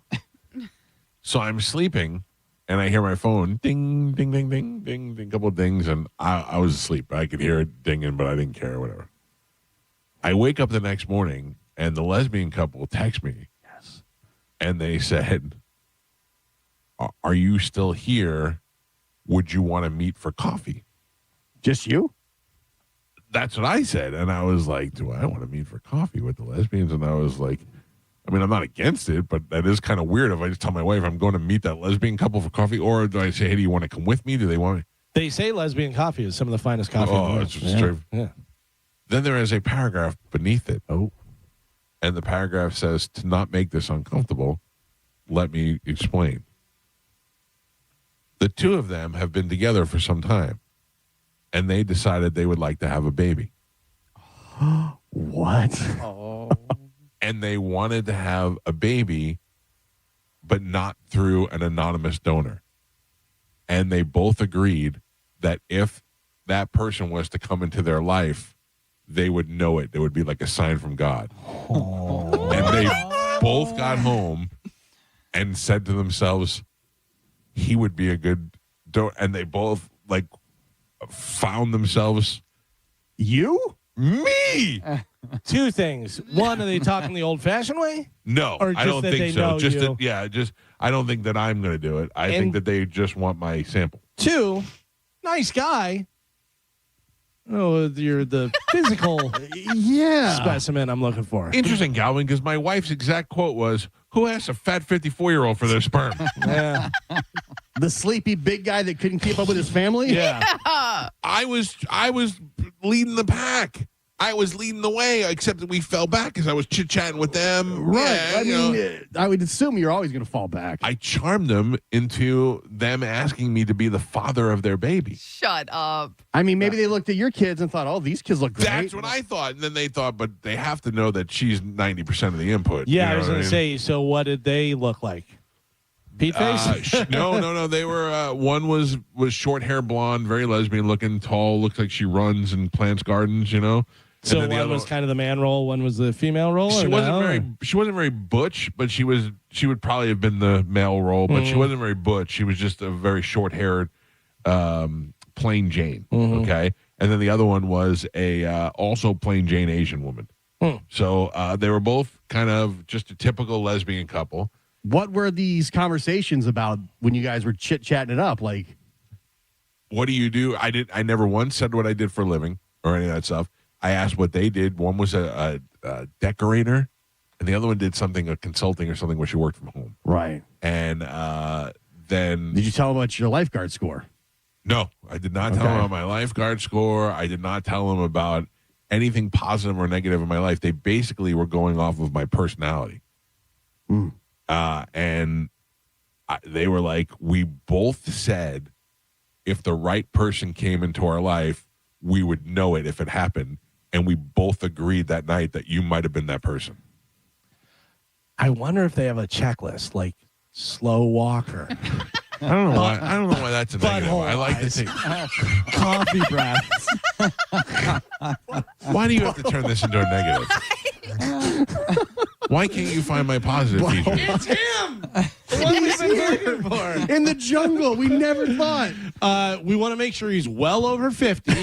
So I'm sleeping, and I hear my phone ding, ding, ding, ding, ding, ding, couple of dings, and I was asleep. I could hear it dinging, but I didn't care, whatever. I wake up the next morning, and the lesbian couple text me. Yes. And they said, are you still here? Would you want to meet for coffee? Just you? That's what I said. And I was like, do I want to meet for coffee with the lesbians? And I was like, I mean, I'm not against it, but that is kind of weird if I just tell my wife I'm going to meet that lesbian couple for coffee. Or do I say, hey, do you want to come with me? Do they want me? They say lesbian coffee is some of the finest coffee. Oh, it's true. Yeah. Then there is a paragraph beneath it. Oh. And the paragraph says, to not make this uncomfortable, let me explain. The two of them have been together for some time, and they decided they would like to have a baby. What? Oh. And they wanted to have a baby, but not through an anonymous donor. And they both agreed that if that person was to come into their life, they would know it. It would be like a sign from God. Oh. And they both got home and said to themselves, he would be a good donor. And they both like found themselves. You? Me? Two things. One, are they talking the old-fashioned way? No, or just I don't that think they so. know Just you? I don't think that I'm going to do it. I think that they just want my sample. Two, nice guy. Oh, you're the physical specimen I'm looking for. Interesting, Galvin, because my wife's exact quote was, who asked a fat 54-year-old for their sperm? Yeah. The sleepy big guy that couldn't keep up with his family? Yeah. I was leading the pack. I was leading the way, except that we fell back because I was chit-chatting with them. Right. Yeah, I would assume you're always going to fall back. I charmed them into them asking me to be the father of their baby. Shut up. I mean, maybe they looked at your kids and thought, oh, these kids look great. That's what I thought. And then they thought, but they have to know that she's 90% of the input. Yeah, You know I was going to say, so what did they look like? Pete face? No. They were, one was short hair, blonde, very lesbian looking, tall, looks like she runs and plants gardens, you know? So one was kind of the man role, one was the female role. She wasn't very butch, but she would probably have been the male role, but she wasn't very butch. She was just a very short haired, plain Jane. Okay, and then the other one was a also plain Jane Asian woman. So they were both kind of just a typical lesbian couple. What were these conversations about when you guys were chit chatting it up? Like, what do you do? I never once said what I did for a living or any of that stuff. I asked what they did. One was a decorator, and the other one did something, a consulting or something where she worked from home. Right. And then... Did you tell them about your lifeguard score? No, I did not tell them about my lifeguard score. I did not tell them about anything positive or negative in my life. They basically were going off of my personality. And they were like, we both said if the right person came into our life, we would know it if it happened. And we both agreed that night that you might have been that person. I wonder if they have a checklist, like slow walker. I don't know why that's a negative. I like to think coffee breaths. Why do you have to turn this into a negative? Why can't you find my positive feature? It's him. What we've been looking for in the jungle. We never thought. We want to make sure he's well over 50.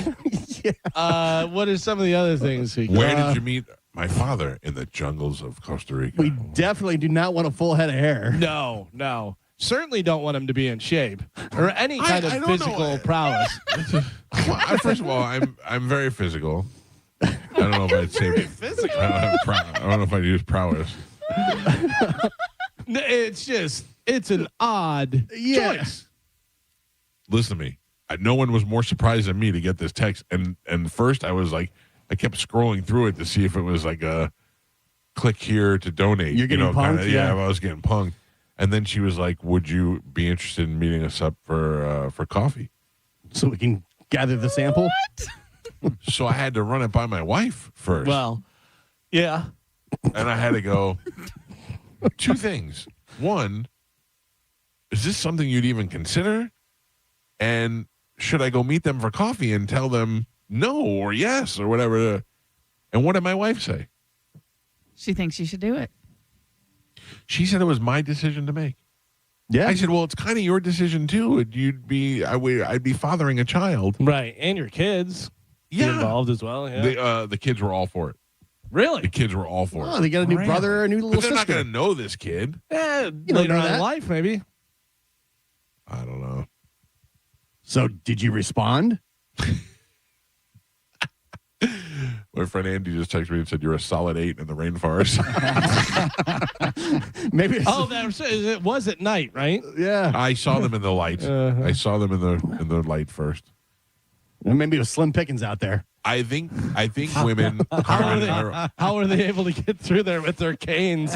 What are some of the other things? Where did you meet my father? In the jungles of Costa Rica. We definitely do not want a full head of hair. No. Certainly don't want him to be in shape or any kind of physical prowess. First of all, I'm very physical. I don't know if I'd say physical. I don't know if I'd use prowess. It's an odd choice. Listen to me. No one was more surprised than me to get this text. And first I was like, I kept scrolling through it to see if it was like a click here to donate. You're getting punked? Yeah, I was getting punked. And then she was like, would you be interested in meeting us up for coffee? So we can gather the sample? So I had to run it by my wife first. Well, yeah. And I had to go, two things. One, is this something you'd even consider? And should I go meet them for coffee and tell them no or yes or whatever? And what did my wife say? She thinks you should do it. She said it was my decision to make. Yeah. I said, well, it's kind of your decision too. I'd be fathering a child. Right. And your kids. Yeah. Involved as well. Yeah. The kids were all for it. Really? The kids were all for it. Oh, they got a new brother, a new little But they're sister. not going to know this kid. Later on in life, maybe. I don't know. So, did you respond? My friend Andy just texted me and said, "You're a solid 8 in the rainforest." Maybe. It was at night, right? Yeah. I saw them in the light. I saw them in the light first. And maybe it was Slim Pickens out there. I think women. How are they able to get through there with their canes?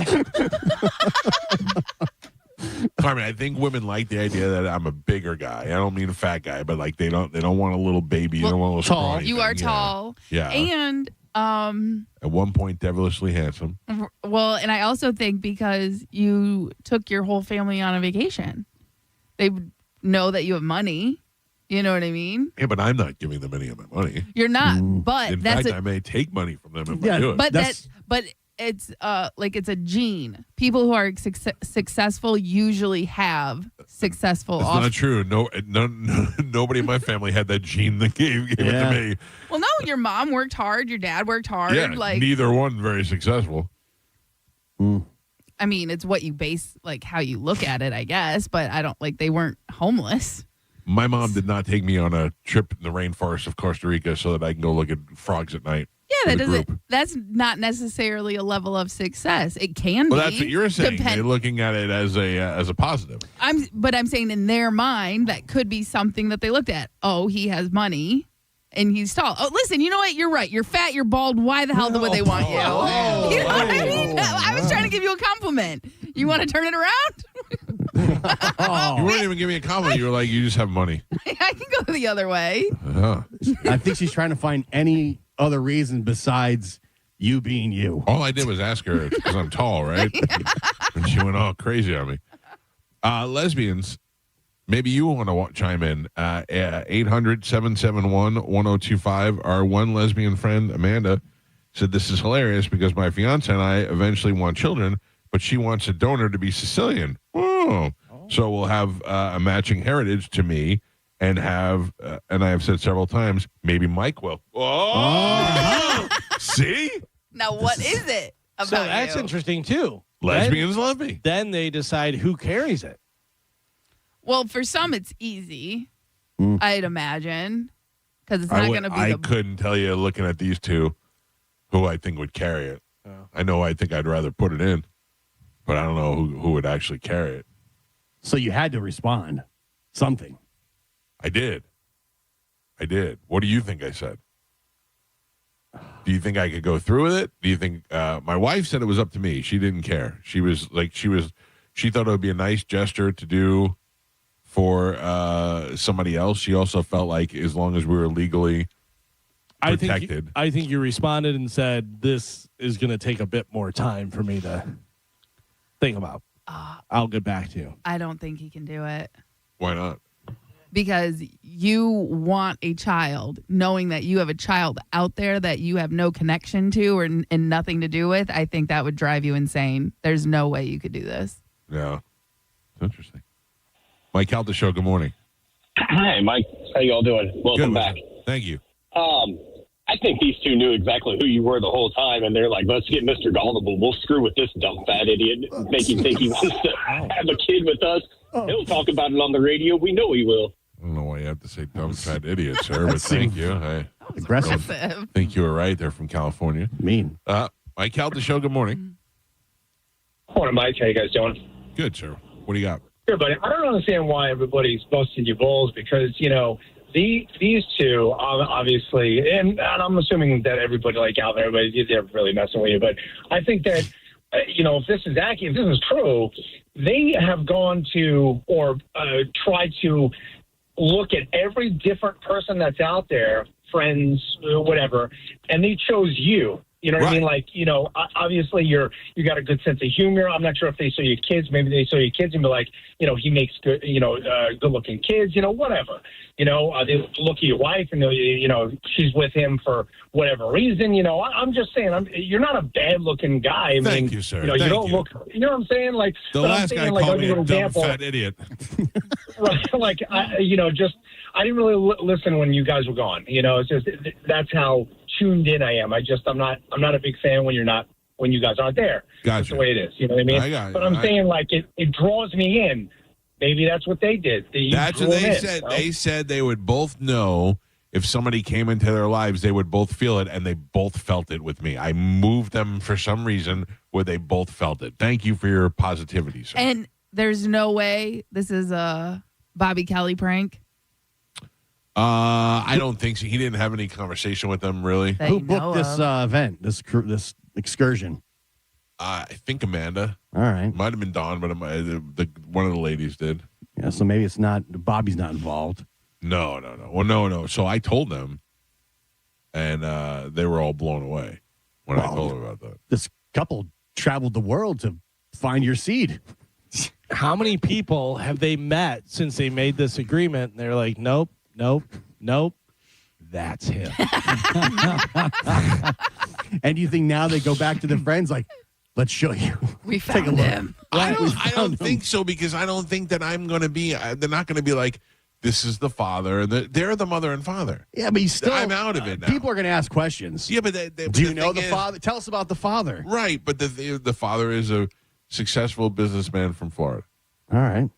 Carmen, I think women like the idea that I'm a bigger guy. I don't mean a fat guy, but like they don't want a little baby. They don't want a little tall. scrawny You thing. are tall. Yeah. And at one point, devilishly handsome. well, and I also think because you took your whole family on a vacation, they know that you have money. You know what I mean? Yeah, but I'm not giving them any of my money. You're not, but In that's fact, I may take money from them if I do it. but it's it's a gene. People who are successful usually have successful. It's not true. No, nobody in my family had that gene that gave it to me. Well, no, your mom worked hard. Your dad worked hard. Yeah, like neither one very successful. I mean, it's what you base how you look at it, I guess. But I don't they weren't homeless. My mom did not take me on a trip in the rainforest of Costa Rica so that I can go look at frogs at night. Yeah, that doesn't. That's not necessarily a level of success. It can be. Well, that's what you're saying. They're looking at it as a positive. I'm saying in their mind that could be something that they looked at. Oh, he has money, and he's tall. Oh, listen, you know what? You're right. You're fat. You're bald. Why the hell would they want you? You know what I mean? I was trying to give you a compliment. You want to turn it around? You weren't even giving me a compliment. You were like, you just have money. I can go the other way. I think she's trying to find any other reason besides you being you. All I did was ask her because I'm tall, right? And she went all crazy on me. Lesbians, maybe you want to chime in. 800-771-1025. Our one lesbian friend, Amanda, said this is hilarious because my fiance and I eventually want children, but she wants a donor to be Sicilian. Oh. So we'll have a matching heritage to me and have, and I have said several times, maybe Mike will. Oh! See? Now, what is it about So that's you? interesting, too. Lesbians love me. Then they decide who carries it. Well, for some, it's easy, I'd imagine, because it's not going to be I couldn't tell you, looking at these two, who I think would carry it. I know I think I'd rather put it in, but I don't know who would actually carry it. So you had to respond. Something. I did. What do you think I said? Do you think I could go through with it? Do you think my wife said it was up to me? She didn't care. She thought it would be a nice gesture to do for somebody else. She also felt like as long as we were legally protected. I think you responded and said, this is going to take a bit more time for me to think about. I'll get back to you. I don't think he can do it. Why not? Because you want a child, knowing that you have a child out there that you have no connection to and nothing to do with. I think that would drive you insane. There's no way you could do this. Yeah. It's interesting. Mike Calta Show, good morning. Hi, Mike. How you all doing? Welcome back. Thank you. I think these two knew exactly who you were the whole time, and they're like, let's get Mr. Gullible. We'll screw with this dumb fat idiot, make him think he wants to have a kid with us. He'll talk about it on the radio. We know he will. I don't know why you have to say dumb fat idiot, sir, but thank you. Aggressive. I think you were right. They're from California. Mean. Mike Calta Show, good morning. Morning, Mike. How you guys doing? Good, sir. What do you got? Good, buddy. I don't understand why everybody's busting your balls because, these two, obviously, and I'm assuming that everybody like Galvin, they're really messing with you. But I think that, if this is accurate, if this is true, they have gone to or tried to look at every different person that's out there, friends, whatever, and they chose you. You know what I mean? Like, obviously you got a good sense of humor. I'm not sure if they saw your kids. Maybe they saw your kids and be like, he makes good, good looking kids, whatever. They look at your wife and, she's with him for whatever reason. I'm just saying, you're not a bad looking guy. Thank you, sir. You don't look, you know what I'm saying? Like the last guy called me a dumb fat idiot. Right. Like, I didn't really listen when you guys were gone. It's just, that's how tuned in I am. I'm not a big fan when you guys aren't there. Gotcha. That's the way it is. You know what I mean? I got you. But I'm saying, like, it draws me in. Maybe that's what they did. That's what they said. They said they would both know if somebody came into their lives, they would both feel it, and they both felt it with me. I moved them for some reason where they both felt it. Thank you for your positivity, sir. And there's no way this is a Bobby Kelly prank. I don't think so. He didn't have any conversation with them, really. Who booked this event, this excursion? I think Amanda. All right. Might have been Dawn, but one of the ladies did. Yeah, so maybe it's not, Bobby's not involved. No. Well, no. So I told them, and they were all blown away when I told them about that. This couple traveled the world to find your seed. How many people have they met since they made this agreement? And they're like, nope. That's him. And you think now they go back to their friends like, let's show you. We found him. I don't think so, because I don't think that I'm going to be. They're not going to be like, this is the father, and they're the mother and father. Yeah, but I'm out of it now. People are going to ask questions. Yeah, but do you know the father? Tell us about the father. Right, but the father is a successful businessman from Florida. All right.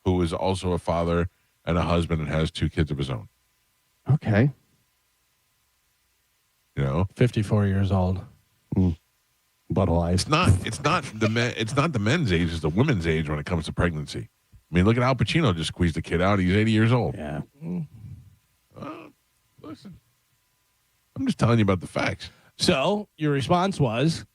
Who is also a father and a husband and has 2 kids of his own. Okay. 54 years old. Butthole eyes. It's not the men's age, it's the women's age when it comes to pregnancy. I mean, look at Al Pacino just squeezed a kid out. He's 80 years old. Yeah. Listen, I'm just telling you about the facts. So your response was,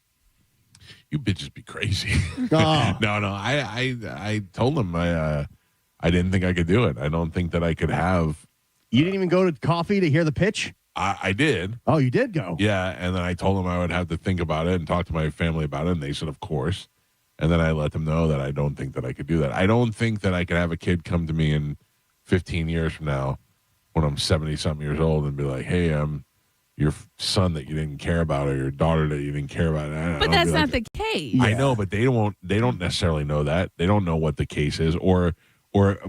"You bitches be crazy." Oh. No. I told them I didn't think I could do it. I don't think that I could have. You didn't even go to coffee to hear the pitch? I did. Oh, you did go? Yeah, and then I told them I would have to think about it and talk to my family about it, and they said, of course. And then I let them know that I don't think that I could do that. I don't think that I could have a kid come to me in 15 years from now when I'm 70-something years old and be like, hey, I'm your son that you didn't care about or your daughter that you didn't care about. But that's not the case. I know, but they don't necessarily know that. They don't know what the case is, or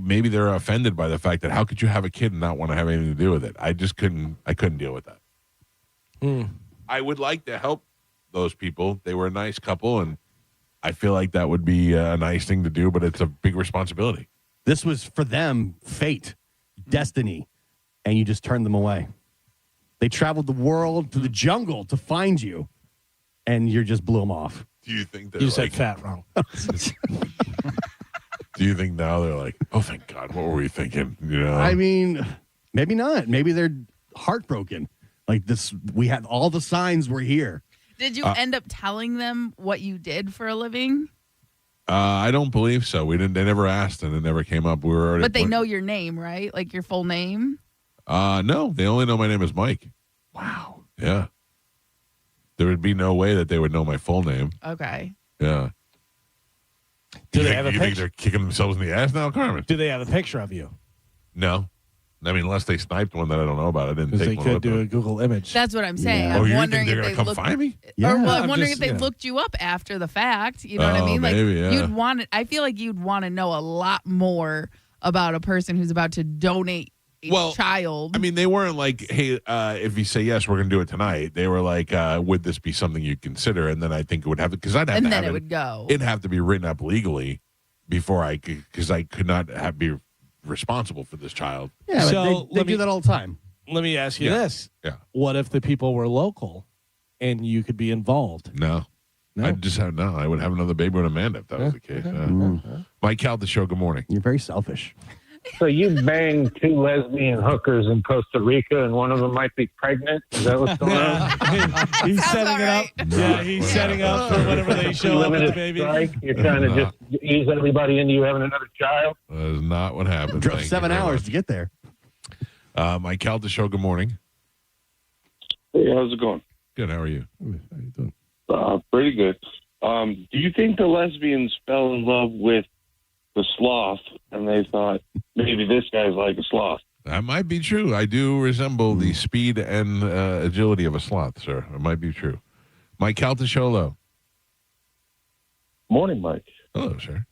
maybe they're offended by the fact that how could you have a kid and not want to have anything to do with it? I couldn't deal with that. I would like to help those people. They were a nice couple, and I feel like that would be a nice thing to do, but it's a big responsibility. This was for them fate, destiny, and you just turned them away. They traveled the world to the jungle to find you, and you just blew them off. Do you think that you said fat wrong? Do you think now they're like, oh, thank God, what were we thinking? I mean, maybe not. Maybe they're heartbroken. Like this, we had all the signs were here. Did you end up telling them what you did for a living? I don't believe so. We didn't. They never asked, and it never came up. We were already. But they know your name, right? Like your full name? No, they only know my name is Mike. Wow. Yeah. There would be no way that they would know my full name. Okay. Yeah. Do they have a You think they're kicking themselves in the ass now, Carmen? Do they have a picture of you? No. I mean, unless they sniped one that I don't know about. I didn't Because take they one could with do them. a Google image. That's what I'm saying. Oh, I'm you wondering think they're if going they to come find me? Or well, I'm I'm wondering just- if they yeah. looked you up after the fact. You know what I Oh, mean? Like maybe, yeah. you'd want it. I feel like you'd want to know a lot more about a person who's about to donate a child. I mean, they weren't like, hey, if you say yes, we're going to do it tonight. They were like, would this be something you'd consider? And then I think it would have to, because I'd have And to then have it would go. It'd have to be written up legally before I could, because I could not be responsible for this child. Yeah, So, but they do that all the time. Let me ask you Yeah. this. Yeah. What if the people were local and you could be involved? No. I'd just have, I would have another baby with Amanda if that was the case. Mike Calta Show, good morning. You're very selfish. So you banged 2 lesbian hookers in Costa Rica, and one of them might be pregnant? Is that what's going on? He's setting it up. Yeah, he's setting up for whenever they show up with the baby. Strike? You're trying to just ease everybody into you having another child? That is not what happened. Drove Thank you 7 very hours much. to get there. Mike Calta Show, good morning. Hey, how's it going? Good, how are you? How you doing? Pretty good. Do you think the lesbians fell in love with the sloth and they thought maybe this guy's like a sloth? That might be true. I do resemble the speed and agility of a sloth, sir. It might be true. Mike Calta Show, hello. Morning, Mike. Hello, sir.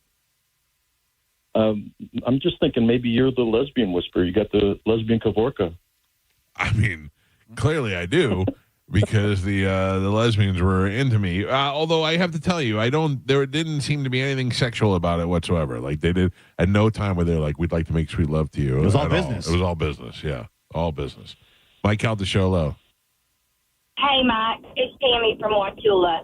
I'm just thinking maybe you're the lesbian whisperer. You got the lesbian Kavorka. I mean, Clearly, I do. Because the lesbians were into me, although I have to tell you, there didn't seem to be anything sexual about it whatsoever. Like they did at no time where they're like, "We'd like to make sweet love to you." It was all business. It was all business. Yeah, all business. Mike Calta Show, hello. Hey, Mike, it's Tammy from Wauchula.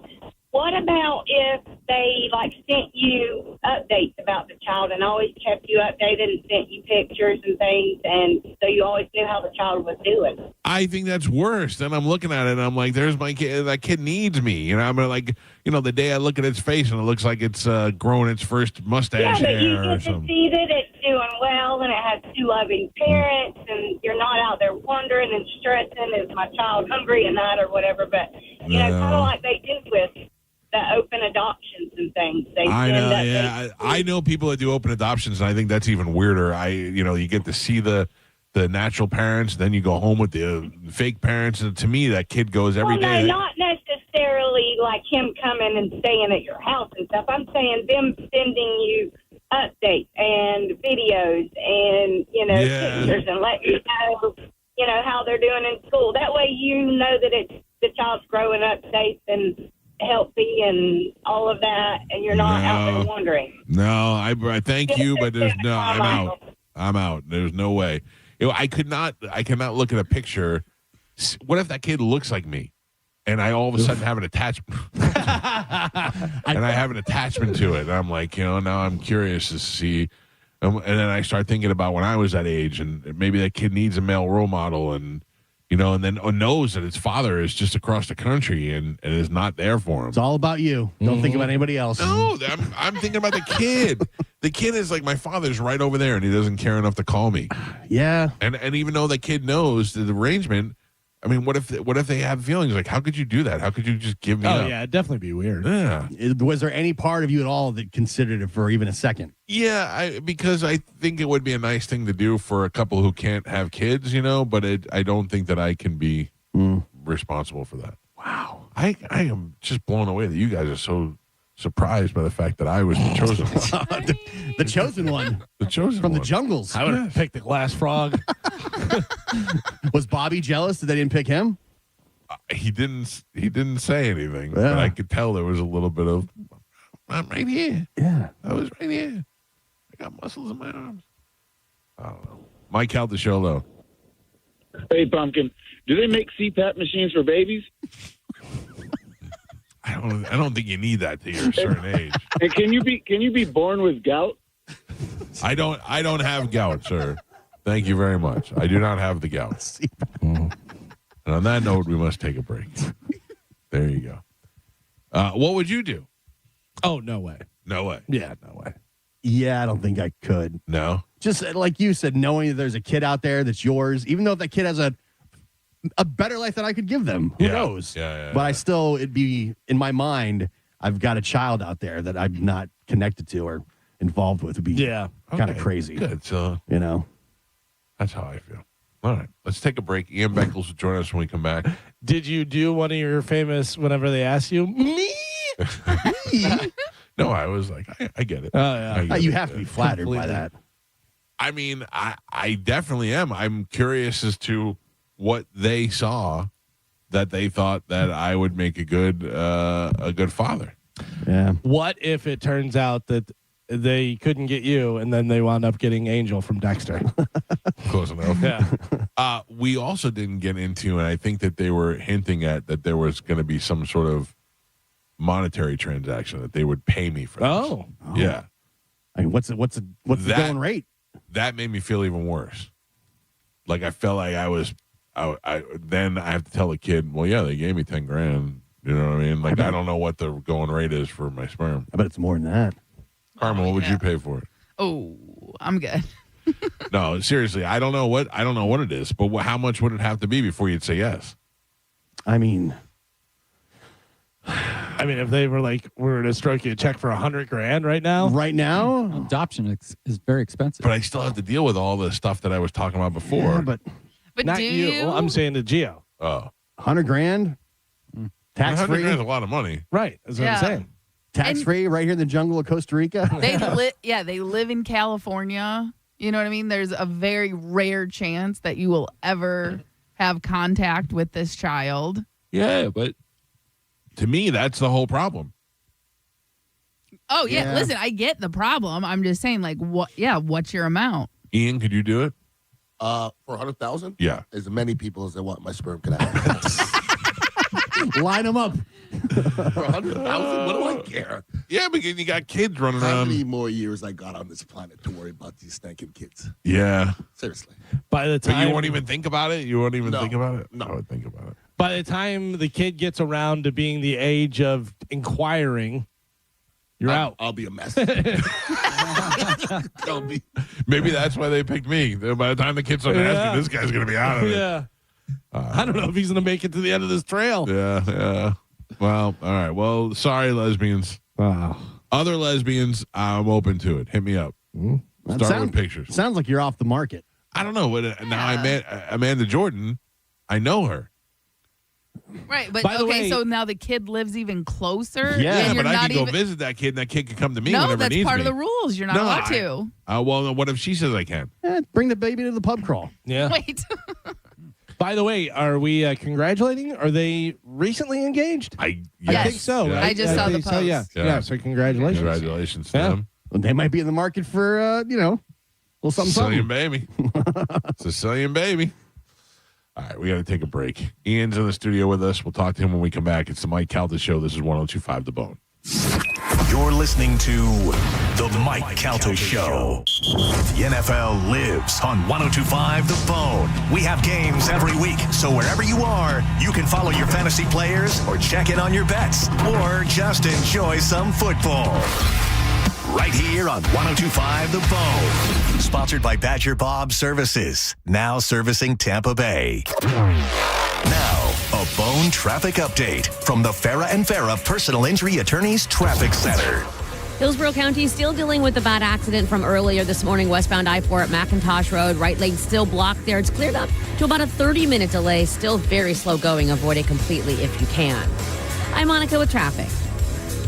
What about if they sent you updates about the child and always kept you updated and sent you pictures and things, and so you always knew how the child was doing? I think that's worse. Then I'm looking at it and I'm like, "There's my kid. That kid needs me." I'm like, the day I look at its face and it looks like it's growing its first mustache but you hair or get to something. see that it's doing well and it has two loving parents, and you're not out there wondering and stressing, is my child hungry at night or whatever. But kind of like they do with the open adoptions and things. I know people that do open adoptions, and I think that's even weirder. You get to see the natural parents, then you go home with the fake parents, and to me, that kid goes every day. No, not necessarily like him coming and staying at your house and stuff. I'm saying them sending you updates and videos and pictures and let you know how they're doing in school. That way, you know that the child's growing up safe and healthy and all of that, and you're not out there wondering. No, I thank you, but there's no. I'm out. There's no way. I cannot look at a picture. What if that kid looks like me, and I all of a sudden have an attachment, and I have an attachment to it, and I'm like, now I'm curious to see, and then I start thinking about when I was that age, and maybe that kid needs a male role model, and then knows that its father is just across the country and is not there for him. It's all about you. Don't think about anybody else. No, I'm thinking about the kid. The kid is like, my father's right over there, and he doesn't care enough to call me. Yeah. And even though the kid knows the arrangement, I mean, what if they have feelings? Like, how could you do that? How could you just give me up? Yeah, it'd definitely be weird. Yeah. Was there any part of you at all that considered it for even a second? Yeah, because I think it would be a nice thing to do for a couple who can't have kids, but I don't think that I can be responsible for that. Wow. I am just blown away that you guys are so surprised by the fact that I was the chosen one. The chosen one. The chosen From one. the jungles. I would have picked the glass frog. Was Bobby jealous that they didn't pick him? He didn't say anything, but I could tell there was a little bit of, I'm right here. Yeah. I was right here. I got muscles in my arms. I don't know. Mike Calta Show, though. Hey, Pumpkin. Do they make CPAP machines for babies? I don't think you need that to your certain age. And can you be born with gout? I don't have gout, sir. Thank you very much. I do not have the gout. And on that note, we must take a break. There you go. What would you do? Oh, no way. No way. Yeah, no way. Yeah, I don't think I could. No. Just like you said, knowing that there's a kid out there that's yours, even though if that kid has a better life than I could give them, who knows? Yeah. But it'd be in my mind, I've got a child out there that I'm not connected to or involved with. Would be kind of crazy. Good. So that's how I feel. All right, let's take a break. Ian Beckles will join us when we come back. Did you do one of your famous whenever they ask you, me? No, I was like, I get it. Oh, yeah. You have to be flattered by that. I mean, I definitely am. I'm curious as to what they saw that they thought that I would make a good father. Yeah. What if it turns out that they couldn't get you, and then they wound up getting Angel from Dexter? Close enough. Yeah. We also didn't get into, and I think that they were hinting at that there was going to be some sort of monetary transaction that they would pay me for this. Oh. Yeah. I mean, what's the going rate? That made me feel even worse. Like I felt like then I have to tell the kid, well, yeah, they gave me $10,000. You know what I mean? Like I don't know what the going rate is for my sperm. I bet it's more than that. Carmen, what would you pay for it? Oh, I'm good. No, seriously, I don't know what it is, but how much would it have to be before you'd say yes? I mean, if they were like, we're going to stroke you a check for $100,000 right now. Adoption is very expensive. But I still have to deal with all the stuff that I was talking about before. Yeah, but not do you. you? I'm saying to Gio. Oh, $100,000, tax free. $100,000 is a lot of money, right? That's what I'm saying. Tax free, right here in the jungle of Costa Rica. They live in California. You know what I mean? There's a very rare chance that you will ever have contact with this child. Yeah, but to me, that's the whole problem. Oh, yeah. Listen, I get the problem. I'm just saying, like, what's your amount? Ian, could you do it? For 100,000? Yeah. As many people as I want my sperm can have. Line them up. For 100,000? What do I care? Yeah, because you got kids running How around. many more years I got on this planet to worry about these stinking kids? Yeah. Seriously. By the But time you won't even think about it? You won't even No. think about it? No. I would think about it. By the time the kid gets around to being the age of inquiring, you're out. I'll be a mess. Maybe that's why they picked me. By the time the kids start asking, this guy's going to be out of it. Yeah. I don't know if he's going to make it to the end of this trail. Yeah. Well, all right. Well, sorry, lesbians. Wow. Other lesbians, I'm open to it. Hit me up. Start with pictures. Sounds like you're off the market. I don't know. Now I met Amanda Jordan. I know her. Right, but By the okay, way- so now the kid lives even closer? Yeah, and you're but I not can go even... visit that kid, and that kid can come to me No, whenever that's he needs part me. of the rules. You're not allowed to. Well, what if she says I can? Bring the baby to the pub crawl. Yeah. Wait. By the way, are we congratulating? Are they recently engaged? I think so. Yeah. Right? I just saw the think so, post. yeah. So congratulations. Congratulations to Yeah. them. Well, they might be in the market for, a little something. Sicilian baby. Sicilian baby. All right, we got to take a break. Ian's in the studio with us. We'll talk to him when we come back. It's the Mike Calta Show. This is 102.5 The Bone. You're listening to The Mike Calta Show. The NFL lives on 102.5 The Bone. We have games every week, so wherever you are, you can follow your fantasy players or check in on your bets or just enjoy some football. Right here on 102.5 The Bone. Sponsored by Badger Bob Services, now servicing Tampa Bay. Now, a Bone traffic update from the Farah and Farah Personal Injury Attorneys Traffic Center. Hillsborough County still dealing with the bad accident from earlier this morning, westbound I-4 at McIntosh Road. Right lane still blocked there. It's cleared up to about a 30-minute delay. Still very slow going. Avoid it completely if you can. I'm Monica with traffic.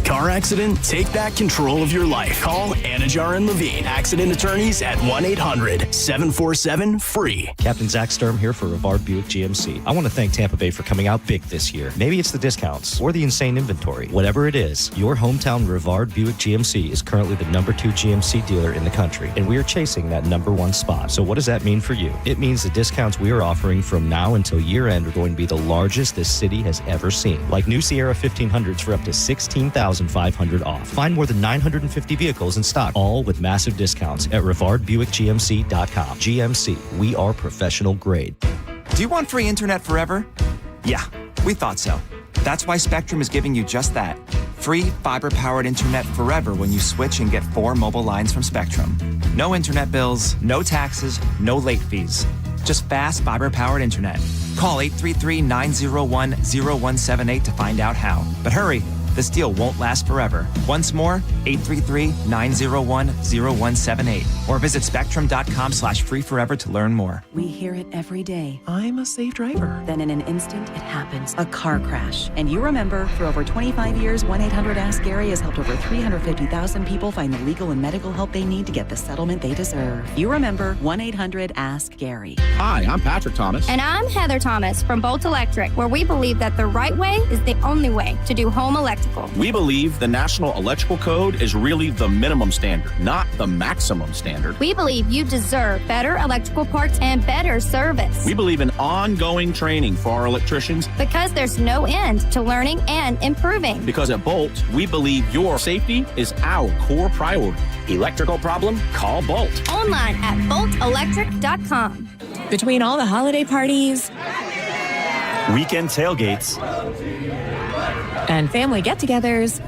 Car accident? Take back control of your life. Call Anajar and Levine, accident attorneys at 1-800-747-FREE. Captain Zach Sturm here for Rivard Buick GMC. I want to thank Tampa Bay for coming out big this year. Maybe it's the discounts or the insane inventory. Whatever it is, your hometown Rivard Buick GMC is currently the #2 GMC dealer in the country, and we are chasing that #1 spot. So what does that mean for you? It means the discounts we are offering from now until year end are going to be the largest this city has ever seen. Like new Sierra 1500s for up to $16,500 off. Find more than 950 vehicles in stock, all with massive discounts at RivardBuickGMC.com. GMC, we are professional grade. Do you want free internet forever? Yeah, we thought so. That's why Spectrum is giving you just that. Free fiber-powered internet forever when you switch and get 4 mobile lines from Spectrum. No internet bills, no taxes, no late fees. Just fast fiber-powered internet. Call 833-901-0178 to find out how. But hurry, this deal won't last forever. Once more, 833-901-0178. Or visit spectrum.com/freeforever to learn more. We hear it every day. I'm a safe driver. Then in an instant, it happens. A car crash. And you remember, for over 25 years, 1-800-ASK-GARY has helped over 350,000 people find the legal and medical help they need to get the settlement they deserve. You remember 1-800-ASK-GARY. Hi, I'm Patrick Thomas. And I'm Heather Thomas from Bolt Electric, where we believe that the right way is the only way to do home electrical. We believe the National Electrical Code is really the minimum standard, not the maximum standard. We believe you deserve better electrical parts and better service. We believe in ongoing training for our electricians. Because there's no end to learning and improving. Because at Bolt, we believe your safety is our core priority. Electrical problem? Call Bolt. Online at boltelectric.com. Between all the holiday parties, Weekend tailgates, and family get-togethers,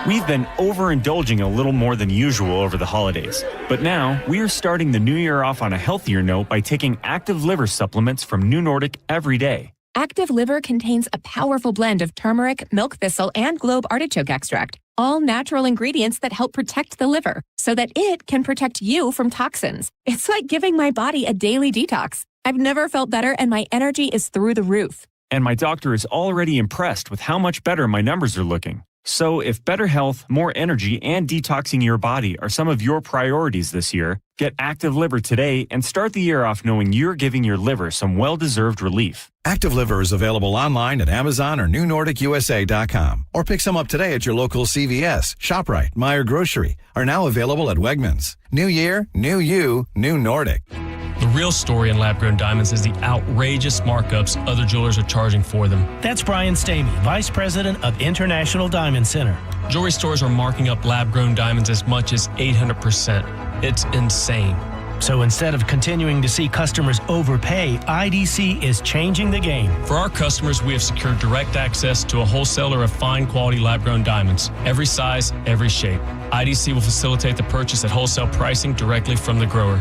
We've been overindulging a little more than usual over the holidays. But now, we are starting the new year off on a healthier note by taking Active Liver supplements from New Nordic every day. Active Liver contains a powerful blend of turmeric, milk thistle, and globe artichoke extract, all natural ingredients that help protect the liver so that it can protect you from toxins. It's like giving my body a daily detox. I've never felt better, and my energy is through the roof. And my doctor is already impressed with how much better my numbers are looking. So if better health, more energy, and detoxing your body are some of your priorities this year, Get Active Liver today and start the year off knowing you're giving your liver some well-deserved relief. Active Liver is available online at Amazon or NewNordicUSA.com. Or pick some up today at your local CVS, ShopRite, Meijer Grocery. Are now available at Wegmans. New year, new you, new Nordic. The real story in lab-grown diamonds is the outrageous markups other jewelers are charging for them. That's Brian Stamey, Vice President of International Diamond Center. Jewelry stores are marking up lab-grown diamonds as much as 800%. It's insane. So instead of continuing to see customers overpay, IDC is changing the game. For our customers, we have secured direct access to a wholesaler of fine quality lab-grown diamonds. Every size, every shape. IDC will facilitate the purchase at wholesale pricing directly from the grower.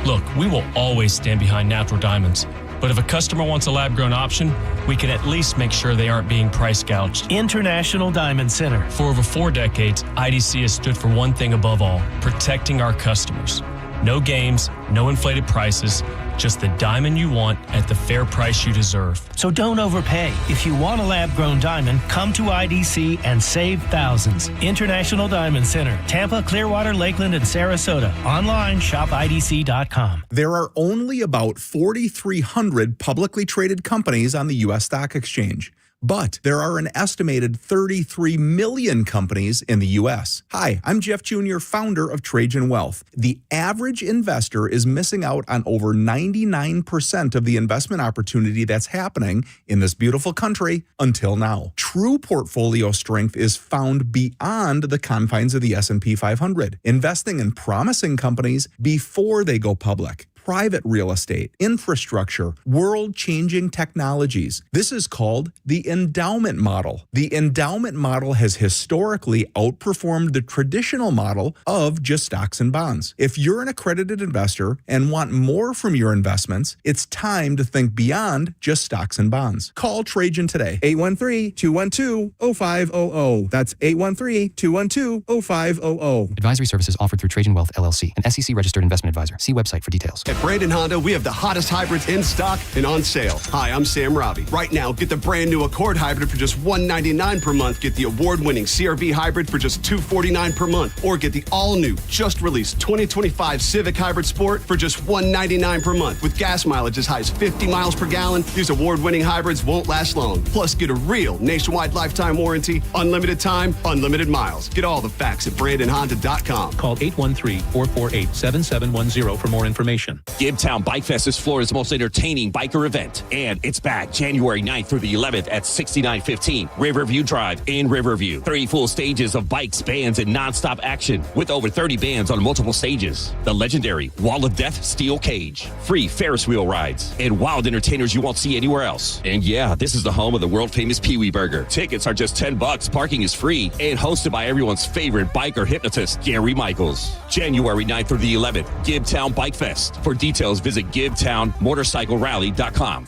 Look, we will always stand behind natural diamonds. But if a customer wants a lab-grown option, we can at least make sure they aren't being price gouged. International Diamond Center. For over 4 decades, IDC has stood for one thing above all, protecting our customers. No games, no inflated prices, just the diamond you want at the fair price you deserve. So don't overpay. If you want a lab-grown diamond, come to IDC and save thousands. International Diamond Center, Tampa, Clearwater, Lakeland, and Sarasota. Online, shopidc.com. There are only about 4,300 publicly traded companies on the U.S. Stock Exchange. But there are an estimated 33 million companies in the U.S. Hi, I'm Jeff Jr., founder of Trajan Wealth. The average investor is missing out on over 99% of the investment opportunity that's happening in this beautiful country until now. True portfolio strength is found beyond the confines of the S&P 500, investing in promising companies before they go public. Private real estate, infrastructure, world-changing technologies. This is called the endowment model. The endowment model has historically outperformed the traditional model of just stocks and bonds. If you're an accredited investor and want more from your investments, it's time to think beyond just stocks and bonds. Call Trajan today, 813-212-0500. That's 813-212-0500. Advisory services offered through Trajan Wealth, LLC, an SEC-registered investment advisor. See website for details. At Brandon Honda, we have the hottest hybrids in stock and on sale. Hi, I'm Sam Robbie. Right now, get the brand new Accord hybrid for just $199 per month. Get the award-winning CR-V hybrid for just $249 per month. Or get the all-new, just released 2025 Civic Hybrid Sport for just $199 per month. With gas mileage as high as 50 miles per gallon, these award-winning hybrids won't last long. Plus, get a real nationwide lifetime warranty, unlimited time, unlimited miles. Get all the facts at BrandonHonda.com. Call 813-448-7710 for more information. Gibtown Bike Fest is Florida's most entertaining biker event, and it's back January 9th through the 11th at 6915 Riverview Drive in Riverview. 3 full stages of bikes, bands, and nonstop action with over 30 bands on multiple stages. The legendary Wall of Death Steel Cage, free Ferris wheel rides, and wild entertainers you won't see anywhere else. And yeah, this is the home of the world-famous Pee-wee Burger. Tickets are just $10, parking is free, and hosted by everyone's favorite biker hypnotist, Gary Michaels. January 9th through the 11th, Gibtown Bike Fest. For details, visit GibtownMotorcycleRally.com.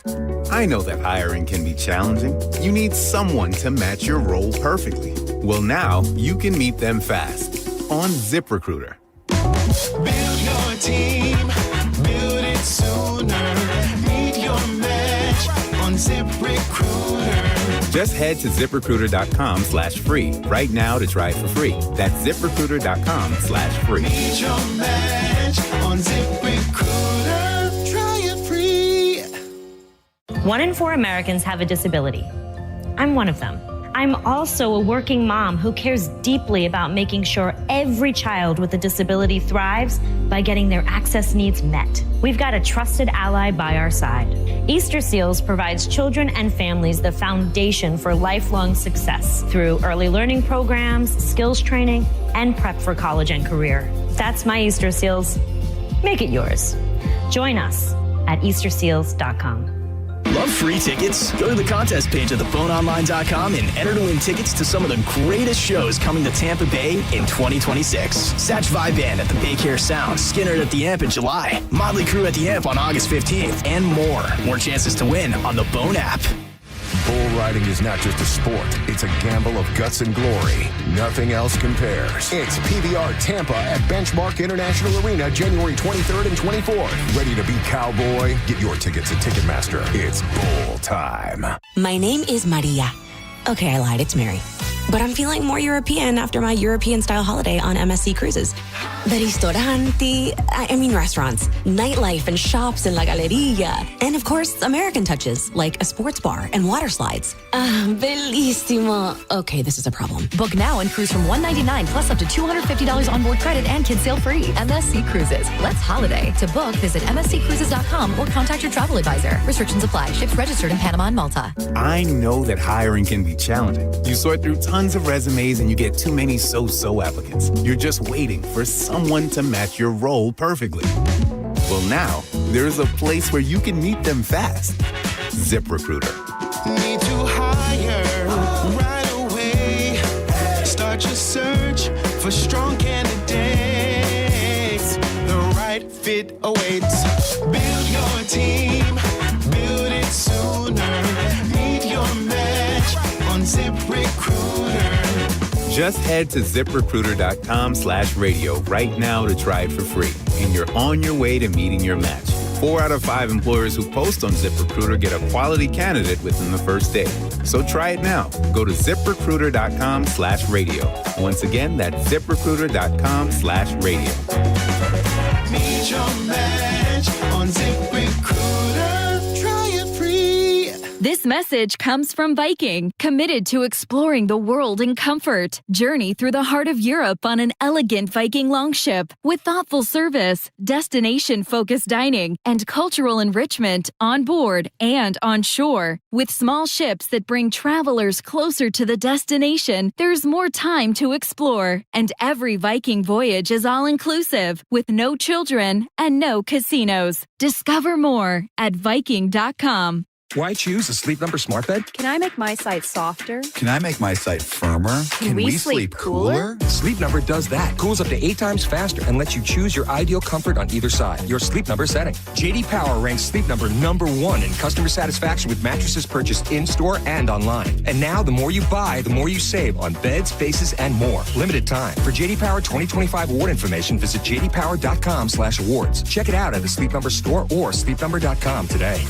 I know that hiring can be challenging. You need someone to match your role perfectly. Well, now you can meet them fast on ZipRecruiter. Build your team, build it sooner. Meet your match on ZipRecruiter. Just head to ZipRecruiter.com/free right now to try it for free. That's ZipRecruiter.com/free. Meet your match on ZipRecruiter. Try it free. 1 in 4 Americans have a disability. I'm one of them. I'm also a working mom who cares deeply about making sure every child with a disability thrives by getting their access needs met. We've got a trusted ally by our side. Easter Seals provides children and families the foundation for lifelong success through early learning programs, skills training, and prep for college and career. That's my Easter Seals. Make it yours. Join us at EasterSeals.com. Love free tickets? Go to the contest page at theboneonline.com and enter to win tickets to some of the greatest shows coming to Tampa Bay in 2026. Satch Vibe Band at the Baycare Sound, Skinner at the Amp in July, Motley Crue at the Amp on August 15th, and more. More chances to win on the Bone app. Bull riding is not just a sport, it's a gamble of guts and glory. Nothing else compares. It's PBR Tampa at Benchmark International Arena, January 23rd and 24th. Ready to be cowboy? Get your tickets at Ticketmaster. It's bull time. My name is Maria. Okay, I lied. It's Mary. But I'm feeling more European after my European-style holiday on MSC Cruises. The restaurants, nightlife and shops in La Galleria. And of course, American touches, like a sports bar and water slides. Bellissimo. Okay, this is a problem. Book now and cruise from $199 plus up to $250 onboard credit and kids sail free. MSC Cruises. Let's holiday. To book, visit msccruises.com or contact your travel advisor. Restrictions apply. Ships registered in Panama and Malta. I know that hiring can be challenging. You sort through tons of resumes and you get too many so-so applicants. You're just waiting for someone to match your role perfectly. Well, now there's a place where you can meet them fast. ZipRecruiter. Need to hire right away. Start your search for strong candidates. The right fit awaits. Build your team. Build it sooner. Meet your match on ZipRecruiter. Just head to ZipRecruiter.com/radio right now to try it for free. And you're on your way to meeting your match. 4 out of 5 employers who post on ZipRecruiter get a quality candidate within the first day. So try it now. Go to ZipRecruiter.com/radio. Once again, that's ZipRecruiter.com/radio. Meet your match on ZipRecruiter. Try it free. This message comes from Viking, committed to exploring the world in comfort. Journey through the heart of Europe on an elegant Viking longship with thoughtful service, destination-focused dining, and cultural enrichment on board and on shore. With small ships that bring travelers closer to the destination, there's more time to explore. And every Viking voyage is all-inclusive, with no children and no casinos. Discover more at Viking.com. Why choose a Sleep Number smart bed? Can I make my site softer? Can I make my site firmer? Can we sleep cooler? Sleep Number does that. Cools up to 8 times faster and lets you choose your ideal comfort on either side. Your Sleep Number setting. JD Power ranks Sleep Number #1 in customer satisfaction with mattresses purchased in-store and online. And now, the more you buy, the more you save on beds, bases, and more. Limited time. For JD Power 2025 award information, visit jdpower.com/awards. Check it out at the Sleep Number store or sleepnumber.com today.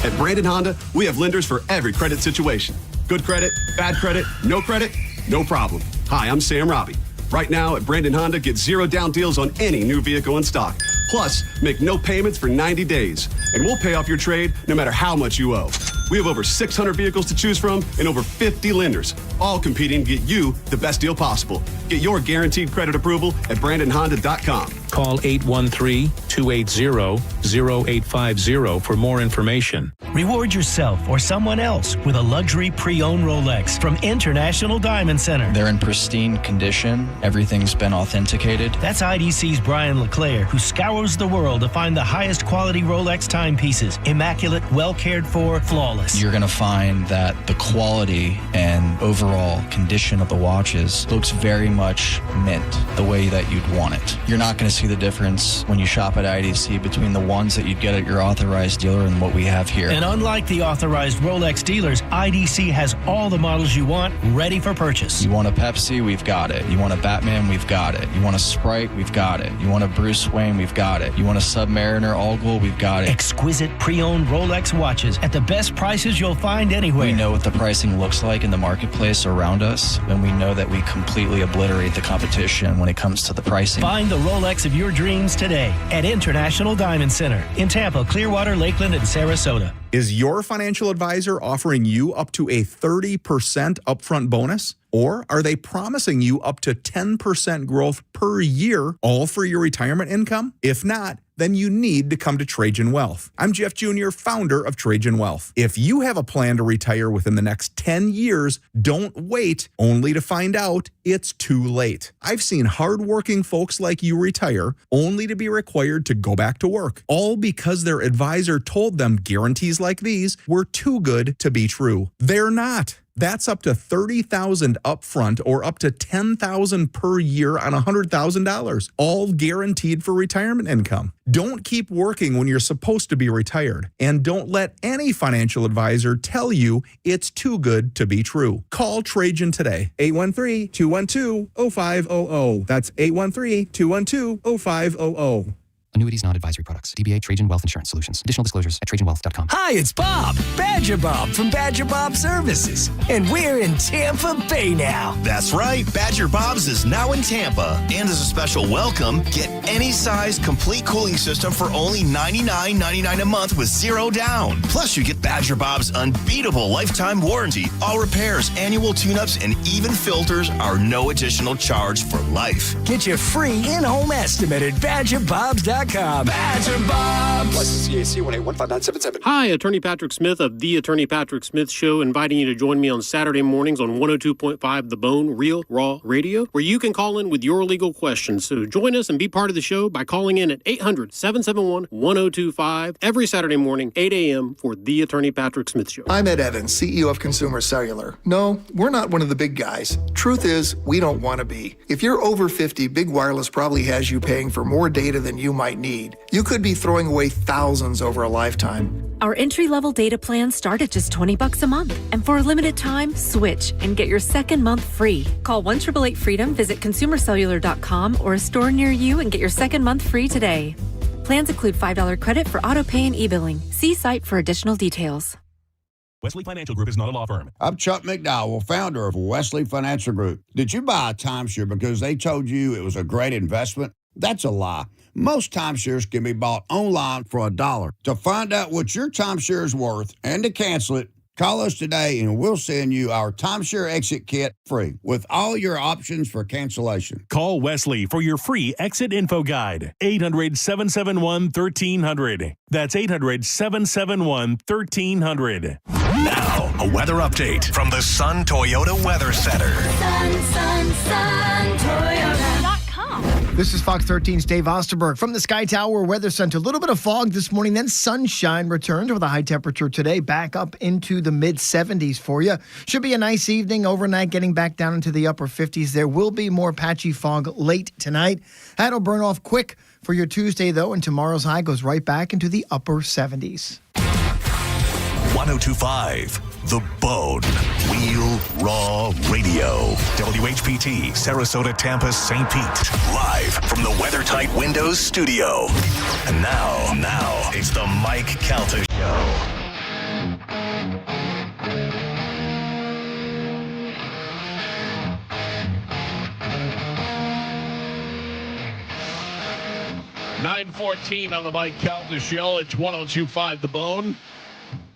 At Brandon Honda, we have lenders for every credit situation. Good credit, bad credit, no problem. Hi, I'm Sam Robbie. Right now at Brandon Honda, get 0 down deals on any new vehicle in stock. Plus, make no payments for 90 days. And we'll pay off your trade no matter how much you owe. We have over 600 vehicles to choose from and over 50 lenders, all competing to get you the best deal possible. Get your guaranteed credit approval at BrandonHonda.com. Call 813-280-0850 for more information. Reward yourself or someone else with a luxury pre-owned Rolex from International Diamond Center. They're in pristine condition. Everything's been authenticated. That's IDC's Brian LeClaire, who scours the world to find the highest quality Rolex timepieces. Immaculate, well cared for, flawless. You're going to find that the quality and overall condition of the watches looks very much mint, the way that you'd want it. You're not going to see the difference when you shop at IDC between the ones that you'd get at your authorized dealer and what we have here. And unlike the authorized Rolex dealers, IDC has all the models you want ready for purchase. You want a Pepsi? We've got it. You want a Batman? We've got it. You want a Sprite? We've got it. You want a Bruce Wayne? We've got it. You want a Submariner All-Gold? We've got it. Exquisite pre-owned Rolex watches at the best prices you'll find anywhere. We know what the pricing looks like in the marketplace around us, and we know that we completely obliterate the competition when it comes to the pricing. Find the Rolex of your dreams today at International Diamond Center in Tampa, Clearwater, Lakeland, and Sarasota. Is your financial advisor offering you up to a 30% upfront bonus? Or are they promising you up to 10% growth per year, all for your retirement income? If not, then you need to come to Trajan Wealth. I'm Jeff Jr., founder of Trajan Wealth. If you have a plan to retire within the next 10 years, don't wait only to find out it's too late. I've seen hardworking folks like you retire only to be required to go back to work, all because their advisor told them guarantees like these were too good to be true. They're not. That's up to $30,000 upfront or up to $10,000 per year on $100,000, all guaranteed for retirement income. Don't keep working when you're supposed to be retired, and don't let any financial advisor tell you it's too good to be true. Call Trajan today, 813-212-0500. That's 813-212-0500. Annuities, non-advisory products. DBA Trajan Wealth Insurance Solutions. Additional disclosures at trajanwealth.com. Hi, it's Bob, Badger Bob from Badger Bob Services, and we're in Tampa Bay now. That's right. Badger Bob's is now in Tampa. And as a special welcome, get any size complete cooling system for only $99.99 a month with zero down. Plus, you get Badger Bob's unbeatable lifetime warranty. All repairs, annual tune-ups, and even filters are no additional charge for life. Get your free in-home estimate at BadgerBobs.com. Badger Bobs. License CAC 1815977. Hi, Attorney Patrick Smith of The Attorney Patrick Smith Show, inviting you to join me on Saturday mornings on 102.5 The Bone, Real Raw Radio, where you can call in with your legal questions. So join us and be part of the show by calling in at 800-771-1025 every Saturday morning, 8 a.m. for The Attorney Patrick Smith Show. I'm Ed Evans, CEO of Consumer Cellular. No, we're not one of the big guys. Truth is, we don't want to be. If you're over 50, Big Wireless probably has you paying for more data than you might need. You could be throwing away thousands over a lifetime. Our entry-level data plans start at just $20 a month. And for a limited time, switch and get your second month free. Call 1-888-FREEDOM, visit consumercellular.com or a store near you and get your second month free today. Plans include $5 credit for auto pay and e-billing. See site for additional details. Wesley Financial Group is not a law firm. I'm Chuck McDowell, founder of Wesley Financial Group. Did you buy a timeshare because they told you it was a great investment? That's a lie. Most timeshares can be bought online for $1. To find out what your timeshare is worth and to cancel it, call us today and we'll send you our timeshare exit kit free with all your options for cancellation. Call Wesley for your free exit info guide. 800-771-1300. That's 800-771-1300. Now, a weather update from the Sun Toyota Weather Center. Sun Toyota.com. This is Fox 13's Dave Osterberg from the Sky Tower Weather Center. A little bit of fog this morning, then sunshine returned with a high temperature today, back up into the mid-70s for you. Should be a nice evening overnight, getting back down into the upper 50s. There will be more patchy fog late tonight. That'll burn off quick for your Tuesday, though, and tomorrow's high goes right back into the upper 70s. 1025, The Bone, Real Raw Radio. WHPT, Sarasota, Tampa, St. Pete. Live from the WeatherTight Windows studio. And now, it's the Mike Calta Show. $9:14 on the Mike Calta Show. It's 1025 The Bone.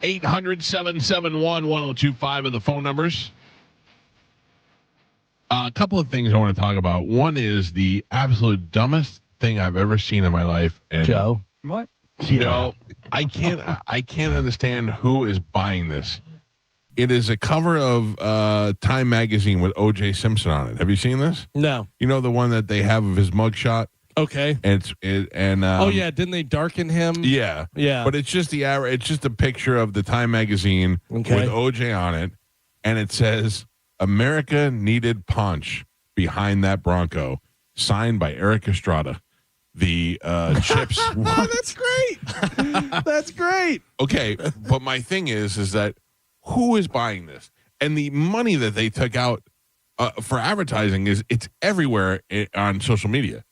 800-771-1025 are the phone numbers. A couple of things I want to talk about. One is the absolute dumbest thing I've ever seen in my life. And Joe? What? I can't understand who is buying this. It is a cover of Time magazine with O.J. Simpson on it. Have you seen this? No. You know the one that they have of his mugshot? Okay. And oh yeah, didn't they darken him? Yeah. But it's just it's just a picture of the Time magazine with OJ on it, and it says "America needed punch behind that Bronco," signed by Eric Estrada. The chips. Oh, that's great. That's great. Okay, but my thing is that who is buying this? And the money that they took out for advertising it's everywhere on social media.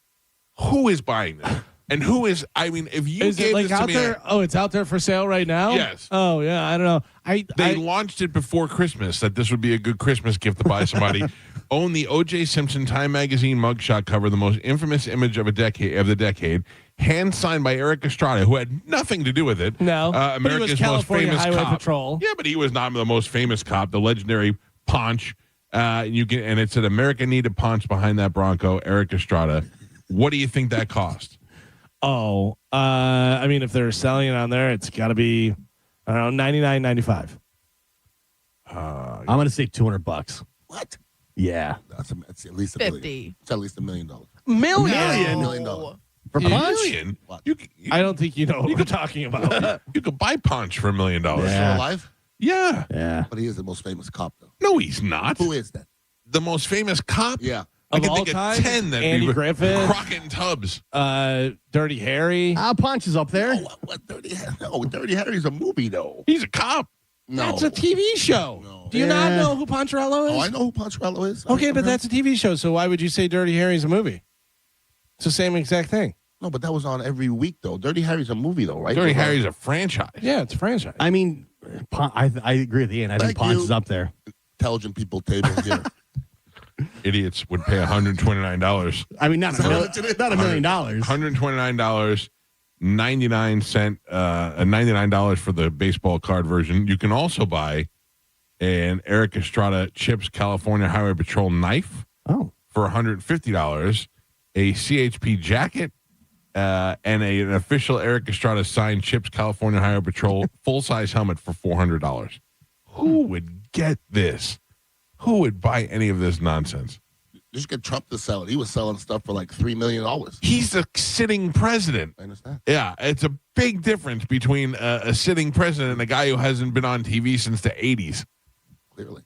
Who is buying this? And who is, I mean, if you gave this to me. It's out there for sale right now? Yes. Oh, yeah, I don't know. They launched it before Christmas, that this would be a good Christmas gift to buy somebody. Own the O.J. Simpson Time magazine mugshot cover, the most infamous image of the decade, hand signed by Eric Estrada, who had nothing to do with it. No, America's most famous Highway cop. Patrol. Yeah, but he was not the most famous cop, the legendary Ponch. And it said, "America needed punch behind that Bronco," Eric Estrada. What do you think that cost? Oh, I mean, if they're selling it on there, it's got to be, I don't know, $99.95. I'm going to say $200. What? Yeah. That's at least $1 million. It's at least $1 million. Million? $1 million. For punch? $1 million? I don't think you know what we're talking about. You could buy punch for $1 million. Still alive? Yeah. Yeah. But he is the most famous cop, though. No, he's not. Who is that? The most famous cop? Yeah. I can all think time? of 10 that Andy Griffith, Crockett and Tubbs, Dirty Harry. Punch is up there. What Dirty Harry? No, Dirty Harry's a movie though. He's a cop. No, that's a TV show. No. Do you not know who Poncherello is? Oh, I know who Poncherello is. Okay, but that's a TV show. So why would you say Dirty Harry's a movie? It's the same exact thing. No, but that was on every week, though. Dirty Harry's a movie, though, right? Dirty Harry's a franchise. Yeah, it's a franchise. I mean, I agree with Ian. I think Ponch is up there. Intelligent people table here. Idiots would pay $129. I mean, not $1 million. $129, 99 $99 for the baseball card version. You can also buy an Eric Estrada Chips California Highway Patrol knife for $150, a CHP jacket, and an official Eric Estrada signed Chips California Highway Patrol full-size helmet for $400. Who would get this? Who would buy any of this nonsense? Just get Trump to sell it. He was selling stuff for like $3 million. He's a sitting president. I understand. Yeah, it's a big difference between a sitting president and a guy who hasn't been on TV since the 80s. Clearly.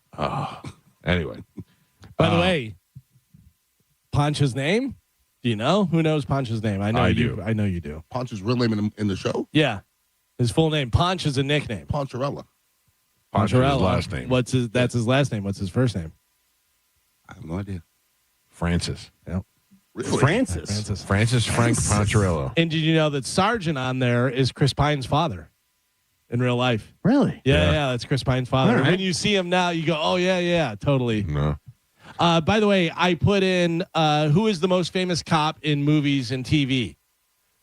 Anyway. By the way, Ponch's name? Do you know? Who knows Ponch's name? I know you do. I know you do. Ponch's real name in the show? Yeah. His full name. Ponch is a nickname. Poncharella. Poncharella. His last name. That's his last name. What's his first name? I have no idea. Francis. Yep. Really? Francis Frank Poncharello. And did you know that Sergeant on there is Chris Pine's father in real life? Really? Yeah, that's Chris Pine's father. Right. When you see him now, you go, oh, yeah, totally. No. By the way, I put in who is the most famous cop in movies and TV.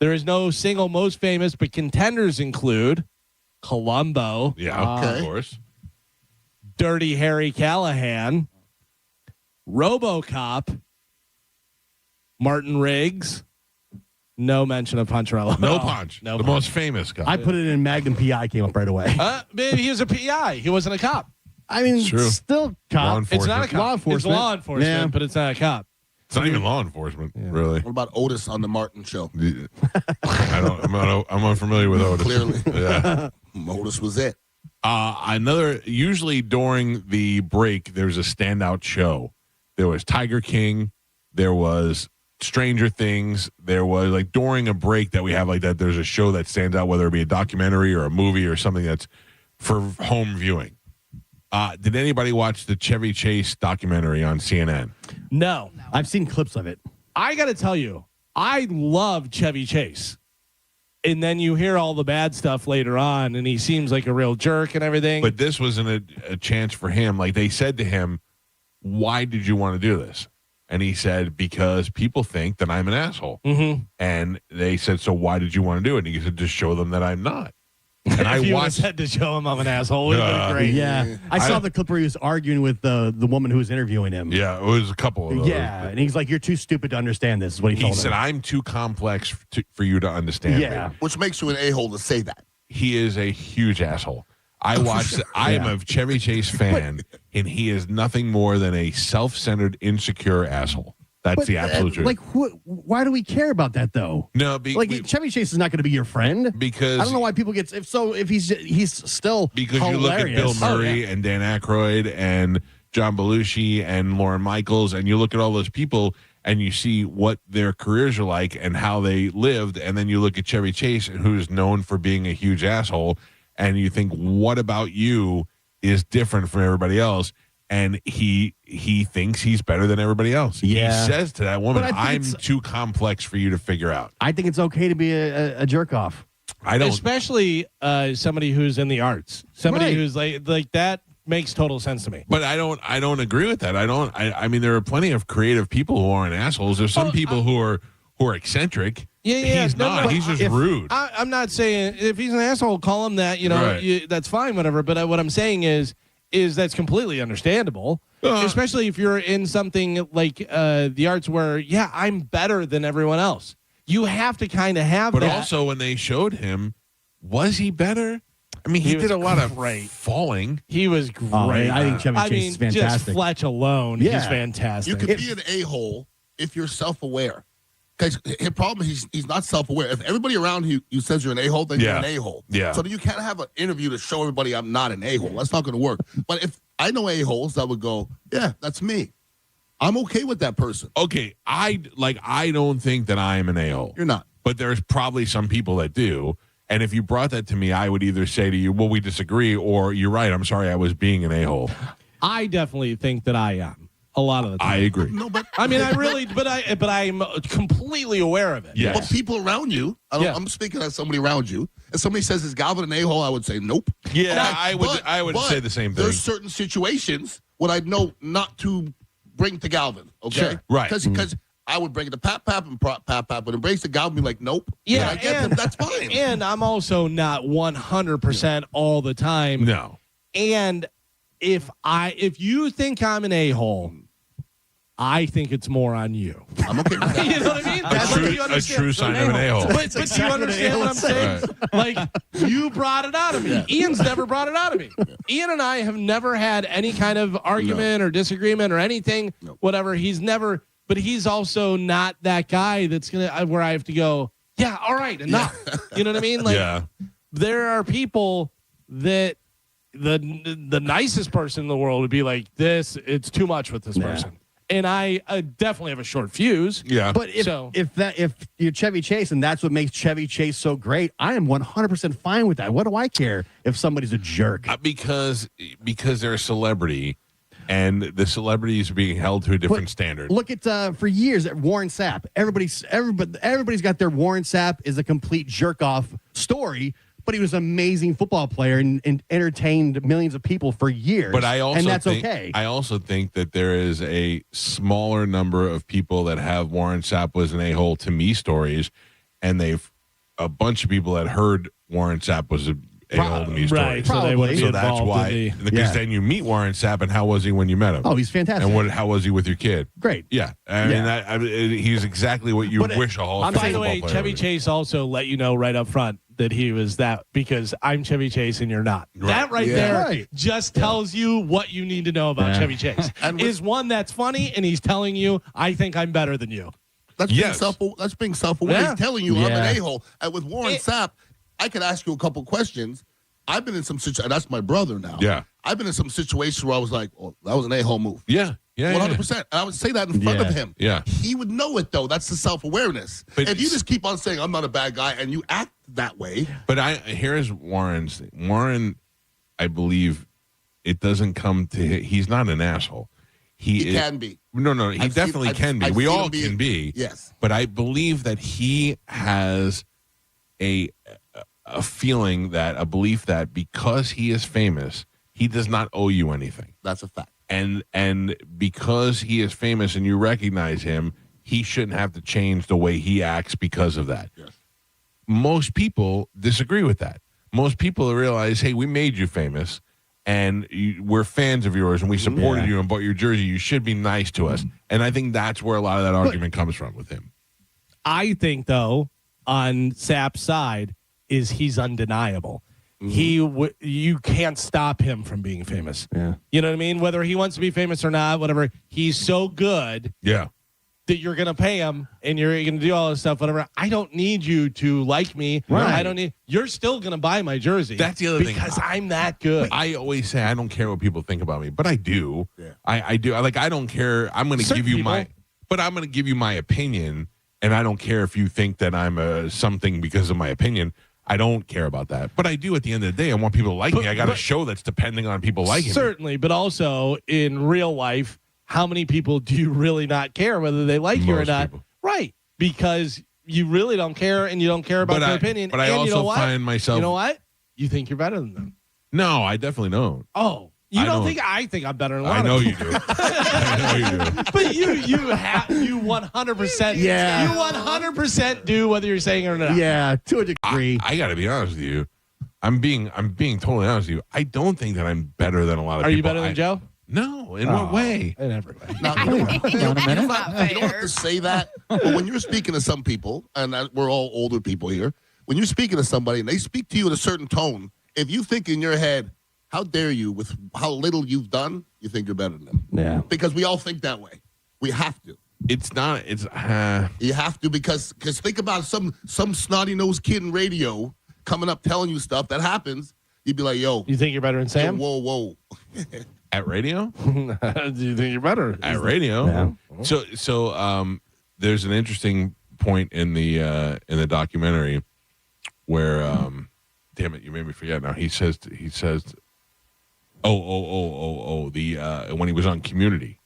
There is no single most famous, but contenders include Columbo. Yeah, of course. Dirty Harry Callahan. RoboCop. Martin Riggs. No mention of Poncharello. No Ponch. No the Ponch. most famous guy. I put it in Magnum PI, came up right away. Maybe he was a PI. He wasn't a cop. I mean, True. still cop. It's not a cop. Law enforcement. It's law enforcement, but it's not a cop. It's not even law enforcement, really. What about Otis on the Martin show? I'm unfamiliar with Otis. Clearly. Yeah. Otis was it. Usually during the break, there's a standout show. There was Tiger King. There was Stranger Things. There was, like, during a break that we have like that, there's a show that stands out, whether it be a documentary or a movie or something that's for home viewing. Did anybody watch the Chevy Chase documentary on CNN? No. I've seen clips of it. I got to tell you, I love Chevy Chase. And then you hear all the bad stuff later on, and he seems like a real jerk and everything. But this wasn't a chance for him. Like, they said to him, why did you want to do this? And he said, because people think that I'm an asshole. Mm-hmm. And they said, so why did you want to do it? And he said, to show them that I'm not. And if you had to show him I'm an asshole, would have been great. Yeah. I saw the clip where he was arguing with the woman who was interviewing him. Yeah, it was a couple of those. Yeah, and he's like, you're too stupid to understand this, is what he told him. He said, I'm too complex for you to understand. Yeah. Me. Which makes you an a-hole to say that. He is a huge asshole. I watched. I am a Chevy Chase fan, and he is nothing more than a self-centered, insecure asshole. That's the absolute truth. Like, why do we care about that, though? No, Chevy Chase is not going to be your friend. Because I don't know why people get if he's still because hilarious. you look at Bill Murray and Dan Aykroyd and John Belushi and Lorne Michaels, and you look at all those people and you see what their careers are like and how they lived, and then you look at Chevy Chase, who's known for being a huge asshole, and you think, what about you is different from everybody else? And he thinks he's better than everybody else. Yeah. He says to that woman, I'm it's too complex for you to figure out. I think it's okay to be a jerk off. I don't. Especially somebody who's in the arts. Somebody who's like that makes total sense to me. But I don't agree with that. I mean, there are plenty of creative people who aren't assholes. There's some people who are eccentric. Yeah. He's not. He's just rude. I'm not saying if he's an asshole, call him that. That's fine, whatever. But what I'm saying is that's completely understandable, especially if you're in something like the arts where, I'm better than everyone else. You have to kind of have but that. But also when they showed him, was he better? I mean, he did a lot of falling. He was great. I think Chevy Chase is fantastic. Just Fletch alone, he's fantastic. You could be an a-hole if you're self-aware. Because his problem is he's not self-aware. If everybody around you says you're an a-hole, then you're an a-hole. Yeah. So you can't have an interview to show everybody I'm not an a-hole. That's not going to work. But if I know a-holes that would go, yeah, that's me. I'm okay with that person. Okay, I don't think that I'm an a-hole. You're not. But there's probably some people that do. And if you brought that to me, I would either say to you, well, we disagree, or you're right, I'm sorry, I was being an a-hole. I definitely think that I am. A lot of the time. I agree. No, but I mean, I'm completely aware of it. Yes. But people around you, I'm speaking as somebody around you. If somebody says, is Galvin an a-hole? I would say, nope. Yeah, I would say the same thing. There's certain situations what I know not to bring to Galvin, okay? Sure. Right. Because I would bring it to Pap Pap, and Pap Pap would embrace it. Galvin would be like, nope. Yeah, and I get them. That's fine. And I'm also not 100% all the time. No. And if you think I'm an a-hole, I think it's more on you. I'm okay with that. You know what I mean? A true sign of an a-hole. But do you understand what I'm saying? Right. Like, you brought it out of me. Ian's never brought it out of me. Ian and I have never had any kind of argument or disagreement or anything, whatever. But he's also not that guy that's where I have to go, yeah, all right, enough. You know what I mean? Like, there are people that the nicest person in the world would be like, it's too much with this person. And I definitely have a short fuse. Yeah. But if you're Chevy Chase and that's what makes Chevy Chase so great, I am 100% fine with that. What do I care if somebody's a jerk? Because they're a celebrity, and the celebrities are being held to a different standard. Look at for years Warren Sapp. Everybody's got their Warren Sapp is a complete jerk off story. But he was an amazing football player and entertained millions of people for years. But I also think, okay. I also think that there is a smaller number of people that have Warren Sapp was an a-hole to me stories, and a bunch of people that heard Warren Sapp was a a-hole to me stories. Right, so that's why. Because then you meet Warren Sapp, and how was he when you met him? Oh, he's fantastic. And how was he with your kid? Great. Yeah, I mean, he's exactly what you wish a Hall of Fame By the way, football player Chevy would be. Chase also let you know right up front that he was that, because I'm Chevy Chase and you're not. Right. That there just tells you what you need to know about Chevy Chase. Is one that's funny, and he's telling you, I think I'm better than you. That's being self-aware. He's telling you I'm an a-hole. And with Warren Sapp, I could ask you a couple questions. I've been in some situations, that's my brother now. Yeah. I've been in some situations where I was like, oh, that was an a-hole move. Yeah. 100%. And I would say that in front of him. Yeah. He would know it, though. That's the self-awareness. But if you just keep on saying, I'm not a bad guy, and you act that way. But here's Warren's thing. Warren, I believe it doesn't come to he's not an asshole. He can be. No, he definitely can be. We all can be. Yes. But I believe that he has a belief that because he is famous, he does not owe you anything. That's a fact. And because he is famous and you recognize him, he shouldn't have to change the way he acts because of that. Yes. Most people disagree with that. Most people realize, hey, we made you famous, and we're fans of yours, and we supported you and bought your jersey. You should be nice to us. And I think that's where a lot of that argument comes from with him. I think, though, on Sapp's side, is he's undeniable. You can't stop him from being famous. Yeah. You know what I mean? Whether he wants to be famous or not, whatever. He's so good that you're going to pay him and you're going to do all this stuff, whatever. I don't need you to like me. Right. You're still going to buy my jersey. That's the other thing. Because I'm that good. I always say I don't care what people think about me, but I do. Yeah. I do. I don't care. I'm going to give you I'm going to give you my opinion, and I don't care if you think that I'm something because of my opinion. I don't care about that. But I do at the end of the day. I want people to like me. I got a show that's depending on people liking me. Certainly, but also in real life, how many people do you really not care whether they like you or not? People. Right. Because you really don't care, and you don't care about their opinion. But I also find myself... You know what? You think you're better than them. No, I definitely don't. Oh. You don't think I think I'm better than a lot I know of you do. I know you do. But you 100%. Yeah. You 100% do whether you're saying it or not. Yeah, to a degree. I got to be honest with you. I'm being totally honest with you. I don't think that I'm better than a lot of people. Are you better than Joe? No. In what way? In every way. Now, you don't have to say that. But when you're speaking to some people, and we're all older people here, when you're speaking to somebody and they speak to you in a certain tone, if you think in your head, how dare you, with how little you've done, you think you're better than them. Yeah. Because we all think that way. We have to. It's not. It's. You have to, because think about some snotty-nosed kid in radio coming up telling you stuff that happens. You'd be like, yo. You think you're better than Sam? Whoa. At radio? Do you think you're better? At radio? Yeah. So there's an interesting point in the documentary where damn it, you made me forget now. He says when he was on Community,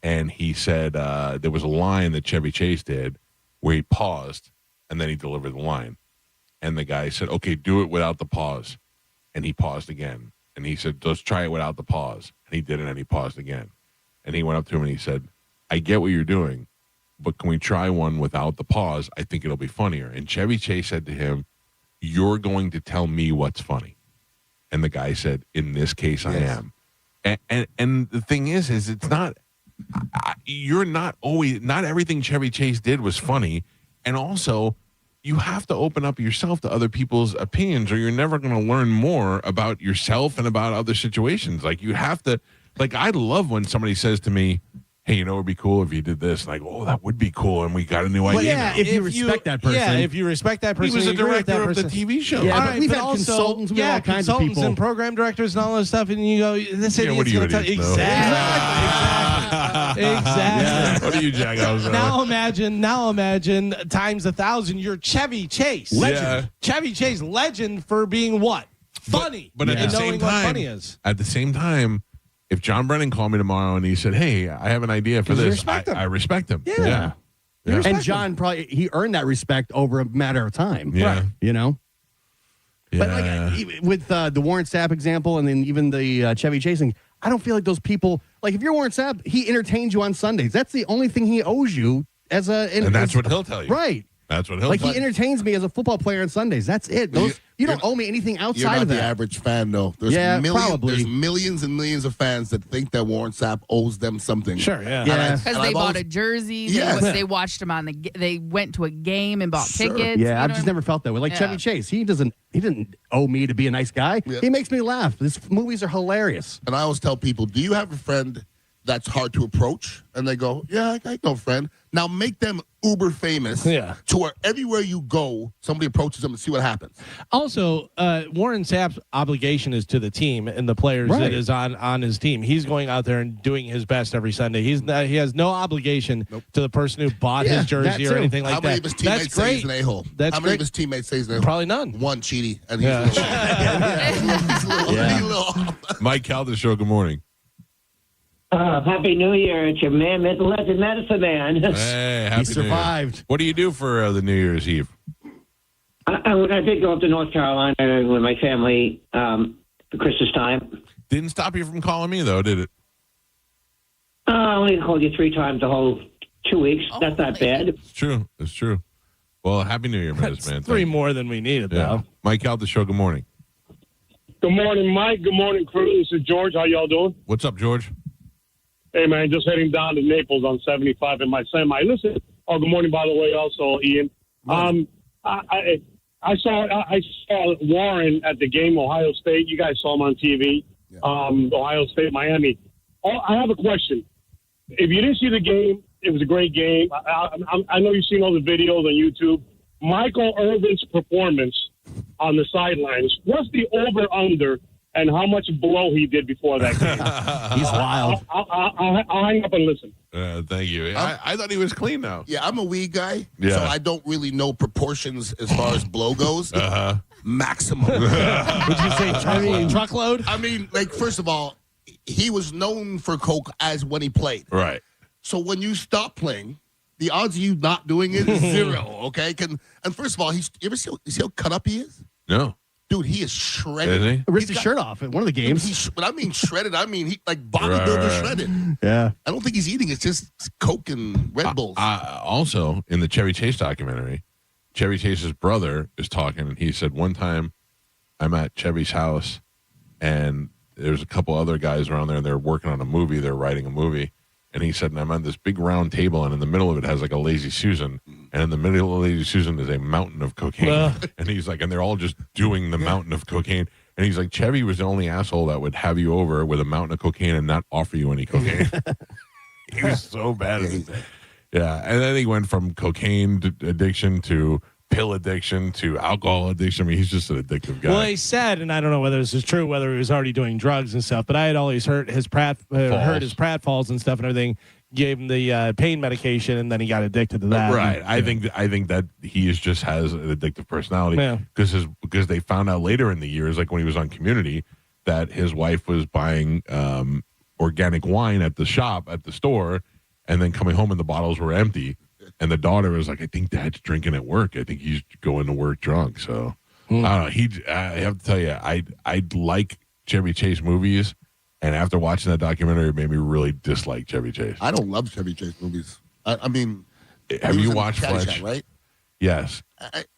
and he said there was a line that Chevy Chase did where he paused, and then he delivered the line. And the guy said, okay, do it without the pause. And he paused again. And he said, let's try it without the pause. And he did it, and he paused again. And he went up to him, and he said, I get what you're doing, but can we try one without the pause? I think it'll be funnier. And Chevy Chase said to him, you're going to tell me what's funny. And the guy said, in this case, I am. And the thing is it's not, you're not always, not everything Chevy Chase did was funny. And also, you have to open up yourself to other people's opinions, or you're never going to learn more about yourself and about other situations. Like, you have to, like, I love when somebody says to me, hey, you know, it would be cool if you did this. Like, oh, that would be cool, and we got a new idea. Yeah, if you respect that person. Yeah, if you respect that person. He was a director of the TV show. Yeah, all right, we've had consultants, we had all kinds of people. And program directors and all this stuff, and you go, this idiot's going to tell you. Exactly. Yeah. What are you, Jack? Now imagine times 1,000, you're Chevy Chase. Legend. Yeah. Chevy Chase, legend for being what? Funny. But at the same time, at the same time, if John Brennan called me tomorrow and he said, hey, I have an idea for this, I respect him. Yeah. And John he earned that respect over a matter of time. Yeah. Right. You know? Yeah. But like with the Warren Sapp example, and then even the Chevy Chasing, I don't feel like those people, like if you're Warren Sapp, he entertains you on Sundays. That's the only thing he owes you and that's what he'll tell you. Right. That's what he'll like he entertains me as a football player on Sundays. That's it. You don't owe me anything outside of that. You're not the average fan, though. There's There's millions and millions of fans that think that Warren Sapp owes them something. Sure, yeah. Because they bought a jersey. Yes. They watched him on they went to a game and bought tickets. Yeah, I've just never felt that way. Like Chevy Chase, he didn't owe me to be a nice guy. Yeah. He makes me laugh. These movies are hilarious. And I always tell people, do you have a friend that's hard to approach? And they go, yeah, I know a friend. Now make them uber famous to where everywhere you go, somebody approaches them and see what happens. Also, Warren Sapp's obligation is to the team and the players that is on his team. He's going out there and doing his best every Sunday. He has no obligation to the person who bought his jersey or anything like that. How many of his teammates say he's an a-hole? How many of his teammates say he's an a-hole? Probably none. One, Cheaty. And he's a little Mike Calta Show, good morning. Happy New Year. It's your man, legend medicine man. Hey, happy He survived. New Year. What do you do for the New Year's Eve? I did go up to North Carolina with my family for Christmas time. Didn't stop you from calling me, though, did it? I only called you 3 times the whole 2 weeks. That's not bad. It's true. It's true. Well, Happy New Year, man. 3 more than we needed, though. Mike Calta Show, good morning. Good morning, Mike. Good morning, crew. This is George. How y'all doing? What's up, George? Hey, man, just heading down to Naples on 75 in my semi. Listen, good morning, by the way, also, Ian. I saw Warren at the game, Ohio State. You guys saw him on TV, Ohio State, Miami. I have a question. If you didn't see the game, it was a great game. I know you've seen all the videos on YouTube. Michael Irvin's performance on the sidelines, what's the over-under and how much blow he did before that game? He's wild. I'll hang up and listen. Thank you. I thought he was clean, though. Yeah, I'm a weed guy, so I don't really know proportions as far as blow goes. Maximum. Would you say truckload? I mean, like, first of all, he was known for coke as when he played. Right. So when you stop playing, the odds of you not doing it is 0, okay? And first of all, you ever see how cut up he is? No. Dude, he is shredded. Is he? Ripped his shirt off at one of the games. When I mean shredded, I mean he like bodybuilder shredded. Yeah. I don't think he's eating. It's just Coke and Red Bulls. Also, in the Chevy Chase documentary, Chevy Chase's brother is talking, and he said, one time I'm at Chevy's house, and there's a couple other guys around there, and they're working on a movie. They're writing a movie. And he said, and I'm on this big round table, and in the middle of it has like a Lazy Susan. And in the middle of Lazy Susan is a mountain of cocaine. And he's like, and they're all just doing the mountain of cocaine. And he's like, Chevy was the only asshole that would have you over with a mountain of cocaine and not offer you any cocaine. He was so bad at it. Yeah. And then he went from cocaine addiction to pill addiction to alcohol addiction. I mean, he's just an addictive guy. Well, he said, and I don't know whether this is true, whether he was already doing drugs and stuff, but I had always heard his pratfalls and stuff and everything, gave him the pain medication, and then he got addicted to that. Right. I think that he just has an addictive personality because they found out later in the years, like when he was on Community, that his wife was buying organic wine at the store, and then coming home and the bottles were empty. And the daughter was like, I think Dad's drinking at work. I think he's going to work drunk. So I don't know. I have to tell you, I like Chevy Chase movies. And after watching that documentary, it made me really dislike Chevy Chase. I don't love Chevy Chase movies. I mean, have you watched Caddyshack, Fletch? right? Yes.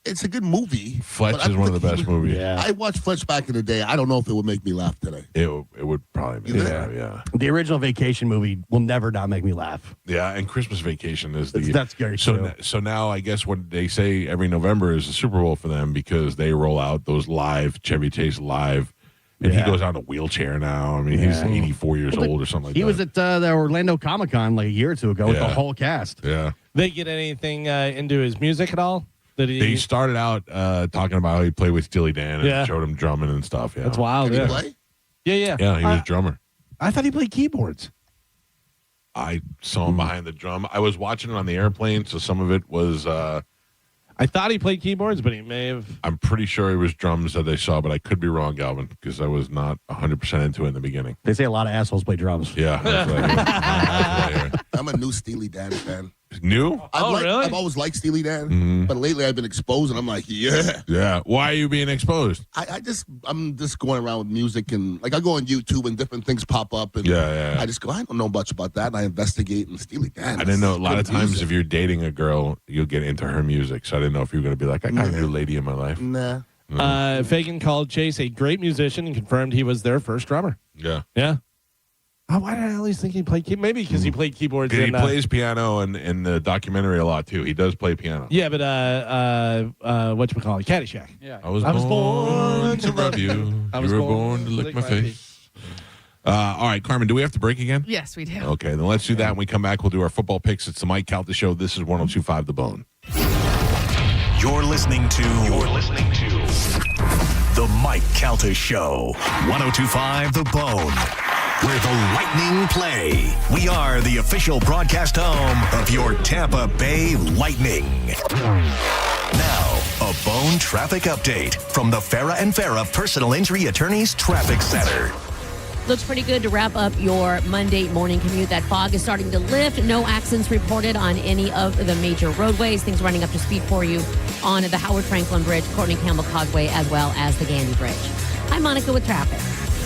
It's a good movie. Fletch is one of the best movies. Yeah. I watched Fletch back in the day. I don't know if it would make me laugh today. It would probably make me laugh, yeah. The original Vacation movie will never not make me laugh. Yeah, and Christmas Vacation is that's scary too. So now I guess what they say every November is the Super Bowl for them because they roll out those live Chevy Chase live. And he goes on a wheelchair now. I mean, he's 84 years old or something like that. He was at the Orlando Comic-Con like a year or two ago with the whole cast. Yeah. They get anything into his music at all? They started out talking about how he played with Steely Dan and showed him drumming and stuff. Yeah. That's wild. Did he play? Yeah. Yeah, he was a drummer. I thought he played keyboards. I saw him behind the drum. I was watching it on the airplane, so some of it was... I thought he played keyboards, but he may have... I'm pretty sure it was drums that they saw, but I could be wrong, Galvin, because I was not 100% into it in the beginning. They say a lot of assholes play drums. Yeah. That's what I hear. I'm a new Steely Dan fan. New? Really? I've always liked Steely Dan, but lately I've been exposed, and I'm like, yeah. Yeah. Why are you being exposed? I'm just going around with music, and like I go on YouTube and different things pop up, and I just go, I don't know much about that, and I investigate and Steely Dan. I didn't know. A lot of times, if you're dating a girl, you'll get into her music. So I didn't know if you were going to be like, I got a new lady in my life. Nah. Fagan called Chase a great musician and confirmed he was their first drummer. Yeah. Yeah. Oh, why did I always think he played keyboards? Maybe because he played keyboards. He plays piano in the documentary a lot, too. He does play piano. Yeah, but whatchamacallit, Caddyshack. Yeah. I was born to love you. You were born to lick my face. All right, Carmen, do we have to break again? Yes, we do. Okay, then let's do that. When we come back, we'll do our football picks. It's the Mike Calta Show. This is 102.5 The Bone. You're listening to the Mike Calta Show. 102.5 The Bone, where the Lightning play. We are the official broadcast home of your Tampa Bay Lightning. Now, a Bone traffic update from the Farah and Farah Personal Injury Attorneys Traffic Center. Looks pretty good to wrap up your Monday morning commute. That fog is starting to lift. No accidents reported on any of the major roadways. Things running up to speed for you on the Howard Franklin Bridge, Courtney Campbell Causeway, as well as the Gandy Bridge. I'm Monica with traffic.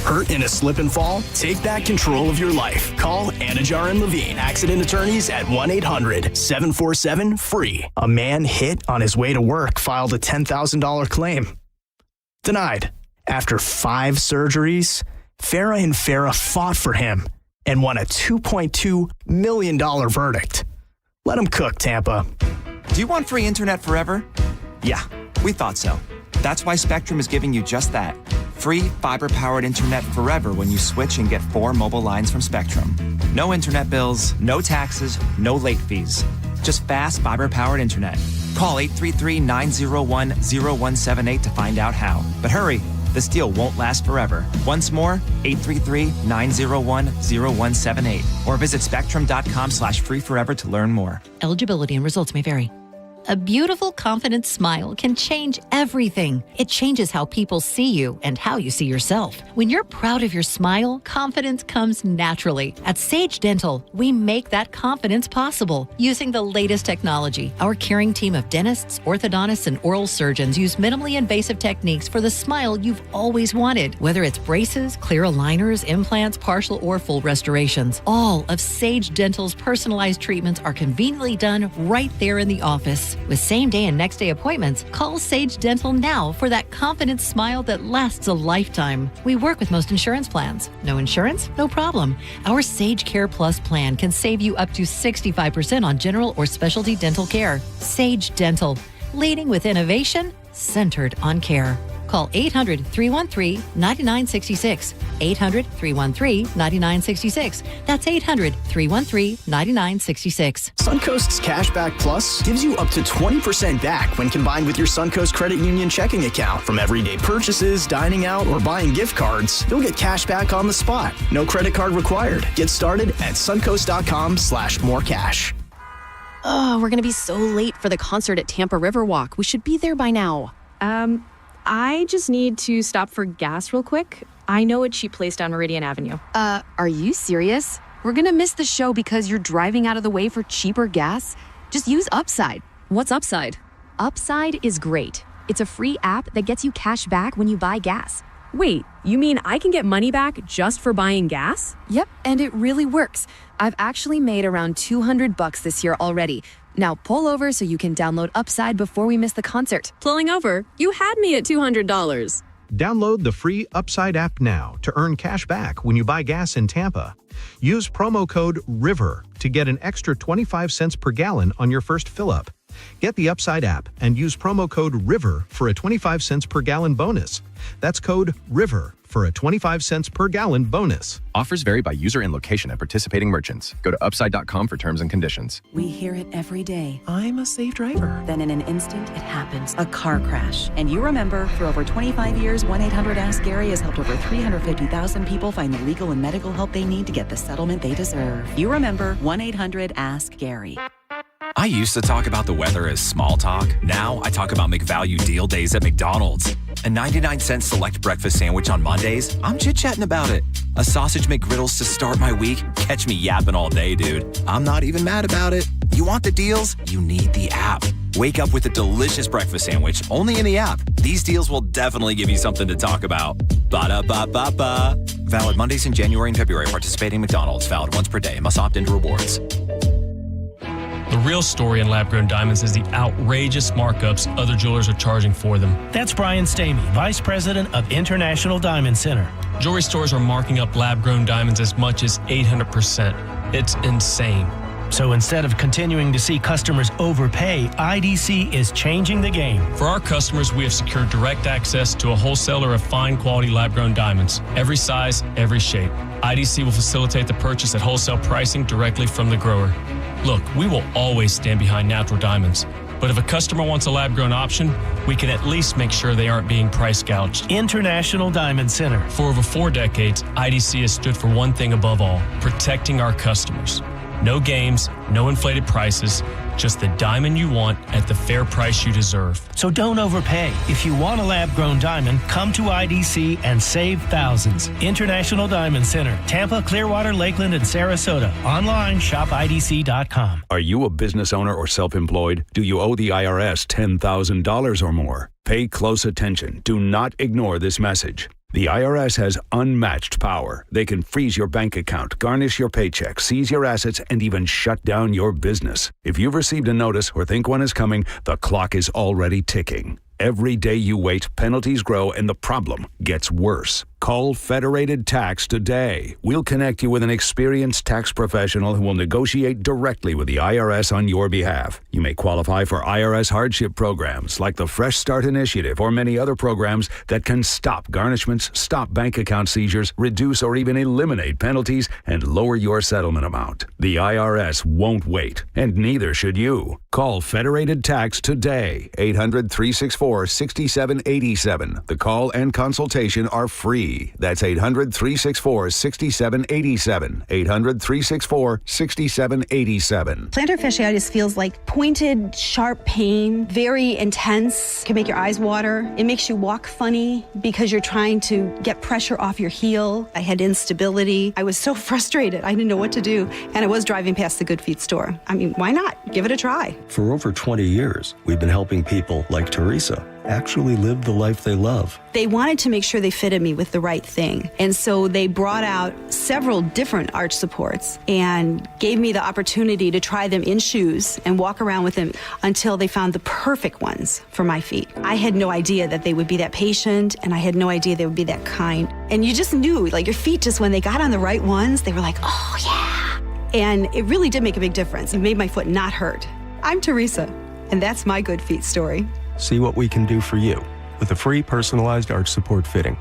Hurt in a slip and fall? Take back control of your life. Call Anajar and Levine, accident attorneys at 1-800-747-FREE. A man hit on his way to work filed a $10,000 claim. Denied. After 5 surgeries, Farah and Farah fought for him and won a $2.2 million verdict. Let him cook, Tampa. Do you want free internet forever? Yeah, we thought so. That's why Spectrum is giving you just that. Free fiber-powered internet forever when you switch and get 4 mobile lines from Spectrum. No internet bills, no taxes, no late fees. Just fast fiber-powered internet. Call 833-901-0178 to find out how. But hurry, this deal won't last forever. Once more, 833-901-0178. Or visit spectrum.com/free forever to learn more. Eligibility and results may vary. A beautiful, confident smile can change everything. It changes how people see you and how you see yourself. When you're proud of your smile, confidence comes naturally. At Sage Dental, we make that confidence possible using the latest technology. Our caring team of dentists, orthodontists, and oral surgeons use minimally invasive techniques for the smile you've always wanted. Whether it's braces, clear aligners, implants, partial or full restorations, all of Sage Dental's personalized treatments are conveniently done right there in the office. With same-day and next-day appointments, call Sage Dental now for that confident smile that lasts a lifetime. We work with most insurance plans. No insurance? No problem. Our Sage Care Plus plan can save you up to 65% on general or specialty dental care. Sage Dental, leading with innovation, centered on care. Call 800-313-9966. 800-313-9966. That's 800-313-9966. Suncoast's Cashback Plus gives you up to 20% back when combined with your Suncoast Credit Union checking account. From everyday purchases, dining out, or buying gift cards, you'll get cash back on the spot. No credit card required. Get started at suncoast.com/morecash. Oh, we're going to be so late for the concert at Tampa Riverwalk. We should be there by now. I just need to stop for gas real quick. I know a cheap place down Meridian Avenue. Are you serious? we're going to miss the show because you're driving out of the way for cheaper gas. Just use Upside. What's Upside? Upside is great. It's a free app that gets you cash back when you buy gas. Wait, you mean I can get money back just for buying gas? Yep, and it really works. I've actually made around $200 this year already. Now pull over so you can download Upside before we miss the concert. Pulling over? You had me at $200. Download the free Upside app now to earn cash back when you buy gas in Tampa. Use promo code RIVER to get an extra 25 cents per gallon on your first fill-up. Get the Upside app and use promo code RIVER for a 25 cents per gallon bonus. That's code RIVER for a 25 cents per gallon bonus. Offers vary by user and location at participating merchants. Go to upside.com for terms and conditions. We hear it every day. I'm a safe driver. Then in an instant, it happens. A car crash. And you remember, for over 25 years, 1-800-ASK-GARY has helped over 350,000 people find the legal and medical help they need to get the settlement they deserve. You remember 1-800-ASK-GARY. I used to talk about the weather as small talk. Now I talk about McValue deal days at McDonald's. A 99-cent select breakfast sandwich on Mondays, I'm chit-chatting about it. A sausage McGriddles to start my week? Catch me yapping all day, dude. I'm not even mad about it. You want the deals? You need the app. Wake up with a delicious breakfast sandwich only in the app. These deals will definitely give you something to talk about. Ba-da-ba-ba-ba. Valid Mondays in January and February. Participating McDonald's. Valid once per day. Must opt into rewards. The real story in lab-grown diamonds is the outrageous markups other jewelers are charging for them. That's Brian Stamey, Vice President of International Diamond Center. Jewelry stores are marking up lab-grown diamonds as much as 800%. It's insane. So instead of continuing to see customers overpay, IDC is changing the game. For our customers, we have secured direct access to a wholesaler of fine quality lab-grown diamonds. Every size, every shape. IDC will facilitate the purchase at wholesale pricing directly from the grower. Look, we will always stand behind natural diamonds. But if a customer wants a lab-grown option, we can at least make sure they aren't being price gouged. International Diamond Center. For over 4 decades, IDC has stood for one thing above all, protecting our customers. No games, no inflated prices, just the diamond you want at the fair price you deserve. So don't overpay. If you want a lab-grown diamond, come to IDC and save thousands. International Diamond Center, Tampa, Clearwater, Lakeland, and Sarasota. Online, shopidc.com. Are you a business owner or self-employed? Do you owe the IRS $10,000 or more? Pay close attention. Do not ignore this message. The IRS has unmatched power. They can freeze your bank account, garnish your paycheck, seize your assets, and even shut down your business. If you've received a notice or think one is coming, the clock is already ticking. Every day you wait, penalties grow, and the problem gets worse. Call Federated Tax today. We'll connect you with an experienced tax professional who will negotiate directly with the IRS on your behalf. You may qualify for IRS hardship programs like the Fresh Start Initiative or many other programs that can stop garnishments, stop bank account seizures, reduce or even eliminate penalties, and lower your settlement amount. The IRS won't wait, and neither should you. Call Federated Tax today. 800-364-6787. The call and consultation are free. That's 800-364-6787. 800-364-6787. Plantar fasciitis feels like pointed, sharp pain, very intense, can make your eyes water. It makes you walk funny because you're trying to get pressure off your heel. I had instability. I was so frustrated. I didn't know what to do. And I was driving past the Good Feet store. I mean, why not? Give it a try. For over 20 years, we've been helping people like Teresa actually live the life they love. They wanted to make sure they fitted me with the right thing. And so they brought out several different arch supports and gave me the opportunity to try them in shoes and walk around with them until they found the perfect ones for my feet. I had no idea that they would be that patient, and I had no idea they would be that kind. And you just knew, like, your feet, just when they got on the right ones, they were like, oh yeah. And it really did make a big difference. It made my foot not hurt. I'm Teresa, and that's my Good Feet story. See what we can do for you with a free personalized arch support fitting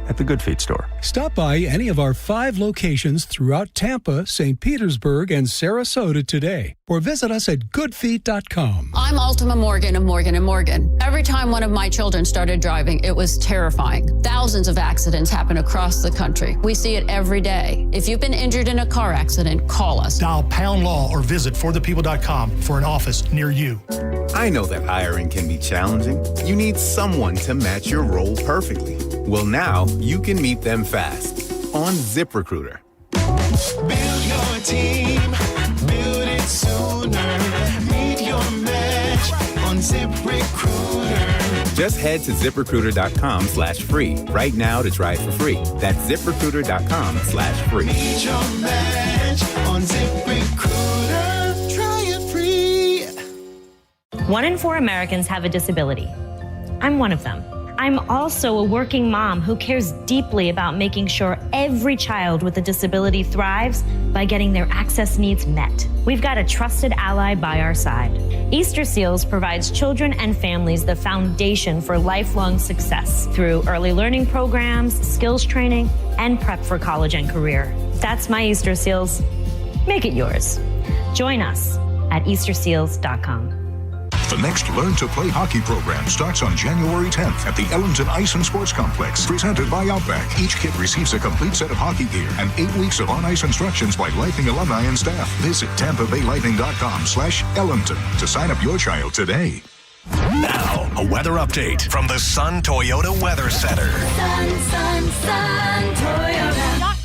at the Good Feet store. Stop by any of our 5 locations throughout Tampa, St. Petersburg, and Sarasota today, or visit us at goodfeet.com. I'm Ultima Morgan of Morgan & Morgan. Every time one of my children started driving, it was terrifying. Thousands of accidents happen across the country. We see it every day. If you've been injured in a car accident, call us. Dial #law or visit forthepeople.com for an office near you. I know that hiring can be challenging. You need someone to match your role perfectly. Well, now you can meet them fast on ZipRecruiter. Build your your team. Build it sooner. Meet your match on ZipRecruiter. Just head to ZipRecruiter.com/free right now to try it for free. That's ZipRecruiter.com/free. Meet your match on ZipRecruiter. Try it free. 1 in 4 Americans have a disability. I'm one of them. I'm also a working mom who cares deeply about making sure every child with a disability thrives by getting their access needs met. We've got a trusted ally by our side. Easter Seals provides children and families the foundation for lifelong success through early learning programs, skills training, and prep for college and career. That's my Easter Seals. Make it yours. Join us at easterseals.com. The next Learn to Play Hockey program starts on January 10th at the Ellington Ice and Sports Complex, presented by Outback. Each kid receives a complete set of hockey gear and 8 weeks of on-ice instructions by Lightning alumni and staff. Visit TampaBayLightning.com/Ellington to sign up your child today. Now, a weather update from the Sun Toyota Weather Center. Sun Toyota.com.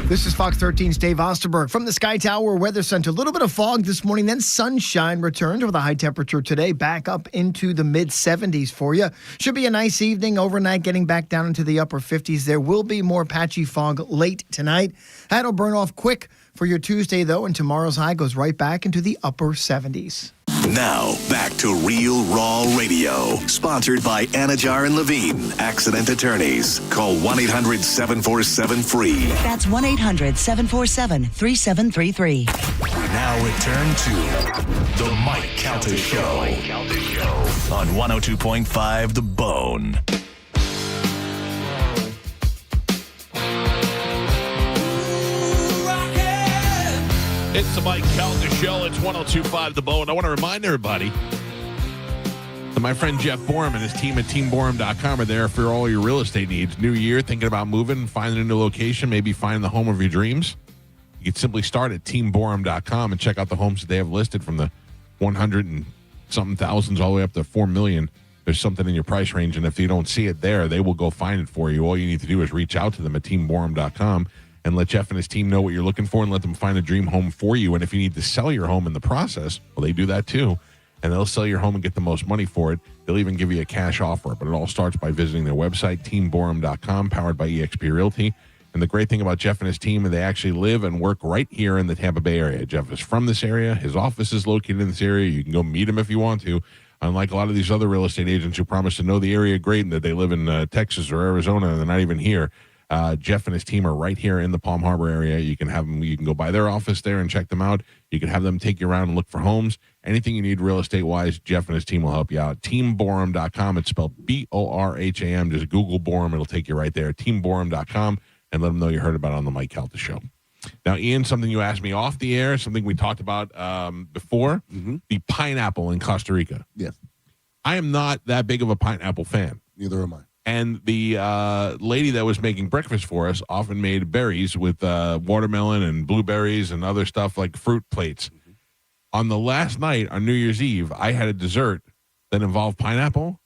This is Fox 13's Dave Osterberg from the Sky Tower Weather Center. A little bit of fog this morning, then sunshine returned with a high temperature today, back up into the mid-70s for you. Should be a nice evening overnight, getting back down into the upper 50s. There will be more patchy fog late tonight. That'll burn off quick for your Tuesday, though, and tomorrow's high goes right back into the upper 70s. Now, back to Real Raw Radio. Sponsored by Anajar and Levine, accident attorneys. Call 1-800-747-FREE. That's 1-800-747-3733. We now return to The Mike Calta Show. On 102.5 The Bone. It's the Mike Calta Show. It's 102.5 The Bone. I want to remind everybody that my friend Jeff Borum and his team at teamborum.com are there for all your real estate needs. New year, thinking about moving, finding a new location, maybe find the home of your dreams. You can simply start at teamborum.com and check out the homes that they have listed from the 100 and something thousands all the way up to 4 million. There's something in your price range, and if you don't see it there, they will go find it for you. All you need to do is reach out to them at teamborum.com and let Jeff and his team know what you're looking for and let them find a dream home for you. And if you need to sell your home in the process, well, they do that too. And they'll sell your home and get the most money for it. They'll even give you a cash offer. But it all starts by visiting their website, teamborum.com, powered by eXp Realty. And the great thing about Jeff and his team is they actually live and work right here in the Tampa Bay area. Jeff is from this area. His office is located in this area. You can go meet him if you want to. Unlike a lot of these other real estate agents who promise to know the area great and that they live in Texas or Arizona and they're not even here. Jeff and his team are right here in the Palm Harbor area. You can have them. You can go by their office there and check them out. You can have them take you around and look for homes. Anything you need real estate-wise, Jeff and his team will help you out. TeamBorum.com. It's spelled B-O-R-H-A-M. Just Google Borum. It'll take you right there. TeamBorum.com, and let them know you heard about it on the Mike Calta Show. Now, Ian, something you asked me off the air, something we talked about before, the pineapple in Costa Rica. Yes. I am not that big of a pineapple fan. Neither am I. And the lady that was making breakfast for us often made berries with watermelon and blueberries and other stuff like fruit plates. Mm-hmm. On the last night, on New Year's Eve, I had a dessert that involved pineapple.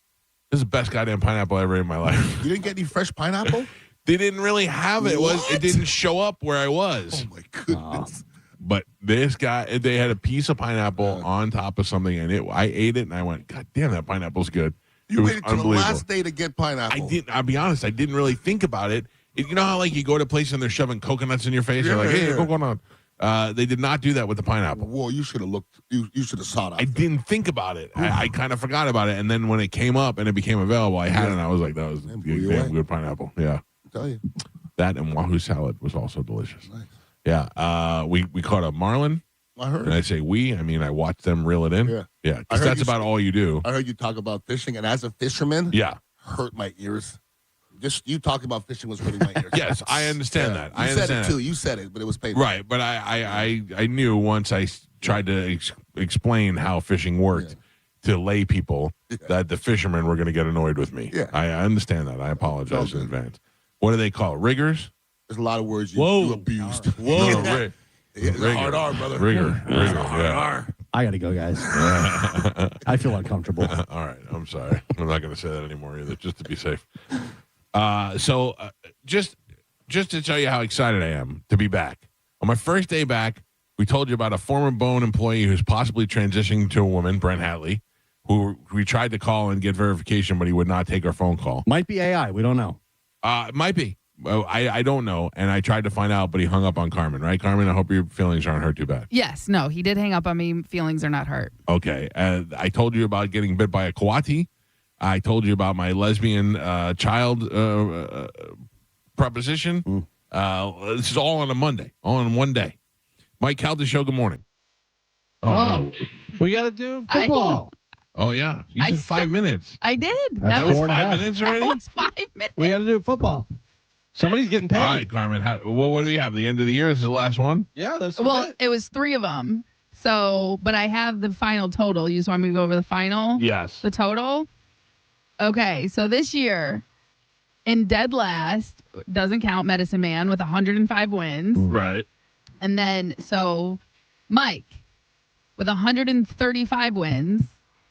This is the best goddamn pineapple I ever ate in my life. You didn't get any fresh pineapple? They didn't really have it. It didn't show up where I was. Oh, my goodness. But this guy, they had a piece of pineapple on top of something, and I ate it, and I went, God damn, that pineapple's good. You waited till the last day to get pineapple. I'll be honest, I didn't really think about it. You know how, like, you go to a place and they're shoving coconuts in your face? They're like, hey, what's going on? They did not do that with the pineapple. Well, you should have looked. You should have sought out. I didn't think about it. I kind of forgot about it. And then when it came up and it became available, I had it, and I was like, that was damn good pineapple. Yeah. I tell you. That and Wahoo salad was also delicious. Nice. Yeah. We caught a marlin. I heard. And I say I mean I watched them reel it in. Yeah. Yeah, because that's about all you do. I heard you talk about fishing, and as a fisherman, hurt my ears. Just you talking about fishing was hurting my ears. Yes, I understand that. I said understand it too. You said it, but it was painful. Right, but I knew once I tried to explain how fishing worked to lay people that the fishermen were going to get annoyed with me. Yeah. I understand that. I apologize in advance. What do they call it? Riggers? There's a lot of words you abused. Whoa. It's a hard R, brother. Rigor. R. I got to go, guys. I feel uncomfortable. All right. I'm sorry. I'm not going to say that anymore either, just to be safe. So just to tell you how excited I am to be back, On my first day back, we told you about a former Bone employee who's possibly transitioning to a woman, Brent Hatley, who we tried to call and get verification, but he would not take our phone call. Might be AI. We don't know. It might be. I don't know, and I tried to find out, but he hung up on Carmin, right, Carmin? I hope your feelings aren't hurt too bad. Yes, no, he did hang up on me. Feelings are not hurt. Okay. I told you about getting bit by a coati. I told you about my lesbian child proposition. This is all on a Monday, all in one day. Mike Calta Show, good morning. Oh, we got to do football. Oh, yeah. You said 5 minutes. I did. That was 5 minutes already? That was 5 minutes. We got to do football. Somebody's getting paid. All right, Carmen. What do we have? The end of the year? This is the last one? Yeah, that's it was 3 of them. So, but I have the final total. You just want me to go over the final? Yes. The total? Okay, so this year, in dead last, doesn't count Medicine Man with 105 wins. Right. And then, so, Mike, with 135 wins,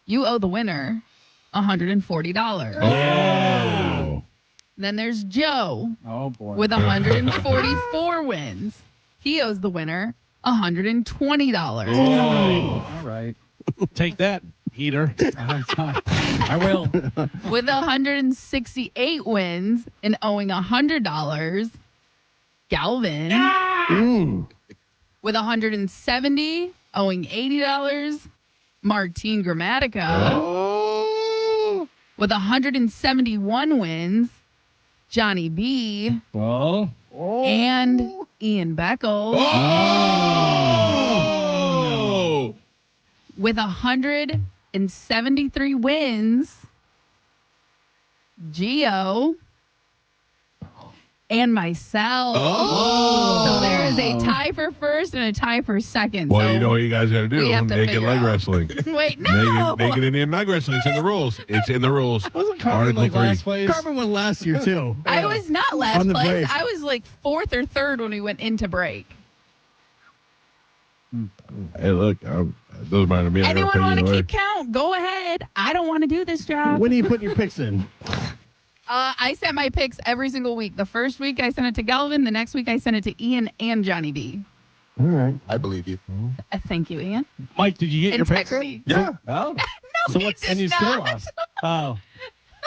you owe the winner $140. Oh. Then there's Joe. Oh, boy. With 144 wins. He owes the winner $120. All right. Take that, heater. I will. With 168 wins and owing $100, Galvin. With 170, owing $80, Martine Grammatica. With 171 wins, Johnny B. And Ian Beckles. With 173 wins, Gio and myself. So there is a tie for first and a tie for second. Well, so you know what you guys got to do. we have to Naked figure leg out. wrestling. Wait, no. Naked Indian leg wrestling. It's in the rules. It's in the rules. Wasn't Carmen Article 3. last place? Carmen won last year, too. I was not last On the place. break. I was like 4th or 3rd when we went into break. Hey, look. It doesn't matter to me. Anyone want to keep count? Go ahead. I don't want to do this job. When are you putting your picks in? I sent my picks every single week. The first week I sent it to Galvin. The next week I sent it to Ian and Johnny B. All right. I believe you. Thank you, Ian. Mike, did you get your picks? Integrity. Yeah. Oh. So he what? did And you still not. lost. Oh.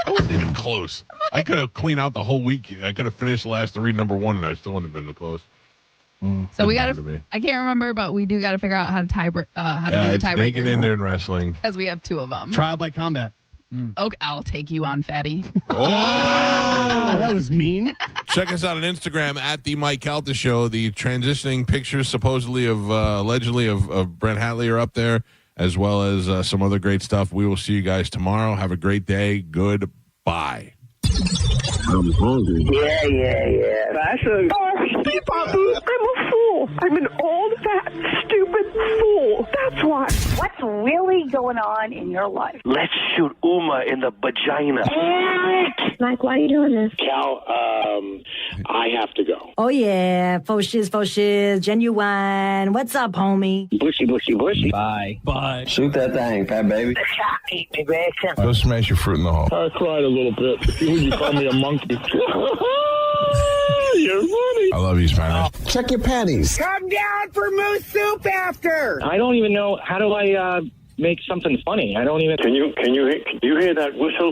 I wasn't even close. I could have cleaned out the whole week. I could have finished the last 3 number 1, and I still wouldn't have been close. So we got to. I can't remember, but we do got to figure out how to tie. How to do the It's naked tiebreaker Indian wrestling. because we have 2 of them. Trial by combat. Okay, I'll take you on, fatty. Oh, that was mean. Check us out on Instagram at the Mike Calta Show. The transitioning pictures, supposedly of allegedly of Brent Hatley, are up there, as well as some other great stuff. We will see you guys tomorrow. Have a great day. Goodbye. I'm hungry. Yeah. That's a... I'm a fool. I'm an old, fat, stupid fool. That's why. What's really going on in your life? Let's shoot Uma in the vagina. Mike, why are you doing this? Cal, I have to go. Oh, yeah. Faux shiz, genuine. What's up, homie? Bushy. Bye. Shoot that thing, fat baby. Eat me, bacon. Go smash your fruit in the hole. I cried a little bit. You call me a monkey. You're funny. I love you, Spanish. Check your panties. Come down for moose soup after. I don't even know. How do I make something funny? I don't even. Can you hear that whistle?